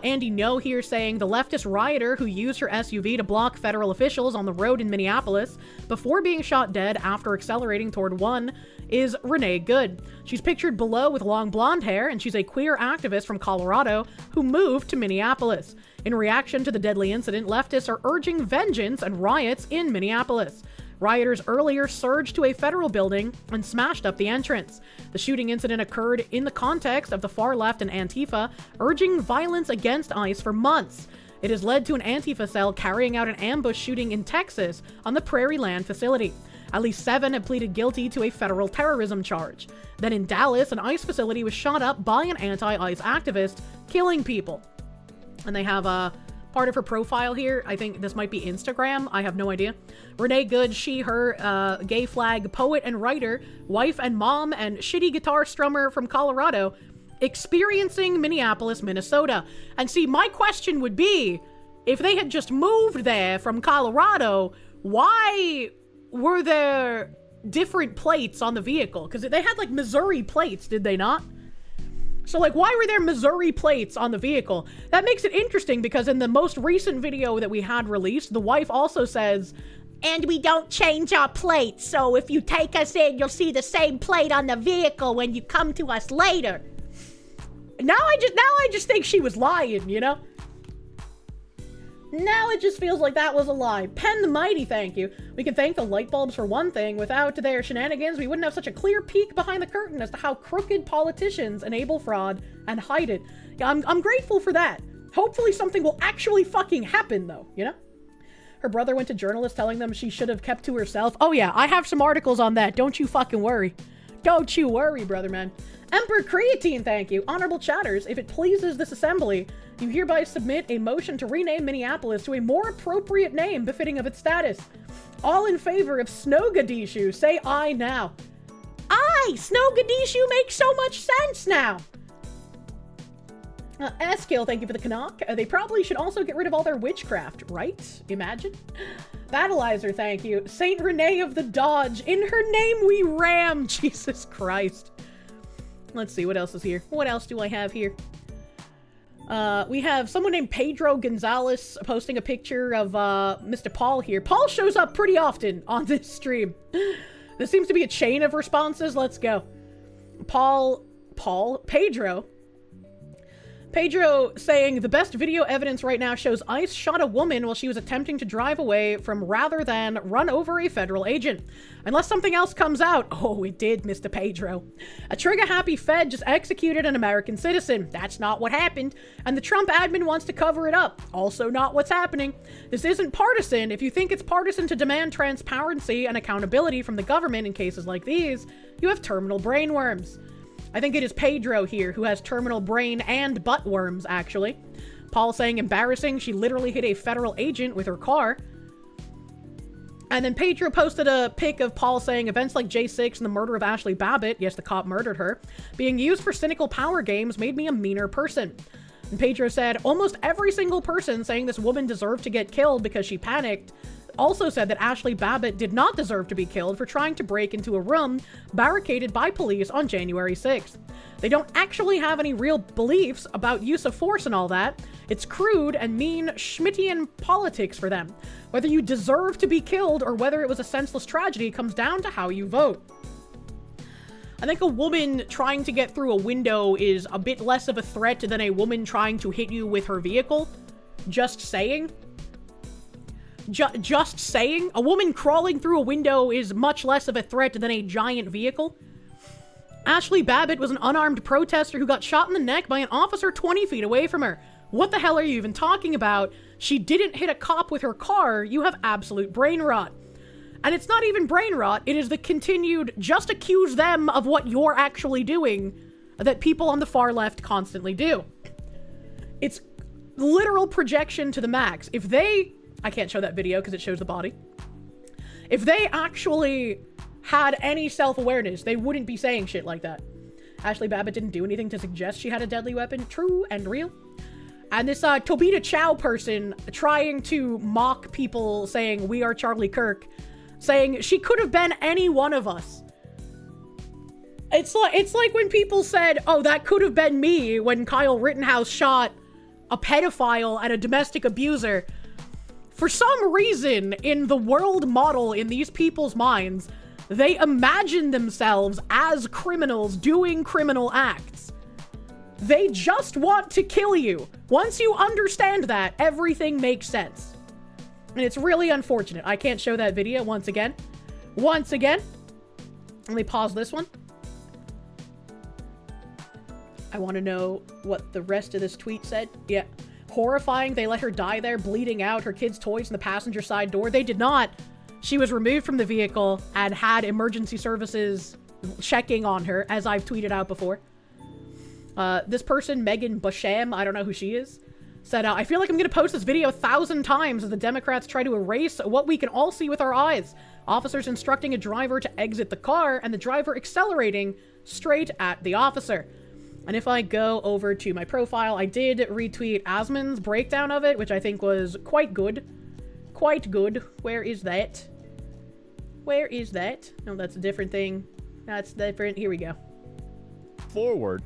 Andy No here saying the leftist rioter who used her SUV to block federal officials on the road in Minneapolis before being shot dead after accelerating toward one is Renee Good. She's pictured below with long blonde hair, and she's a queer activist from Colorado who moved to Minneapolis. In reaction to the deadly incident, leftists are urging vengeance and riots in Minneapolis. Rioters earlier surged to a federal building and smashed up the entrance. The shooting incident occurred in the context of the far left and Antifa urging violence against ICE for months. It has led to an Antifa cell carrying out an ambush shooting in Texas on the Prairie Land facility. At least 7 have pleaded guilty to a federal terrorism charge. Then in Dallas, an ICE facility was shot up by an anti-ICE activist, killing people. And they have part of her profile here. I think this might be Instagram. I have no idea. Renee Good, she, her, gay flag poet and writer, wife and mom, and shitty guitar strummer from Colorado, experiencing Minneapolis, Minnesota. And see, my question would be, if they had just moved there from Colorado, why were there different plates on the vehicle? Because they had like Missouri plates, did they not? So like, why were there Missouri plates on the vehicle? That makes it interesting because in the most recent video that we had released, the wife also says, and we don't change our plates, so if you take us in, you'll see the same plate on the vehicle when you come to us later. Now I just think she was lying, you know? Now it just feels like that was a lie. Penn the Mighty, thank you. We can thank the light bulbs for one thing. Without their shenanigans, we wouldn't have such a clear peek behind the curtain as to how crooked politicians enable fraud and hide it. Yeah, I'm grateful for that. Hopefully something will actually fucking happen, though, you know? Her brother went to journalists telling them she should have kept to herself. Oh yeah, I have some articles on that. Don't you fucking worry. Don't you worry, brother man. Emperor Creatine, thank you. Honorable chatters, if it pleases this assembly, you hereby submit a motion to rename Minneapolis to a more appropriate name befitting of its status. All in favor of Snowgadishu, say aye now. Aye! Snowgadishu makes so much sense now! Askill, thank you for the Canuck. They probably should also get rid of all their witchcraft, right? Imagine. Battleizer, thank you. Saint Renee of the Dodge. In her name we ram. Jesus Christ. Let's see, what else is here? What else do I have here? We have someone named Pedro Gonzalez posting a picture of Mr. Paul here. Paul shows up pretty often on this stream. There seems to be a chain of responses. Let's go. Pedro saying the best video evidence right now shows ICE shot a woman while she was attempting to drive away from rather than run over a federal agent. Unless something else comes out. Oh, it did, Mr. Pedro. A trigger-happy Fed just executed an American citizen. That's not what happened. And the Trump admin wants to cover it up. Also not what's happening. This isn't partisan. If you think it's partisan to demand transparency and accountability from the government in cases like these, you have terminal brainworms. I think it is Pedro here who has terminal brain and butt worms, actually. Paul saying embarrassing, she literally hit a federal agent with her car. And then Pedro posted a pic of Paul saying events like J6 and the murder of Ashley Babbitt, yes, the cop murdered her, being used for cynical power games made me a meaner person. And Pedro said, almost every single person saying this woman deserved to get killed because she panicked also said that Ashley Babbitt did not deserve to be killed for trying to break into a room barricaded by police on January 6th. They don't actually have any real beliefs about use of force and all that. It's crude and mean Schmittian politics for them. Whether you deserve to be killed or whether it was a senseless tragedy comes down to how you vote. I think a woman trying to get through a window is a bit less of a threat than a woman trying to hit you with her vehicle. Just saying. just saying, a woman crawling through a window is much less of a threat than a giant vehicle. Ashley Babbitt was an unarmed protester who got shot in the neck by an officer 20 feet away from her. What the hell are you even talking about? She didn't hit a cop with her car. You have absolute brain rot. And it's not even brain rot, it is the continued just accuse them of what you're actually doing that people on the far left constantly do. It's literal projection to the max. If they... I can't show that video because it shows the body. If they actually had any self-awareness, they wouldn't be saying shit like that. Ashley Babbitt didn't do anything to suggest she had a deadly weapon. True and real. And this Tobita Chow person trying to mock people saying, we are Charlie Kirk, saying she could have been any one of us. It's like when people said, oh, that could have been me when Kyle Rittenhouse shot a pedophile and a domestic abuser. For some reason, in the world model in these people's minds, they imagine themselves as criminals doing criminal acts. They just want to kill you. Once you understand that, everything makes sense. And it's really unfortunate. I can't show that video once again. Once again. Let me pause this one. I want to know what the rest of this tweet said. Yeah. Horrifying. They let her die there, bleeding out, her kids' toys in the passenger side door. They did not. She was removed from the vehicle and had emergency services checking on her, as I've tweeted out before. This person, Megan Basham, I don't know who she is, said, I feel like I'm going to post this video 1,000 times as the Democrats try to erase what we can all see with our eyes. Officers instructing a driver to exit the car and the driver accelerating straight at the officer. And if I go over to my profile, I did retweet Asman's breakdown of it, which I think was quite good. Quite good. Where is that? Where is that? No, that's a different thing. That's different. Here we go. Forward.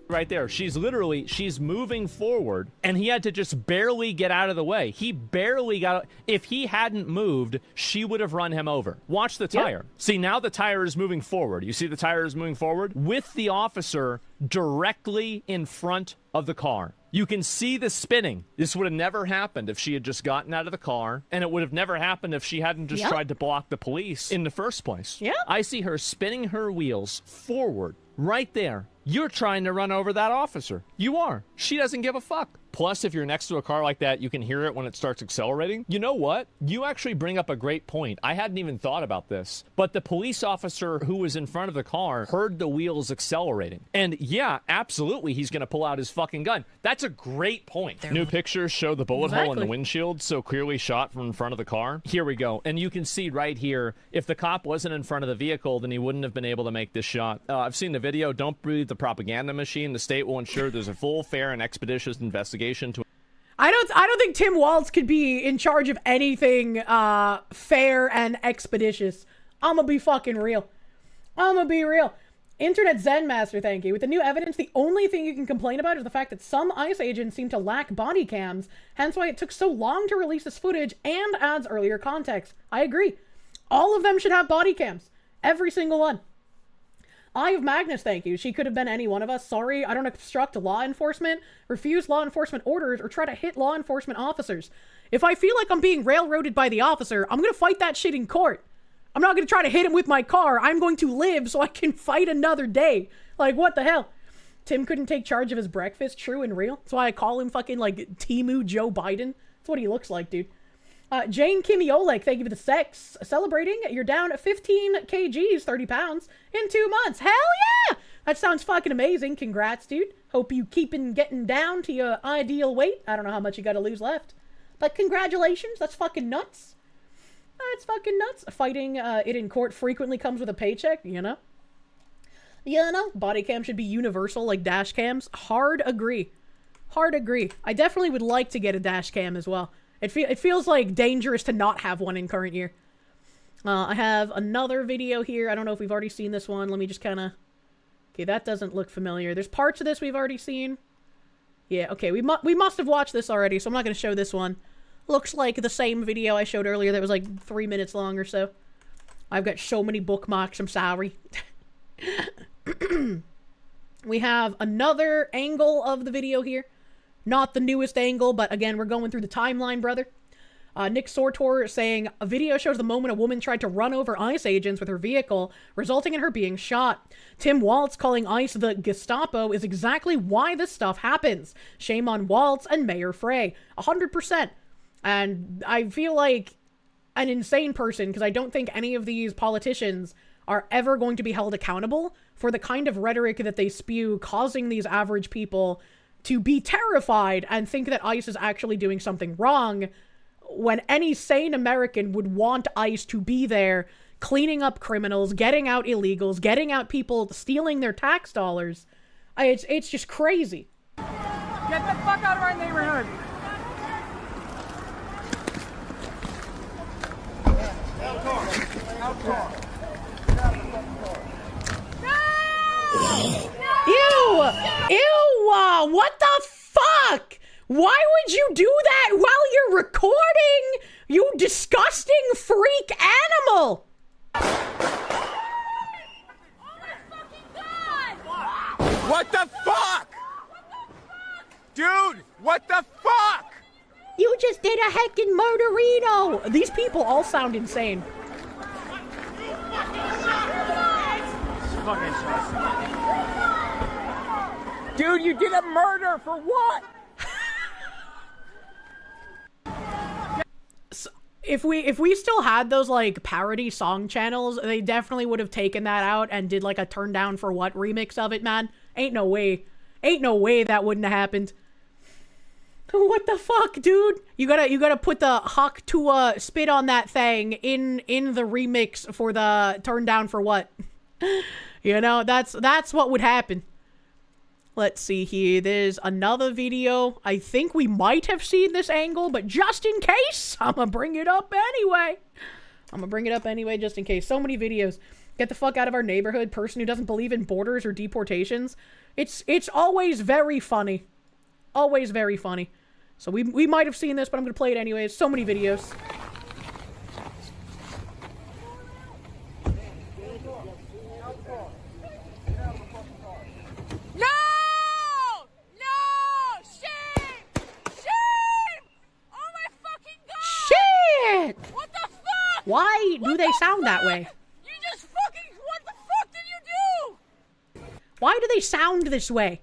Right there. She's moving forward, and he had to just barely get out of the way. He barely got... If he hadn't moved, she would have run him over. Watch the tire. Yep. See, now the tire is moving forward. You see the tire is moving forward? With the officer directly in front of the car. You can see the spinning. This would have never happened if she had just gotten out of the car, and it would have never happened if she hadn't just tried to block the police in the first place. Yeah. I see her spinning her wheels forward, right there. You're trying to run over that officer. You are. She doesn't give a fuck. Plus, if you're next to a car like that, you can hear it when it starts accelerating. You know what? You actually bring up a great point. I hadn't even thought about this. But the police officer who was in front of the car heard the wheels accelerating. And yeah, absolutely, he's going to pull out his fucking gun. That's a great point. New pictures show the bullet hole in the windshield so clearly shot from in front of the car. Here we go. And you can see right here, if the cop wasn't in front of the vehicle, then he wouldn't have been able to make this shot. I've seen the video. Don't breathe the propaganda machine. The state will ensure there's a full, fair, and expeditious investigation to... I don't think Tim Walz could be in charge of anything fair and expeditious. I'm gonna be fucking real. I'm gonna be real. Internet Zen Master, thank you. With the new evidence, the only thing you can complain about is the fact that some ICE agents seem to lack body cams, hence why it took so long to release this footage and adds earlier context. I agree. All of them should have body cams. Every single one. Eye of Magnus, thank you. She could have been any one of us. Sorry, I don't obstruct law enforcement, refuse law enforcement orders, or try to hit law enforcement officers. If I feel like I'm being railroaded by the officer, I'm going to fight that shit in court. I'm not going to try to hit him with my car. I'm going to live so I can fight another day. Like, what the hell? Tim couldn't take charge of his breakfast. True and real. That's why I call him fucking, like, Timu Joe Biden. That's what he looks like, dude. Jane Kimiolek, thank you for the sex. Celebrating, you're down 15 kgs, 30 pounds, in 2 months. Hell yeah! That sounds fucking amazing. Congrats, dude. Hope you getting down to your ideal weight. I don't know how much you gotta lose left. But congratulations, that's fucking nuts. That's fucking nuts. Fighting it in court frequently comes with a paycheck, you know? You know, body cam should be universal like dash cams. Hard agree. Hard agree. I definitely would like to get a dash cam as well. It feels like dangerous to not have one in current year. I have another video here. I don't know if we've already seen this one. Let me just kind of... Okay, that doesn't look familiar. There's parts of this we've already seen. Yeah, okay, we must have watched this already, so I'm not going to show this one. Looks like the same video I showed earlier that was like 3 minutes long or so. I've got so many bookmarks, I'm sorry. We have another angle of the video here. Not the newest angle, but again, we're going through the timeline, brother. Nick Sortor saying, a video shows the moment a woman tried to run over ICE agents with her vehicle, resulting in her being shot. Tim Waltz calling ICE the Gestapo is exactly why this stuff happens. Shame on Waltz and Mayor Frey. 100%. And I feel like an insane person, because I don't think any of these politicians are ever going to be held accountable for the kind of rhetoric that they spew, causing these average people to be terrified and think that ICE is actually doing something wrong, when any sane American would want ICE to be there, cleaning up criminals, getting out illegals, getting out people stealing their tax dollars. It's just crazy. Get the fuck out of our neighborhood! Ew! Ew! What the fuck? Why would you do that while you're recording? You disgusting freak animal! What the fuck? Dude, what the fuck? You just did a heckin' murderino! These people all sound insane. Dude, you did a murder for what? If we still had those, like, parody song channels, they definitely would have taken that out and did, like, a Turn Down for What remix of it, man. Ain't no way. Ain't no way that wouldn't have happened. What the fuck, dude? You gotta put the Hawk Tua spit on that thing in the remix for the Turn Down for What. You know, that's what would happen. Let's see here. There's another video. I think we might have seen this angle, but just in case, I'm gonna bring it up anyway. Just in case. So many videos. Get the fuck out of our neighborhood. Person who doesn't believe in borders or deportations. It's always very funny. Always very funny. So we might have seen this, but I'm gonna play it anyways. So many videos. What the fuck? Why do they sound that way? You just fucking, what the fuck did you do? Why do they sound this way?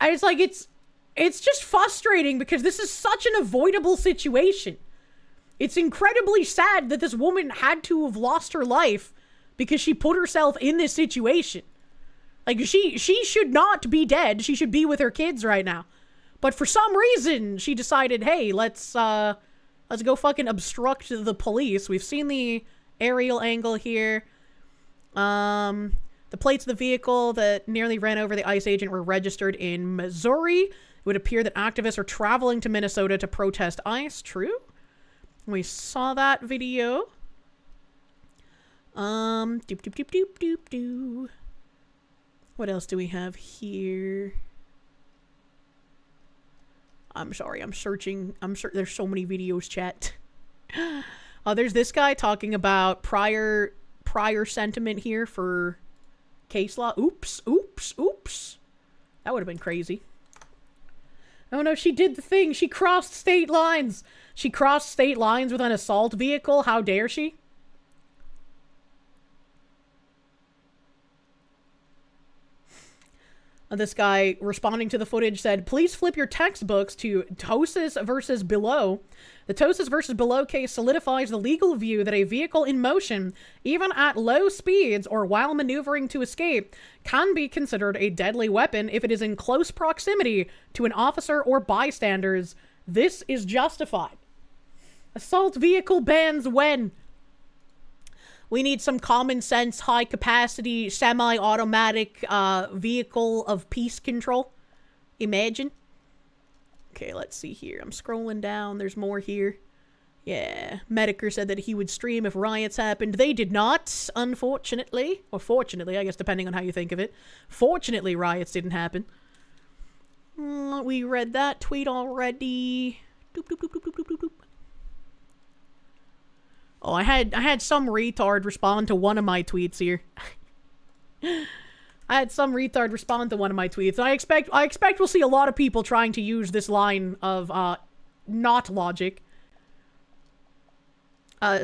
It's like, it's just frustrating because this is such an avoidable situation. It's incredibly sad that this woman had to have lost her life because she put herself in this situation. Like, she should not be dead. She should be with her kids right now. But for some reason, she decided, hey, let's go fucking obstruct the police. We've seen the aerial angle here. The plates of the vehicle that nearly ran over the ICE agent were registered in Missouri. It would appear that activists are traveling to Minnesota to protest ICE. True. We saw that video. Doop, doop, doop, doop, doop, doop. What else do we have here? I'm sorry, I'm searching. There's so many videos, chat. There's this guy talking about prior sentiment here for case law. Oops. That would have been crazy. Oh no, she did the thing. She crossed state lines. She crossed state lines with an assault vehicle. How dare she? This guy responding to the footage said, please flip your textbooks to Tosis versus Below. The Tosis versus Below case solidifies the legal view that a vehicle in motion, even at low speeds or while maneuvering to escape, can be considered a deadly weapon if it is in close proximity to an officer or bystanders. This is justified. Assault vehicle bans when? We need some common sense, high capacity, semi-automatic vehicle of peace control. Imagine. Okay, let's see here. I'm scrolling down. There's more here. Yeah. Mediker said that he would stream if riots happened. They did not, unfortunately. Or fortunately, I guess, depending on how you think of it. Fortunately, riots didn't happen. We read that tweet already. Doop, doop, doop, doop, doop, doop, doop. Oh, I had some retard respond to one of my tweets here. I had some retard respond to one of my tweets. I expect we'll see a lot of people trying to use this line of not logic.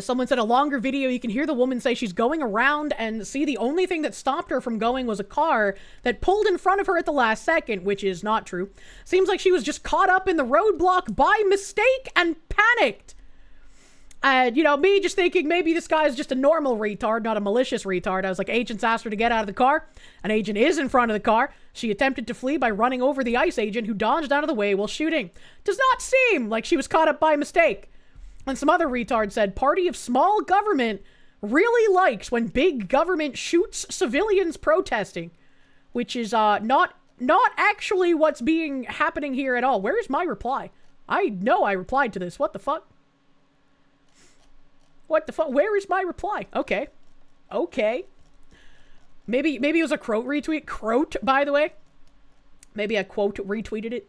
Someone said a longer video, you can hear the woman say she's going around and see the only thing that stopped her from going was a car that pulled in front of her at the last second, which is not true. Seems like she was just caught up in the roadblock by mistake and panicked. And, you know, me just thinking maybe this guy is just a normal retard, not a malicious retard. I was like, agents asked her to get out of the car. An agent is in front of the car. She attempted to flee by running over the ICE agent who dodged out of the way while shooting. Does not seem like she was caught up by mistake. And some other retard said, party of small government really likes when big government shoots civilians protesting. Which is not actually what's happening here at all. Where's my reply? I know I replied to this. What the fuck? What the fuck? Where is my reply? Okay. Okay. Maybe it was a Croat retweet. Croat, by the way. Maybe I quote retweeted it.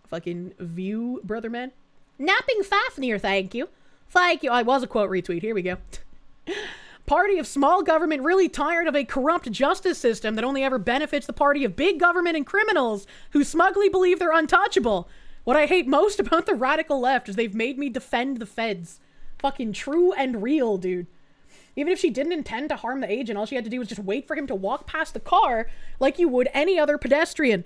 Fucking view, brother man. Napping Fafnir, thank you. Thank you. I was a quote retweet. Here we go. Party of small government really tired of a corrupt justice system that only ever benefits the party of big government and criminals who smugly believe they're untouchable. What I hate most about the radical left is they've made me defend the feds. Fucking true and real, dude. Even if she didn't intend to harm the agent, all she had to do was just wait for him to walk past the car like you would any other pedestrian.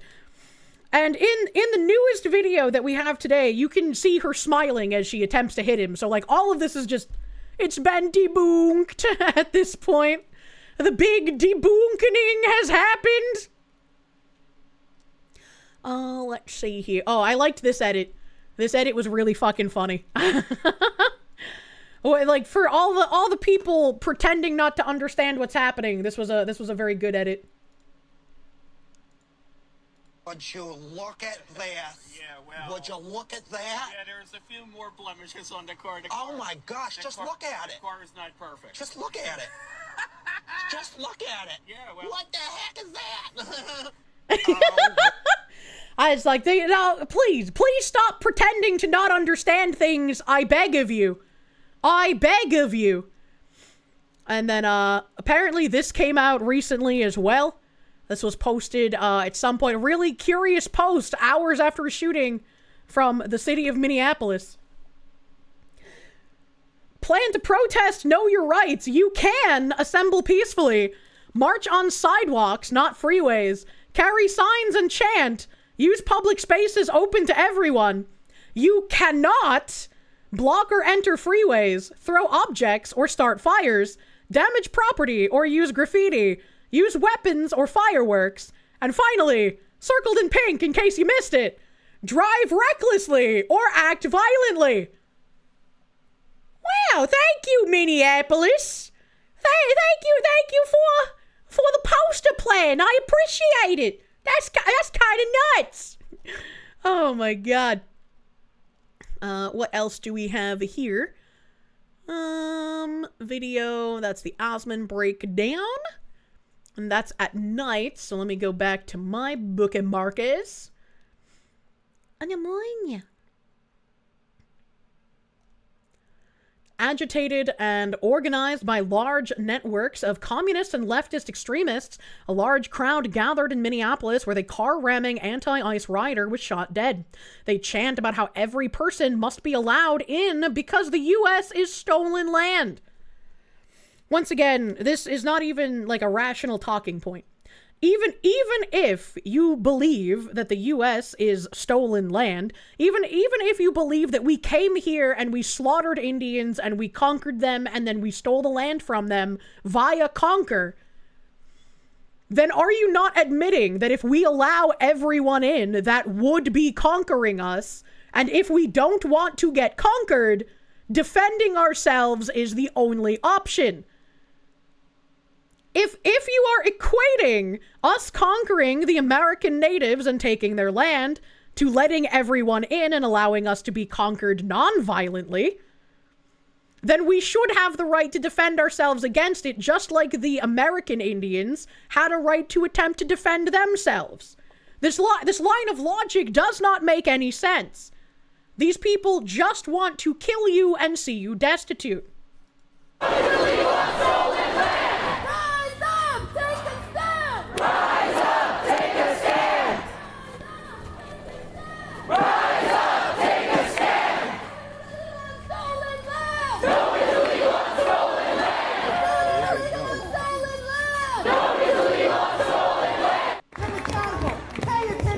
And in the newest video that we have today, you can see her smiling as she attempts to hit him. So, like, all of this is just, it's been debunked at this point. The big debunkening has happened. Let's see here. Oh, I liked this edit. This edit was really fucking funny. Like, for all the people pretending not to understand what's happening, this was a very good edit. Would you look at this? Yeah, well... Would you look at that? Yeah, there's a few more blemishes on the car. Oh my gosh, just look at it. The car is not perfect. Just look at it. Just look at it. Yeah, well... What the heck is that? I was like, please stop pretending to not understand things, I beg of you. I beg of you. And then, apparently this came out recently as well. This was posted, at some point. A really curious post hours after a shooting from the city of Minneapolis. Plan to protest, know your rights. You can assemble peacefully. March on sidewalks, not freeways. Carry signs and chant. Use public spaces open to everyone. You cannot block or enter freeways, throw objects or start fires, damage property or use graffiti, use weapons or fireworks, and finally, circled in pink in case you missed it, drive recklessly or act violently. Wow, thank you, Minneapolis. Thank you for the poster plan. I appreciate it. That's kind of nuts. Oh my god. What else do we have here? Video, that's the Osmond breakdown. And that's at night, so let me go back to my bookmarks. Agitated and organized by large networks of communist and leftist extremists, a large crowd gathered in Minneapolis where the car-ramming anti-ICE rioter was shot dead. They chant about how every person must be allowed in because the U.S. is stolen land. Once again, this is not even like a rational talking point. Even if you believe that the U.S. is stolen land, even if you believe that we came here and we slaughtered Indians and we conquered them and then we stole the land from them via conquer, then are you not admitting that if we allow everyone in, that would be conquering us, and if we don't want to get conquered, defending ourselves is the only option? If you are equating us conquering the American natives and taking their land to letting everyone in and allowing us to be conquered non-violently, then we should have the right to defend ourselves against it, just like the American Indians had a right to attempt to defend themselves. This line of logic does not make any sense. These people just want to kill you and see you destitute. Rise up, take a stand!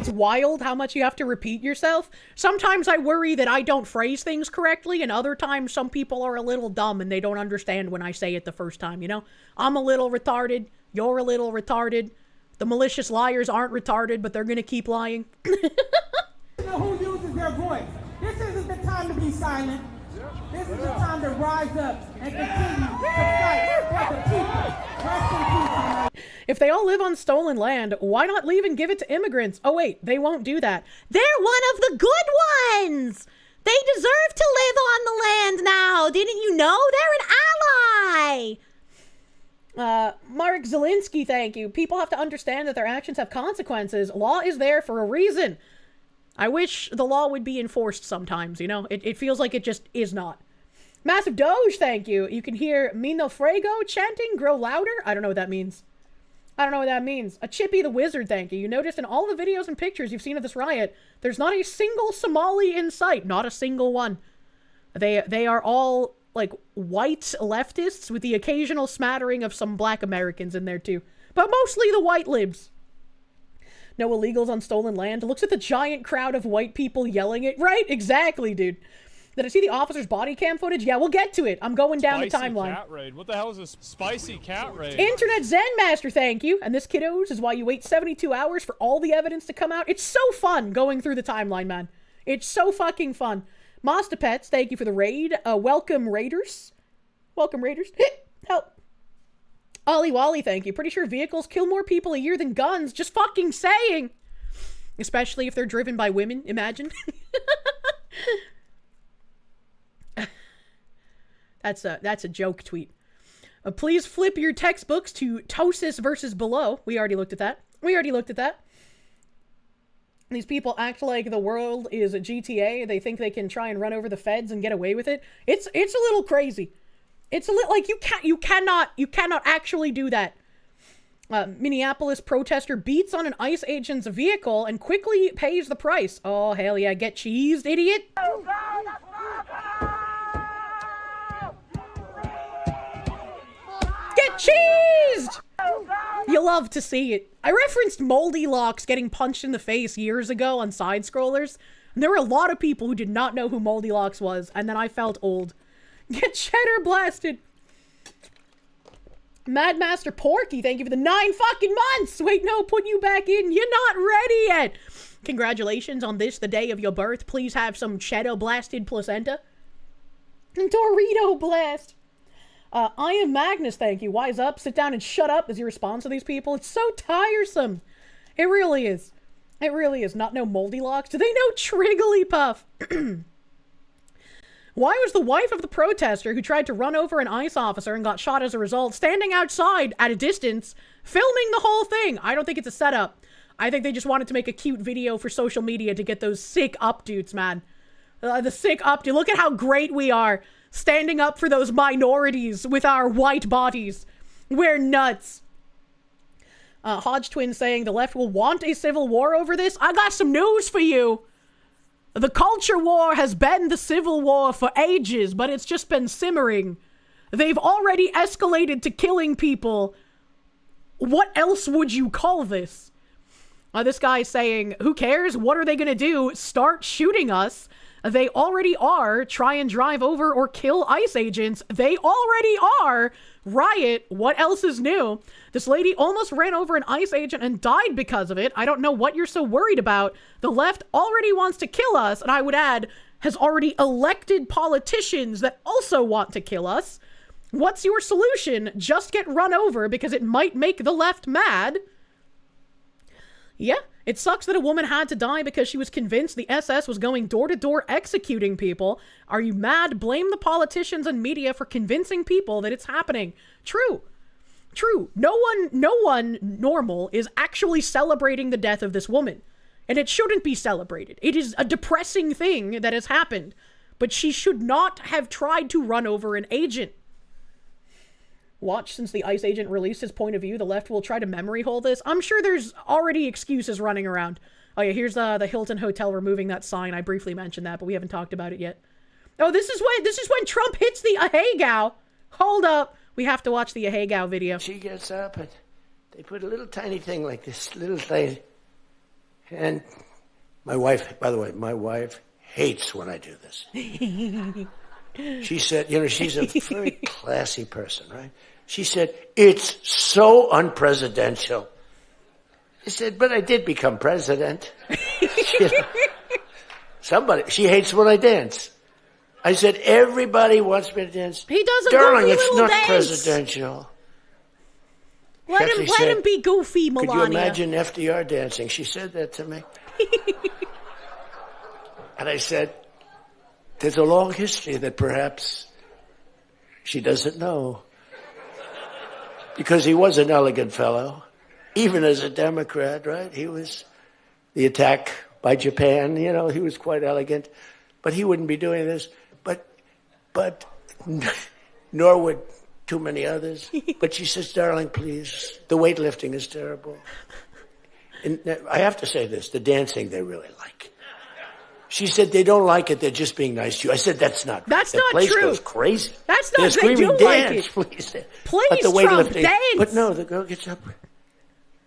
It's wild how much you have to repeat yourself. Sometimes I worry that I don't phrase things correctly, and other times some people are a little dumb and they don't understand when I say it the first time, you know? I'm a little retarded. You're a little retarded. The malicious liars aren't retarded, but they're gonna keep lying. Who uses their voice? This isn't the time to be silent. This is the time to rise up and continue to fight for the people. Rest in peace. If they all live on stolen land, why not leave and give it to immigrants? Oh wait, they won't do that. They're one of the good ones! They deserve to live on the land now! Didn't you know? They're an ally! Mark Zielinski, thank you. People have to understand that their actions have consequences. Law is there for a reason. I wish the law would be enforced sometimes, you know? It feels like it just is not. Massive Doge, thank you. You can hear Mino Frago chanting, grow louder. I don't know what that means. I don't know what that means. A Chippy the Wizard, thank you. You noticed in all the videos and pictures you've seen of this riot, there's not a single Somali in sight. Not a single one. They are all, like, white leftists with the occasional smattering of some black Americans in there, too. But mostly the white libs. No illegals on stolen land. Looks at the giant crowd of white people yelling it. Right? Exactly, dude. Did I see the officer's body cam footage? Yeah, we'll get to it. I'm going down the timeline. Cat raid. What the hell is this spicy cat raid? Internet Zen Master, thank you. And this, kiddos, is why you wait 72 hours for all the evidence to come out. It's so fun going through the timeline, man. It's so fucking fun. Monster Pets, thank you for the raid. Welcome, Raiders. Welcome, Raiders. Help. Ollie Wally, thank you. Pretty sure vehicles kill more people a year than guns. Just fucking saying. Especially if they're driven by women, imagine. That's a joke tweet. Please flip your textbooks to Tosis versus Below. We already looked at that. These people act like the world is a GTA. They think they can try and run over the feds and get away with it. It's a little crazy. It's a little like you cannot actually do that. Minneapolis protester beats on an ICE agent's vehicle and quickly pays the price. Oh hell yeah, get cheesed, idiot. Get cheesed! You love to see it. I referenced Moldy Locks getting punched in the face years ago on side scrollers. And there were a lot of people who did not know who Moldy Locks was, and then I felt old. Get cheddar blasted. Mad Master Porky, thank you for the 9 fucking months. Wait, no, put you back in. You're not ready yet. Congratulations on this, the day of your birth. Please have some cheddar blasted placenta. And Dorito blast. I am Magnus, thank you. Wise up, sit down and shut up as your response to these people. It's so tiresome. It really is. It really is. Not know Moldy Locks? Do they know Trigglypuff? Why was the wife of the protester who tried to run over an ICE officer and got shot as a result standing outside at a distance filming the whole thing? I don't think it's a setup. I think they just wanted to make a cute video for social media to get those sick updudes, man. The sick updude. Look at how great we are standing up for those minorities with our white bodies. We're nuts. Hodge Twin saying the left will want a civil war over this. I got some news for you. The culture war has been the civil war for ages, but it's just been simmering. They've already escalated to killing people. What else would you call this? This guy saying, who cares? What are they going to do? Start shooting us? They already are. Try and drive over or kill ICE agents. They already are. Riot. What else is new? This lady almost ran over an ICE agent and died because of it. I don't know what you're so worried about. The left already wants to kill us, and I would add, has already elected politicians that also want to kill us. What's your solution? Just get run over because it might make the left mad. Yeah, it sucks that a woman had to die because she was convinced the SS was going door to door executing people. Are you mad? Blame the politicians and media for convincing people that it's happening. True. True. No one normal is actually celebrating the death of this woman. And it shouldn't be celebrated. It is a depressing thing that has happened. But she should not have tried to run over an agent. Watch, since the ICE agent released his point of view, the left will try to memory hole this. I'm sure there's already excuses running around. Oh yeah, here's the Hilton Hotel removing that sign. I briefly mentioned that, but we haven't talked about it yet. Oh, this is when Trump hits the Ahegao. Hold up. We have to watch the Ahegao video. She gets up and they put a little tiny thing like this little thing And my wife, by the way, my wife hates when I do this. She said, you know, she's a very classy person, right? She said, it's so unpresidential. I said, but I did become president. She hates when I dance. I said, everybody wants me to dance. He does a Darling, goofy it's little not dance. Presidential. Let him be goofy, Melania. Could you imagine FDR dancing? She said that to me. And I said, there's a long history that perhaps she doesn't know. Because he was an elegant fellow, even as a Democrat, right? He was the attack by Japan, you know, he was quite elegant. But he wouldn't be doing this. But nor would too many others. But she says, darling, please, the weightlifting is terrible. And I have to say this, the dancing they really like. She said they don't like it, they're just being nice to you. I said, that's not That's the not place true. goes crazy. That's They're not, they screaming, do dance, like it. please. Please, But the Trump, weightlifting, dance. but no, the girl gets up.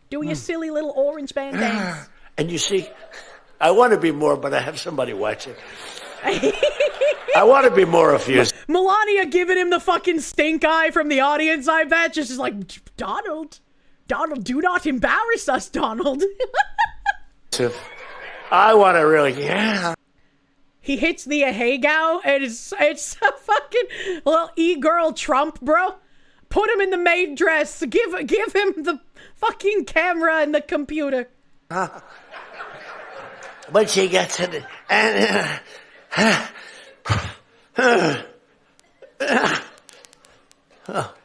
Do your silly little orange band dance. And you see, I want to be more, but I have somebody watching. I want to be more effusive. Melania giving him the fucking stink eye from the audience, I bet. Just like, Donald, do not embarrass us, Donald. I want to really, yeah. He hits the ahegao, and it's a fucking little e-girl Trump, bro. Put him in the maid dress. Give him the fucking camera and the computer. But she gets it, and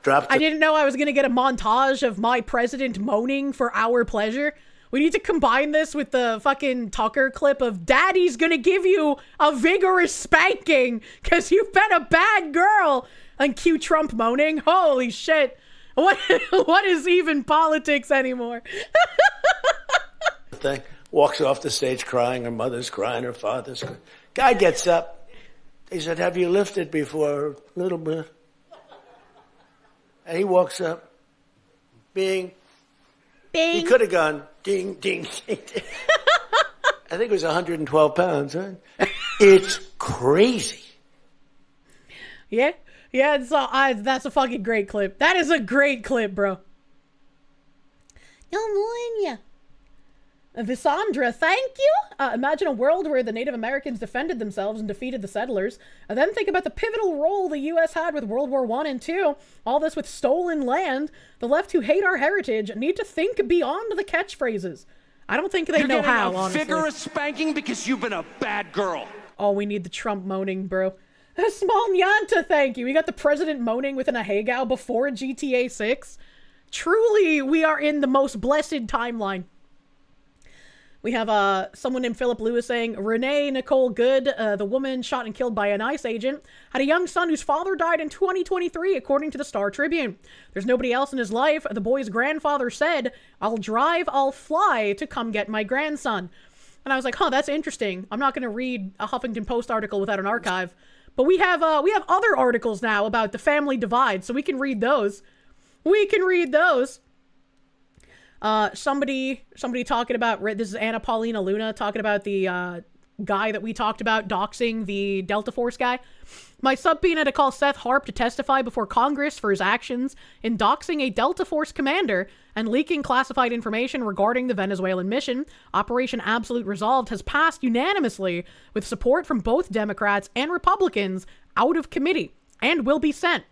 dropped. I didn't know I was gonna get a montage of my president moaning for our pleasure. We need to combine this with the fucking Tucker clip of Daddy's gonna give you a vigorous spanking because you've been a bad girl. And cue Trump moaning. Holy shit. What is even politics anymore? Thing. Walks off the stage crying. Her mother's crying. Her father's crying. Guy gets up. He said, have you lifted before? A little bit. And he walks up. Bing. Bing. He could have gone ding, ding, ding, ding. I think it was 112 pounds, right? It's crazy. Yeah, that's a fucking great clip. That is a great clip, bro. Melania. Visandra, thank you. Imagine a world where the Native Americans defended themselves and defeated the settlers. And then think about the pivotal role the U.S. had with World War I and II. All this with stolen land. The left who hate our heritage need to think beyond the catchphrases. I don't think they know how, honestly. Vigorous spanking because you've been a bad girl. Oh, we need the Trump moaning, bro. Small Nyanta, thank you. We got the president moaning with an ahegao before GTA 6. Truly, we are in the most blessed timeline. We have someone named Philip Lewis saying, Renee Nicole Good, the woman shot and killed by an ICE agent, had a young son whose father died in 2023, according to the Star Tribune. There's nobody else in his life. The boy's grandfather said, I'll drive, I'll fly to come get my grandson. And I was like, that's interesting. I'm not going to read a Huffington Post article without an archive. But we have other articles now about the family divide, so we can read those. Somebody talking about, this is Anna Paulina Luna talking about the guy that we talked about doxing the Delta Force guy. My subpoena had to call Seth Harp to testify before Congress for his actions in doxing a Delta Force commander and leaking classified information regarding the Venezuelan mission. Operation Absolute Resolve has passed unanimously with support from both Democrats and Republicans out of committee and will be sent.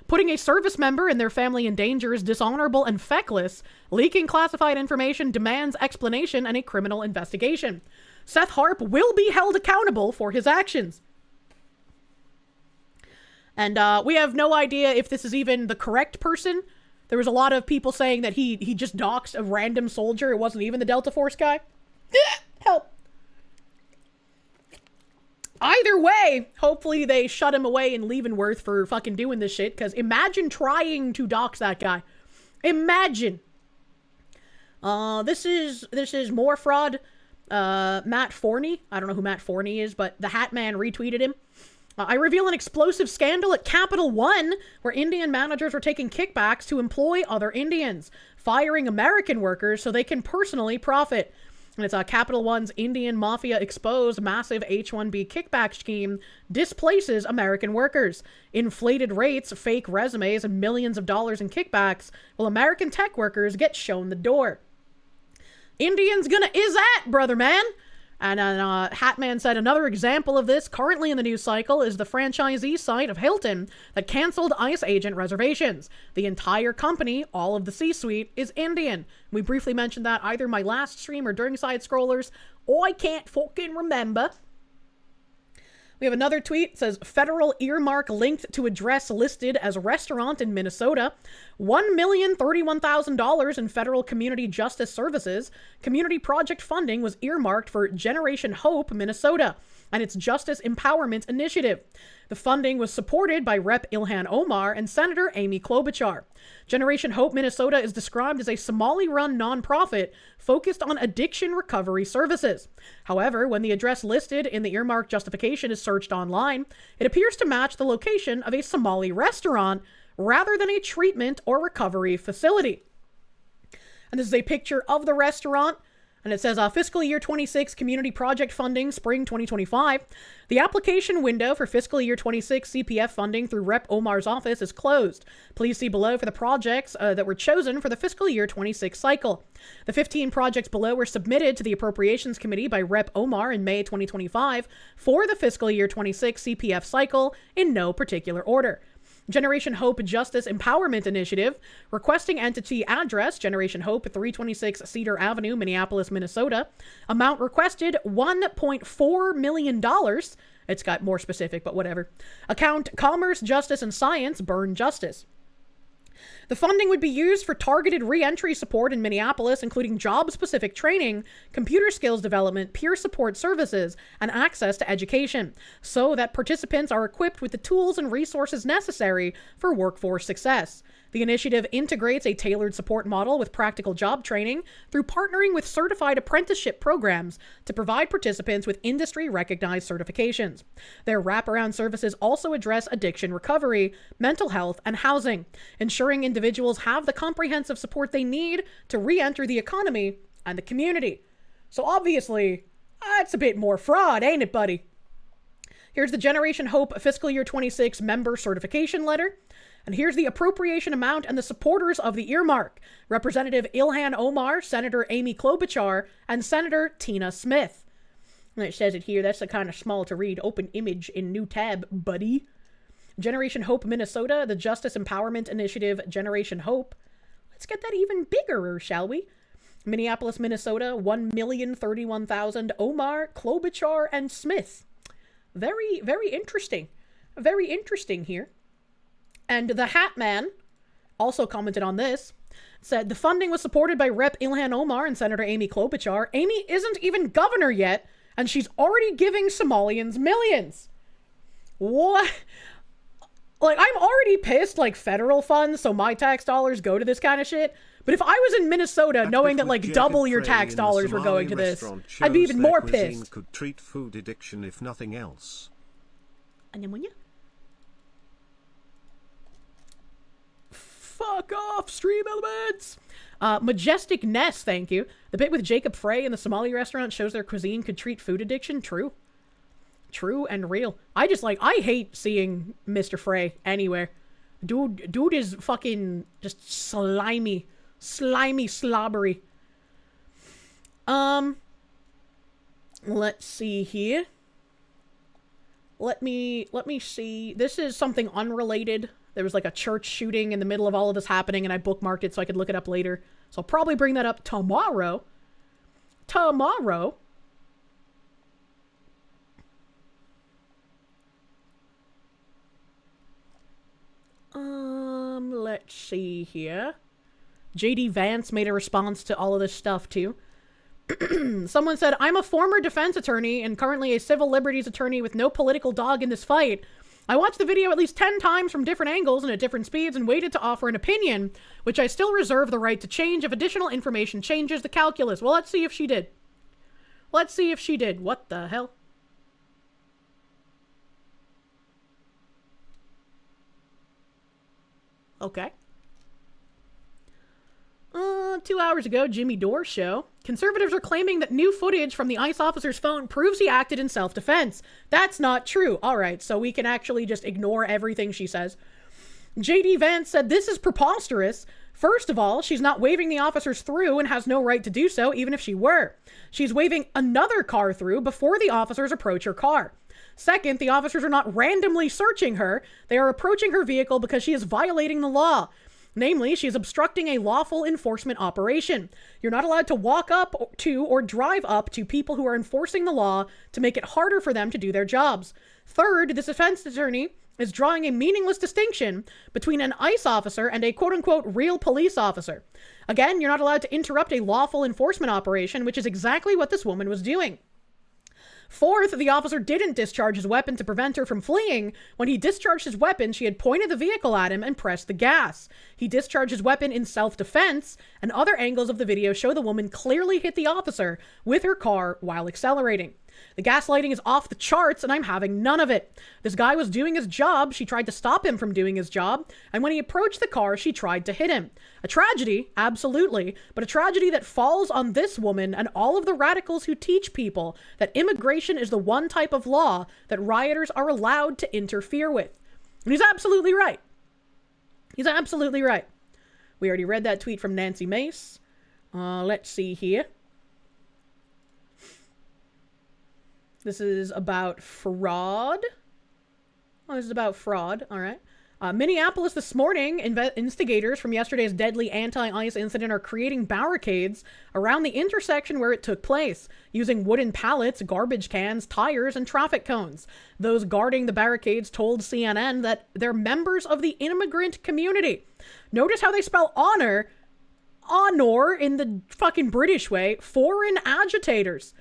Putting a service member and their family in danger is dishonorable and feckless. Leaking classified information demands explanation and a criminal investigation. Seth Harp will be held accountable for his actions. And we have no idea if this is even the correct person. There was a lot of people saying that he just doxed a random soldier. It wasn't even the Delta Force guy. Help. Either way, hopefully they shut him away in Leavenworth for fucking doing this shit, because imagine trying to dox that guy. Imagine. This is more fraud. Matt Forney. I don't know who Matt Forney is, but the Hat Man retweeted him. I reveal an explosive scandal at Capital One, where Indian managers were taking kickbacks to employ other Indians, firing American workers so they can personally profit. And it's Capital One's Indian Mafia exposed massive H-1B kickback scheme displaces American workers. Inflated rates, fake resumes, and millions of dollars in kickbacks while American tech workers get shown the door. Indians gonna is that, brother man. And Hatman said another example of this currently in the news cycle is the franchisee site of Hilton that canceled ICE agent reservations. The entire company, all of the C-suite, is Indian. We briefly mentioned that either my last stream or during Side Scrollers. I can't fucking remember. We have another tweet. It says, federal earmark linked to address listed as restaurant in Minnesota. $1,031,000 in federal community justice services. Community project funding was earmarked for Generation Hope, Minnesota, and its Justice Empowerment Initiative. The funding was supported by Rep. Ilhan Omar and Senator Amy Klobuchar. Generation Hope Minnesota is described as a Somali-run nonprofit focused on addiction recovery services. However, when the address listed in the earmark justification is searched online, it appears to match the location of a Somali restaurant rather than a treatment or recovery facility. And this is a picture of the restaurant. And it says, fiscal year 26 community project funding, spring 2025. The application window for fiscal year 26 CPF funding through Rep. Omar's office is closed. Please see below for the projects that were chosen for the fiscal year 26 cycle. The 15 projects below were submitted to the Appropriations Committee by Rep. Omar in May 2025 for the fiscal year 26 CPF cycle in no particular order. Generation Hope Justice Empowerment Initiative, requesting entity address, Generation Hope, 326 Cedar Avenue, Minneapolis, Minnesota. Amount requested, $1.4 million. It's got more specific, but whatever. Account, Commerce, Justice, and Science, Burn Justice. The funding would be used for targeted re-entry support in Minneapolis, including job-specific training, computer skills development, peer support services, and access to education, so that participants are equipped with the tools and resources necessary for workforce success. The initiative integrates a tailored support model with practical job training through partnering with certified apprenticeship programs to provide participants with industry-recognized certifications. Their wraparound services also address addiction recovery, mental health, and housing, ensuring individuals have the comprehensive support they need to re-enter the economy and the community. So obviously, that's a bit more fraud, ain't it, buddy? Here's the Generation Hope fiscal year 26 member certification letter. And here's the appropriation amount and the supporters of the earmark. Representative Ilhan Omar, Senator Amy Klobuchar, and Senator Tina Smith. And it says it here. That's kind of small to read. Open image in new tab, buddy. Generation Hope Minnesota, the Justice Empowerment Initiative, Generation Hope. Let's get that even bigger, shall we? Minneapolis, Minnesota, 1,031,000. Omar, Klobuchar, and Smith. Very, very interesting. Very interesting here. And the Hat Man also commented on this, said the funding was supported by Rep. Ilhan Omar and Senator Amy Klobuchar. Amy isn't even governor yet, and she's already giving Somalians millions. What? Like, I'm already pissed, like, federal funds, so my tax dollars go to this kind of shit. But if I was in Minnesota, knowing that, like, double your tax dollars were going to this, I'd be even more pissed. Could treat food addiction if nothing else. Fuck off, stream elements! Majestic Ness, thank you. The bit with Jacob Frey in the Somali restaurant shows their cuisine could treat food addiction. True. True and real. I hate seeing Mr. Frey anywhere. Dude is fucking just slimy, slobbery. Let's see here. Let me see. This is something unrelated. There was like a church shooting in the middle of all of this happening, and I bookmarked it so I could look it up later. So I'll probably bring that up tomorrow. Let's see here. JD Vance made a response to all of this stuff too. Someone said, I'm a former defense attorney and currently a civil liberties attorney with no political dog in this fight. I watched the video at least 10 times from different angles and at different speeds and waited to offer an opinion, which I still reserve the right to change if additional information changes the calculus. Well, let's see if she did. Let's see if she did. What the hell? Okay. 2 hours ago, Jimmy Dore show. Conservatives are claiming that new footage from the ICE officer's phone proves he acted in self-defense. That's not true. All right, so we can actually just ignore everything she says. JD Vance said, this is preposterous. First of all, she's not waving the officers through and has no right to do so, even if she were. She's waving another car through before the officers approach her car. Second, the officers are not randomly searching her. They are approaching her vehicle because she is violating the law. Namely, she is obstructing a lawful enforcement operation. You're not allowed to walk up to or drive up to people who are enforcing the law to make it harder for them to do their jobs. Third, this defense attorney is drawing a meaningless distinction between an ICE officer and a quote-unquote real police officer. Again, you're not allowed to interrupt a lawful enforcement operation, which is exactly what this woman was doing. Fourth, the officer didn't discharge his weapon to prevent her from fleeing. When he discharged his weapon, she had pointed the vehicle at him and pressed the gas. He discharged his weapon in self-defense, and other angles of the video show the woman clearly hit the officer with her car while accelerating. The gaslighting is off the charts, and I'm having none of it. This guy was doing his job. She tried to stop him from doing his job, and when he approached the car, she tried to hit him. A tragedy, absolutely, but a tragedy that falls on this woman and all of the radicals who teach people that immigration is the one type of law that rioters are allowed to interfere with. And he's absolutely right. He's absolutely right. We already read that tweet from Nancy Mace. Let's see here. This is about fraud. Oh, this is about fraud. All right. Minneapolis this morning, instigators from yesterday's deadly anti-ICE incident are creating barricades around the intersection where it took place, using wooden pallets, garbage cans, tires, and traffic cones. Those guarding the barricades told CNN that they're members of the immigrant community. Notice how they spell honor in the fucking British way, foreign agitators.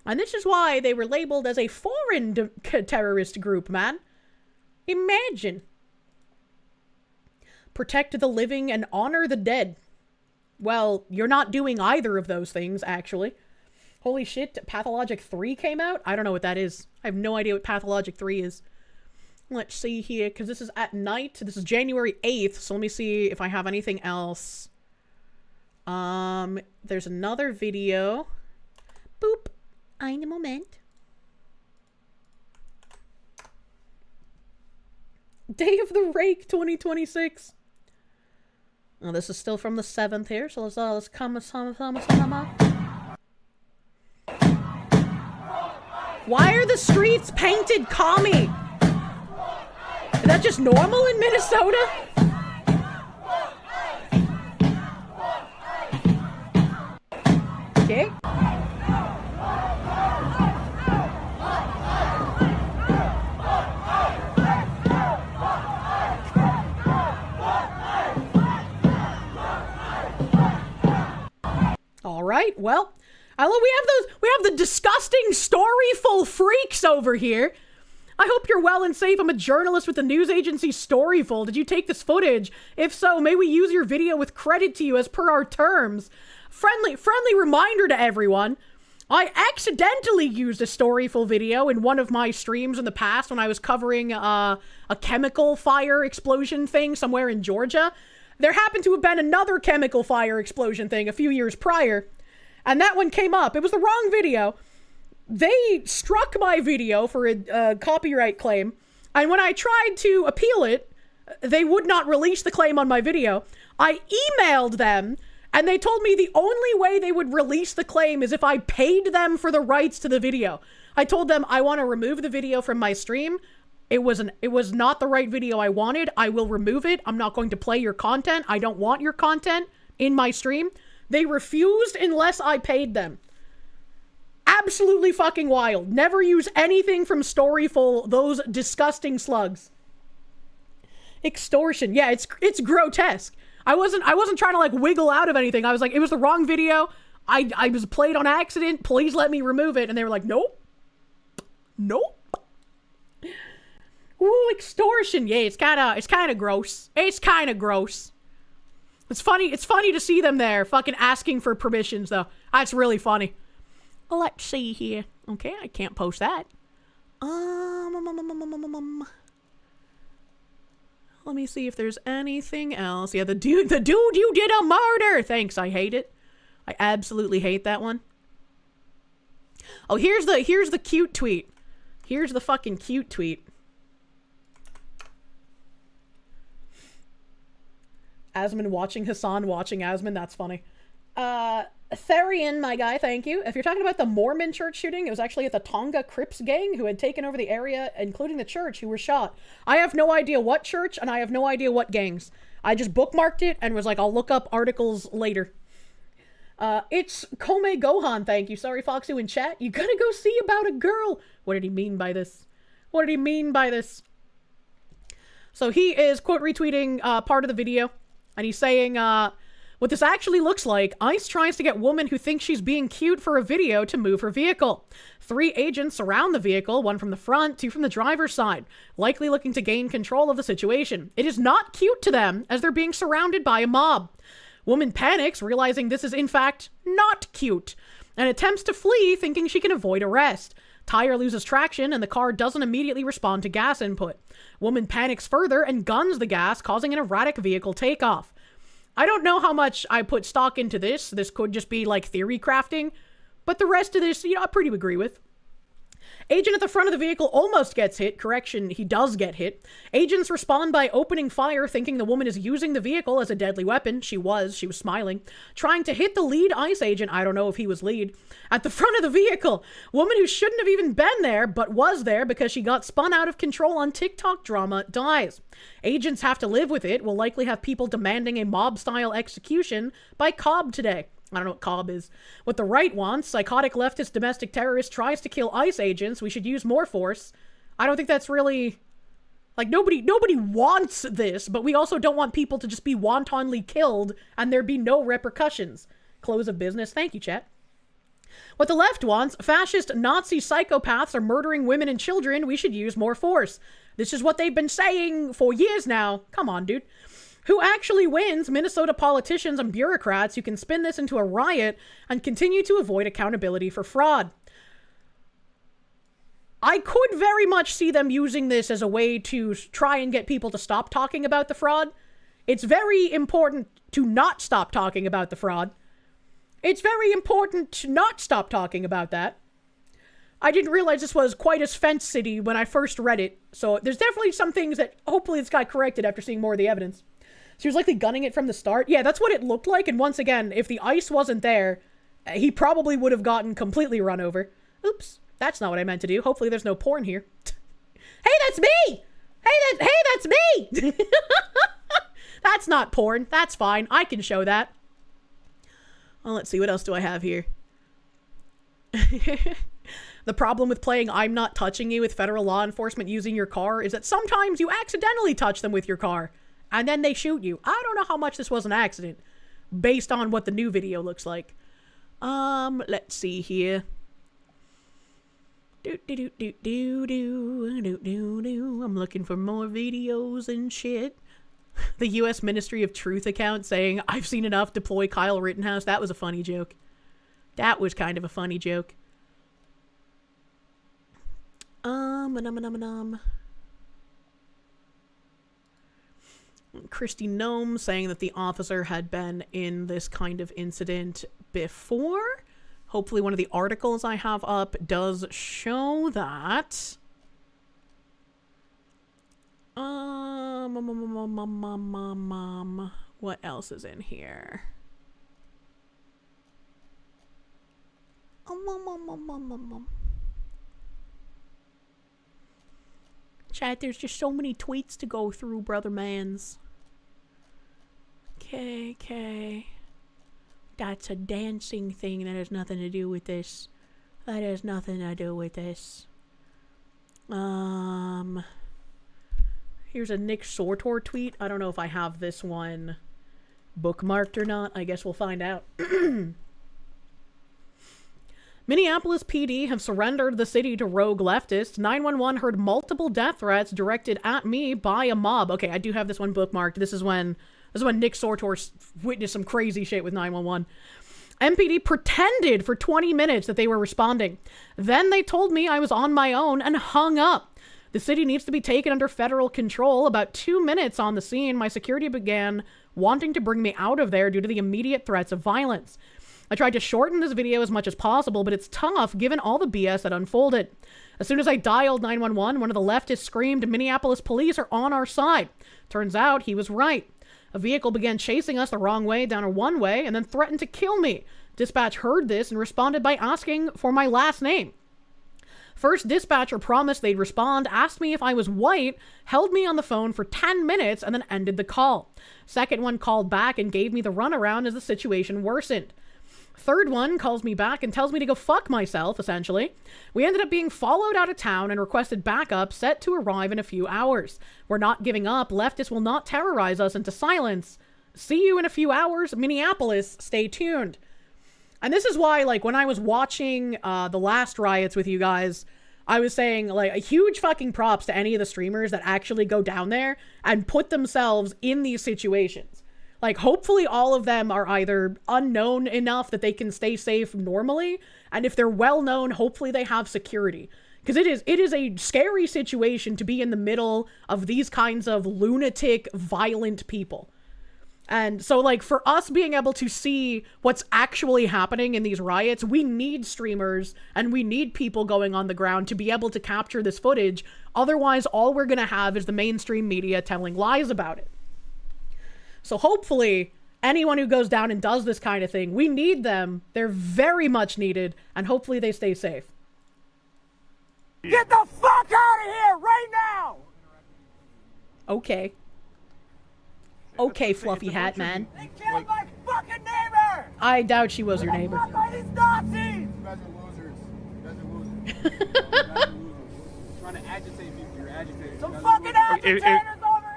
And this is why they were labeled as a foreign terrorist group, man. Imagine. Protect the living and honor the dead. Well, you're not doing either of those things, actually. Holy shit, Pathologic 3 came out? I don't know what that is. I have no idea what Pathologic 3 is. Let's see here, because this is at night. This is January 8th, so let me see if I have anything else. There's another video. Boop. Eine Moment. Day of the Rake 2026. Oh, this is still from the 7th here, so let's come. Why are the streets painted commie? Is that just normal in Minnesota? Okay. All right, well, we have the disgusting storyful freaks over here. I hope you're well and safe. I'm a journalist with the news agency Storyful. Did you take this footage? If so, may we use your video with credit to you as per our terms? Friendly reminder to everyone. I accidentally used a Storyful video in one of my streams in the past when I was covering a chemical fire explosion thing somewhere in Georgia. There happened to have been another chemical fire explosion thing a few years prior, and that one came up. It was the wrong video. They struck my video for a copyright claim, and when I tried to appeal it, they would not release the claim on my video. I emailed them, and they told me the only way they would release the claim is if I paid them for the rights to the video. I told them I want to remove the video from my stream. It was not the right video I wanted. I will remove it. I'm not going to play your content. I don't want your content in my stream. They refused unless I paid them. Absolutely fucking wild. Never use anything from Storyful, those disgusting slugs. Extortion. Yeah, it's grotesque. I wasn't trying to like wiggle out of anything. I was like, it was the wrong video. I was played on accident. Please let me remove it. And they were like, nope. Nope. Ooh, extortion. Yeah, it's kind of gross. It's kind of gross. It's funny to see them there fucking asking for permissions though. That's really funny. Let's see here. Okay, I can't post that. Let me see if there's anything else. Yeah, the dude you did a murder. Thanks, I hate it. I absolutely hate that one. Oh, here's the cute tweet. Here's the fucking cute tweet. Asman watching Hassan watching Asman. That's funny. Therian, my guy, thank you. If you're talking about the Mormon church shooting, it was actually at the Tonga Crips gang who had taken over the area, including the church, who were shot. I have no idea what church, and I have no idea what gangs. I just bookmarked it and was like, I'll look up articles later. It's Kome Gohan, thank you. Sorry, Foxu in chat. You gotta go see about a girl. What did he mean by this? What did he mean by this? So he is, quote, retweeting part of the video, and he's saying, what this actually looks like, ICE tries to get woman who thinks she's being cute for a video to move her vehicle. 3 agents surround the vehicle, 1 from the front, 2 from the driver's side, likely looking to gain control of the situation. It is not cute to them, as they're being surrounded by a mob. Woman panics, realizing this is in fact not cute, and attempts to flee, thinking she can avoid arrest. Tire loses traction, and the car doesn't immediately respond to gas input. Woman panics further and guns the gas, causing an erratic vehicle takeoff. I don't know how much I put stock into this. This could just be like theory crafting, but the rest of this, I pretty agree with. Agent at the front of the vehicle almost gets hit. Correction, he does get hit. Agents respond by opening fire, thinking the woman is using the vehicle as a deadly weapon. She was smiling. Trying to hit the lead ICE agent, I don't know if he was lead, at the front of the vehicle. Woman who shouldn't have even been there, but was there because she got spun out of control on TikTok drama, dies. Agents have to live with it. Will likely have people demanding a mob-style execution by Cobb today. I don't know what Cobb is. What the right wants, psychotic leftist domestic terrorist tries to kill ICE agents. We should use more force. I don't think that's really... Like, nobody wants this, but we also don't want people to just be wantonly killed and there be no repercussions. Close of business. Thank you, chat. What the left wants, fascist Nazi psychopaths are murdering women and children. We should use more force. This is what they've been saying for years now. Come on, dude. Who actually wins? Minnesota politicians and bureaucrats who can spin this into a riot and continue to avoid accountability for fraud. I could very much see them using this as a way to try and get people to stop talking about the fraud. It's very important to not stop talking about the fraud. It's very important to not stop talking about that. I didn't realize this was quite as fence city when I first read it, so there's definitely some things that hopefully it's got corrected after seeing more of the evidence. She was likely gunning it from the start. Yeah, that's what it looked like. And once again, if the ICE wasn't there, he probably would have gotten completely run over. Oops, that's not what I meant to do. Hopefully there's no porn here. Hey, that's me! Hey, that's me! That's not porn. That's fine. I can show that. Well, let's see. What else do I have here? The problem with playing I'm Not Touching You with federal law enforcement using your car is that sometimes you accidentally touch them with your car. And then they shoot you. I don't know how much this was an accident, based on what the new video looks like. Let's see here. I'm looking for more videos and shit. The U.S. Ministry of Truth account saying, I've seen enough, deploy Kyle Rittenhouse. That was a funny joke. That was kind of a funny joke. Christy Gnome saying that the officer had been in this kind of incident before. Hopefully one of the articles I have up does show that. What else is in here? Chat, there's just so many tweets to go through, brother mans. Okay. That's a dancing thing. That has nothing to do with this. That has nothing to do with this. Here's a Nick Sortor tweet. I don't know if I have this one bookmarked or not. I guess we'll find out. Minneapolis PD have surrendered the city to rogue leftists. 911 heard multiple death threats directed at me by a mob. Okay, I do have this one bookmarked. This is when Nick Sortor witnessed some crazy shit with 911. MPD pretended for 20 minutes that they were responding. Then they told me I was on my own and hung up. The city needs to be taken under federal control. About 2 minutes on the scene, my security began wanting to bring me out of there due to the immediate threats of violence. I tried to shorten this video as much as possible, but it's tough given all the BS that unfolded. As soon as I dialed 911, one of the leftists screamed, "Minneapolis police are on our side." Turns out he was right. A vehicle began chasing us the wrong way down a one-way and then threatened to kill me. Dispatch heard this and responded by asking for my last name. First dispatcher promised they'd respond, asked me if I was white, held me on the phone for 10 minutes, and then ended the call. Second one called back and gave me the runaround as the situation worsened. Third one calls me back and tells me to go fuck myself, essentially. We ended up being followed out of town and requested backup, set to arrive in a few hours. We're not giving up. Leftists will not terrorize us into silence. See you in a few hours. Minneapolis, stay tuned. And this is why, like, when I was watching the last riots with you guys, I was saying, like, a huge fucking props to any of the streamers that actually go down there and put themselves in these situations. Like, hopefully all of them are either unknown enough that they can stay safe normally, and if they're well known, hopefully they have security. Because it is a scary situation to be in the middle of these kinds of lunatic, violent people. And so, like, for us being able to see what's actually happening in these riots, we need streamers and we need people going on the ground to be able to capture this footage. Otherwise, all we're going to have is the mainstream media telling lies about it. So hopefully, anyone who goes down and does this kind of thing, we need them. They're very much needed, and hopefully they stay safe. Get the fuck out of here right now! Okay. Okay, fluffy hat man. They killed my fucking neighbor! I doubt she was your neighbor. Fuck are these Nazis? You guys are losers. You guys are losers. You guys are losers. Trying to agitate people. You're agitating. Some fucking agitators over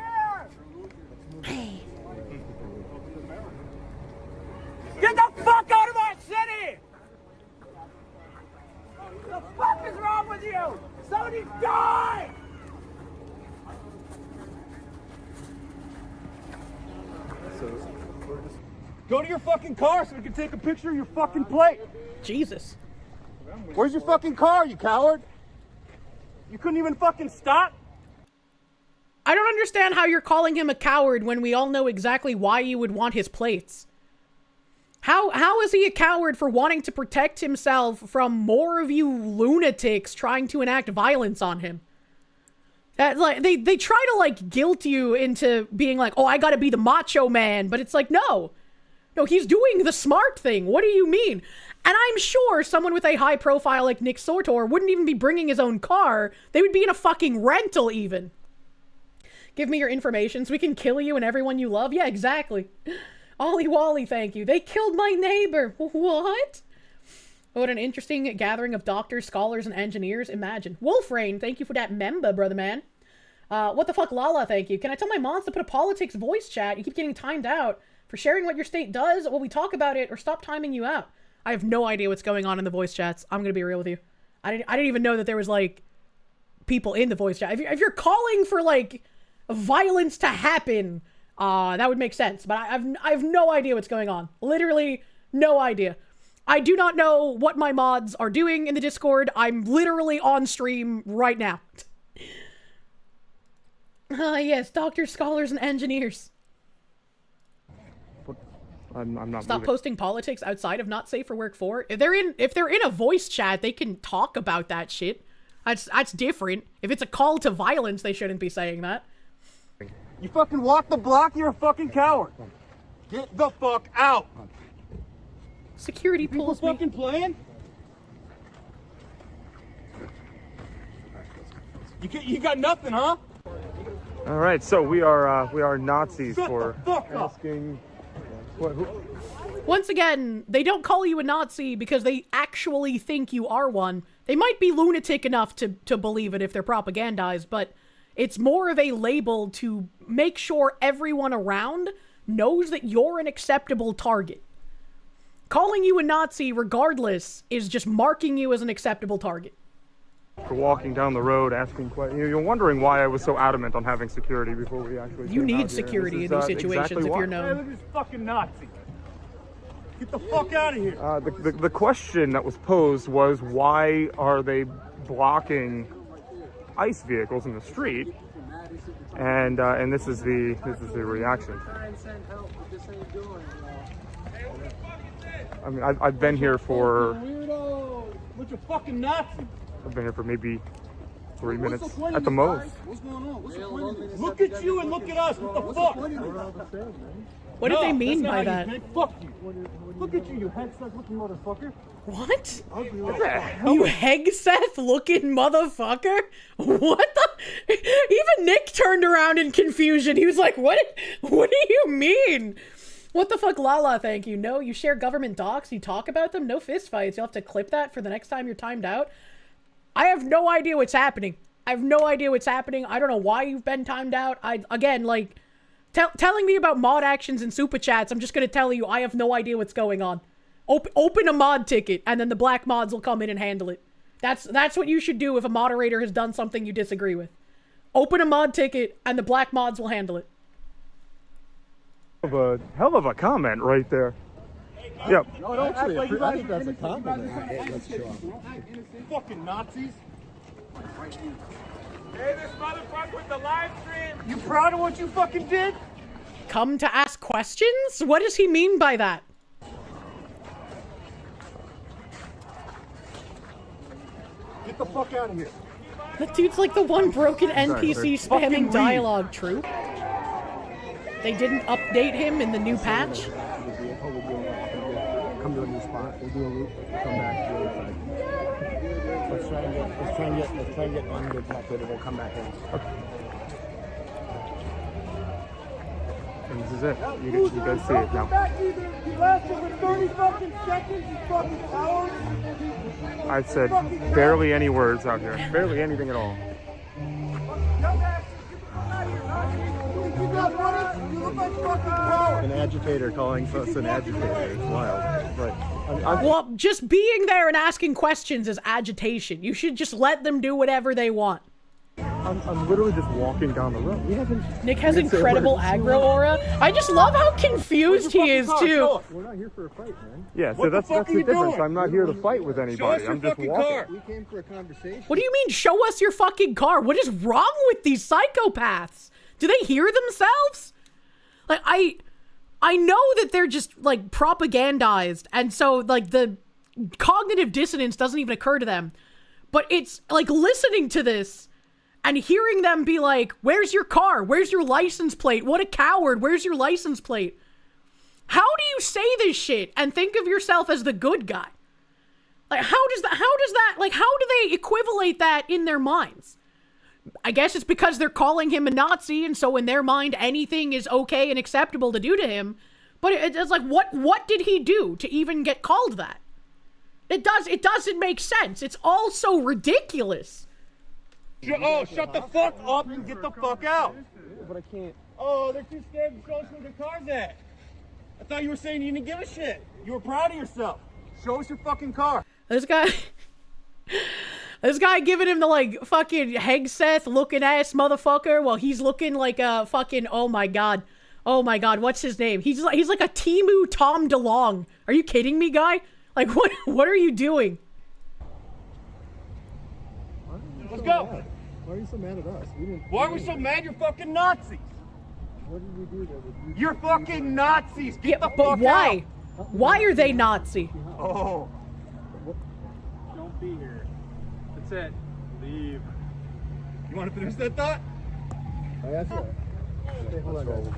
here! Get the fuck out of my city! What the fuck is wrong with you? Somebody die! Go to your fucking car so we can take a picture of your fucking plate. Jesus. Where's your fucking car, you coward? You couldn't even fucking stop? I don't understand how you're calling him a coward when we all know exactly why you would want his plates. How is he a coward for wanting to protect himself from more of you lunatics trying to enact violence on him? That, like, they try to, like, guilt you into being like, oh, I gotta be the macho man, but it's like, no, he's doing the smart thing. What do you mean? And I'm sure someone with a high profile like Nick Sortor wouldn't even be bringing his own car. They would be in a fucking rental even. Give me your information so we can kill you and everyone you love. Yeah, exactly. Ollie Wally, thank you. They killed my neighbor. What? What an interesting gathering of doctors, scholars, and engineers. Imagine. Wolfrain, thank you for that member, brother man. What the fuck, Lala, thank you. Can I tell my mods to put a politics voice chat? You keep getting timed out for sharing what your state does. Will we talk about it or stop timing you out? I have no idea what's going on in the voice chats. I'm gonna be real with you. I didn't even know that there was, like, people in the voice chat. If you're calling for, like, violence to happen, that would make sense. But I have no idea what's going on. Literally no idea. I do not know what my mods are doing in the Discord. I'm literally on stream right now. Yes, doctors, scholars, and engineers. I'm not Stop moving. posting politics outside of not safe for work 4. If they're in a voice chat, they can talk about that shit. That's different. If it's a call to violence, they shouldn't be saying that. You fucking walk the block, you're a fucking coward. Get the fuck out. Security pulls me. Fucking playing? You got nothing, huh? All right, so we are Nazis for asking. Once again, they don't call you a Nazi because they actually think you are one. They might be lunatic enough to believe it if they're propagandized, but it's more of a label to make sure everyone around knows that you're an acceptable target. Calling you a Nazi, regardless, is just marking you as an acceptable target. For walking down the road, asking questions. You're wondering why I was so adamant on having security before we actually. You need security in these situations exactly if you're why. known. Hey, look at this fucking Nazi. Get the fuck out of here. The question that was posed was, why are they blocking ICE vehicles in the street? And this is the reaction. I mean, I've been here for... Weirdo! Bunch of fucking Nazis! I've been here for maybe 3 minutes What's the point at of the this, most. guys? What's going on? What's the point of this? Look at you and look at us. What the fuck? What did they mean by that? Fuck you. Look at you, you headset looking motherfucker. What? What the hell? You Hegseth looking motherfucker? What the? Even Nick turned around in confusion. He was like, what do you mean? What the fuck, Lala, thank you. No, you share government docs, you talk about them, no fist fights. You'll have to clip that for the next time you're timed out. I have no idea what's happening. I have no idea what's happening. I don't know why you've been timed out. Again, like, telling me about mod actions and super chats, I'm just gonna tell you, I have no idea what's going on. Open a mod ticket, and then the black mods will come in and handle it. That's what you should do if a moderator has done something you disagree with. Open a mod ticket, and the black mods will handle it. A hell of a comment right there. Yep. No, don't act like that's a compliment. Fucking Nazis. Hey, this motherfucker with the live stream. You proud of what you fucking did? Come to ask questions? What does he mean by that? Get the fuck out of here. That dude's like the one broken NPC spamming dialogue, true? They didn't update him in the new patch? Come to a new spot, we'll do a loop, come back to the other side. Let's try and get on the top bit, we'll come back in. And this is it. You guys see it now. You lasted for 30 fucking seconds, you fucking coward. I've said barely any words out here. Barely anything at all. An agitator calling us an agitator. It's wild. Right. Well, just being there and asking questions is agitation. You should just let them do whatever they want. I'm literally just walking down the road. Nick has incredible aggro aura. I just love how confused he is, too. We're not here for a fight, man. Yeah, so that's the difference. I'm not here to fight with anybody. I'm just walking. We came for a conversation. What do you mean, show us your fucking car? What is wrong with these psychopaths? Do they hear themselves? Like, I know that they're just, like, propagandized, and so, like, the cognitive dissonance doesn't even occur to them. But it's, like, listening to this and hearing them be like, where's your car? Where's your license plate? What a coward. Where's your license plate? How do you say this shit and think of yourself as the good guy? Like, how do they equivalate that in their minds? I guess it's because they're calling him a Nazi, and so in their mind, anything is okay and acceptable to do to him. But it's like, what did he do to even get called that? It doesn't make sense. It's all so ridiculous. Oh, shut the fuck up and get the fuck out. But I can't. Oh, they're too scared to show us where their car's at. I thought you were saying you didn't give a shit. You were proud of yourself. Show us your fucking car. This guy giving him the, like, fucking Hegseth looking ass motherfucker while he's looking like a fucking, oh my god, what's his name? He's like a Temu Tom DeLonge. Are you kidding me, guy? Like, what are you doing? Let's go. Why are you so mad at us? Why are we so mad? You're fucking Nazis. What did we do that would You're fucking Nazis. Get the fuck why? out. Why are they Nazi? Oh. Don't be here. That's it. Leave. You want to finish that thought? Oh, that's it. Okay, hold on, guys.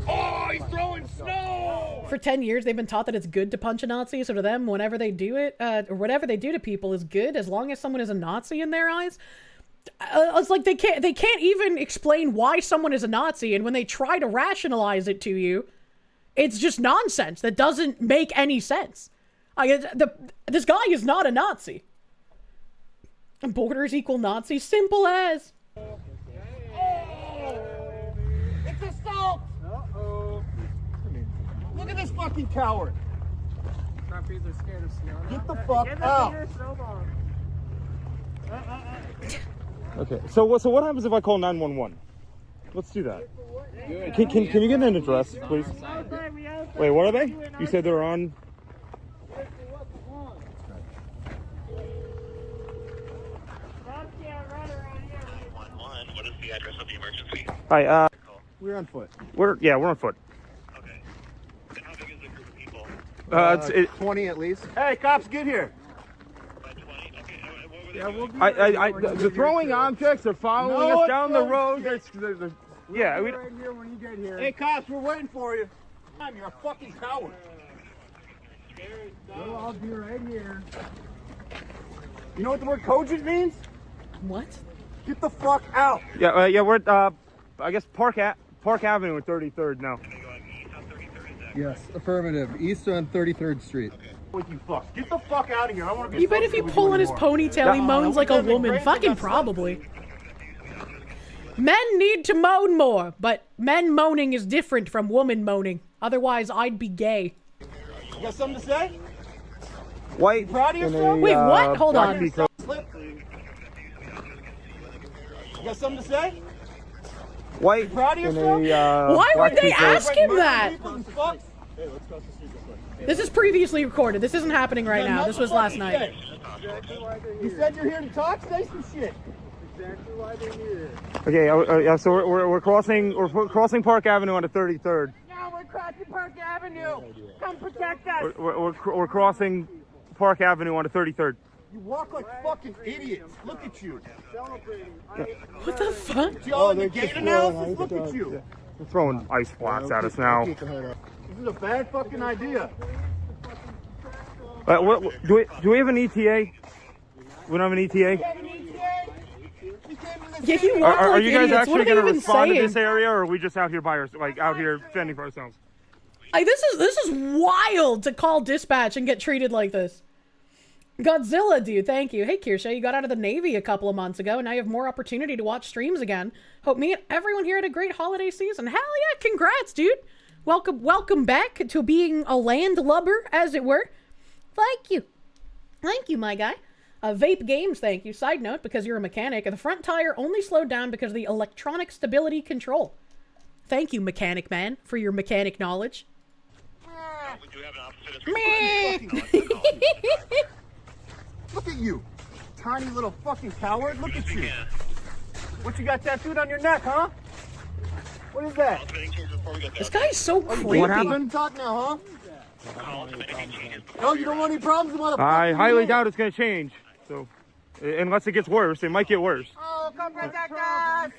Oh, he's throwing snow! For 10 years, they've been taught that it's good to punch a Nazi, so to them, whenever they do it, or whatever they do to people is good, as long as someone is a Nazi in their eyes. It's like they can't even explain why someone is a Nazi, and when they try to rationalize it to you, it's just nonsense that doesn't make any sense. This guy is not a Nazi. Borders equal Nazi, simple as. It's assault! Look at this fucking coward! Trappies are scared of snow. Get the fuck out! Okay, so what happens if I call 911? Let's do that. Can you get an address, please? Wait, what are they? You said they're on... What is the address of the emergency? Hi, We're on foot. we're on foot. Okay. And how big is the group of It's 20 at least. Hey, cops, get here. the throwing objects are following us down the road. Yeah, we. Right here when you get here. Hey, cops, we're waiting for you. You're a fucking coward. I'll be right here. You know what the word cogent means? What? Get the fuck out. Yeah, we're at, I guess Park Avenue and 33rd now. Yes, affirmative. East on 33rd Street. With you fucks. Get the fuck out of here. I want to be. You bet if you pull in his ponytail, he moans like a woman. Fucking probably. Men need to moan more, but men moaning is different from woman moaning. Otherwise, I'd be gay. You got something to say? White. You proud of yourself? Wait, what? Hold on. You got something to say? White. You proud of yourself? Why would they ask him that? Hey, let's cross the street this way. This is previously recorded. This isn't happening right now. This was last night. You said you're here to talk? Say some shit. Exactly why they need it. Okay, so we're crossing Park Avenue on the 33rd. No, we're crossing Park Avenue. Come protect us. We're crossing Park Avenue on the 33rd. You walk like fucking idiots. Look at you. What the fuck? Oh, the gate analysis? Look at you. They're throwing ice blocks at us now. This is a bad fucking idea. Do we have an ETA? We don't have an ETA? Yeah, you walk Are like you guys idiots. actually What are going they to even respond to saying? this area, or are we just out here out here fending for ourselves? This is wild to call dispatch and get treated like this. Godzilla, dude, thank you. Hey, Kirsche, you got out of the Navy a couple of months ago, and now you have more opportunity to watch streams again. Hope me and everyone here had a great holiday season. Hell yeah, congrats, dude. Welcome back to being a landlubber, as it were. Thank you, my guy. Vape Games, thank you. Side note, because you're a mechanic, the front tire only slowed down because of the electronic stability control. Thank you, mechanic man, for your mechanic knowledge. Look at you, tiny little fucking coward. Look at you. What you got tattooed on your neck, huh? What is that? This guy's so creepy. What happened? Talk now, huh? No, you don't want any problems, motherfucker. I highly doubt it's going to change. So, unless it gets worse, it might get worse. Oh, come protect us!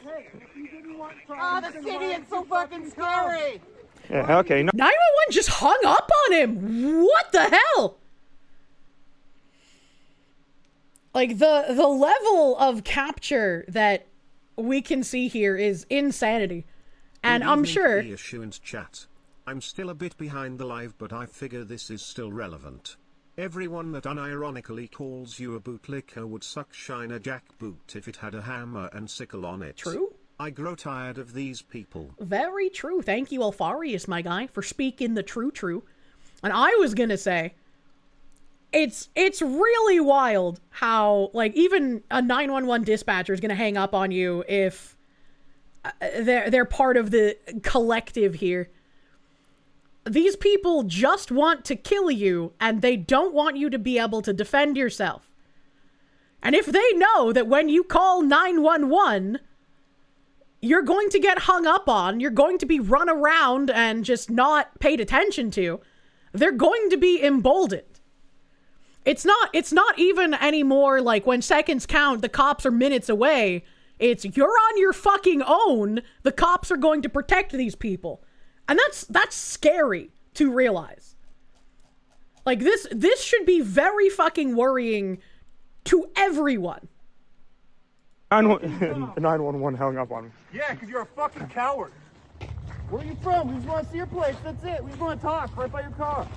Oh, the city is so fucking scary! Yeah, okay. 911 just hung up on him! What the hell? Like, the level of capture that we can see here is insanity. And I'm sure... Chat. I'm still a bit behind the live, but I figure this is still relevant. Everyone that unironically calls you a bootlicker would suck shine a jackboot if it had a hammer and sickle on it. True. I grow tired of these people. Very true. Thank you, Alfarius, my guy, for speaking the true. And I was gonna say, it's really wild how, like, even a 911 dispatcher is gonna hang up on you if they're part of the collective here. These people just want to kill you, and they don't want you to be able to defend yourself. And if they know that when you call 911, you're going to get hung up on, you're going to be run around and just not paid attention to, they're going to be emboldened. It's not even anymore like when seconds count, the cops are minutes away. It's you're on your fucking own, the cops are going to protect these people. And that's scary to realize. Like, this should be very fucking worrying to everyone. 911 hung up on me. Yeah, because you're a fucking coward. Where are you from? We just want to see your place. That's it. We just want to talk right by your car.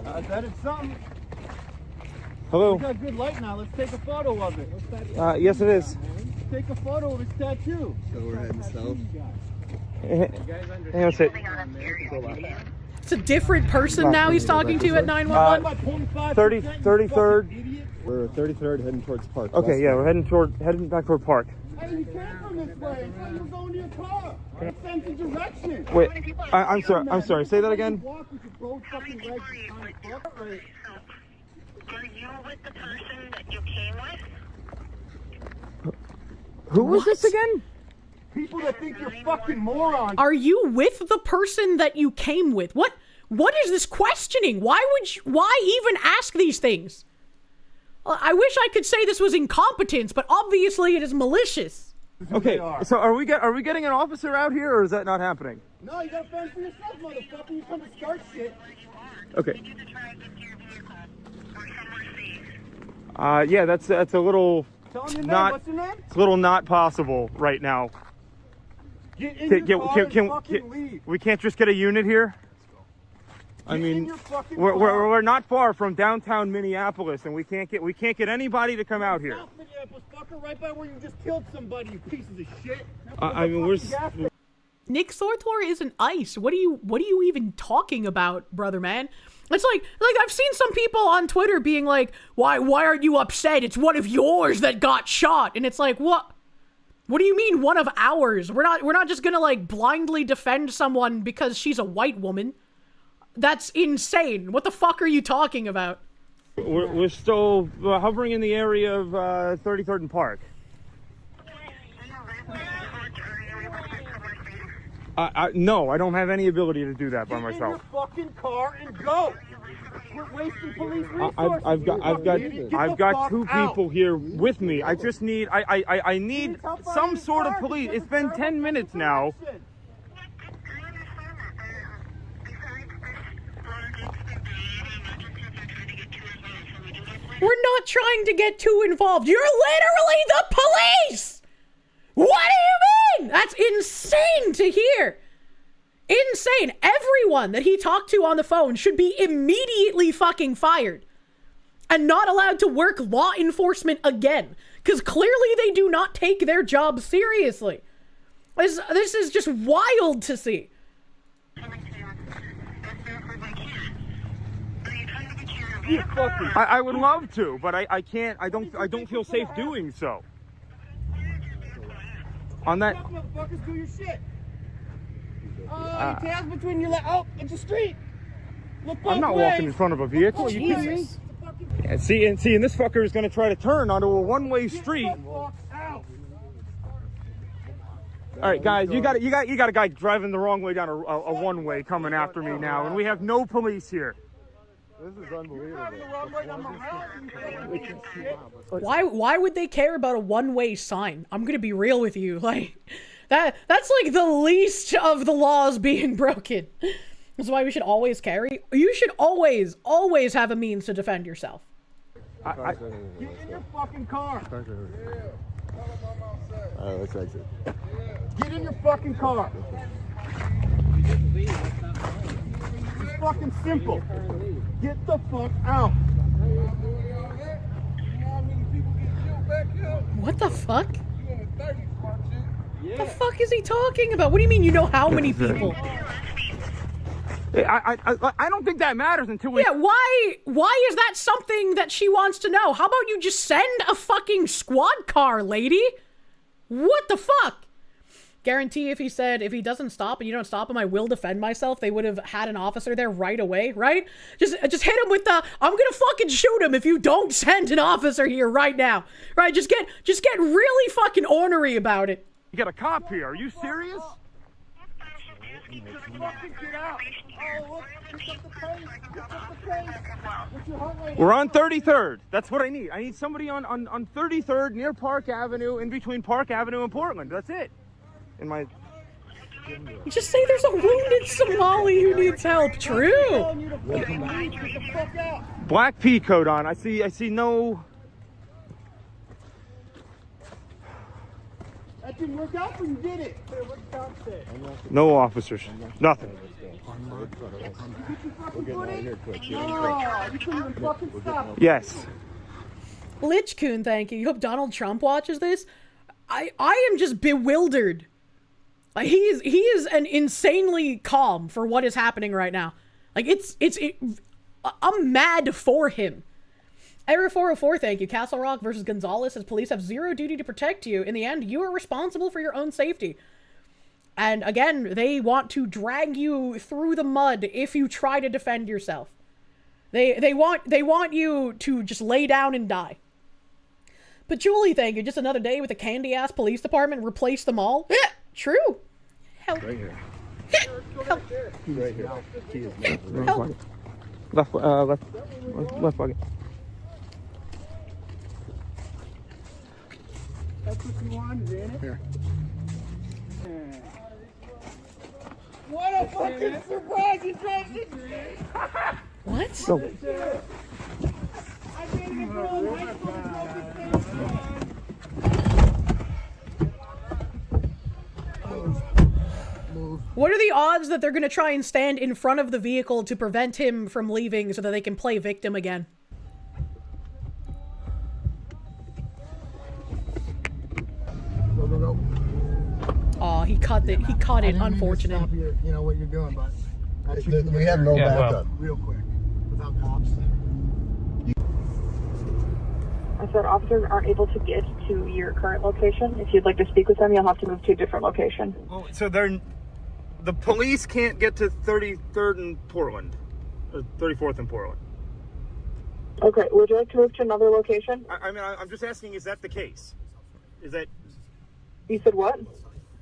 That is something. Hello. We got good light now. Let's take a photo of it. Yes, it is. Take a photo of his tattoo. So we're heading south. Hang on a sec. It's a different person now he's talking to at 911. 33rd. We're 33rd heading towards Park. Okay, yeah, we're heading back toward Park. Hey, you came from this way. I thought you were going to your car. Sense of direction. Wait, I'm sorry. Say that again. Are you with the person that you came with? Who was this again? People that think you're fucking morons. Are you with the person that you came with? What What is this questioning? Why even ask these things? I wish I could say this was incompetence, but obviously it is malicious. Okay, so are we getting an officer out here, or is that not happening? No, you gotta fend for yourself, motherfucker. You come to start shit. Okay. Yeah, that's a little Tell him your name. not. What's your name? It's a little not possible right now. Get in your car and fucking leave. We can't just get a unit here. I mean, we're not far from downtown Minneapolis, and we can't get anybody to come out here. South Minneapolis, fucker, right by where you just killed somebody, you pieces of shit. I mean, we're. Nick Thorthor isn't ICE. What are you even talking about, brother man? It's like I've seen some people on Twitter being like, why aren't you upset? It's one of yours that got shot. And it's like, what do you mean one of ours? We're not just gonna like blindly defend someone because she's a white woman. That's insane. What the fuck are you talking about? We're still hovering in the area of 33rd and Park. No, I don't have any ability to do that by myself. Get in your fucking car and go. We're wasting police resources. I've got two people here with me. I just need I need some sort of police. It's been 10 minutes now. We're not trying to get too involved. You're literally the police! What do you mean? That's insane to hear. Insane. Everyone that he talked to on the phone should be immediately fucking fired and not allowed to work law enforcement again, because clearly they do not take their job seriously. This is just wild to see. I would love to, but I can't. I don't feel safe doing so. On that. Motherfuckers, do your shit. Your tail's between your legs. Oh, it's a street. Look both I'm not ways. walking in front of a vehicle. Are you kidding me? Yeah, see, and this fucker is going to try to turn onto a one-way street. All right, guys, you got a guy driving the wrong way down a one-way coming after me now, and we have no police here. This is unbelievable. Why would they care about a one-way sign? I'm gonna be real with you. Like that's like the least of the laws being broken. That's why we should always carry. You should always have a means to defend yourself. Get in your fucking car. Alright, let's exit. Get in your fucking car. It's fucking simple. Get the fuck out. What the fuck? What the fuck is he talking about? What do you mean you know how many people? I don't think that matters until we... Yeah, why is that something that she wants to know? How about you just send a fucking squad car, lady? What the fuck? Guarantee if he doesn't stop and you don't stop him, I will defend myself. They would have had an officer there right away, right? Just hit him with the, I'm gonna fucking shoot him if you don't send an officer here right now. Right, just get really fucking ornery about it. You got a cop here, are you serious? We're on 33rd. That's what I need. I need somebody on 33rd near Park Avenue, in between Park Avenue and Portland. That's it. You just say there's a wounded Somali who needs help. True. Black P coat on. I see no. That didn't work out for you, did it? No officers. Nothing. Yes. Lich Coon, thank you. You hope Donald Trump watches this? I am just bewildered. Like he is an insanely calm for what is happening right now. Like I'm mad for him. Error 404, thank you. Castle Rock versus Gonzalez says police have zero duty to protect you. In the end, you are responsible for your own safety. And again, they want to drag you through the mud if you try to defend yourself. They want you to just lay down and die. But Julie, thank you. Just another day with a candy-ass police department. Replace them all. Yeah, true. Hell. Right here. Help. He's right here. He is Help. Left pocket. That's what you wanted, ain't it? Here. What a fucking surprise you trusted! What? Go. I can't even go in high school to know this thing. What are the odds that they're going to try and stand in front of the vehicle to prevent him from leaving so that they can play victim again? Go, go, go. Oh, he cut it. He caught it. Unfortunate. Stop you know what you're doing, but we have no backup. Real quick, without cops. I said officers aren't able to get to your current location. If you'd like to speak with them, you'll have to move to a different location. Oh, so the police can't get to 33rd and Portland, or 34th and Portland. Okay, would you like to move to another location? I'm just asking, is that the case? Is that... You said what?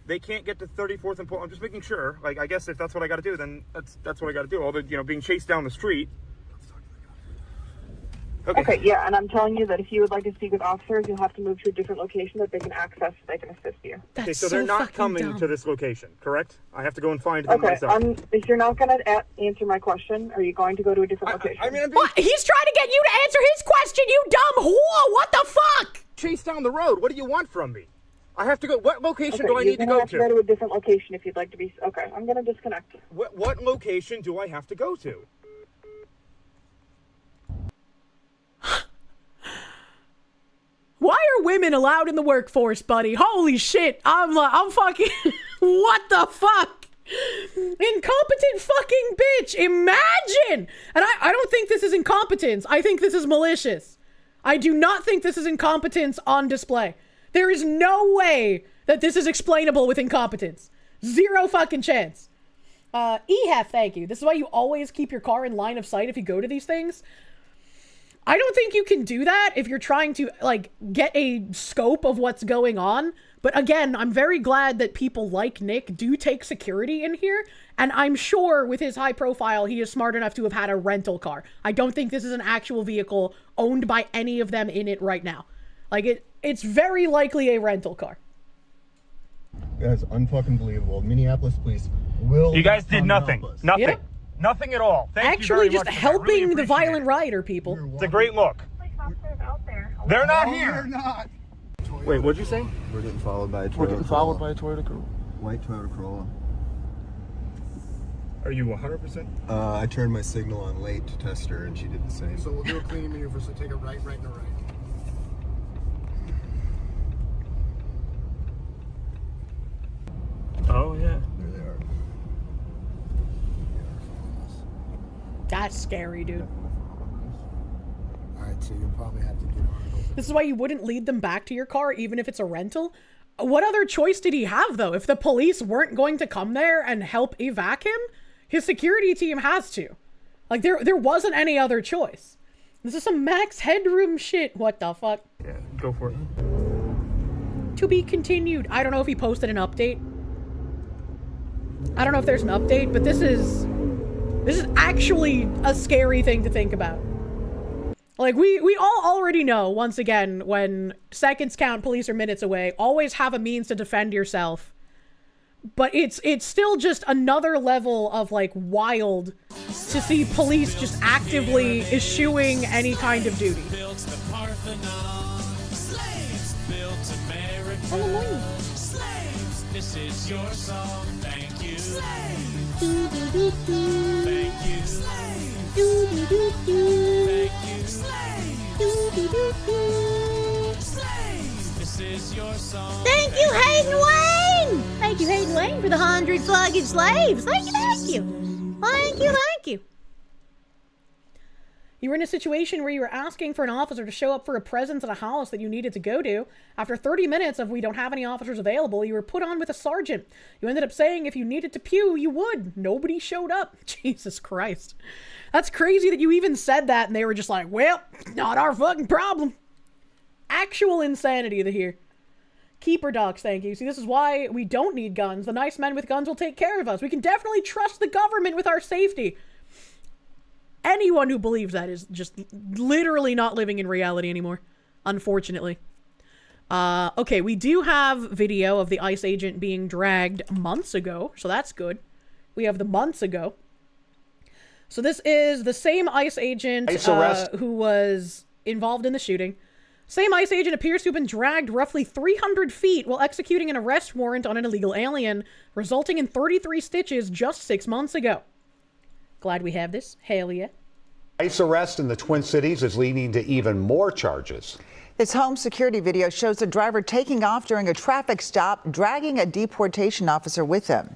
They can't get to 34th and Portland. I'm just making sure. Like, I guess if that's what I got to do, then that's what I got to do. All the, being chased down the street. Okay, yeah, and I'm telling you that if you would like to speak with officers, you'll have to move to a different location that they can access so they can assist you. Okay, so they're not coming to this location, correct? I have to go and find them myself. If you're not going to answer my question, are you going to go to a different location? What? He's trying to get you to answer his question, you dumb whore! What the fuck? Chase down the road. What do you want from me? I have to go. What location Okay, do I need to go You're going to have to go to a different location if you'd like to be... Okay, I'm going to disconnect. What location do I have to go to? Why are women allowed in the workforce, buddy? Holy shit. I'm fucking... What the fuck? Incompetent fucking bitch. Imagine! And I don't think this is incompetence. I think this is malicious. I do not think this is incompetence on display. There is no way that this is explainable with incompetence. Zero fucking chance. EHF, thank you. This is why you always keep your car in line of sight if you go to these things. I don't think you can do that if you're trying to, like, get a scope of what's going on. But again, I'm very glad that people like Nick do take security in here. And I'm sure with his high profile, he is smart enough to have had a rental car. I don't think this is an actual vehicle owned by any of them in it right now. Like, it's very likely a rental car. That's unfucking believable. Minneapolis police will... You guys did nothing. Nothing. Yep. Nothing at all. Thank Actually, you very just much. helping the violent rioter people. It's a great look. They're not here. They're not. Wait, what'd you say? We're getting followed by a Toyota We're getting Corolla. followed by a Toyota Corolla. White Toyota Corolla. Are you 100%? I turned my signal on late to test her, and she did the same. So we'll do a clean maneuver, so take a right, and a right. Oh, yeah. There they are. That's scary, dude. Alright, so you'll probably have to get on. This is why you wouldn't lead them back to your car, even if it's a rental. What other choice did he have, though? If the police weren't going to come there and help evac him, his security team has to. Like, there wasn't any other choice. This is some max headroom shit. What the fuck? Yeah, go for it. To be continued. I don't know if he posted an update. I don't know if there's an update, but this is actually a scary thing to think about. Like, we all already know, once again, when seconds count, police are minutes away, always have a means to defend yourself. But it's still just another level of, like, wild to see police just actively eschewing any kind of duty. This is your song, thank you. Thank you. This is your song. Thank you, Hayden Wayne! Thank you, Hayden Wayne, for the 100 slugged slaves. Thank you, thank you. Thank you, thank you. You were in a situation where you were asking for an officer to show up for a presence at a house that you needed to go to. After 30 minutes of we don't have any officers available, you were put on with a sergeant. You ended up saying if you needed to pew, you would. Nobody showed up. Jesus Christ. That's crazy that you even said that and they were just like, well, not our fucking problem. Actual insanity here. Keeper docs, thank you. See, this is why we don't need guns. The nice men with guns will take care of us. We can definitely trust the government with our safety. Anyone who believes that is just literally not living in reality anymore, unfortunately. Okay, we do have video of the ICE agent being dragged months ago, so that's good. We have the months ago. So this is the same ICE agent who was involved in the shooting. Same ICE agent appears to have been dragged roughly 300 feet while executing an arrest warrant on an illegal alien, resulting in 33 stitches just 6 months ago. Glad we have this. Hell yeah. ICE arrest in the Twin Cities is leading to even more charges. This home security video shows a driver taking off during a traffic stop, dragging a deportation officer with him.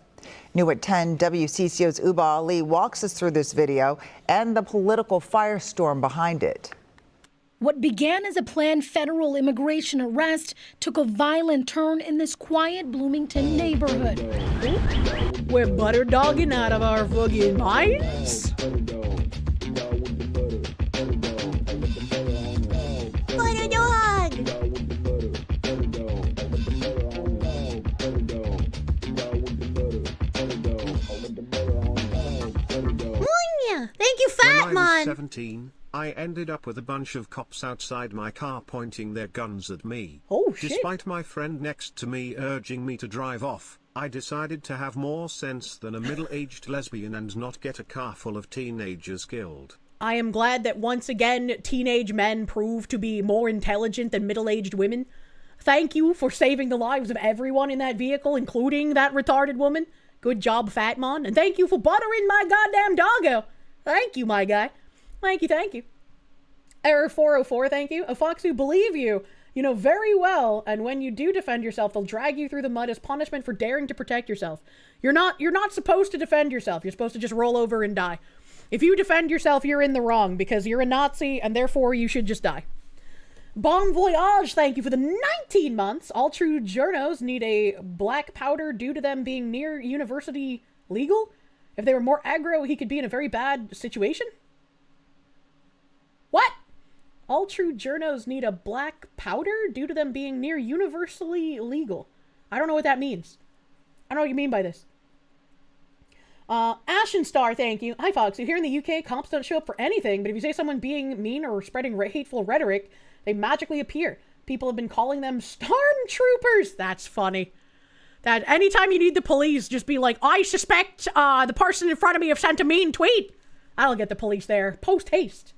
New at 10, WCCO's Uba Ali walks us through this video and the political firestorm behind it. What began as a planned federal immigration arrest took a violent turn in this quiet Bloomington neighborhood. We're butter dogging out of our fucking minds. Butter dog! Thank you, Fat When I was Man! 17, I ended up with a bunch of cops outside my car pointing their guns at me. Oh, shit. Despite my friend next to me urging me to drive off, I decided to have more sense than a middle-aged lesbian and not get a car full of teenagers killed. I am glad that once again, teenage men prove to be more intelligent than middle-aged women. Thank you for saving the lives of everyone in that vehicle, including that retarded woman. Good job, Fat Man. And thank you for buttering my goddamn doggo. Thank you, my guy. Thank you, thank you. Error 404, thank you. A fox who believe you. You know very well, and when you do defend yourself, they'll drag you through the mud as punishment for daring to protect yourself. You're not supposed to defend yourself. You're supposed to just roll over and die. If you defend yourself, you're in the wrong because you're a Nazi and therefore you should just die. Bon voyage, thank you for the 19 months. All true journos need a black powder due to them being near university legal. If they were more aggro, he could be in a very bad situation. What? All true journos need a black powder due to them being near universally legal. I don't know what that means. I don't know what you mean by this. Ashen Star, thank you. Hi, Foxy. Here in the UK, cops don't show up for anything, but if you say someone being mean or spreading hateful rhetoric, they magically appear. People have been calling them stormtroopers. That's funny. That anytime you need the police, just be like, I suspect the person in front of me have sent a mean tweet. I'll get the police there. Post haste.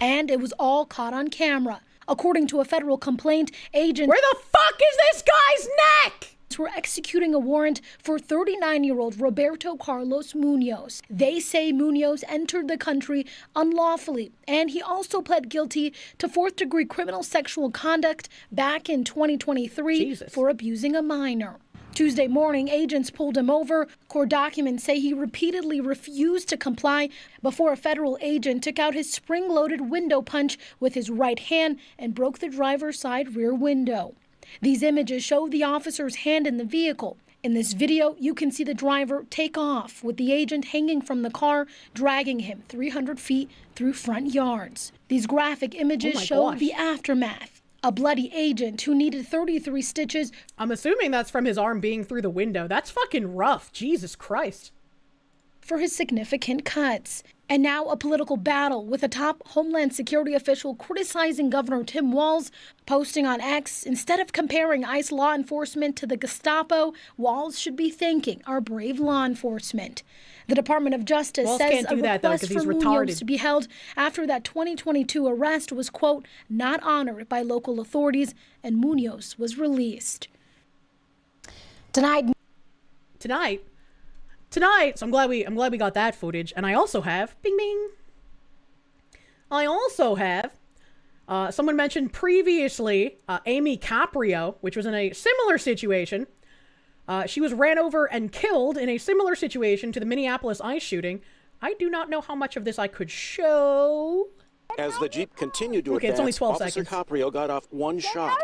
And it was all caught on camera. According to a federal complaint, agents... Where the fuck is this guy's neck? ...were executing a warrant for 39-year-old Roberto Carlos Munoz. They say Munoz entered the country unlawfully, and he also pled guilty to fourth-degree criminal sexual conduct back in 2023 for abusing a minor. Tuesday morning, agents pulled him over. Court documents say he repeatedly refused to comply before a federal agent took out his spring-loaded window punch with his right hand and broke the driver's side rear window. These images show the officer's hand in the vehicle. In this video, you can see the driver take off with the agent hanging from the car, dragging him 300 feet through front yards. These graphic images show the aftermath. A bloody agent who needed 33 stitches. I'm assuming that's from his arm being through the window. That's fucking rough. Jesus Christ. For his significant cuts. And now a political battle with a top Homeland Security official criticizing Governor Tim Walz, posting on X, instead of comparing ICE law enforcement to the Gestapo, Walz should be thanking our brave law enforcement. The Department of Justice says a request for Munoz to be held after that 2022 arrest was, quote, not honored by local authorities, and Munoz was released. Tonight, so I'm glad we got that footage, and I also have bing bing. I also have someone mentioned previously Amy Caprio, which was in a similar situation. She was ran over and killed in a similar situation to the Minneapolis ICE shooting. I do not know how much of this I could show. As the Jeep continued to advance, it's only 12 Officer seconds. Caprio got off one shot.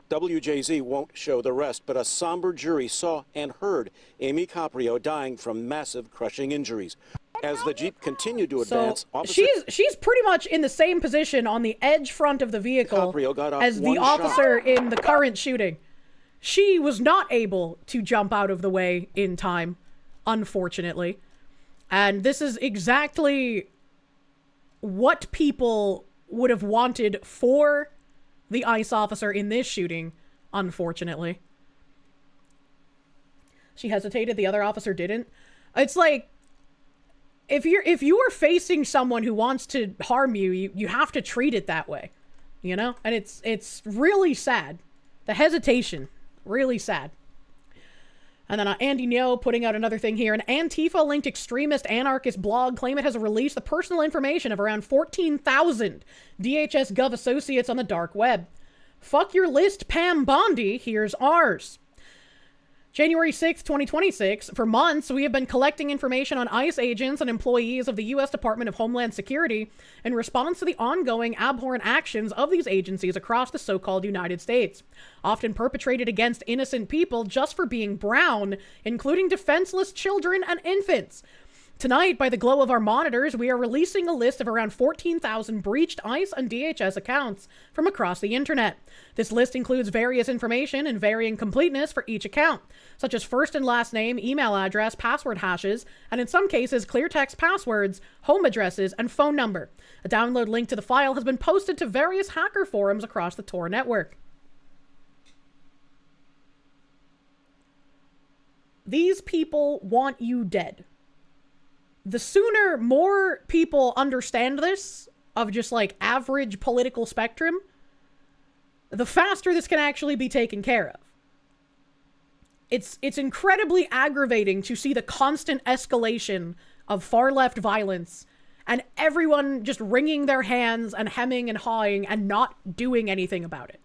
WJZ won't show the rest, but a somber jury saw and heard Amy Caprio dying from massive crushing injuries. As the Jeep continued to advance, So she's pretty much in the same position on the edge front of the vehicle as the officer in the current shooting. She was not able to jump out of the way in time, unfortunately. And this is exactly what people would have wanted for the ICE officer in this shooting, unfortunately. She hesitated, the other officer didn't. It's like, if you're facing someone who wants to harm you, you have to treat it that way, you know? And it's really sad. The hesitation, really sad. And then Andy Ngo putting out another thing here. An Antifa-linked extremist anarchist blog claim it has released the personal information of around 14,000 DHS Gov associates on the dark web. Fuck your list, Pam Bondi. Here's ours. January 6th, 2026. For months, we have been collecting information on ICE agents and employees of the U.S. Department of Homeland Security in response to the ongoing abhorrent actions of these agencies across the so-called United States, often perpetrated against innocent people just for being brown, including defenseless children and infants. Tonight, by the glow of our monitors, we are releasing a list of around 14,000 breached ICE and DHS accounts from across the internet. This list includes various information and varying completeness for each account, such as first and last name, email address, password hashes, and in some cases, clear text passwords, home addresses, and phone number. A download link to the file has been posted to various hacker forums across the Tor network. These people want you dead. The sooner more people understand this, of just like average political spectrum, the faster this can actually be taken care of. It's incredibly aggravating to see the constant escalation of far-left violence and everyone just wringing their hands and hemming and hawing and not doing anything about it.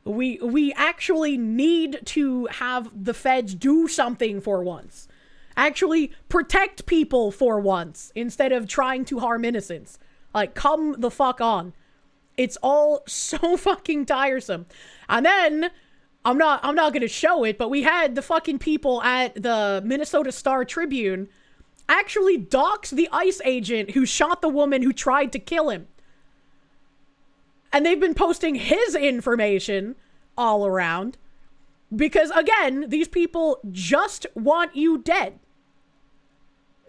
We actually need to have the feds do something for once. Actually protect people for once instead of trying to harm innocents. Like, come the fuck on. It's all so fucking tiresome. And then I'm not going to show it, but we had the fucking people at the Minnesota Star Tribune actually dox the ICE agent who shot the woman who tried to kill him. And they've been posting his information all around because, again, these people just want you dead.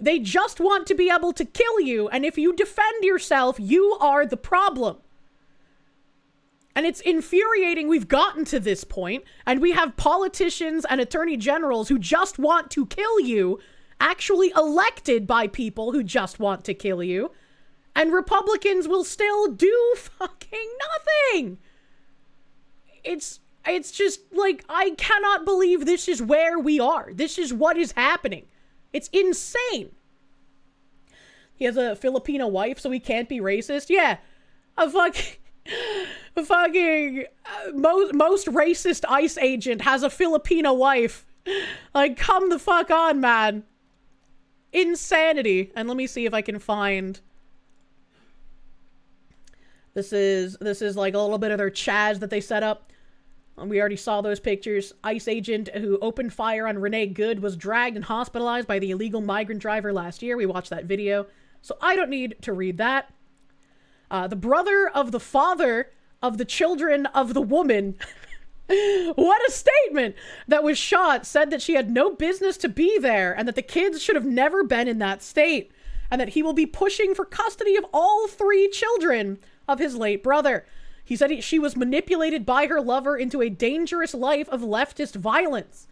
They just want to be able to kill you, and if you defend yourself, you are the problem. And it's infuriating we've gotten to this point, and we have politicians and attorney generals who just want to kill you, actually elected by people who just want to kill you, and Republicans will still do fucking nothing. It's just like, I cannot believe this is where we are. This is what is happening. It's insane. He has a Filipino wife, so he can't be racist. Yeah, most racist ICE agent has a Filipino wife. Like, come the fuck on, man. Insanity. And let me see if I can find. This is like a little bit of their Chaz that they set up. We already saw those pictures. ICE agent who opened fire on Renee Good was dragged and hospitalized by the illegal migrant driver last year. We watched that video, so I don't need to read that. The brother of the father of the children of the woman, what a statement, that was shot, said that she had no business to be there and that the kids should have never been in that state, and that he will be pushing for custody of all 3 children of his late brother. He said she was manipulated by her lover into a dangerous life of leftist violence.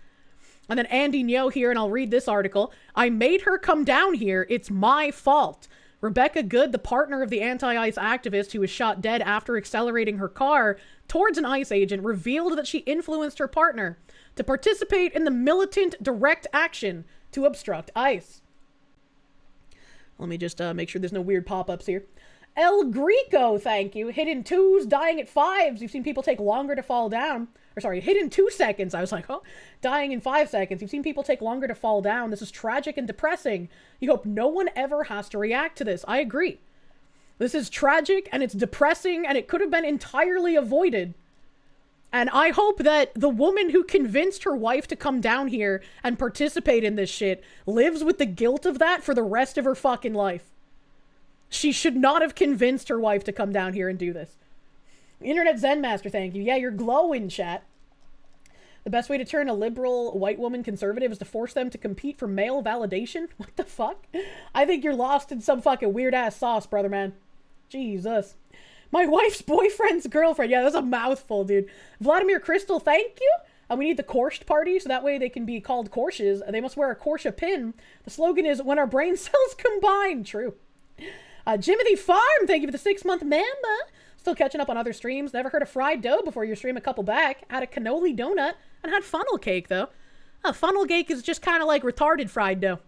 And then Andy Ngo here, and I'll read this article. I made her come down here. It's my fault. Rebecca Good, the partner of the anti-ICE activist who was shot dead after accelerating her car towards an ICE agent, revealed that she influenced her partner to participate in the militant direct action to obstruct ICE. Let me just make sure there's no weird pop-ups here. El Greco, thank you. Hidden 2s, dying at 5s. You've seen people take longer to fall down. Or sorry, hidden 2 seconds. I was like, oh, dying in 5 seconds. You've seen people take longer to fall down. This is tragic and depressing. You hope no one ever has to react to this. I agree. This is tragic and it's depressing and it could have been entirely avoided And I hope that the woman who convinced her wife to come down here and participate in this shit lives with the guilt of that for the rest of her fucking life. She should not have convinced her wife to come down here and do this. Internet Zen Master, thank you. Yeah, you're glowing, chat. The best way to turn a liberal white woman conservative is to force them to compete for male validation? What the fuck? I think you're lost in some fucking weird-ass sauce, brother man. Jesus. My wife's boyfriend's girlfriend. Yeah, that's a mouthful, dude. Vladimir Crystal, thank you. We need the Kirsche party, so that way they can be called Kirsches. They must wear a Kirsche pin. The slogan is, when our brain cells combine. True. Jimothy Farm, thank you for the 6-month member. Still catching up on other streams. Never heard of fried dough before your stream a couple back. Had a cannoli donut and had funnel cake, though. Funnel cake is just kind of like retarded fried dough.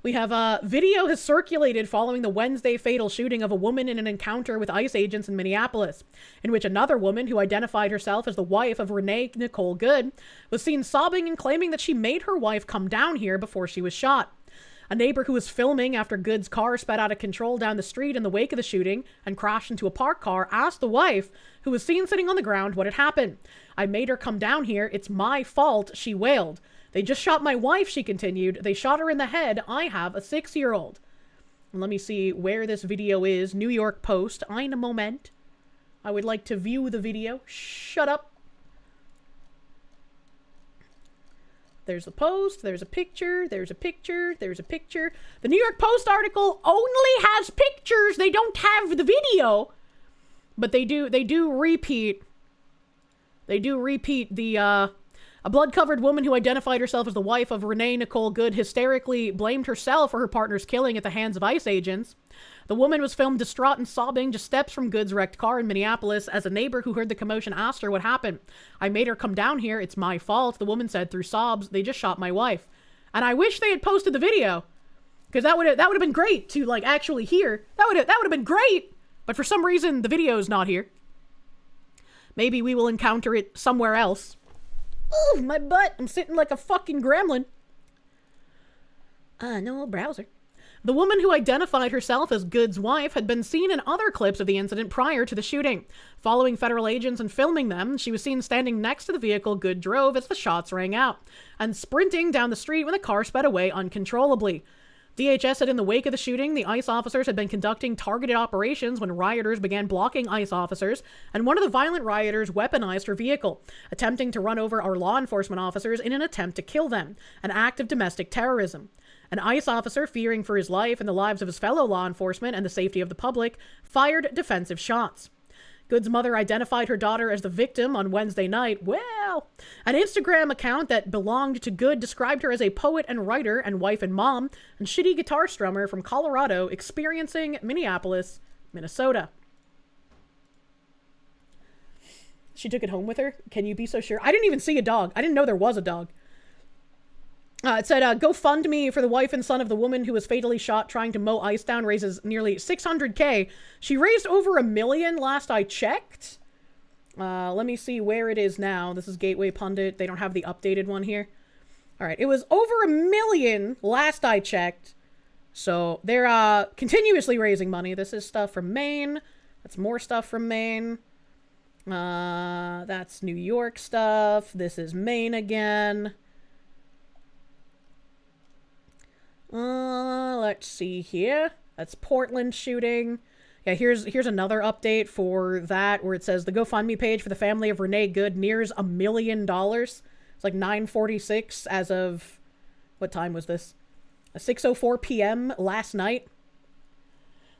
We have a video has circulated following the Wednesday fatal shooting of a woman in an encounter with ICE agents in Minneapolis, in which another woman who identified herself as the wife of Renee Nicole Good was seen sobbing and claiming that she made her wife come down here before she was shot. A neighbor who was filming after Good's car sped out of control down the street in the wake of the shooting and crashed into a parked car asked the wife, who was seen sitting on the ground, what had happened. I made her come down here. It's my fault, she wailed. They just shot my wife, she continued. They shot her in the head. I have a 6-year-old. And let me see where this video is. New York Post. Ein Moment. I would like to view the video. Shut up. There's a post. There's a picture. There's a picture. There's a picture. The New York Post article only has pictures. They don't have the video. But they do repeat. They do repeat the, a blood-covered woman who identified herself as the wife of Renee Nicole Good hysterically blamed herself for her partner's killing at the hands of ICE agents. The woman was filmed distraught and sobbing just steps from Good's wrecked car in Minneapolis as a neighbor who heard the commotion asked her what happened. I made her come down here. It's my fault, the woman said through sobs. They just shot my wife. And I wish they had posted the video, because that would have been great to like actually hear. That would have been great. But for some reason the video is not here. Maybe we will encounter it somewhere else. Oh, my butt. I'm sitting like a fucking gremlin. No browser. The woman who identified herself as Good's wife had been seen in other clips of the incident prior to the shooting. Following federal agents and filming them, she was seen standing next to the vehicle Good drove as the shots rang out, and sprinting down the street when the car sped away uncontrollably. DHS said in the wake of the shooting, the ICE officers had been conducting targeted operations when rioters began blocking ICE officers, and one of the violent rioters weaponized her vehicle, attempting to run over our law enforcement officers in an attempt to kill them, an act of domestic terrorism. An ICE officer, fearing for his life and the lives of his fellow law enforcement and the safety of the public, fired defensive shots. Good's mother identified her daughter as the victim on Wednesday night. Well, an Instagram account that belonged to Good described her as a poet and writer and wife and mom and shitty guitar strummer from Colorado experiencing Minneapolis, Minnesota. She took it home with her? Can you be so sure? I didn't even see a dog. I didn't know there was a dog. It said, GoFundMe for the wife and son of the woman who was fatally shot trying to mow ice down raises nearly $600K. She raised over $1 million last I checked. Let me see where it is now. This is Gateway Pundit. They don't have the updated one here. All right. It was over $1 million last I checked. So they're continuously raising money. This is stuff from Maine. That's more stuff from Maine. That's New York stuff. This is Maine again. Let's see here. That's Portland shooting. Yeah, here's another update for that where it says the GoFundMe page for the family of Renee Good nears $1 million. It's like 9:46 as of, what time was this? 6:04 p.m. last night.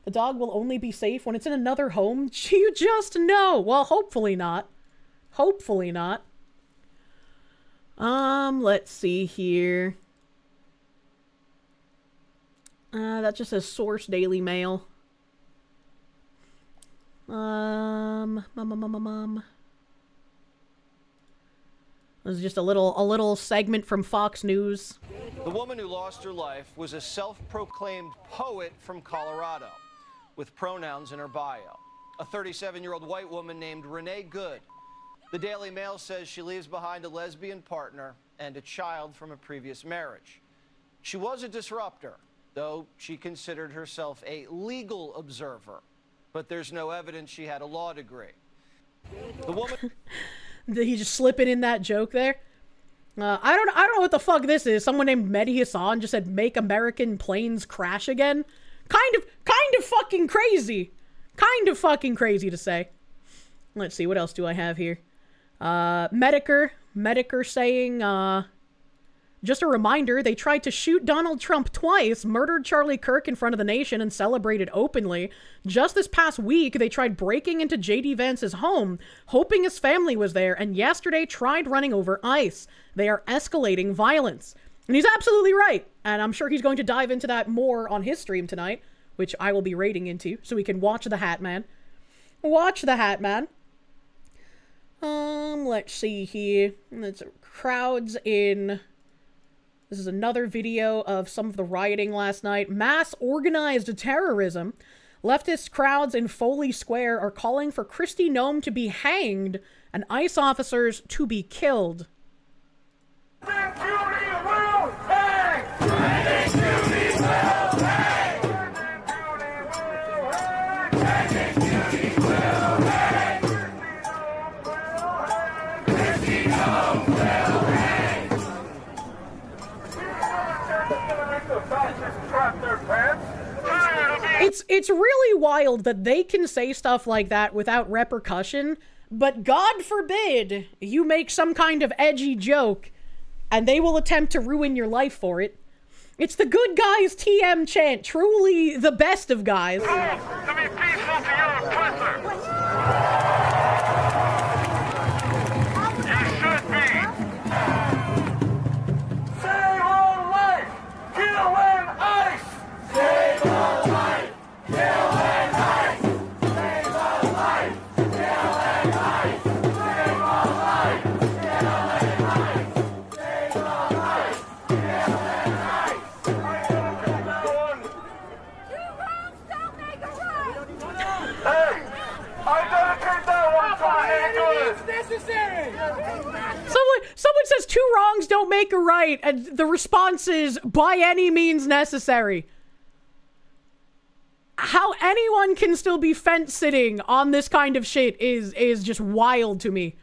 The dog will only be safe when it's in another home. You just know. Well, hopefully not. Hopefully not. Let's see here. That just says Source Daily Mail. This is just a little segment from Fox News. The woman who lost her life was a self-proclaimed poet from Colorado, with pronouns in her bio. A 37-year-old white woman named Renee Good. The Daily Mail says she leaves behind a lesbian partner and a child from a previous marriage. She was a disruptor, though she considered herself a legal observer. But there's no evidence she had a law degree. The woman... He's just slipping in that joke there. I don't know what the fuck this is. Someone named Mehdi Hassan just said, make American planes crash again. Kind of fucking crazy. Kind of fucking crazy to say. Let's see, what else do I have here? Mediker saying, just a reminder, they tried to shoot Donald Trump twice, murdered Charlie Kirk in front of the nation, and celebrated openly. Just this past week, they tried breaking into J.D. Vance's home, hoping his family was there, and yesterday tried running over ICE. They are escalating violence. And he's absolutely right. And I'm sure he's going to dive into that more on his stream tonight, which I will be raiding into, so we can watch the Hat Man. Watch the Hat Man. Let's see here. It's crowds in... This is another video of some of the rioting last night. Mass organized terrorism. Leftist crowds in Foley Square are calling for Kristi Noem to be hanged and ICE officers to be killed. It's really wild that they can say stuff like that without repercussion, but God forbid you make some kind of edgy joke and they will attempt to ruin your life for it. It's the good guys TM chant, truly the best of guys. To be peaceful to your oppressor. You should be. Save on life, kill and ice. Save on life, kill and ice. Save on life, kill and ice. Save on life, kill and ice. Save on life, kill and ice. Two wrongs don't make a right. Hey, I dedicate that one to Minneapolis. It's necessary. Someone says two wrongs don't make a right, and the response is, by any means necessary. How anyone can still be fence-sitting on this kind of shit is just wild to me.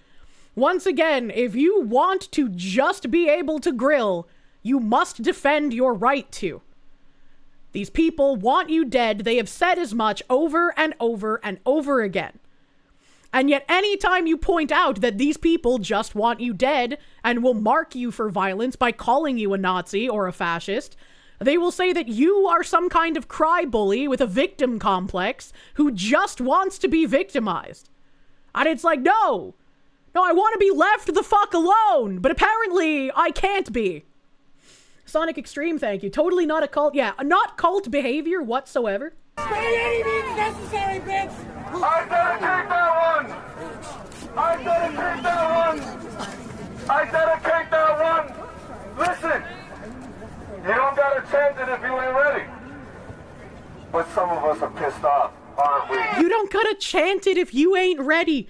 Once again, if you want to just be able to grill, you must defend your right to. These people want you dead. They have said as much over and over and over again. And yet anytime you point out that these people just want you dead and will mark you for violence by calling you a Nazi or a fascist, they will say that you are some kind of cry bully with a victim complex who just wants to be victimized. And it's like, no, I want to be left the fuck alone, but apparently I can't be. Sonic Extreme, thank you. Totally not a cult. Yeah, not cult behavior whatsoever. By any means necessary, bitch! I dedicate that one! I dedicate that one! I dedicate that one! Listen! You don't gotta chant it if you ain't ready. But some of us are pissed off, aren't we? You don't gotta chant it if you ain't ready.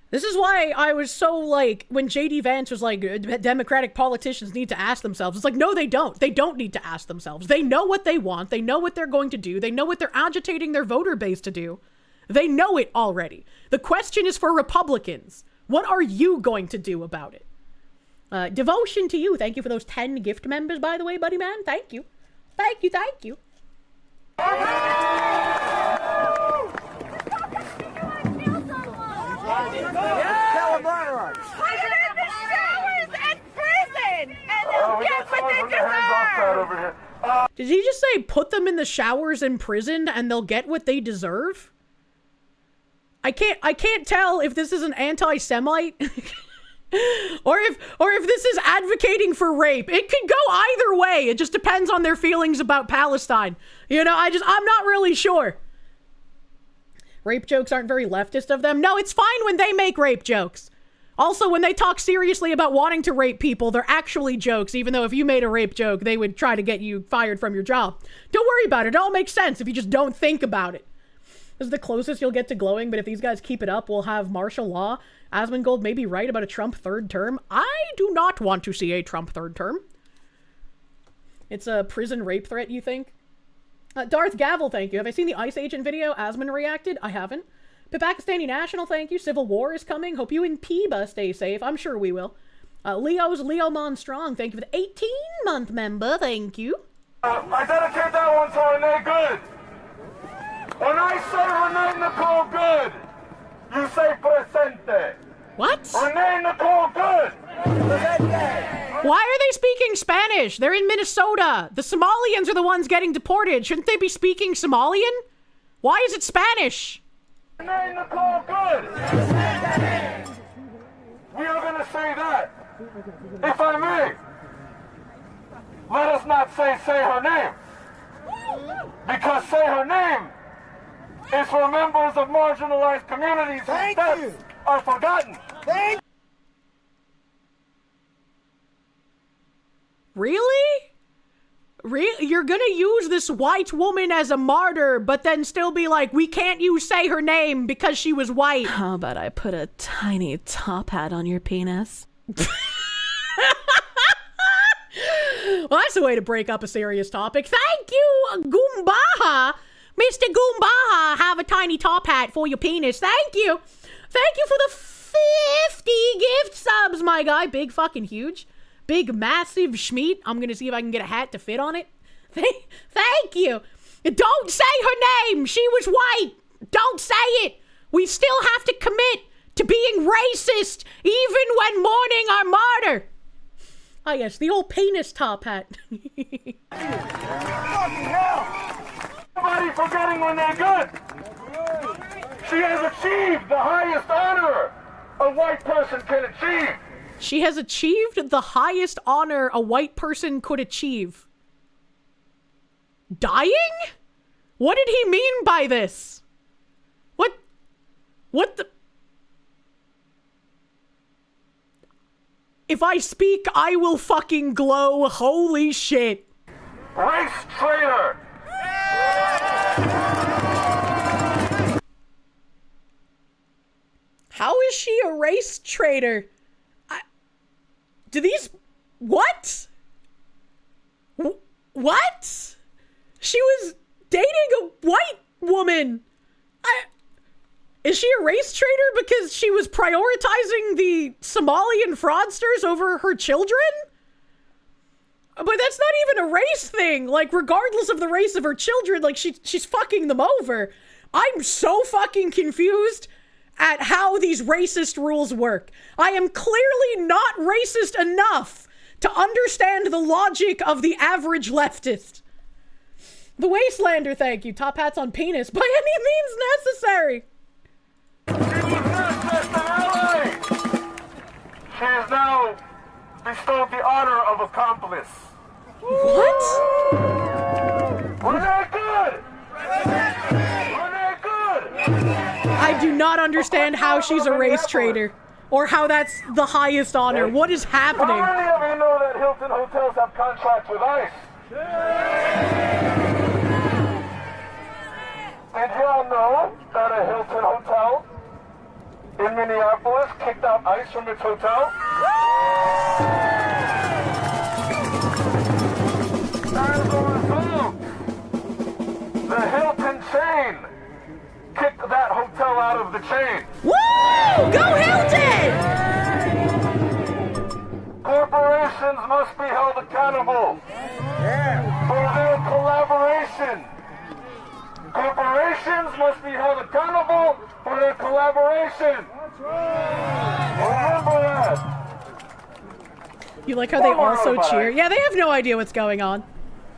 This is why I was so like, when J.D. Vance was like, Democratic politicians need to ask themselves. It's like, no, they don't. They don't need to ask themselves. They know what they want. They know what they're going to do. They know what they're agitating their voter base to do. They know it already. The question is for Republicans. What are you going to do about it? Devotion to you. Thank you for those 10 gift members, by the way, buddy man. Thank you. Thank you, thank you. Did he just say put them in the showers in prison and they'll get what they deserve? I can't tell if this is an anti-Semite or if this is advocating for rape. It could go either way. It just depends on their feelings about Palestine. You know, I'm not really sure. Rape jokes aren't very leftist of them. No, it's fine when they make rape jokes. Also, when they talk seriously about wanting to rape people, they're actually jokes, even though if you made a rape joke, they would try to get you fired from your job. Don't worry about it. It all makes sense if you just don't think about it. This is the closest you'll get to glowing, but if these guys keep it up, we'll have martial law. Asmongold may be right about a Trump third term. I do not want to see a Trump third term. It's a prison rape threat, you think? Darth Gavel, thank you. Have I seen the ICE agent video Asmon reacted? I haven't. Pakistani National, thank you. Civil War is coming. Hope you and Peba stay safe. I'm sure we will. Leo's Leo Mon Strong, thank you for the 18-month member. Thank you. I dedicate that one to Renee Good. When I say Renee Nicole Good, you say presente. What? Renee Nicole Good. Presente. Why are they speaking Spanish? They're in Minnesota. The Somalians are the ones getting deported. Shouldn't they be speaking Somalian? Why is it Spanish? Renee Nicole Good. We are going to say that. If I may, let us not say her name. Because say her name is for members of marginalized communities whose deaths are forgotten. Really? You're gonna use this white woman as a martyr, but then still be like, we can't say her name because she was white. How about I put a tiny top hat on your penis? Well, that's a way to break up a serious topic. Thank you, Goombaha. Mr. Goombaha, have a tiny top hat for your penis. Thank you. Thank you for the 50 gift subs, my guy. Big fucking huge. Big massive schmeat. I'm gonna see if I can get a hat to fit on it. Thank you. Don't say her name. She was white. Don't say it. We still have to commit to being racist even when mourning our martyr. Ah, yes, the old penis top hat. Fucking hell! Nobody forgetting when they're good. She has achieved the highest honor a white person can achieve. She has achieved the highest honor a white person could achieve. Dying? What did he mean by this? What the? If I speak, I will fucking glow. Holy shit. Race traitor. How is she a race traitor? Do these... What? What? She was dating a white woman. Is she a race traitor because she was prioritizing the Somalian fraudsters over her children? But that's not even a race thing. Like, regardless of the race of her children, like, she's fucking them over. I'm so fucking confused at how these racist rules work. I am clearly not racist enough to understand the logic of the average leftist. The Wastelander, thank you. Top hats on penis by any means necessary. She was not just an ally. She is now bestowed the honor of accomplice. What? Renee Good! Renee Good! I do not understand how she's a race traitor, or how that's the highest honor. What is happening? How many of you know that Hilton hotels have contracts with ICE? Did y'all know that a Hilton hotel in Minneapolis kicked out ICE from its hotel? As a result, the Hilton chain kicked that hotel out of the chain. Woo! Go Hilton! Corporations must be held accountable for their collaboration. Corporations must be held accountable for their collaboration. Remember that. You like how they also cheer? Yeah, they have no idea what's going on.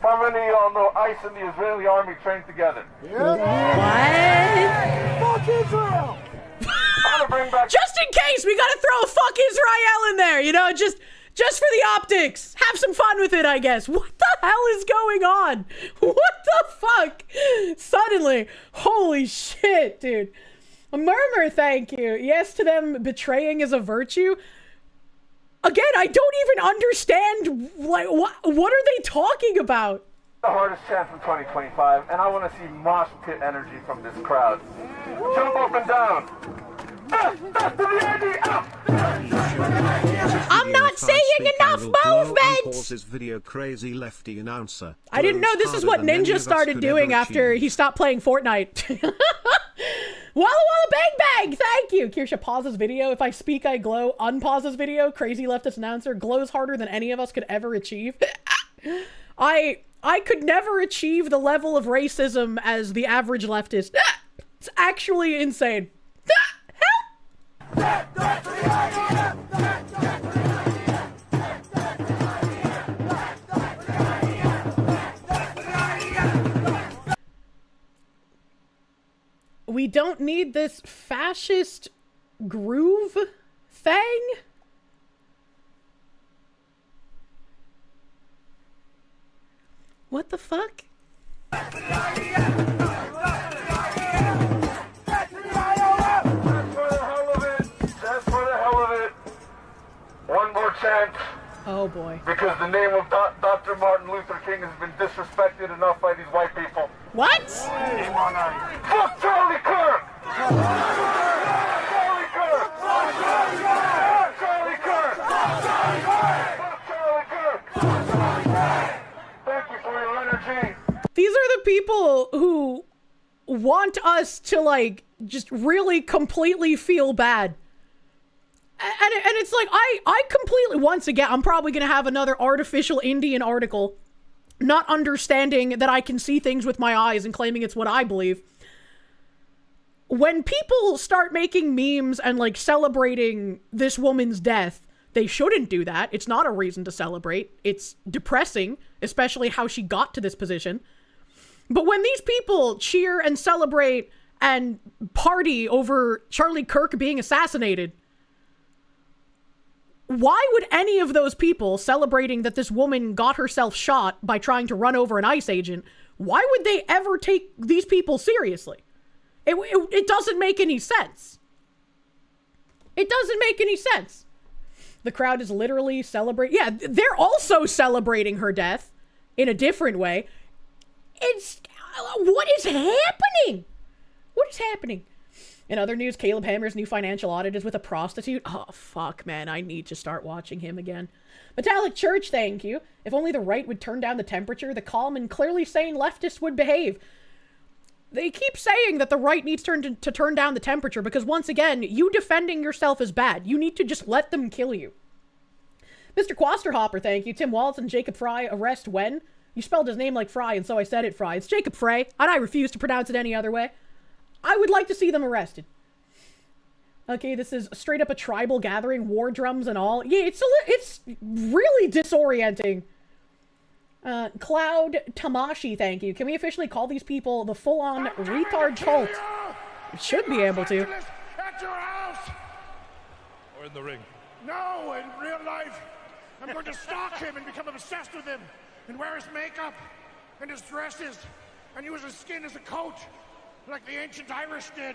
How many of y'all know ICE and the Israeli army trained together? What? Fuck Israel! Just in case, we gotta throw a fuck Israel in there, you know, just for the optics. Have some fun with it, I guess. What the hell is going on? What the fuck? Suddenly, holy shit, dude. A murmur, thank you. Yes to them betraying is a virtue. Again, I don't even understand, like, what are they talking about? The hardest chance in 2025, and I want to see mosh pit energy from this crowd. Jump up and down. I'm not seeing enough movement! Video crazy lefty announcer. I didn't know this is what Ninja started doing after he stopped playing Fortnite. Walla Walla Bang Thank you! Kirsche pauses video. If I speak, I glow. Unpauses video. Crazy leftist announcer glows harder than any of us could ever achieve. I could never achieve the level of racism as the average leftist. It's actually insane. We don't need this fascist groove thing. What the fuck? That's for the hell of it. That's for the hell of it. One more chance. Oh boy. Because the name of Dr. Martin Luther King has been disrespected enough by these white people. What? Fuck Charlie Kirk! Charlie Kirk! Fuck Charlie Kirk! Fuck Charlie Kirk! Thank you for your energy. These are the people who want us to, like, just really completely feel bad. And it's like, I completely, once again, I'm probably going to have another artificial Indian article, not understanding that I can see things with my eyes and claiming it's what I believe. When people start making memes and, like, celebrating this woman's death, they shouldn't do that. It's not a reason to celebrate. It's depressing, especially how she got to this position. But when these people cheer and celebrate and party over Charlie Kirk being assassinated, why would any of those people celebrating that this woman got herself shot by trying to run over an ICE agent, why would they ever take these people seriously? It doesn't make any sense. It doesn't make any sense. The crowd is literally celebrating. Yeah, they're also celebrating her death in a different way. What is happening? What is happening? In other news, Caleb Hammer's new financial audit is with a prostitute. Oh, fuck, man. I need to start watching him again. Metallic Church, thank you. If only the right would turn down the temperature, the calm and clearly sane leftists would behave. They keep saying that the right needs to turn down the temperature because, once again, you defending yourself is bad. You need to just let them kill you. Mr. Quasterhopper, thank you. Tim Waltz and Jacob Fry arrest when? You spelled his name like Fry, and so I said it Fry. It's Jacob Frey, and I refuse to pronounce it any other way. I would like to see them arrested. Okay, this is straight up a tribal gathering, war drums and all. Yeah, it's really disorienting. Cloud Tamashi, thank you. Can we officially call these people the full-on retard cult? We should be able to. At your house! Or in the ring. No, in real life. I'm going to stalk him and become obsessed with him. And wear his makeup and his dresses and use his skin as a coat. Like the ancient Irish did.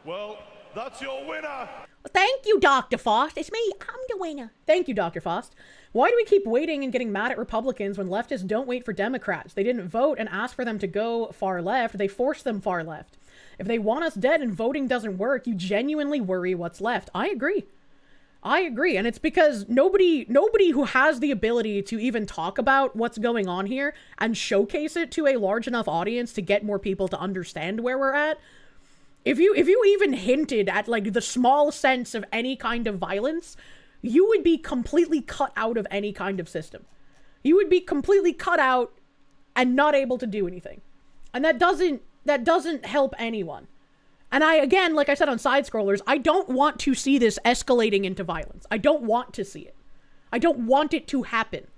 Well, that's your winner. Thank you, Dr. Faust. It's me. I'm the winner. Thank you, Dr. Faust. Why do we keep waiting and getting mad at Republicans when leftists don't wait for Democrats? They didn't vote and ask for them to go far left. They forced them far left. If they want us dead and voting doesn't work, you genuinely worry what's left. I agree. I agree. And it's because nobody who has the ability to even talk about what's going on here and showcase it to a large enough audience to get more people to understand where we're at. If you even hinted at, like, the small sense of any kind of violence, you would be completely cut out of any kind of system. You would be completely cut out and not able to do anything. And that doesn't help anyone. And again, like I said on Side Scrollers, I don't want to see this escalating into violence. I don't want to see it. I don't want it to happen.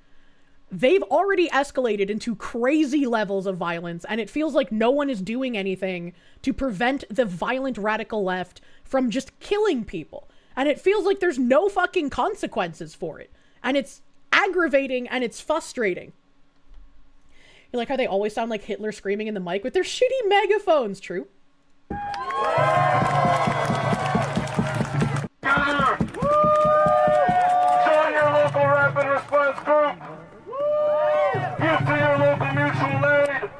They've already escalated into crazy levels of violence, and it feels like no one is doing anything to prevent the violent radical left from just killing people. And it feels like there's no fucking consequences for it. And it's aggravating and it's frustrating. You like how they always sound like Hitler screaming in the mic with their shitty megaphones, true? Gather! Join your local rapid response group! Give to your local mutual aid!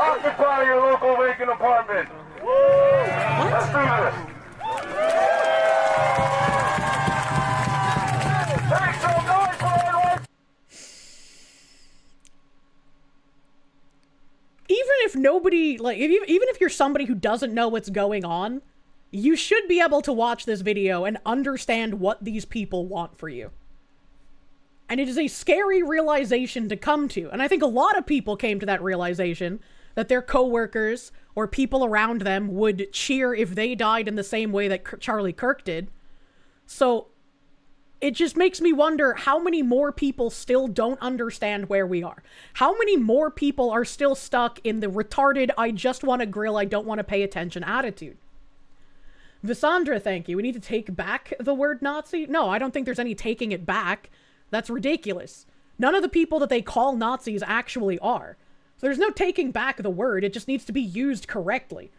Occupy your local vacant apartment! Let's do this! Make some noise for our Even if nobody, like, even if you're somebody who doesn't know what's going on, you should be able to watch this video and understand what these people want for you. And it is a scary realization to come to. And I think a lot of people came to that realization that their coworkers or people around them would cheer if they died in the same way that Charlie Kirk did. So it just makes me wonder how many more people still don't understand where we are. How many more people are still stuck in the retarded, I just want to grill, I don't want to pay attention attitude. Visandra, thank you. We need to take back the word Nazi? No, I don't think there's any taking it back. That's ridiculous. None of the people that they call Nazis actually are. So there's no taking back the word, it just needs to be used correctly.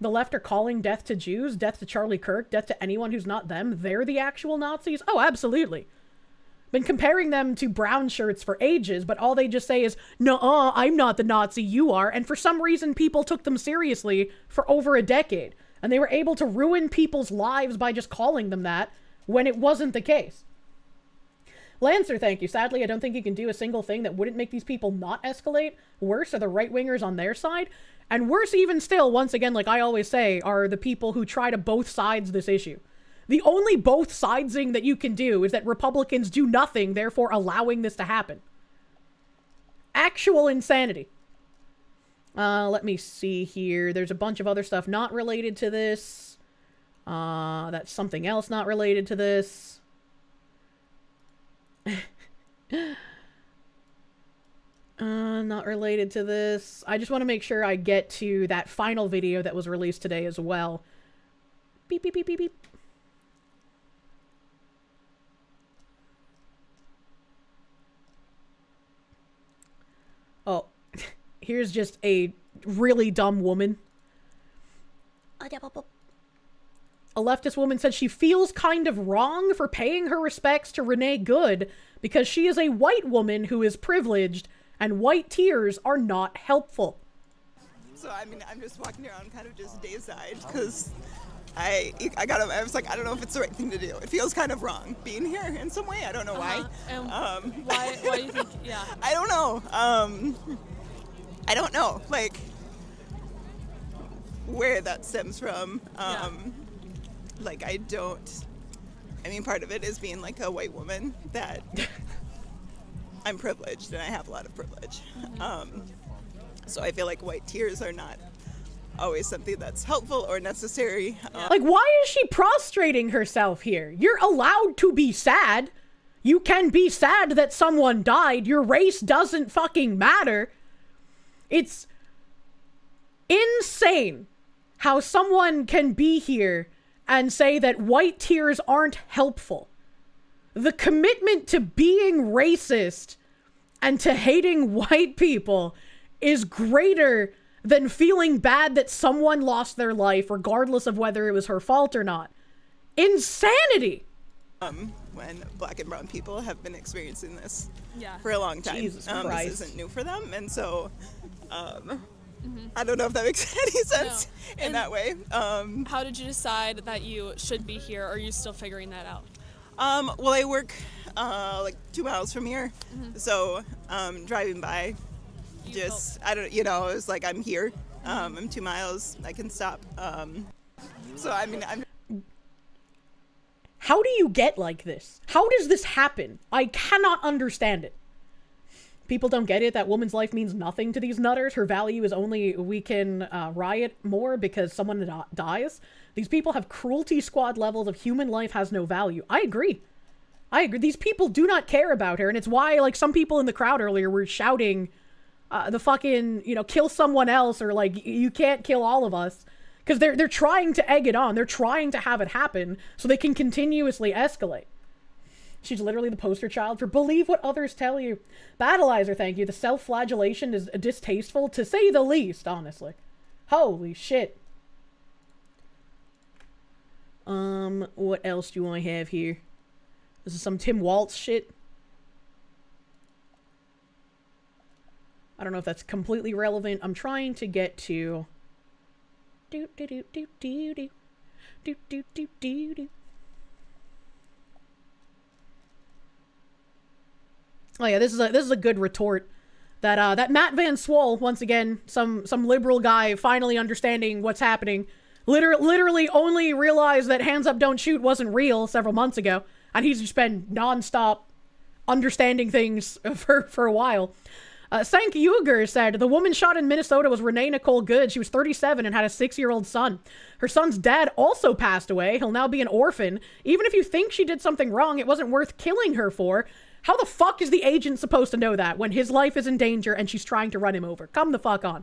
The left are calling death to Jews, death to Charlie Kirk, death to anyone who's not them. They're the actual Nazis? Oh, absolutely. Been comparing them to brown shirts for ages, but all they just say is, "Nuh-uh, I'm not the Nazi, you are." And for some reason, people took them seriously for over a decade. And they were able to ruin people's lives by just calling them that when it wasn't the case. Lancer, thank you. Sadly, I don't think you can do a single thing that wouldn't make these people not escalate. Worse are the right-wingers on their side. And worse even still, once again, like I always say, are the people who try to both sides this issue. The only both sidesing that you can do is that Republicans do nothing, therefore allowing this to happen. Actual insanity. Let me see here. There's a bunch of other stuff not related to this. That's something else not related to this. Not related to this. I just want to make sure I get to that final video that was released today as well. Beep, beep, beep, beep, beep. Oh, here's just a really dumb woman. A leftist woman said she feels kind of wrong for paying her respects to Renee Good because she is a white woman who is privileged and white tears are not helpful. So, I mean, I'm just walking around kind of just days-eyed because I was like, I don't know if it's the right thing to do. It feels kind of wrong being here in some way. I don't know why. Why do you think, yeah. I don't know. I don't know, like, where that stems from. Like, I mean, part of it is being like a white woman that I'm privileged and I have a lot of privilege. So I feel like white tears are not always something that's helpful or necessary. Like, why is she prostrating herself here? You're allowed to be sad. You can be sad that someone died. Your race doesn't fucking matter. It's insane how someone can be here and say that white tears aren't helpful. The commitment to being racist and to hating white people is greater than feeling bad that someone lost their life, regardless of whether it was her fault or not. Insanity! When black and brown people have been experiencing this Yeah. for a long time. Jesus Christ. This isn't new for them, and so I don't know if that makes any sense in that way. How did you decide that you should be here, or are you still figuring that out? Well, I work like 2 miles from here, so driving by, I don't, it was like I'm here. I'm 2 miles. I can stop. So I mean, How do you get like this? How does this happen? I cannot understand it. People don't get it. That woman's life means nothing to these nutters. Her value is only we can riot more because someone dies. These people have cruelty squad levels of human life has no value. I agree. These people do not care about her. And it's why, like, some people in the crowd earlier were shouting the fucking, kill someone else, or like, you can't kill all of us. Because they're trying to egg it on. They're trying to have it happen so they can continuously escalate. She's literally the poster child for believe what others tell you. Battleizer, thank you. The self-flagellation is distasteful, to say the least, honestly. Holy shit. What else do I have here? This is some Tim Waltz shit. I don't know if that's completely relevant. I'm trying to get to... Do do do do do do do do do do do. Oh yeah, this is a good retort that Matt Van Swol, once again, some liberal guy finally understanding what's happening, literally only realized that Hands Up Don't Shoot wasn't real several months ago, and he's just been nonstop understanding things for a while. Sank Uger said, the woman shot in Minnesota was Renee Nicole Good. She was 37 and had a 6-year-old son. Her son's dad also passed away. He'll now be an orphan. Even if you think she did something wrong, it wasn't worth killing her for. How the fuck is the agent supposed to know that when his life is in danger and she's trying to run him over? Come the fuck on.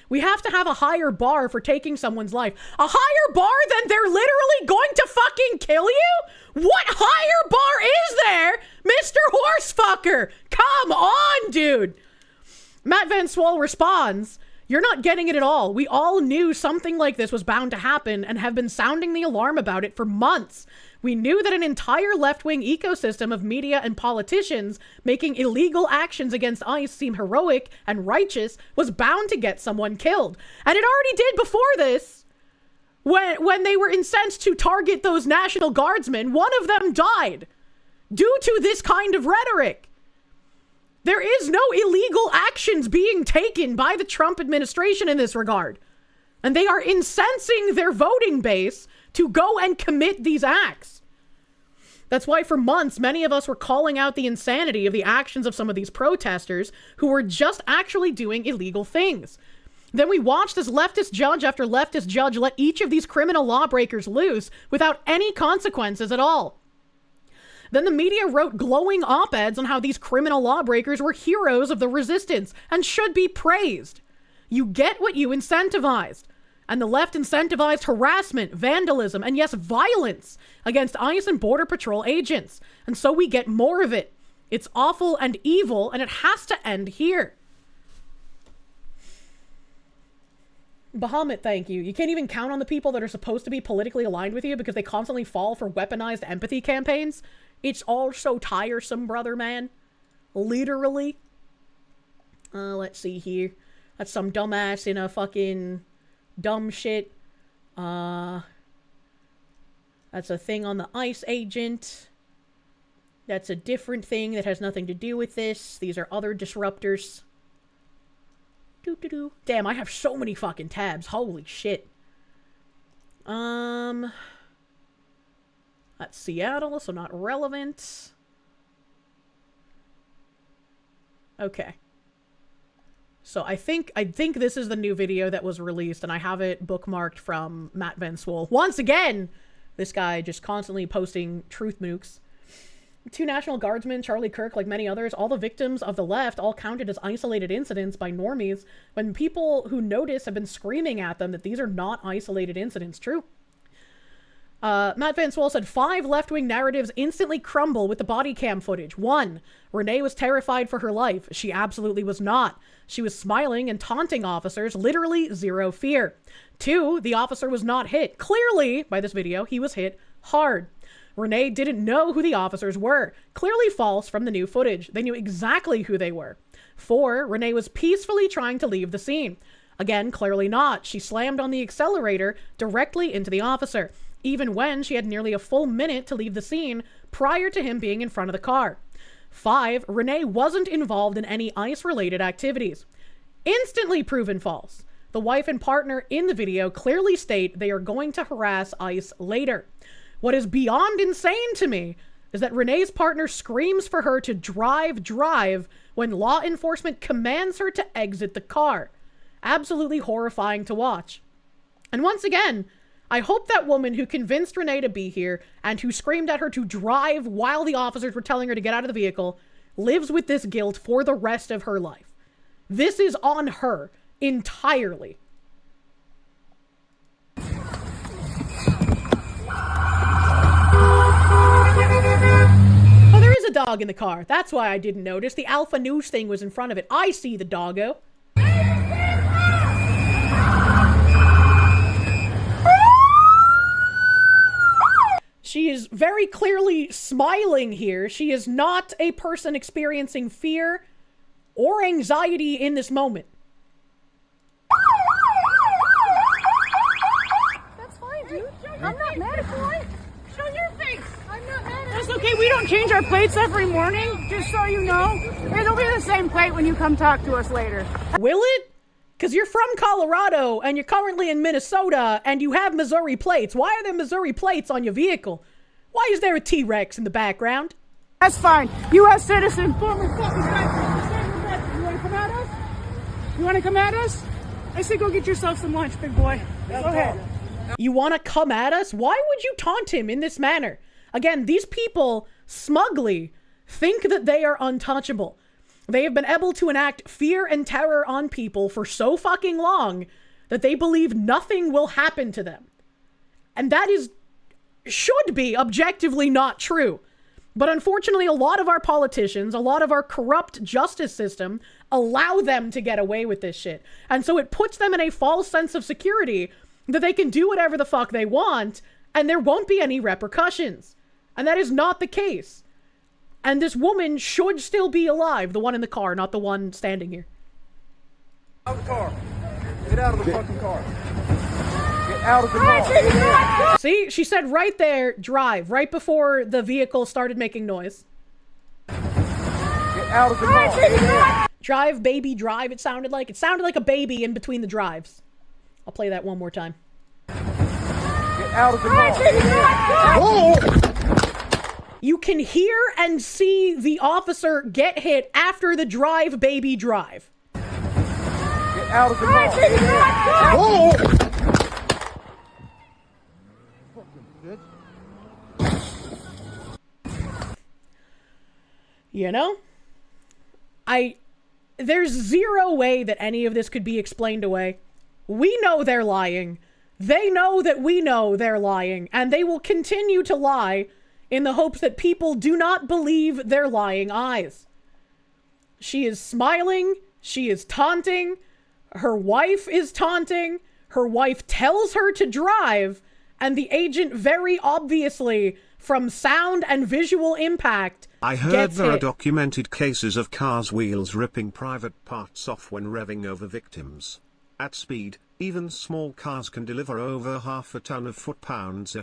We have to have a higher bar for taking someone's life. A higher bar than they're literally going to fucking kill you? What higher bar is there, Mr. Horsefucker? Come on, dude. Matt Van Swol responds, you're not getting it at all. We all knew something like this was bound to happen and have been sounding the alarm about it for months. We knew that an entire left-wing ecosystem of media and politicians making illegal actions against ICE seem heroic and righteous was bound to get someone killed. And it already did before this. When they were incensed to target those National Guardsmen, one of them died due to this kind of rhetoric. There is no illegal actions being taken by the Trump administration in this regard. And they are incensing their voting base to go and commit these acts. That's why for months, many of us were calling out the insanity of the actions of some of these protesters who were just actually doing illegal things. Then we watched as leftist judge after leftist judge let each of these criminal lawbreakers loose without any consequences at all. Then the media wrote glowing op-eds on how these criminal lawbreakers were heroes of the resistance and should be praised. You get what you incentivized. And the left incentivized harassment, vandalism, and yes, violence against ICE and Border Patrol agents. And so we get more of it. It's awful and evil, and it has to end here. Bahamut, thank you. You can't even count on the people that are supposed to be politically aligned with you because they constantly fall for weaponized empathy campaigns. It's all so tiresome, brother man. Literally. Let's see here. That's some dumbass in a fucking dumb shit. That's a thing on the ICE agent. That's a different thing that has nothing to do with this. These are other disruptors. Damn, I have so many fucking tabs. Holy shit. That's Seattle, so not relevant. Okay. So I think this is the new video that was released, and I have it bookmarked from Matt Van Swol. Once again, this guy just constantly posting truth mooks. 2 National Guardsmen, Charlie Kirk, like many others, all the victims of the left, all counted as isolated incidents by normies, when people who notice have been screaming at them that these are not isolated incidents. True. Matt Van Swol said 5 left-wing narratives instantly crumble with the body cam footage. 1. Renee was terrified for her life. She absolutely was not. She was smiling and taunting officers, literally zero fear. 2. The officer was not hit. Clearly, by this video, he was hit hard. Renee didn't know who the officers were. Clearly false from the new footage. They knew exactly who they were. 4. Renee was peacefully trying to leave the scene. Again, clearly not. She slammed on the accelerator directly into the officer, even when she had nearly a full minute to leave the scene prior to him being in front of the car. 5. Renee wasn't involved in any ICE-related activities. Instantly proven false. The wife and partner in the video clearly state they are going to harass ICE later. What is beyond insane to me is that Renee's partner screams for her to drive when law enforcement commands her to exit the car. Absolutely horrifying to watch. And once again, I hope that woman who convinced Renee to be here and who screamed at her to drive while the officers were telling her to get out of the vehicle lives with this guilt for the rest of her life. This is on her entirely. Oh, there is a dog in the car. That's why I didn't notice. The Alpha News thing was in front of it. I see the doggo. She is very clearly smiling here. She is not a person experiencing fear or anxiety in this moment. That's fine, dude. I'm not mad at you. Show your face. I'm not mad at you. It's okay, we don't change our plates every morning, just so you know. It'll be the same plate when you come talk to us later. Will it? Because you're from Colorado and you're currently in Minnesota and you have Missouri plates. Why are there Missouri plates on your vehicle? Why is there a T-Rex in the background? That's fine. U.S. citizen, former fucking veteran. You want to come at us? You want to come at us? I say go get yourself some lunch, big boy. Go ahead. You want to come at us? Why would you taunt him in this manner? Again, these people smugly think that they are untouchable. They have been able to enact fear and terror on people for so fucking long that they believe nothing will happen to them. And that should be objectively not true. But unfortunately, a lot of our politicians, a lot of our corrupt justice system allow them to get away with this shit. And so it puts them in a false sense of security that they can do whatever the fuck they want and there won't be any repercussions. And that is not the case. And this woman should still be alive. The one in the car, not the one standing here. Out of the car. Get out of the fucking car. Get out of the car. See, she said right there, drive, right before the vehicle started making noise. Get out of the car. Drive, baby, drive, it sounded like. It sounded like a baby in between the drives. I'll play that one more time. Get out of the car. You can hear and see the officer get hit after the drive, baby, drive. Get out of the car. You know? There's zero way that any of this could be explained away. We know they're lying. They know that we know they're lying, and they will continue to lie in the hopes that people do not believe their lying eyes. She is smiling. She is taunting. Her wife is taunting. Her wife tells her to drive, and the agent very obviously, from sound and visual impact, I heard there are documented cases of cars' wheels ripping private parts off when revving over victims. At speed, even small cars can deliver over 1/2 ton of foot-pounds.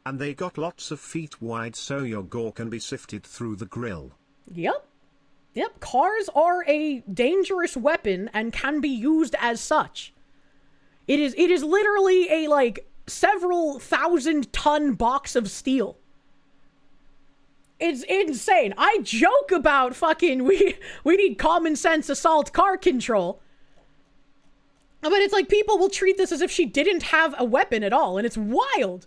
And they got lots of feet wide so your gore can be sifted through the grill. Yep. Cars are a dangerous weapon and can be used as such. It is literally a, like, several 1,000-ton box of steel. It's insane. I joke about fucking we need common sense assault car control. But it's like people will treat this as if she didn't have a weapon at all, and it's wild.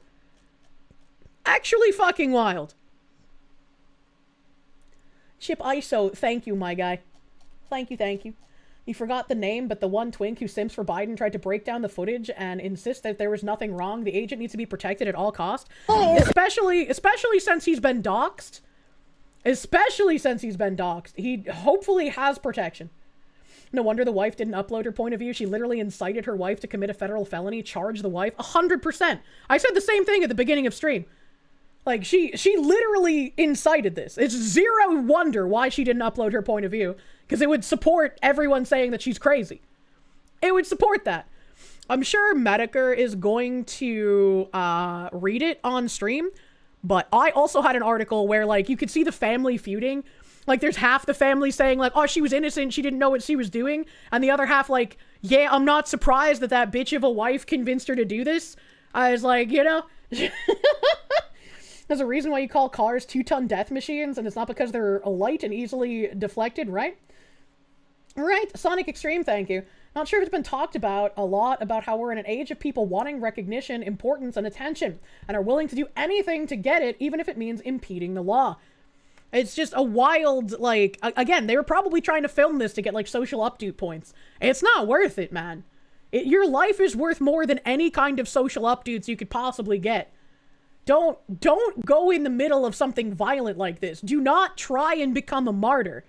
Actually fucking wild. Chip ISO, thank you, my guy. Thank you. You forgot the name, but the one twink who simps for Biden tried to break down the footage and insist that there was nothing wrong. The agent needs to be protected at all costs. Especially since he's been doxxed. He hopefully has protection. No wonder the wife didn't upload her point of view. She literally incited her wife to commit a federal felony, charge the wife. 100%. I said the same thing at the beginning of stream. Like, she literally incited this. It's zero wonder why she didn't upload her point of view, because it would support everyone saying that she's crazy. It would support that. I'm sure Medicare is going to read it on stream, but I also had an article where, like, you could see the family feuding. Like, there's half the family saying, like, oh, she was innocent, she didn't know what she was doing, and the other half, like, yeah, I'm not surprised that that bitch of a wife convinced her to do this. I was like, you know... There's a reason why you call cars 2-ton death machines, and it's not because they're light and easily deflected, right? Right, Sonic Extreme, thank you. Not sure if it's been talked about a lot about how we're in an age of people wanting recognition, importance, and attention, and are willing to do anything to get it, even if it means impeding the law. It's just a wild, like, again, they were probably trying to film this to get, like, social updo points. It's not worth it, man. Your life is worth more than any kind of social updos you could possibly get. Don't go in the middle of something violent like this. Do not try and become a martyr.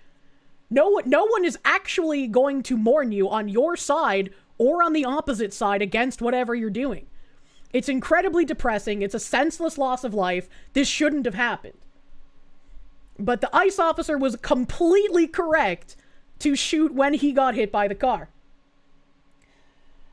No one is actually going to mourn you on your side or on the opposite side against whatever you're doing. It's incredibly depressing. It's a senseless loss of life. This shouldn't have happened. But the ICE officer was completely correct to shoot when he got hit by the car.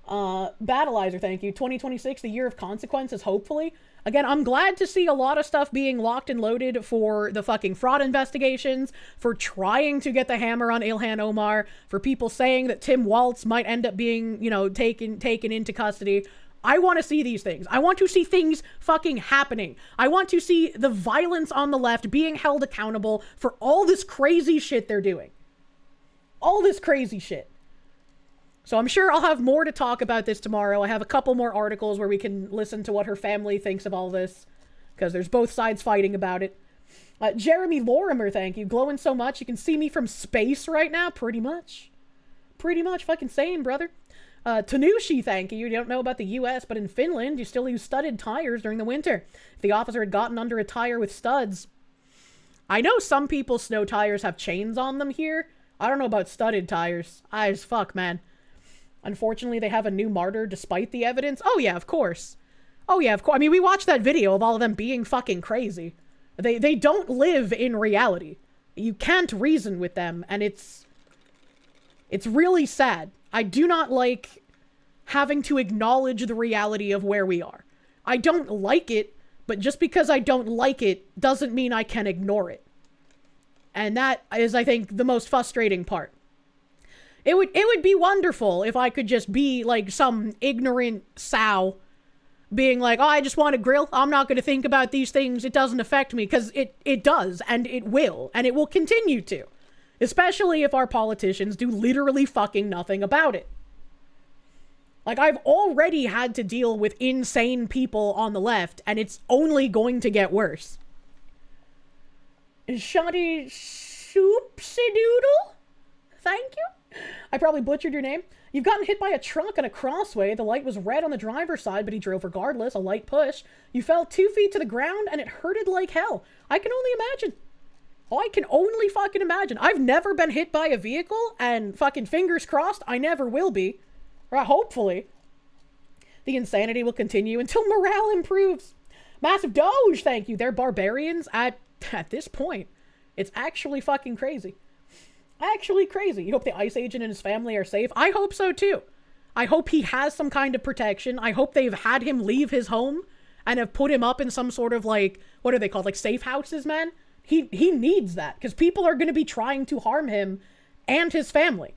Battleizer, thank you. 2026, the year of consequences, hopefully. Again, I'm glad to see a lot of stuff being locked and loaded for the fucking fraud investigations, for trying to get the hammer on Ilhan Omar, for people saying that Tim Walz might end up being, you know, taken into custody. I want to see these things. I want to see things fucking happening. I want to see the violence on the left being held accountable for all this crazy shit they're doing. All this crazy shit. So I'm sure I'll have more to talk about this tomorrow. I have a couple more articles where we can listen to what her family thinks of all this, because there's both sides fighting about it. Jeremy Lorimer, thank you. Glowing so much. You can see me from space right now. Pretty much. Pretty much. Fucking same, brother. Tanushi, thank you. You don't know about the US, but in Finland, you still use studded tires during the winter. If the officer had gotten under a tire with studs. I know some people's snow tires have chains on them here. I don't know about studded tires. I as fuck, man. Unfortunately, they have a new martyr despite the evidence. Oh, yeah, of course. Oh, yeah, of course. I mean, we watched that video of all of them being fucking crazy. They don't live in reality. You can't reason with them, and it's really sad. I do not like having to acknowledge the reality of where we are. I don't like it, but just because I don't like it doesn't mean I can ignore it. And that is, I think, the most frustrating part. It would be wonderful if I could just be like some ignorant sow being like, oh, I just want to grill. I'm not going to think about these things. It doesn't affect me, because it does, and it will continue to. Especially if our politicians do literally fucking nothing about it. Like, I've already had to deal with insane people on the left, and it's only going to get worse. Shoddy Soupsidoodle? Thank you. I probably butchered your name. You've gotten hit by a truck on a crossway. The light was red on the driver's side, but he drove regardless. A light push. You fell 2 feet to the ground, and it hurted like hell. I can only imagine. I can only fucking imagine. I've never been hit by a vehicle, and fucking fingers crossed, I never will be. Or hopefully. The insanity will continue until morale improves. Massive Doge, thank you. They're barbarians at this point. It's actually fucking crazy. Actually crazy. You hope the ICE agent and his family are safe? I hope so too. I hope he has some kind of protection. I hope they've had him leave his home and have put him up in some sort of, like, what are they called? Like safe houses, man? He needs that, because people are going to be trying to harm him and his family.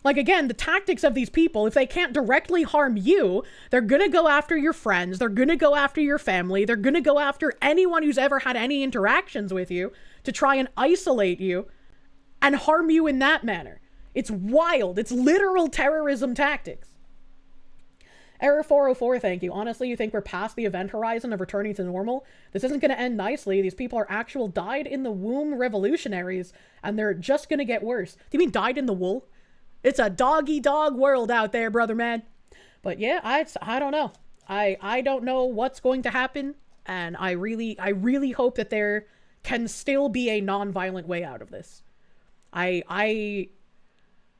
Like, again, the tactics of these people, if they can't directly harm you, they're going to go after your friends, they're going to go after your family, they're going to go after anyone who's ever had any interactions with you to try and isolate you and harm you in that manner. It's wild. It's literal terrorism tactics. Error 404, thank you. Honestly, you think we're past the event horizon of returning to normal? This isn't going to end nicely. These people are actual dyed-in-the-womb revolutionaries, and they're just going to get worse. Do you mean dyed in the wool? It's a dog-eat-dog world out there, brother man. But yeah, I don't know. I don't know what's going to happen, and I really hope that there can still be a non-violent way out of this. I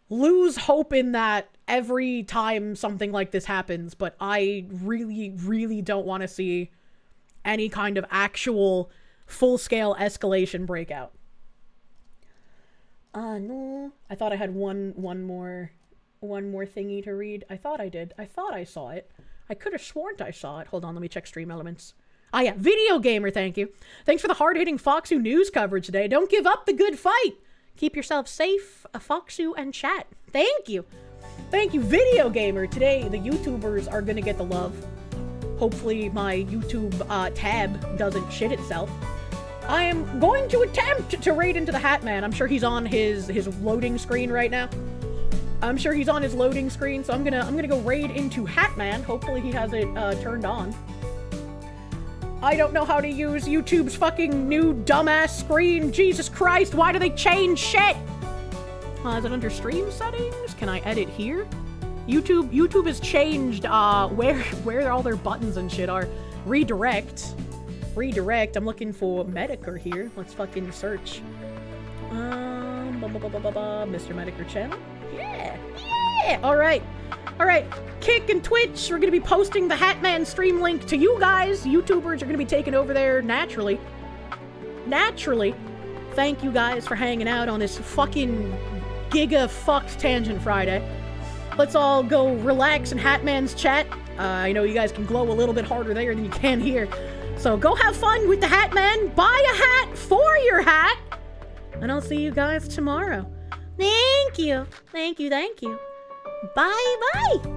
lose hope in that every time something like this happens, but I really don't want to see any kind of actual full-scale escalation breakout. No. I thought I had one more thingy to read. I thought I did. I thought I saw it. I could have sworn I saw it. Hold on, let me check stream elements. Ah, yeah, Video Gamer, thank you. Thanks for the hard-hitting Foxu news coverage today. Don't give up the good fight. Keep yourself safe, Foxu and chat. Thank you. Thank you, Video Gamer. Today, the YouTubers are gonna get the love. Hopefully, my YouTube tab doesn't shit itself. I am going to attempt to raid into the Hat Man. I'm sure he's on his loading screen right now. I'm sure he's on his loading screen, so I'm gonna go raid into Hat Man. Hopefully, he has it turned on. I don't know how to use YouTube's fucking new dumbass screen. Jesus Christ, why do they change shit? Is it under stream settings? Can I edit here? YouTube has changed where all their buttons and shit are. Redirect. I'm looking for Medicare here. Let's fucking search. Mr. Medicare channel. Yeah. All right. Kick and Twitch. We're gonna be posting the Hatman stream link to you guys. YouTubers are gonna be taking over there naturally. Thank you guys for hanging out on this fucking giga fucked Tangent Friday. let's all go relax in Hatman's chat. I know you guys can glow a little bit harder there than you can here. So go have fun with the Hatman. Buy a hat for your hat. And I'll see you guys tomorrow. Thank you. Thank you. Thank you. Bye-bye.